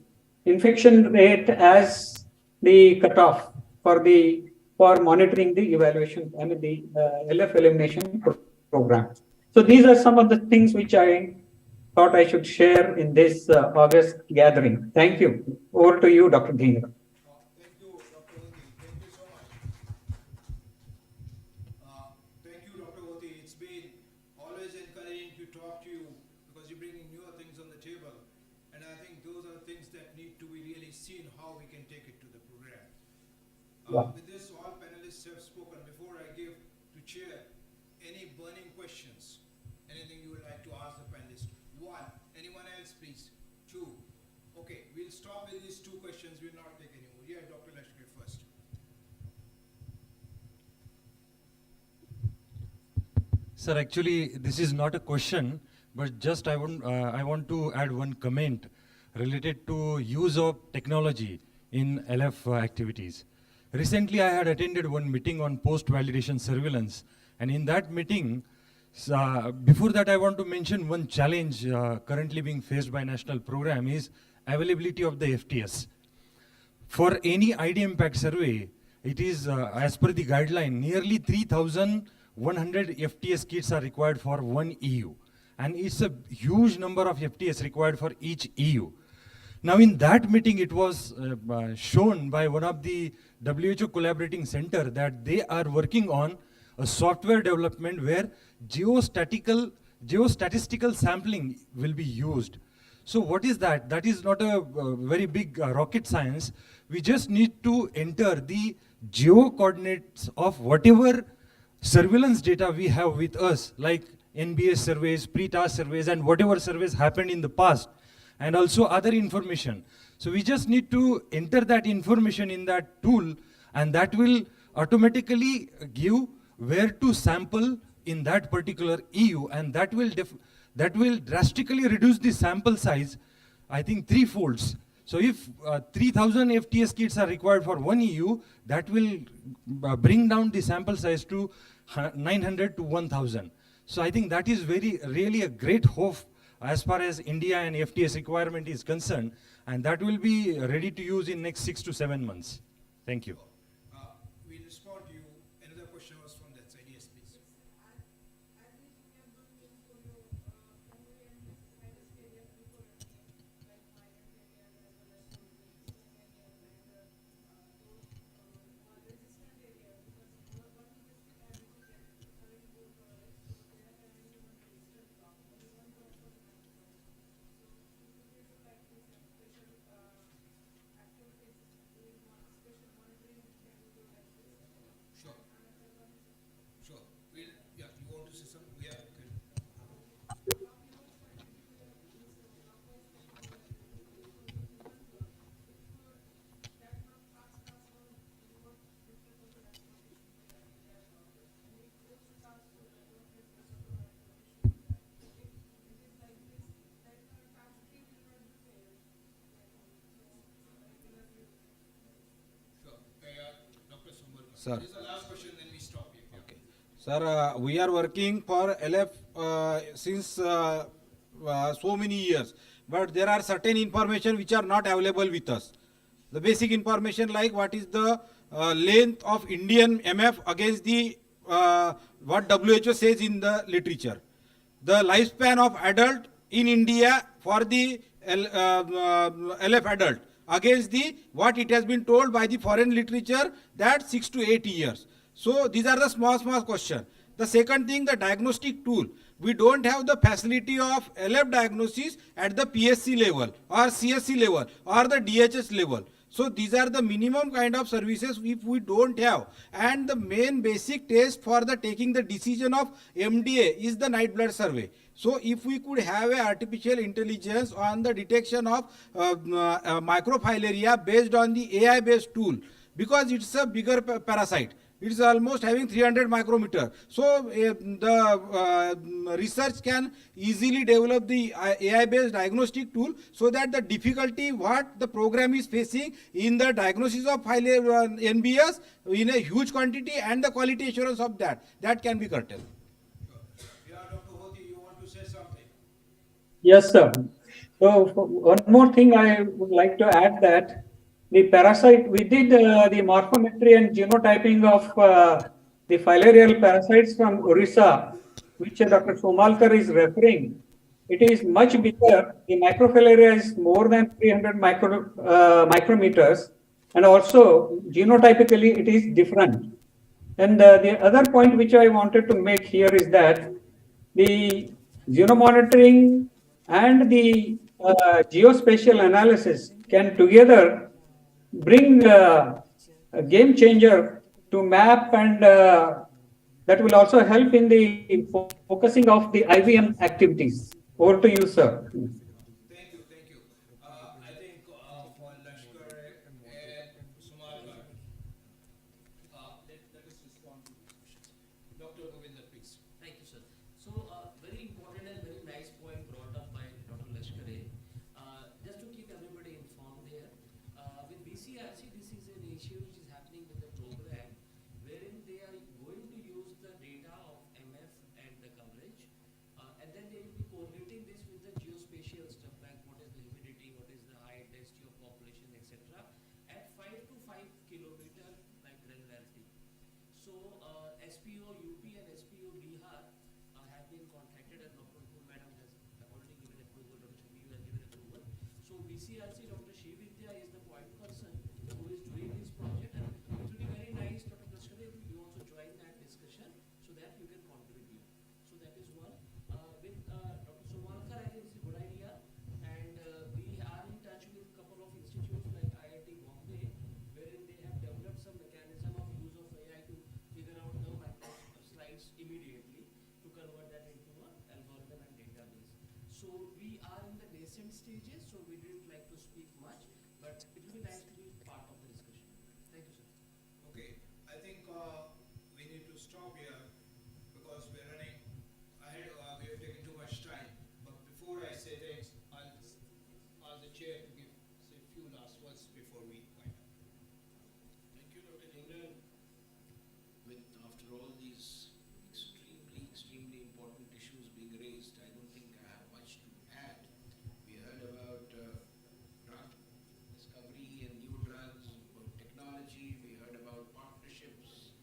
infection rate as the cutoff for monitoring the evaluation, the LF elimination program. So these are some of the things which I thought I should share in this August gathering. Thank you. Over to you, Dr. Dhingra. Thank you, Dr. Oti. Thank you so much. Thank you, Dr. Oti. It's been always encouraging to talk to you because you're bringing newer things on the table. And I think those are things that need to be really seen how we can take it to the program. With this, all panelists have spoken. Before I give to Chair, any burning questions? Anything you would like to ask the panelists? 1. Anyone else, please? 2. Okay, we'll stop with these 2 questions. We'll not take any more. Yeah, Dr. Lashkar first. Sir, actually, this is not a question, but just I want to add one comment related to use of technology in LF activities. Recently, I had attended one meeting on post-validation surveillance, and in that meeting, before that I want to mention one challenge currently being faced by national program is availability of the FTS. For any ID impact survey, it is as per the guideline, nearly 3,100 FTS kits are required for one EU. And it's a huge number of FTS required for each EU. Now in that meeting, it was shown by one of the WHO collaborating center that they are working on a software development where geostatistical sampling will be used. So what is that? That is not a very big rocket science. We just need to enter the geo coordinates of whatever surveillance data we have with us, like NBS surveys, pre-task surveys, and whatever surveys happened in the past, and also other information. So we just need to enter that information in that tool, and that will automatically give where to sample in that particular EU, and that will drastically reduce the sample size, I think 3-folds. So if 3,000 FTS kits are required for one EU, that will bring down the sample size to 900 to 1,000. So I think that is really a great hope as far as India and FTS requirement is concerned, and that will be ready to use in next 6 to 7 months. Thank you. We'll respond to you. Another question was from that side. Yes, please. Sir. This is the last question, then we stop here. Okay. Sir, we are working for LF since so many years, but there are certain information which are not available with us. The basic information like what is the length of Indian MF against the what WHO says in the literature. The lifespan of adult in India for the LF adult against the what it has been told by the foreign literature that 6 to 8 years. So these are the small question. The second thing, the diagnostic tool. We don't have the facility of LF diagnosis at the PSC level or CSC level or the DHS level. So these are the minimum kind of services if we don't have. And the main basic test for the taking the decision of MDA is the night blood survey. So if we could have a artificial intelligence on the detection of microfilaria based on the AI based tool, because it's a bigger parasite. It's almost having 300 micrometer. So the research can easily develop the AI-based diagnostic tool so that the difficulty what the program is facing in the diagnosis of NBS in a huge quantity and the quality assurance of that can be curtailed. Yeah, Dr. Hoti, you want to say something? Yes, sir. So one more thing I would like to add that the parasite, we did the morphometry and genotyping of the filarial parasites from Orissa, which Dr. Somalkar is referring. It is much bigger. The microfilaria is more than 300 micrometers, and also genotypically it is different. And the other point which I wanted to make here is that the xenomonitoring and the geospatial analysis can together bring a game changer to map, and that will also help in the focusing of the IVM activities. Over to you, sir. Thank you, thank you. I think for Lashkar and Sumalkar, let us respond to these questions. Dr. Govinda, please. Thank you, sir. So, very important and very nice point brought up by Dr. Lashkare. Just to keep everybody informed here, with BCRC, this is an issue which is happening with the program, wherein they are going to use the data of MF and the coverage, and then they will be correlating this with the geospatial stuff like what is the humidity, what is the height, density of population, etc. at 5 to 5 kilometer like granularity. So SPO UP and SPO Bihar have been contacted, and Dr. Pool Madam has already given approval, Dr. Shabiyu has given approval. So BCRC, Dr. Shividya is the point person who is doing this project, and it will be very nice, Dr. Lashkare, if you also join that discussion so that you can contribute. So that is one. With Dr. Somalkar, I think it's a good idea, and we are in touch with a couple of institutes like IIT Bombay, wherein they have developed some mechanism of use of AI to figure out the micro slides immediately to convert that into an algorithm and database. So we are in the nascent stages, so we didn't like to speak much, but it will be nice to be part of the discussion. Thank you, sir. Okay, I think we need to stop here because we're running ahead. We have taken too much time. But before I say things, I'll ask the chair to give say a few last words before we wind up. Thank you, Dr. Imran. After all these extremely important issues being raised, I don't think I have much to add. We heard about drug discovery and new drugs, about technology. We heard about partnerships.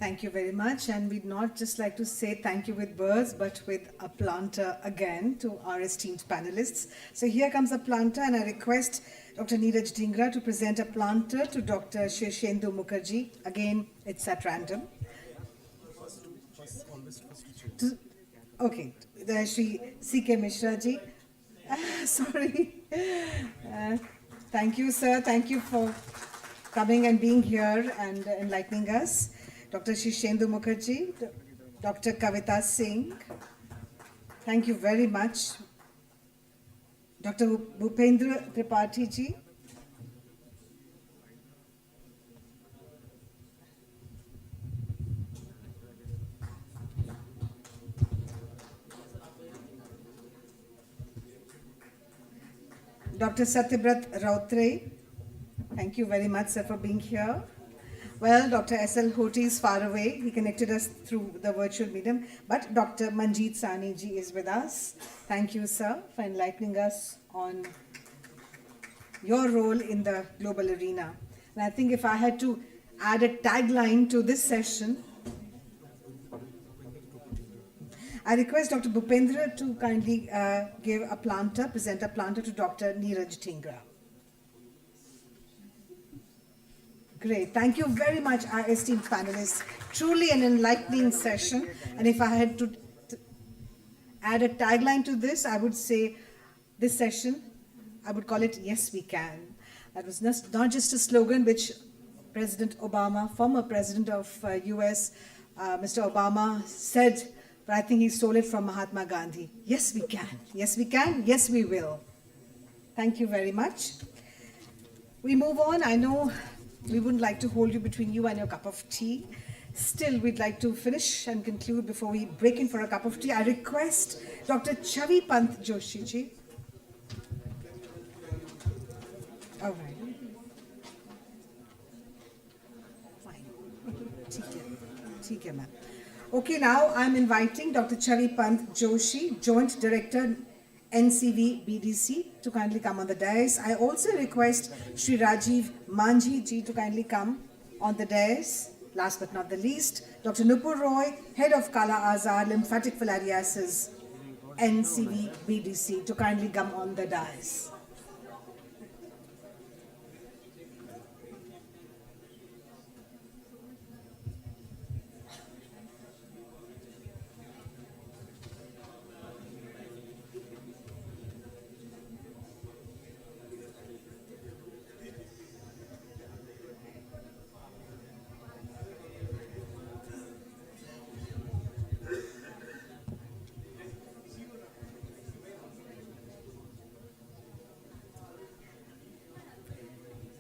Thank you very much. And we'd not just like to say thank you with words, but with a planter again to our esteemed panelists. So here comes a planter, and I request Dr. Neeraj Dhingra to present a planter to Dr. Shishendu Mukherjee. Again, it's at random. Okay, the Shri C.K. Mishra ji. Sorry. Thank you, sir. Thank you for coming and being here and enlightening us. Dr. Shishendu Mukherjee, Dr. Kavita Singh, thank you very much. Dr. Bhupendra Tripathi ji. Dr. Satyabrat Rautre, thank you very much, sir, for being here. Well, Dr. S.L. Hoti is far away. He connected us through the virtual medium. But Dr. Manjeet Sani ji is with us. Thank you, sir, for enlightening us on your role in the global arena. And I think if I had to add a tagline to this session, I request Dr. Bhupendra to kindly give a planter, present a planter to Dr. Neeraj Dhingra. Great. Thank you very much, our esteemed panelists. Truly an enlightening session. And if I had to add a tagline to this, I would say this session, I would call it Yes We Can. That was not just a slogan which President Obama, former President of US, Mr. Obama said, but I think he stole it from Mahatma Gandhi. Yes, we can. Yes, we can. Yes, we will. Thank you very much. We move on. I know we wouldn't like to hold you between you and your cup of tea. Still, we'd like to finish and conclude before we break in for a cup of tea. I request Dr. Chavi Pant Joshi ji. All right. Fine. ठीक है, ma'am. Okay, now I'm inviting Dr. Chavi Pant Joshi, Joint Director, NCV BDC, to kindly come on the dais. I also request Shri Rajiv Manji ji to kindly come on the dais. Last but not the least, Dr. Nupur Roy, Head of Kala Azar Lymphatic Filariasis, NCV BDC, to kindly come on the dais.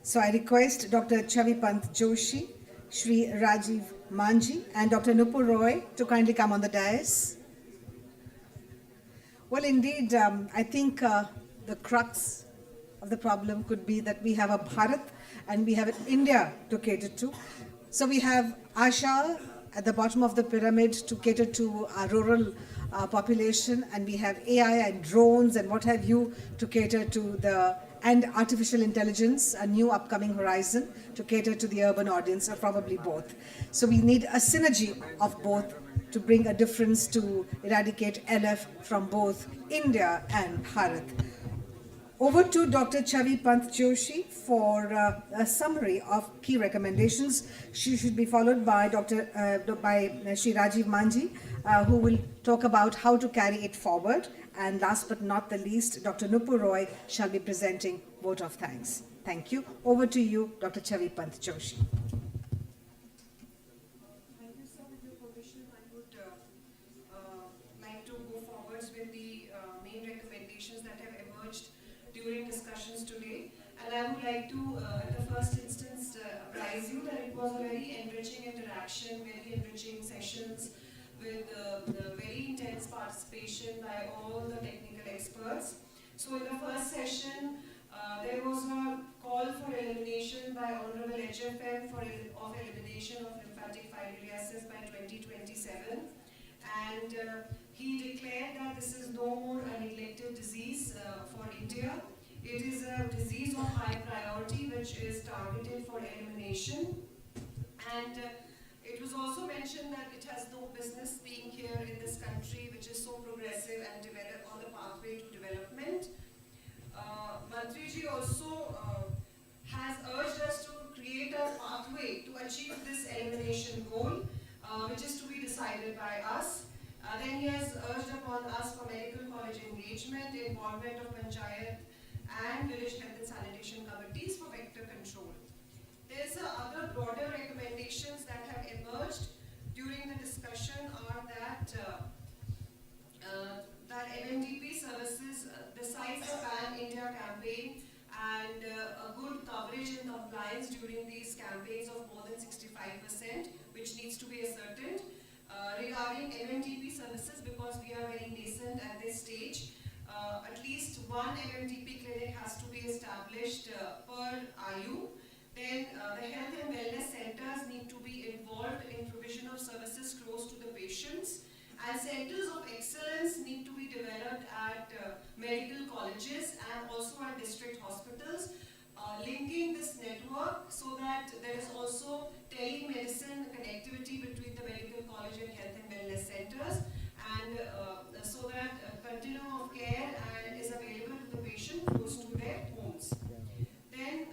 So I request Dr. Chavi Pant Joshi, Shri Rajiv Manji, and Dr. Nupur Roy to kindly come on the dais. Well, indeed, I think the crux of the problem could be that we have a Bharat and we have an India to cater to. So we have Asha at the bottom of the pyramid to cater to our rural population, and we have AI and drones and what have you to cater to and artificial intelligence, a new upcoming horizon to cater to the urban audience, or probably both. So we need a synergy of both to bring a difference to eradicate LF from both India and Bharat. Over to Dr. Chavi Pant Joshi for a summary of key recommendations. She should be followed by Shri Rajiv Manji, who will talk about how to carry it forward. And last but not the least, Dr. Nupur Roy shall be presenting vote of thanks. Thank you. Over to you, Dr. Chavi Pant Joshi. Thank you, sir. With your permission, I would like to go forwards with the main recommendations that have emerged during discussions today. And I would like to, at the first instance, apprise you that it was a very enriching interaction, very enriching sessions with very intense participation by all the technical experts. So in the first session, there was a call for elimination by Honorable HFM of elimination of lymphatic filariasis by 2027. And he declared that this is no more a neglected disease for India. It is a disease of high priority which is targeted for elimination. And it was also also mentioned that it has no business being here in this country, which is so progressive and develop on the pathway to development. Mantriji also has urged us to create a pathway to achieve this elimination goal, which is to be decided by us. Then he has urged upon us for medical college engagement, involvement of panchayat and village health and sanitation committees for vector control. There's other broader recommendations that have emerged during the discussion are that that MMDP services, besides the Pan India campaign and a good coverage and compliance during these campaigns of more than 65%, which needs to be ascertained. Regarding MMDP services, because we are very nascent at this stage, at least one MMDP clinic has to be established per IU. Then the health and wellness centers need to be involved in provision of services close to the patients, and centers of excellence need to be developed at medical colleges and also at district hospitals, linking this network so that there is also telemedicine connectivity between the medical college and health and wellness centers, and so that continuum of care is available to the patient close to their homes. Then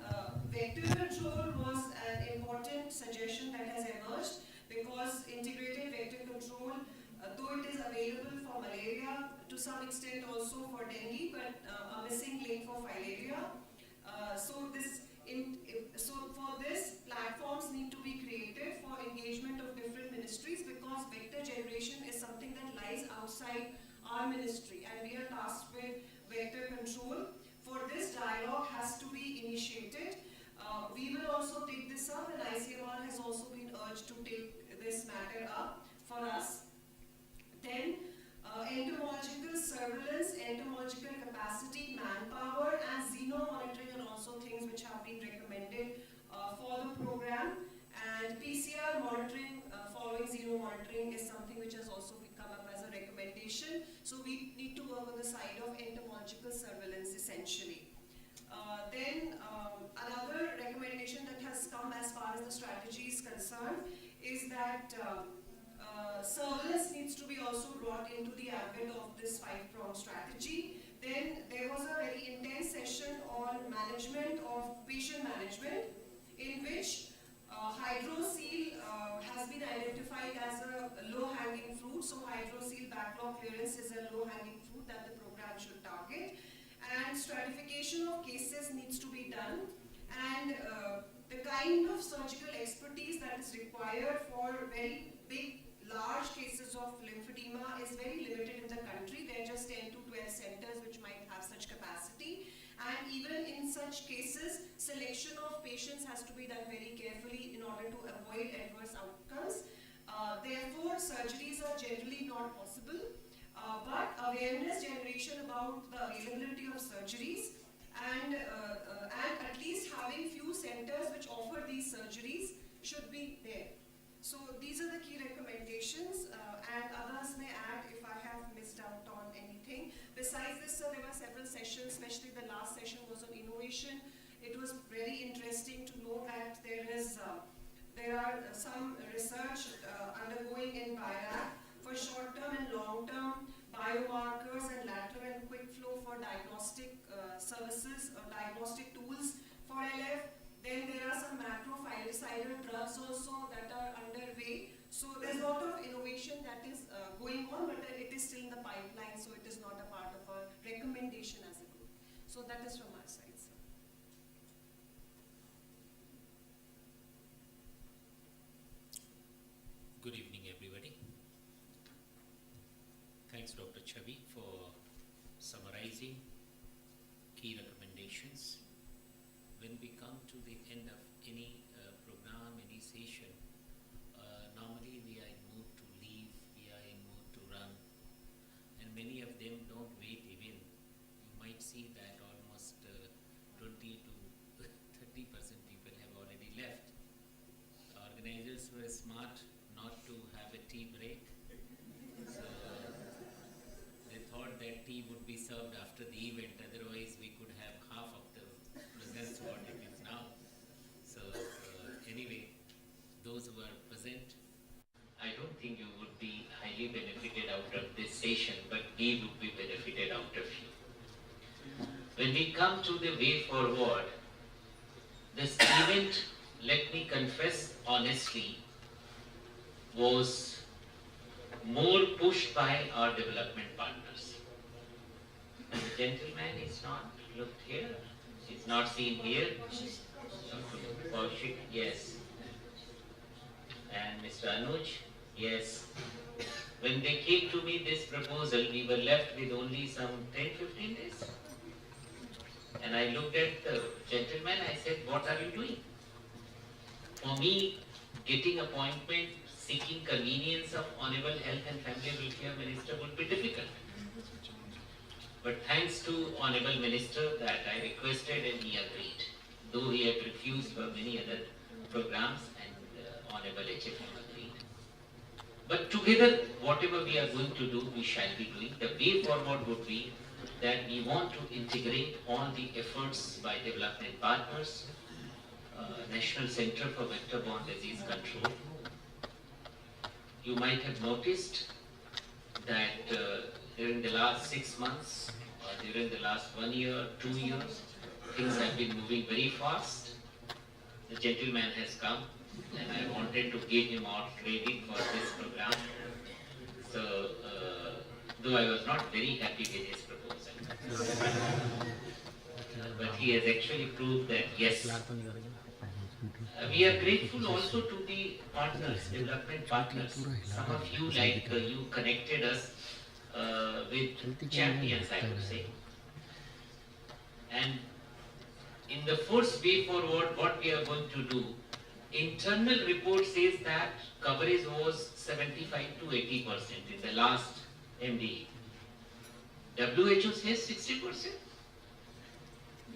vector control was an important suggestion that has emerged, because integrated vector control, though it is available for malaria, to some extent also for dengue, but a missing link for filaria. So for this, platforms need to be created for engagement of different ministries, because vector generation is something that lies outside our ministry, and we are tasked with vector control. For this, dialogue has to be initiated. We will also take this up, and ICMR has also been urged to take this matter up for us. Then, entomological surveillance, entomological capacity, manpower, and xenomonitoring are also things which have been recommended for the program. And PCR monitoring following xenomonitoring is something which has also come up as a recommendation. So we need to work on the side of entomological surveillance essentially. Then another recommendation that has come as far as the strategy is concerned is that surveillance needs to be also brought into the ambit of this 5-pronged strategy. Then there was a very intense session on management of patient management, in which hydroseal has been identified as a low-hanging fruit. So hydroseal backlog clearance is a low-hanging fruit that the program should target. And stratification of cases needs to be done. And the kind of surgical expertise that is required for very big, large cases of lymphedema is very limited in the country. There are just 10 to 12 centers which might have such capacity. And even in such cases, selection of patients has to be done very carefully in order to avoid adverse outcomes. Therefore, surgeries are generally not possible. But awareness generation about the availability of surgeries and at least having few centers which offer these surgeries should be there. So these are the key recommendations, and others may add if I have missed out on anything. Besides this, there were several sessions, especially the last session was on innovation. It was very interesting to know that there are some research undergoing in BIRAC for short-term and long-term biomarkers and lateral and quick flow for diagnostic services or diagnostic tools for LF. Then there are some macrophylocidal drugs also that are underway. So there's a lot of innovation that is going on, but it is still in the pipeline, so it is not a part of our recommendation as a group. So that is from our side, sir. Good evening, everybody. Thanks, Dr. Chavi, for summarizing key recommendations. When we come to the end of any program, any session, normally we are in mood to leave, we are in mood to run, and many of them don't wait even. You might see that almost 20 to 30% people have already left. The organizers were smart not to have a tea break, so they thought that tea would be served after the event, otherwise we could have half of the presence what it is now. So anyway, those who are present, When we come to the way forward, this event, let me confess honestly, was more pushed by our development partners. The gentleman is not looked here, is not seen here. Kaushik, yes. And Mr. Anuj, yes. When they came to me this proposal, we were left with only some 10-15 days. And I looked at the gentleman, I said, what are you doing? For me, getting appointment, seeking convenience of Honorable Health and Family Welfare Minister would be difficult. But thanks to Honorable Minister that I requested and he agreed, though he had refused for many other programs and Honorable HFM agreed. But together, whatever we are going to do, we shall be doing. The way forward would be that we want to integrate all the efforts by development partners, National Center for Vector-Borne Disease Control. You might have noticed that during the last 6 months or during the last 1 year, 2 years, things have been moving very fast. The gentleman has come and I wanted to give him all credit for this program. So, though I was not very happy with his proposal, but he has actually proved that yes. We are grateful also to the partners, development partners. Some of you, like you connected us with champions, I would say. And in the first way forward, what we are going to do, internal report says that coverage was 75 to 80% in the last MDE. WHO says 60%.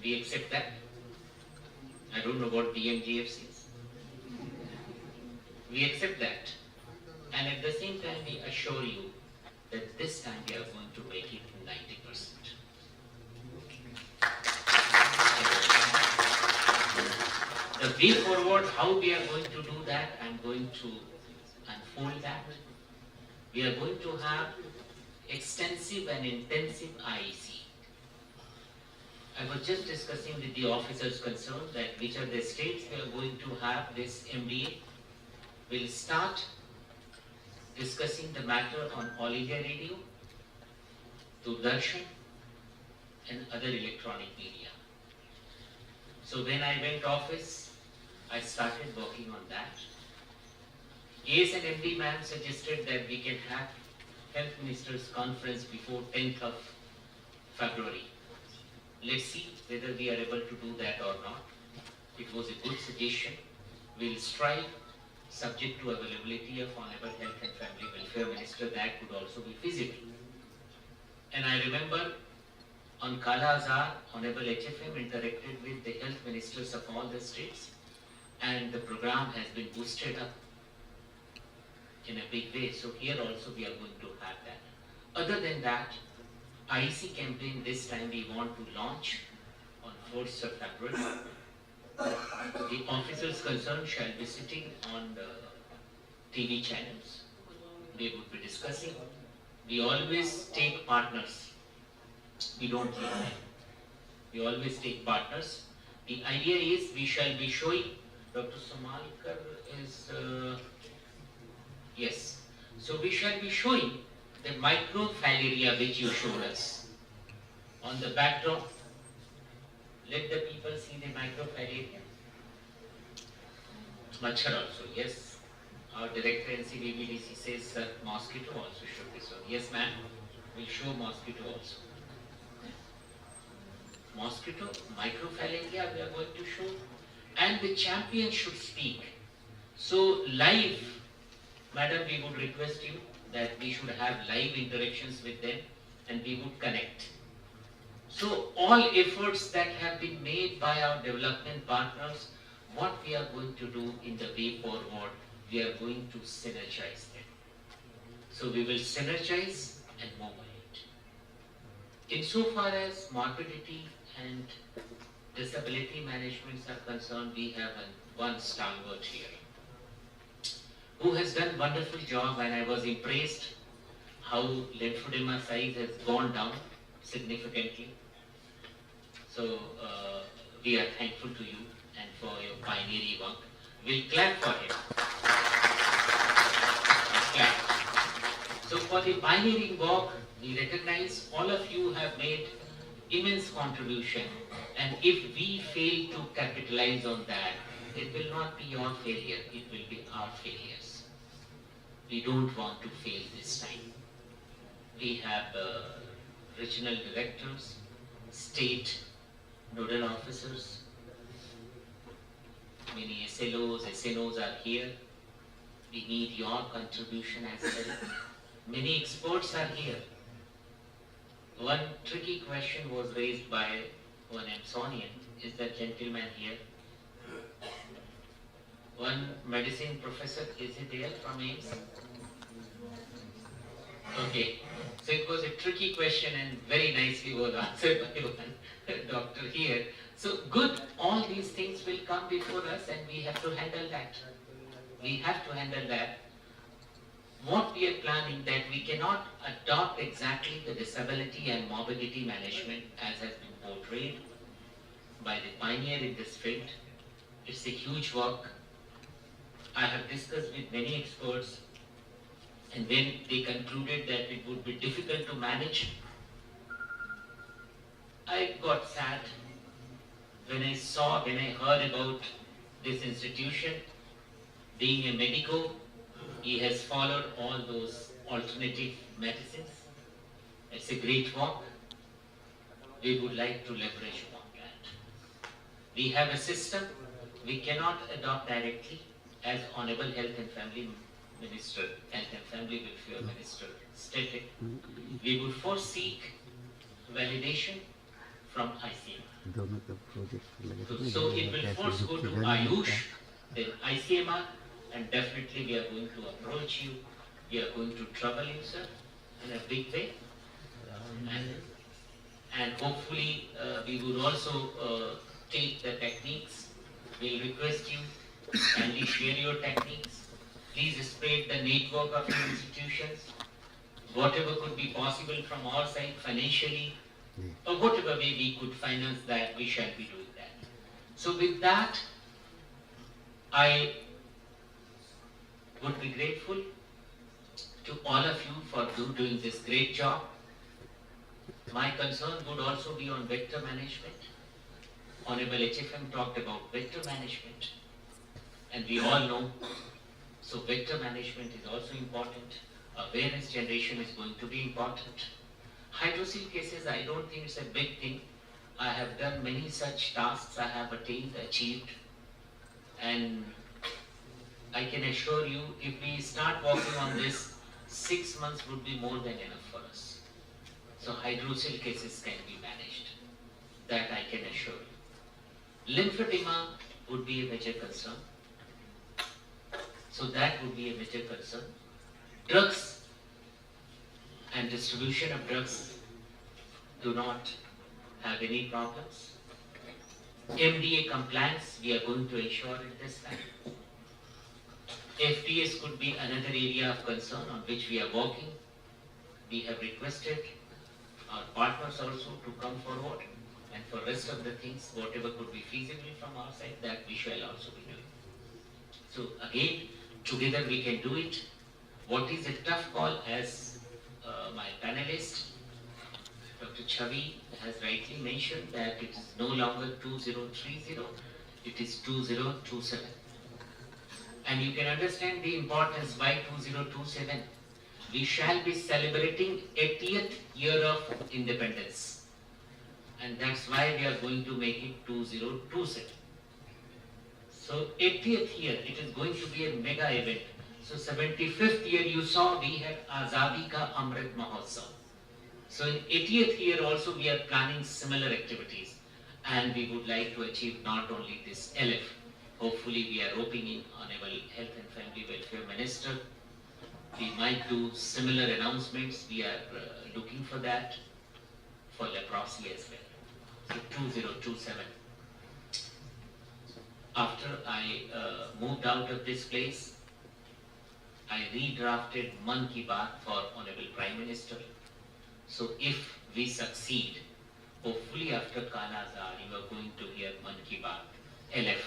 We accept that. I don't know what DMGF says. We accept that. And at the same time, we assure you that this time we are going to make it 90%. The way forward, how we are going to do that, I'm going to unfold that. We are going to have extensive and intensive IEC. I was just discussing with the officers concerned that which are the states we are going to have this MDA. We'll start discussing the matter on All India Radio, Doordarshan, and other electronic media. So when I went office, I started working on that. AS and MD ma'am suggested that we can have Health Ministers Conference before 10th of February. Let's see whether we are able to do that or not. It was a good suggestion. We'll strive, subject to availability of Honorable Health and Family Welfare Minister, that could also be feasible. And I remember on Kala Azar, Honorable HFM interacted with the health ministers of all the states, and the program has been boosted up in a big way. So here also we are going to have that. Other than that, IEC campaign this time we want to launch on 4th of February. The officers concerned shall be sitting on the TV channels. They would be discussing. We always take partners. We don't leave them. We always take partners. The idea is we shall be showing, Dr. Samalkar is, yes. So we shall be showing the microfilaria which you showed us. On the backdrop, let the people see the microfilaria. Machhar also, yes. Our director NCBBDC says mosquito also should be shown. Yes, ma'am, we'll show mosquito also. Mosquito, microfilaria we are going to show, and the champion should speak. So live, madam, we would request you that we should have live interactions with them and we would connect. So all efforts that have been made by our development partners, what we are going to do in the way forward, we are going to synergize them. So we will synergize and move ahead. Insofar as morbidity and disability management are concerned, we have one stalwart here who has done wonderful job, and I was impressed how lymphedema size has gone down significantly. So we are thankful to you and for your pioneering work. We'll clap for him. Clap. So for the pioneering work, we recognize all of you have made immense contribution, and if we fail to capitalize on that, it will not be your failure, it will be our failures. We don't want to fail this time. We have regional directors, state nodal officers, many SLOs, SNOs are here. We need your contribution as well. Many experts are here. One tricky question was raised by one Amazonian. Is that gentleman here? One medicine professor, is he there from AIMS? Okay, so it was a tricky question and very nicely was answered by one doctor here. So good, all these things will come before us and we have to handle that. We have to handle that. What we are planning, that we cannot adopt exactly the disability and morbidity management as has been portrayed by the pioneer in this field. It's a huge work. I have discussed with many experts, and when they concluded that it would be difficult to manage, I got sad when I heard about this institution. Being a medico, he has followed all those alternative medicines. It's a great work. We would like to leverage on that. We have a system we cannot adopt directly, as Honorable Health and Family Minister, Health and Family Welfare Minister stated. We would first seek validation from ICMR. So it will first go to Ayush, then ICMR, and definitely we are going to approach you. We are going to trouble you, sir, in a big way. And hopefully we would also take the techniques. We'll request you kindly share your techniques. Please spread the network of your institutions. Whatever could be possible from our side financially, or whatever way we could finance that, we shall be doing that. So with that, I would be grateful to all of you for doing this great job. My concern would also be on vector management. Honorable HFM talked about vector management, and we all know, so vector management is also important. Awareness generation is going to be important. Hydrocele cases, I don't think it's a big thing. I have done many such tasks, I have achieved, and I can assure you, if we start working on this, 6 months would be more than enough for us. So hydrocele cases can be managed. That I can assure you. Lymphedema would be a major concern. So that would be a major concern. Drugs and distribution of drugs do not have any problems. MDA compliance, we are going to ensure at this time. FTS could be another area of concern on which we are working. We have requested our partners also to come forward, and for rest of the things, whatever could be feasible from our side, that we shall also be doing. So again, together we can do it. What is a tough call, as my panelist, Dr. Chavi, has rightly mentioned, that it is no longer 2030, it is 2027. And you can understand the importance why 2027. We shall be celebrating 80th year of independence. And that's why we are going to make it 2027. So 80th year, it is going to be a mega event. So 75th year, you saw we had Azadi Ka Amrit Mahotsav. So in 80th year also we are planning similar activities, and we would like to achieve not only this LF. Hopefully we are roping in Honorable Health and Family Welfare Minister. We might do similar announcements. We are looking for that for leprosy as well. So 2027. After I moved out of this place, I redrafted Man Ki Baat for Honorable Prime Minister. So if we succeed, hopefully after Kala Azar, you are going to hear Man Ki Baat, LF.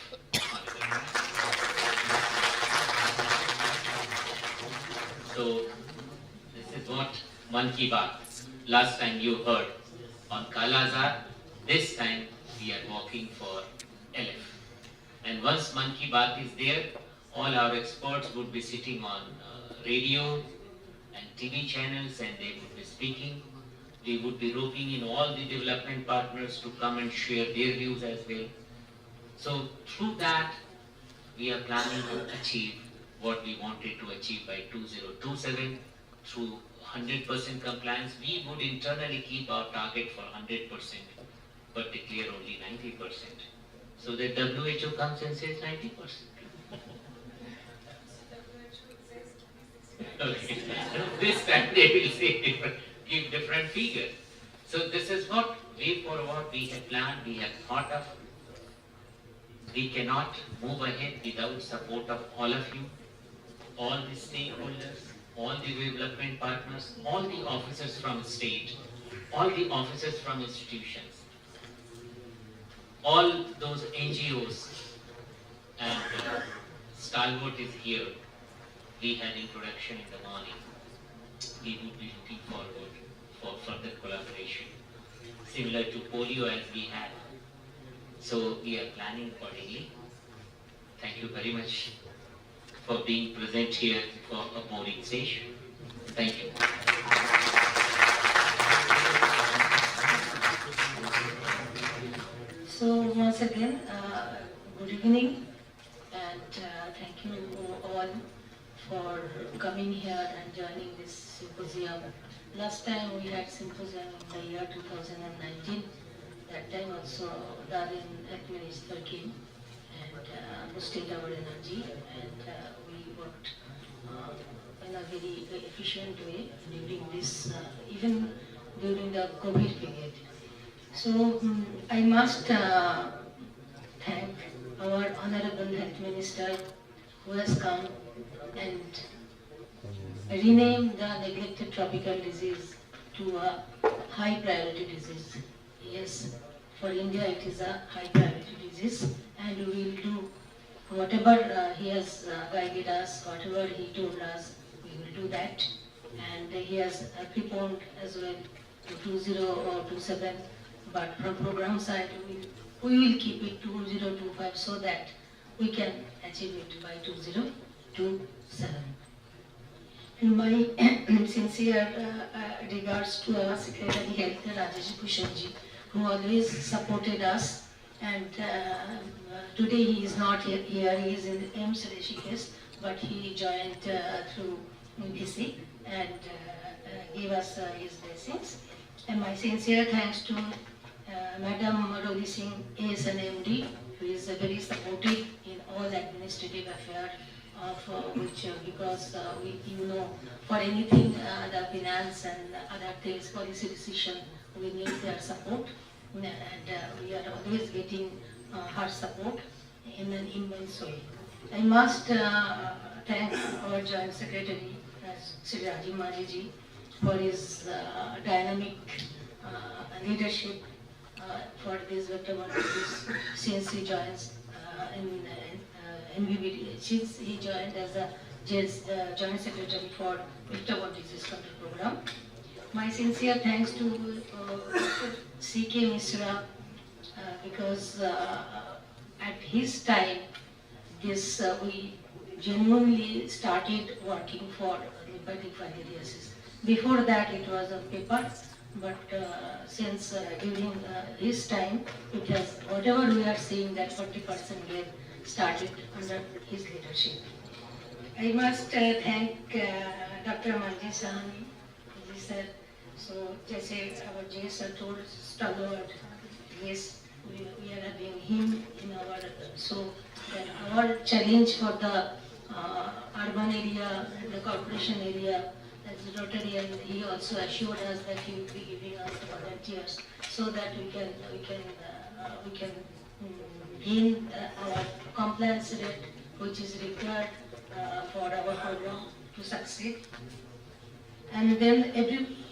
So this is what Man Ki Baat. Last time you heard on Kala Azar, this time we are working for LF. And once Man Ki Baat is there, all our experts would be sitting on radio and TV channels and they would be speaking. We would be roping in all the development partners to come and share their views as well. So through that, we are planning to achieve what we wanted to achieve by 2027 through 100% compliance. We would internally keep our target for 100%, but declare only 90%. So the WHO comes and says 90%. Okay. This time they will say different, give different figures. So this is what way forward we have planned, we have thought of. We cannot move ahead without support of all of you, all the stakeholders, all the development partners, all the officers from state, all the officers from institutions, all those NGOs, and Stalwart is here. We had introduction in the morning. We would be looking forward for further collaboration, similar to polio as we had. So we are planning accordingly. Thank you very much for being present here for a boarding session. Thank you. So once again, good evening, and thank you all for coming here and joining this symposium. Last time we had symposium in the year 2019. That time also Darren Health Minister came and boosted our energy, and we worked in a very efficient way during this, even during the COVID period. So I must thank our Honorable Health Minister who has come and renamed the neglected tropical disease to a high priority disease. Yes, for India it is a high priority disease, and we will do whatever he has guided us, whatever he told us, we will do that. And he has preponed as well to 2027, but from program side we will keep it 2025 so that we can achieve it by 2027. And my sincere regards to our Secretary Health, Rajesh Bhushanji, who always supported us. And today he is not here, he is in AIMS Rishikesh, but he joined through UPC and gave us his blessings. And my sincere thanks to Madam Roli Singh, ASN MD, who is very supportive in all administrative affairs of which, because you know, for anything, the finance and other things, policy decision, we need their support, and we are always getting her support in an immense way. I must thank our Joint Secretary, Sri Rajiv Majiji, for his dynamic leadership for this vector disease since he joins in NVBD, since he joined as a Joint Secretary for vector-borne disease control program. My sincere thanks to C.K. Misra, because at his time, this we genuinely started working for lymphatic filariasis. Before that, it was on paper, but since during his time, it has, whatever we are seeing, that 40% gain started under his leadership. I must thank Dr. Manji Sahani, ji sir. So, just our J sir told, Stalwart, yes, we are having him in our, so that our challenge for the urban area and the corporation area as Rotary, and he also assured us that he will be giving us the volunteers so that we can gain our compliance rate, which is required for our program to succeed. And then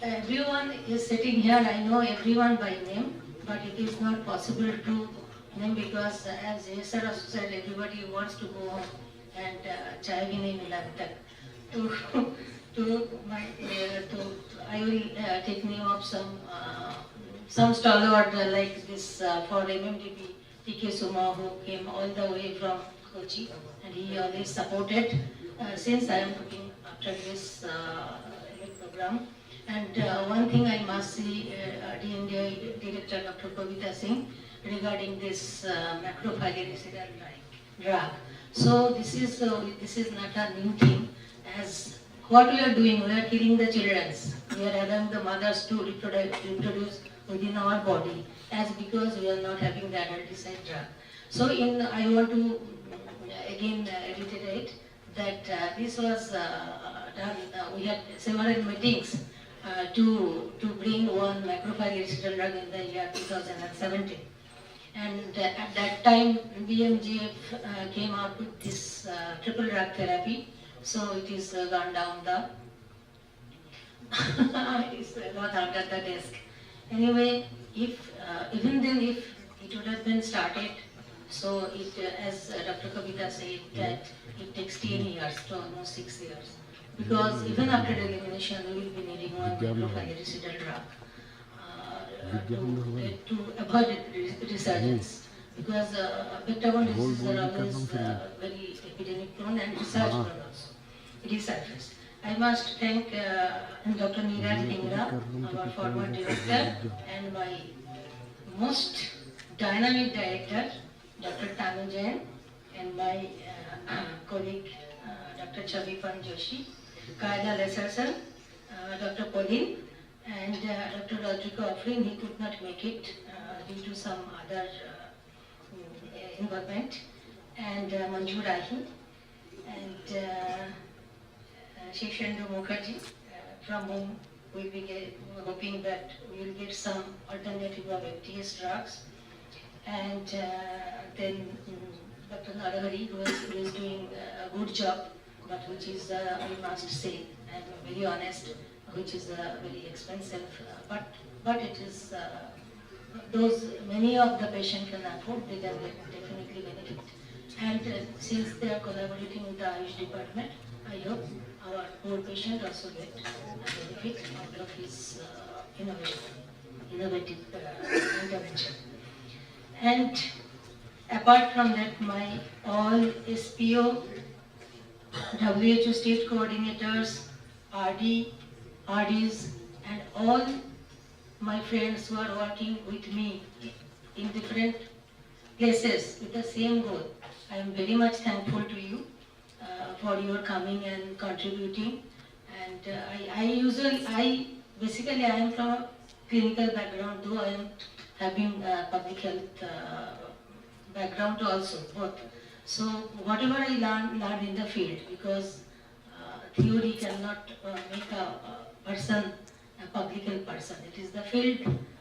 everyone is sitting here, I know everyone by name, but it is not possible to them because as Yesar also said, everybody wants to go home and chai bhi nahi mila abhi tak. I will take name of some stalwart like this for MMDP, TK Suma, who came all the way from Kochi, and he always supported since I am looking after this program. And one thing I must say, DNDI Director Dr. Kavita Singh, regarding this macrophagocytic drug. So this is not a new thing. As what we are doing, we are killing the children. We are allowing the mothers to reproduce within our body, as because we are not having the adulticide drug. So I want to again reiterate that this was done. We had several meetings to bring one macrophagocytic drug in the year 2017. And at that time, BMGF came out with this triple drug therapy. So it is gone down the, it is not under the desk. Anyway, if even then if it would have been started, so it, as Dr. Kavita said, that it takes 10 years to almost 6 years. Because even after the elimination, we will be needing one macrophagocytic drug to avoid resurgence. Because vector-borne diseases are always very epidemic prone and research prone also. It is surface. I must thank Dr. Neeraj Dhingra, our former director, and my most dynamic director, Dr. Tanu Jain, and my colleague, Dr. Chavipan Joshi, Kaila Lesserson, Dr. Pauline, and Dr. Rodrigo Afrin. He could not make it due to some other involvement, and Manju Rahi, and Shishendu Mukherjee, from whom we will be hoping that we will get some alternative of FTS drugs, and then Dr. Narahari, who is doing a good job, but which is, we must say, and very honest, which is very expensive, but it is many of the patients can afford, they can definitely benefit. And since they are collaborating with the Ayush department, I hope our poor patient also get a benefit out of his innovative intervention. And apart from that, my all SPO, WHO state coordinators, RD, RDs, and all my friends who are working with me in different places with the same goal. I am very much thankful to you for your coming and contributing. And I basically I am from a clinical background, though I am having public health background also, both. So whatever I learned in the field, because theory cannot make a person a public health person. It is the field,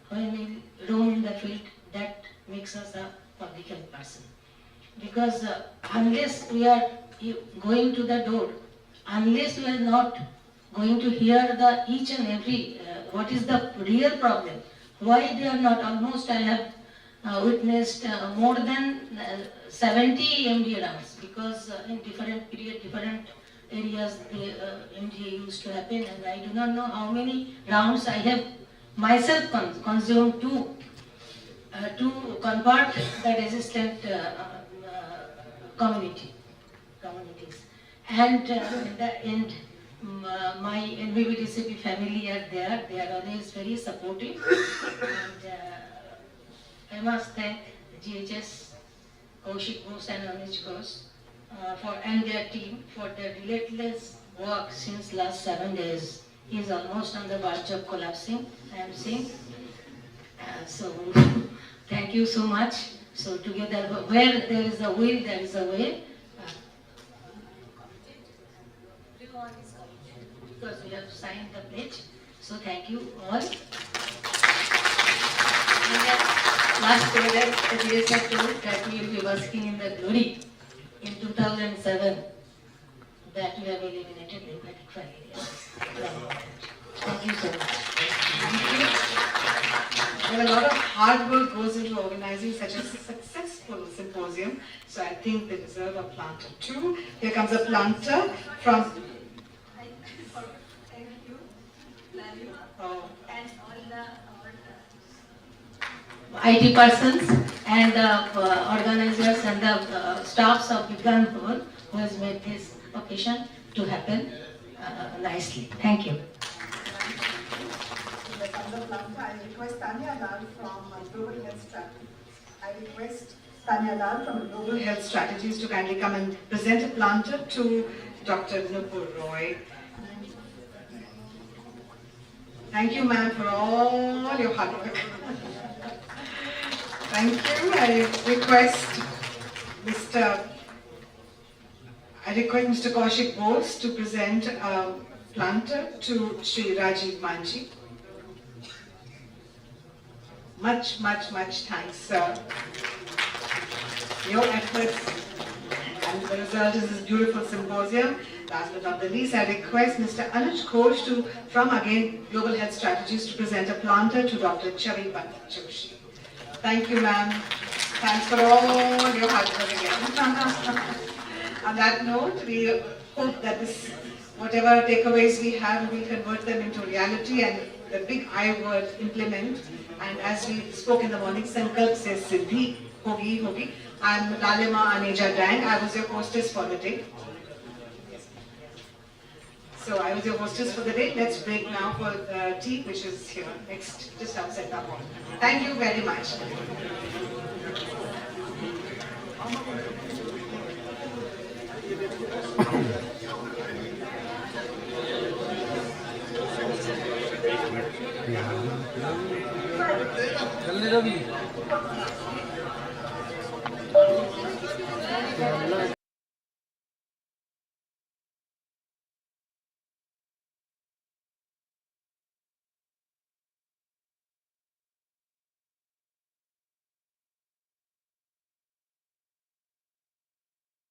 when we roam in the field, that makes us a public health person. Because unless we are going to the door, unless we are not going to hear the each and every, what is the real problem, why they are not, almost I have witnessed more than 70 MD rounds, because in different period, different areas the MDA used to happen, and I do not know how many rounds I have myself consumed to convert the resistant communities. And in the end, my NVBDCP family are there. They are always very supportive. And I must thank GHS, Kaushik Bose and Anish Ghosh, and their team for their relentless work since last 7 days. He is almost on the verge of collapsing, I am seeing. So thank you so much. So together, where there is a will, there is a way. Because we have signed the pledge. So thank you all. And last paragraph, the director told that we will be basking in the glory in 2007 that we have eliminated lymphatic filariasis. Thank you so much. Thank you. Well, a lot of hard work goes into organizing such a successful symposium, so I think they deserve a planter too. Here comes a planter from... Oh. IT persons and the organizers and the staffs of Vigyan Bhavan who has made this occasion to happen nicely. Thank you. I request Tanya Lal from Global Health Strategies. I request Tanya Lal from Global Health Strategies to kindly come and present a planter to Dr. Nupur Roy. Thank you, ma'am, for all your hard work. Thank you. I request Mr. Kaushik Bose to present a planter to Sri Rajiv Manji. Much thanks, sir. Your efforts and the result is this beautiful symposium. Last but not the least, I request Mr. Anuj Ghosh from again Global Health Strategies to present a planter to Dr. Chavi Joshi. Thank you, ma'am. Thanks for all your hard work again. On that note, we hope that this, whatever takeaways we have, we will convert them into reality, and the big I word, implement. And as we spoke in the morning, Sankalp says Siddhi, Hogi. I'm Lalima Aneja Dang. I was your hostess for the day. So I was your hostess for the day. Let's break now for tea, which is here next, just outside the hall. Thank you very much. चलने दो भी